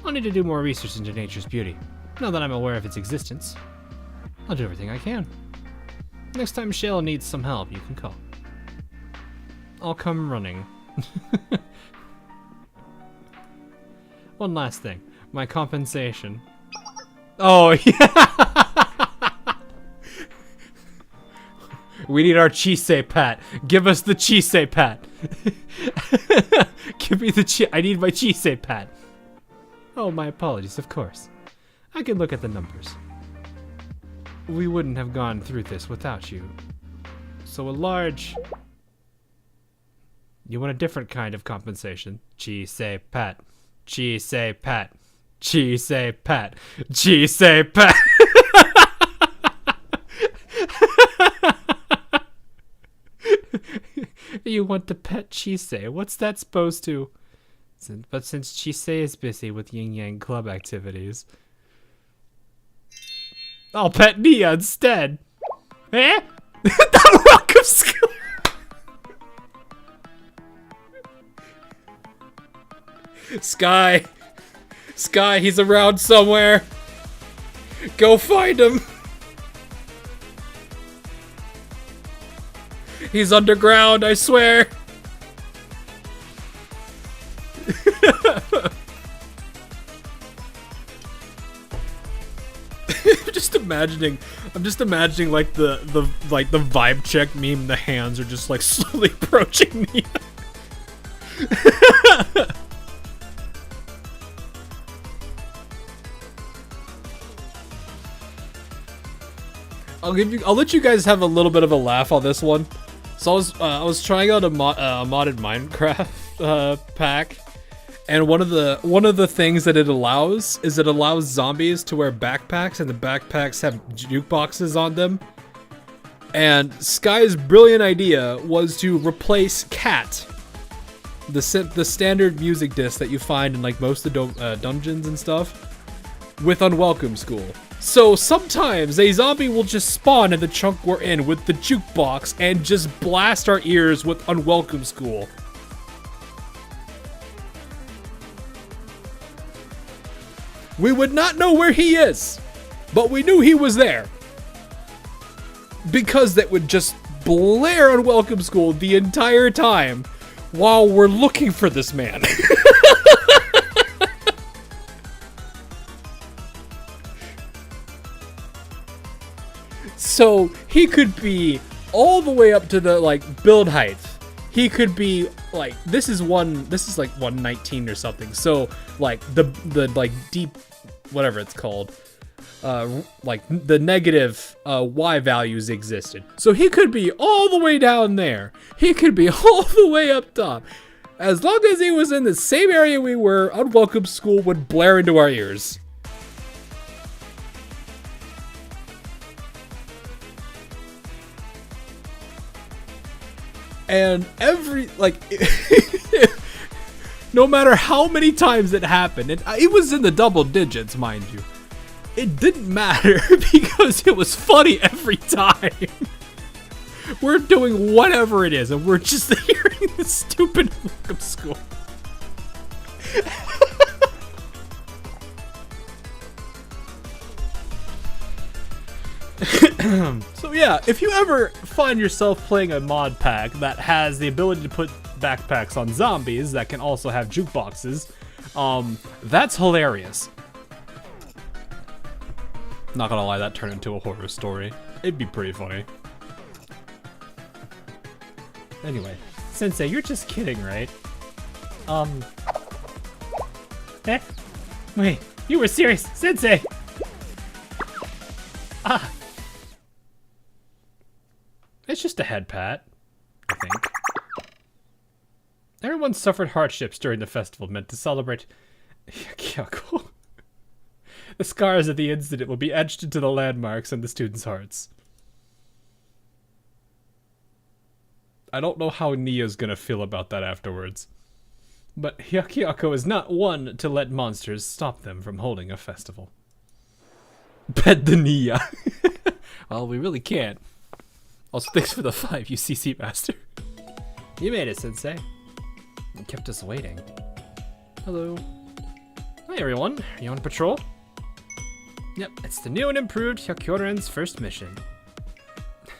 [SPEAKER 2] I'll need to do more research into nature's beauty. Now that I'm aware of its existence, I'll do everything I can. Next time Shale needs some help, you can call. I'll come running. One last thing. My compensation. Oh, yeah! We need our Chisei pat. Give us the Chisei pat. Give me the I need my Chisei pat. Oh, my apologies, of course. I can look at the numbers. We wouldn't have gone through this without you. So a large... You want a different kind of compensation. Chisei pat. Chisei pat. Chisei pat. Chisei pat. You want to pet Chisei. What's that supposed to... But since Chisei is busy with Yin Yang Club activities... I'll pet Nia instead. Eh? Not welcome school. Sky. Sky, he's around somewhere. Go find him. He's underground, I swear. I'm just imagining like the vibe check meme. The hands are just like slowly approaching me. I'll let you guys have a little bit of a laugh on this one. So I was trying out a modded Minecraft pack. And one of the things that it allows is it allows zombies to wear backpacks, and the backpacks have jukeboxes on them. And Sky's brilliant idea was to replace Cat, the standard music disc that you find in like most of the dungeons and stuff, with Unwelcome School. So sometimes a zombie will just spawn in the chunk we're in with the jukebox and just blast our ears with Unwelcome School. We would not know where he is, but we knew he was there. Because that would just blare Unwelcome School the entire time while we're looking for this man. So he could be all the way up to the like build height. He could be like this is like 119 or something. So like the like deep whatever it's called, like the negative Y values existed. So he could be all the way down there. He could be all the way up top. As long as he was in the same area we were, Unwelcome School would blare into our ears. And no matter how many times it happened, and it was in the double digits, mind you, it didn't matter because it was funny every time. We're doing whatever it is, and we're just hearing this stupid Welcome School. So yeah, if you ever find yourself playing a mod pack that has the ability to put backpacks on zombies that can also have jukeboxes, that's hilarious. Not gonna lie, that turned into a horror story. It'd be pretty funny. Anyway, Sensei, you're just kidding, right? Eh? Wait, you were serious, Sensei! Ah! It's just a head pat, I think. Everyone suffered hardships during the festival meant to celebrate Kyoko. The scars of the incident will be etched into the landmarks in the students' hearts. I don't know how Nia's gonna feel about that afterwards. But Hyakyako is not one to let monsters stop them from holding a festival. Bet the Nia. Well, we really can't. Also, thanks for the 5, you CC master. You made it, Sensei. You kept us waiting. Hello. Hi, everyone. Are you on patrol? Yep, it's the new and improved Hyakyoren's first mission.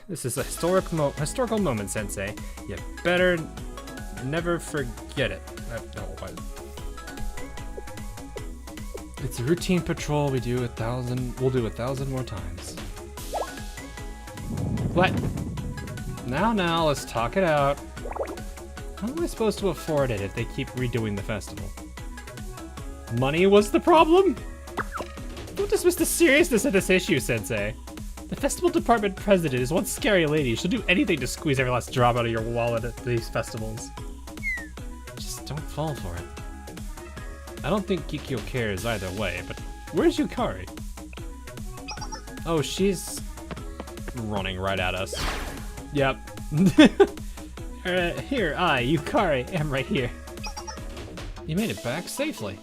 [SPEAKER 2] This is a historical moment, Sensei. You better never forget it. It's a routine patrol. We'll do 1,000 more times. What? Now, let's talk it out. How am I supposed to afford it if they keep redoing the festival? Money was the problem? Don't dismiss the seriousness of this issue, Sensei. The festival department president is one scary lady. She'll do anything to squeeze every last drop out of your wallet at these festivals. Just don't fall for it. I don't think Kikyo cares either way, but where's Yukari? Oh, she's running right at us. Yep. Here, Yukari, am right here. You made it back safely.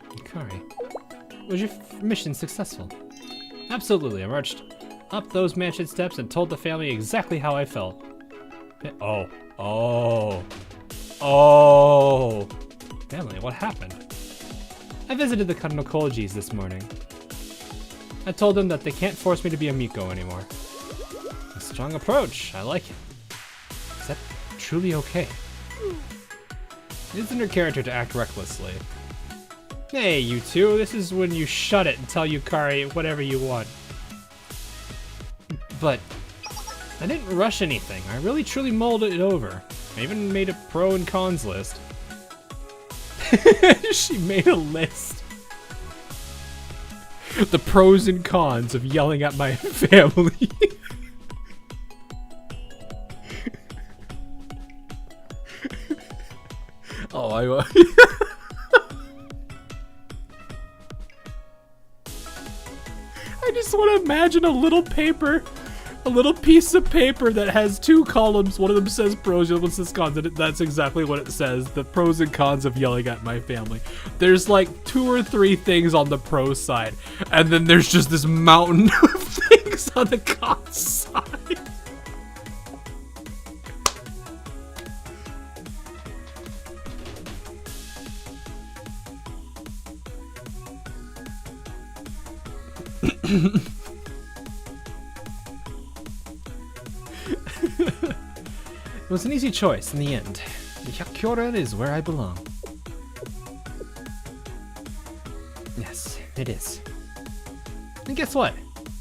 [SPEAKER 2] Yukari, was your mission successful? Absolutely, I marched up those mansion steps and told the family exactly how I felt. Oh. Family, what happened? I visited the Kanokolojis this morning. I told them that they can't force me to be a Miko anymore. A strong approach, I like it. Is that truly okay? It isn't her character to act recklessly. Hey, you two, this is when you shut it and tell Yukari whatever you want. But I didn't rush anything. I really truly mulled it over. I even made a pro and cons list. She made a list. The pros and cons of yelling at my family. Oh, I just want to imagine a little piece of paper that has 2 columns. One of them says pros, the other one says cons, and that's exactly what it says. The pros and cons of yelling at my family. There's like 2 or 3 things on the pro side, and then there's just this mountain of things on the cons side. It was an easy choice in the end. The Hyakyoren is where I belong. Yes, it is. And guess what?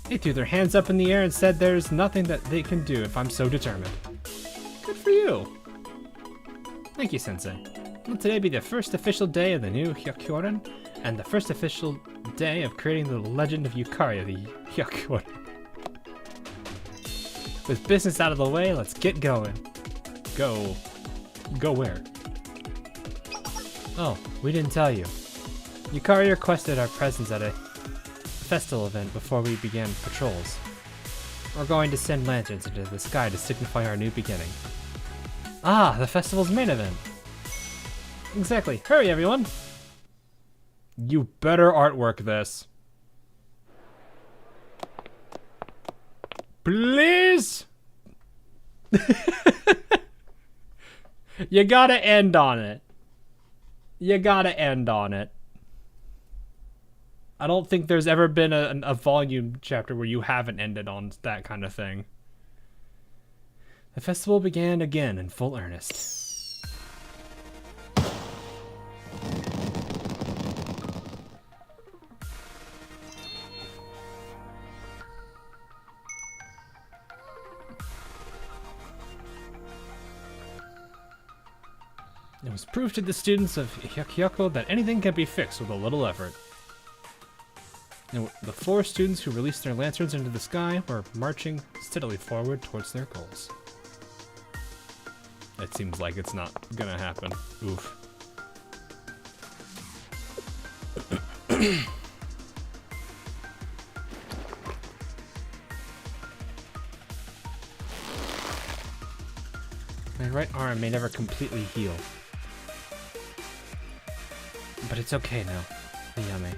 [SPEAKER 2] They threw their hands up in the air and said there's nothing that they can do if I'm so determined. Good for you. Thank you, Sensei. Will today be the first official day of the new Hyakyoren, and the first official day of creating the legend of Yukari of the Hyakyoren. With business out of the way, let's get going. Go where? Oh, we didn't tell you. Yukari requested our presence at a festival event before we began patrols. We're going to send lanterns into the sky to signify our new beginning. Ah, the festival's main event. Exactly. Hurry, everyone. You better artwork this. Please? You gotta end on it. You gotta end on it. I don't think there's ever been a volume chapter where you haven't ended on that kind of thing. The festival began again in full earnest. It was proved to the students of Hyakyoko that anything can be fixed with a little effort. And the 4 students who released their lanterns into the sky were marching steadily forward towards their goals. It seems like it's not gonna happen. Oof. My right arm may never completely heal. But it's okay now, Ayame.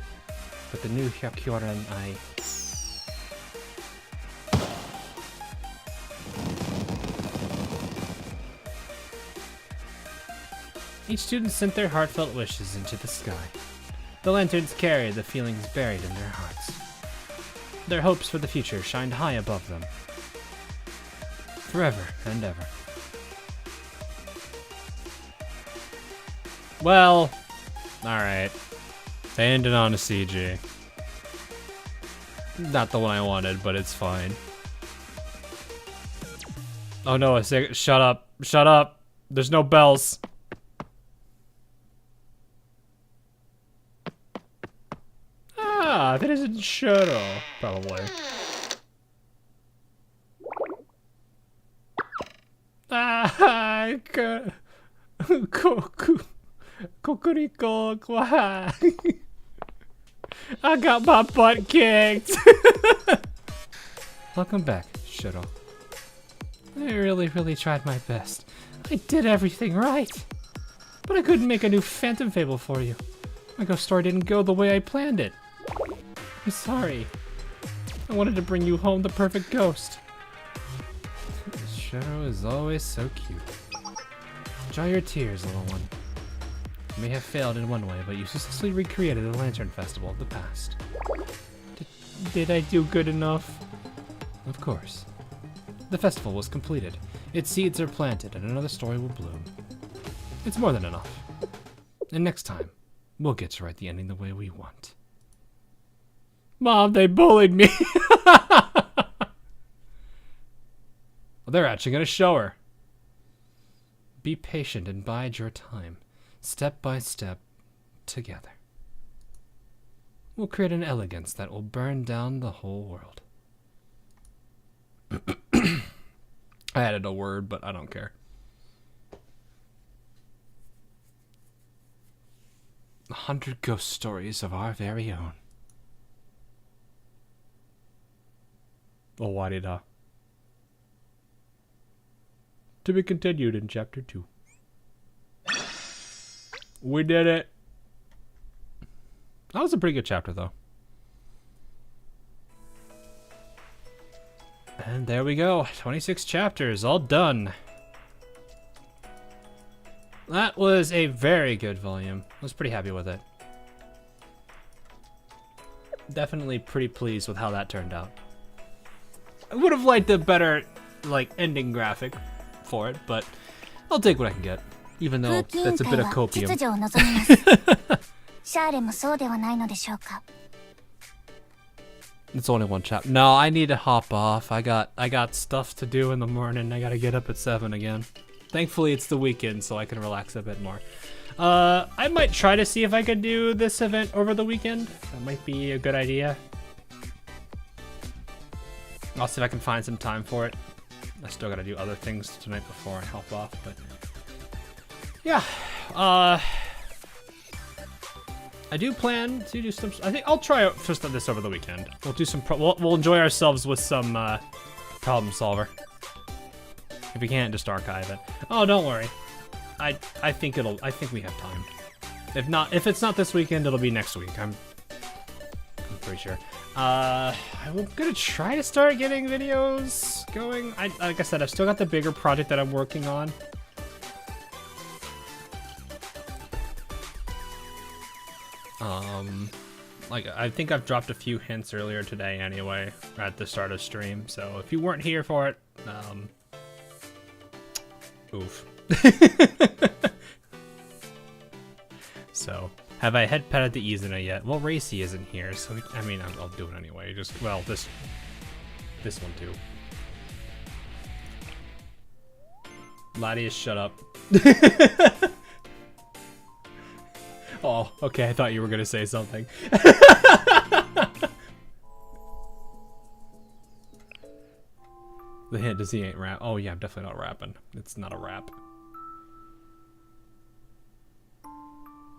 [SPEAKER 2] With the new Hyakuren, Each student sent their heartfelt wishes into the sky. The lanterns carried the feelings buried in their hearts. Their hopes for the future shined high above them. Forever and ever. Well, alright. They ended on a CG. Not the one I wanted, but it's fine. Oh no, shut up. Shut up. There's no bells. Ah, that isn't Shuro, probably. Ah, Kokoriko, quack. I got my butt kicked. Welcome back, Shuro. I really tried my best. I did everything right. But I couldn't make a new Phantom Fable for you. My ghost story didn't go the way I planned it. I'm sorry. I wanted to bring you home the perfect ghost. Shuro is always so cute. Dry your tears, little one. You may have failed in one way, but you successfully recreated the Lantern Festival of the past. Did I do good enough? Of course. The festival was completed. Its seeds are planted, and another story will bloom. It's more than enough. And next time, we'll get to write the ending the way we want. Mom, they bullied me! Well, they're actually gonna show her. Be patient and bide your time. Step by step, together. We'll create an elegance that will burn down the whole world. I added a word, but I don't care. 100 ghost stories of our very own. Owarida. To be continued in chapter 2. We did it. That was a pretty good chapter, though. And there we go. 26 chapters, all done. That was a very good volume. I was pretty happy with it. Definitely pretty pleased with how that turned out. I would have liked a better, like, ending graphic for it, but I'll take what I can get. Even though that's a bit of copium. It's only one chapter. No, I need to hop off. I got stuff to do in the morning. I gotta get up at 7 again. Thankfully, it's the weekend, so I can relax a bit more. I might try to see if I could do this event over the weekend. That might be a good idea. I'll see if I can find some time for it. I still gotta do other things tonight before I hop off, but yeah. I do plan to do some. I think I'll try out just this over the weekend. We'll do some. We'll enjoy ourselves with some problem solver. If we can't, just archive it. Oh, don't worry. I think we have time. If it's not this weekend, it'll be next week. I'm pretty sure. I'm gonna try to start getting videos going. Like I said, I've still got the bigger project that I'm working on. Like, I think I've dropped a few hints earlier today anyway, at the start of stream, so if you weren't here for it, oof. So, have I head petted the Izuna yet? Well, Racy isn't here, so, I mean, I'll do it anyway. Just, well, this one too. Latius, shut up. Oh, okay, I thought you were gonna say something. The hint is he ain't rap. Oh yeah, I'm definitely not rapping. It's not a rap.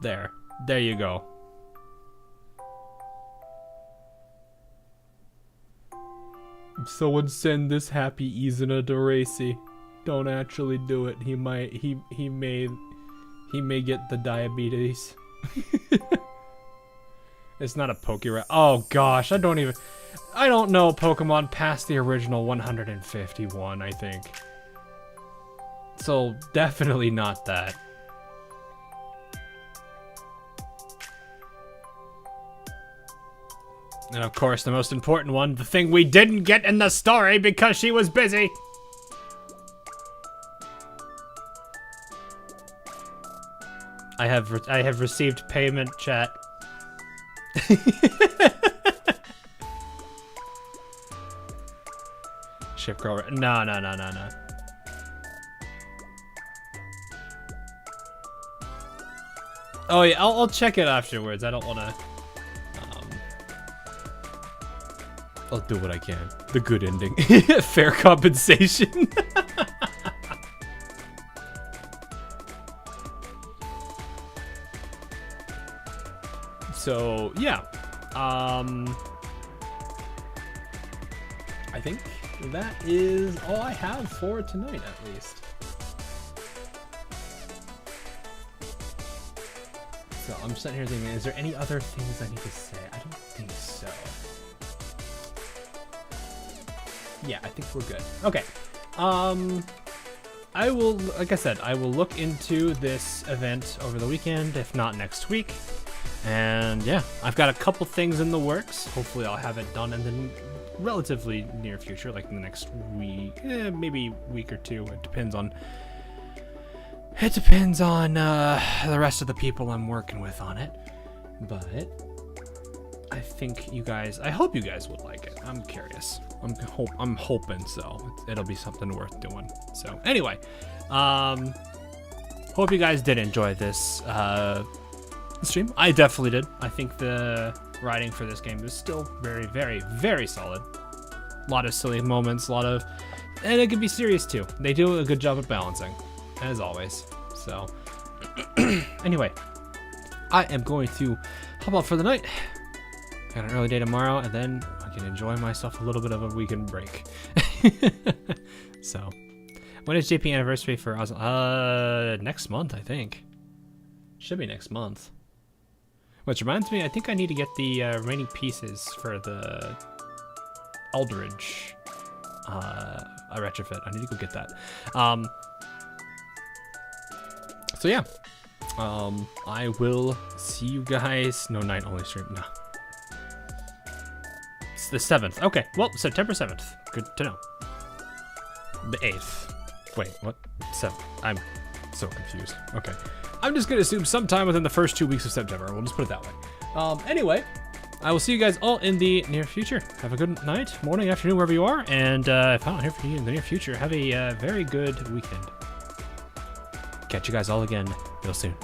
[SPEAKER 2] There you go. Someone send this happy Izuna to Racy. Don't actually do it. He may get the diabetes. It's not a Pokerap. Oh gosh, I don't know Pokemon past the original 151, I think. So definitely not that. And of course, the most important one, the thing we didn't get in the story because she was busy. I have received payment, chat. Ship girl. No. Oh yeah, I'll check it afterwards. I don't want to. I'll do what I can. The good ending. Fair compensation. So, yeah. I think that is all I have for tonight, at least. So, I'm sitting here thinking, is there any other things I need to say? I don't think so. Yeah, I think we're good. Okay. I will, like I said, I will look into this event over the weekend, if not next week. And yeah, I've got a couple things in the works. Hopefully I'll have it done in the relatively near future, like in the next week, maybe week or two. It depends on the rest of the people I'm working with on it. But I think you guys, I hope you guys would like it. I'm curious. I'm hoping so. It'll be something worth doing. So anyway, hope you guys did enjoy this stream. I definitely did. I think the writing for this game is still very, very, very solid. A lot of silly moments, and it can be serious too. They do a good job at balancing, as always. So anyway, I am going to hop off for the night. Got an early day tomorrow, and then I can enjoy myself a little bit of a weekend break. So, when is JP anniversary for us? Next month, I think. Should be next month. Which reminds me, I think I need to get the remaining pieces for the Eldridge retrofit. I need to go get that. So yeah, I will see you guys. No, night only stream. No. It's the 7th. Okay, well, September 7th. Good to know. The 8th. Wait, what? 7th. I'm so confused. Okay. I'm just going to assume sometime within the first 2 weeks of September. We'll just put it that way. Anyway, I will see you guys all in the near future. Have a good night, morning, afternoon, wherever you are. And if I don't hear from you in the near future, have a very good weekend. Catch you guys all again real soon.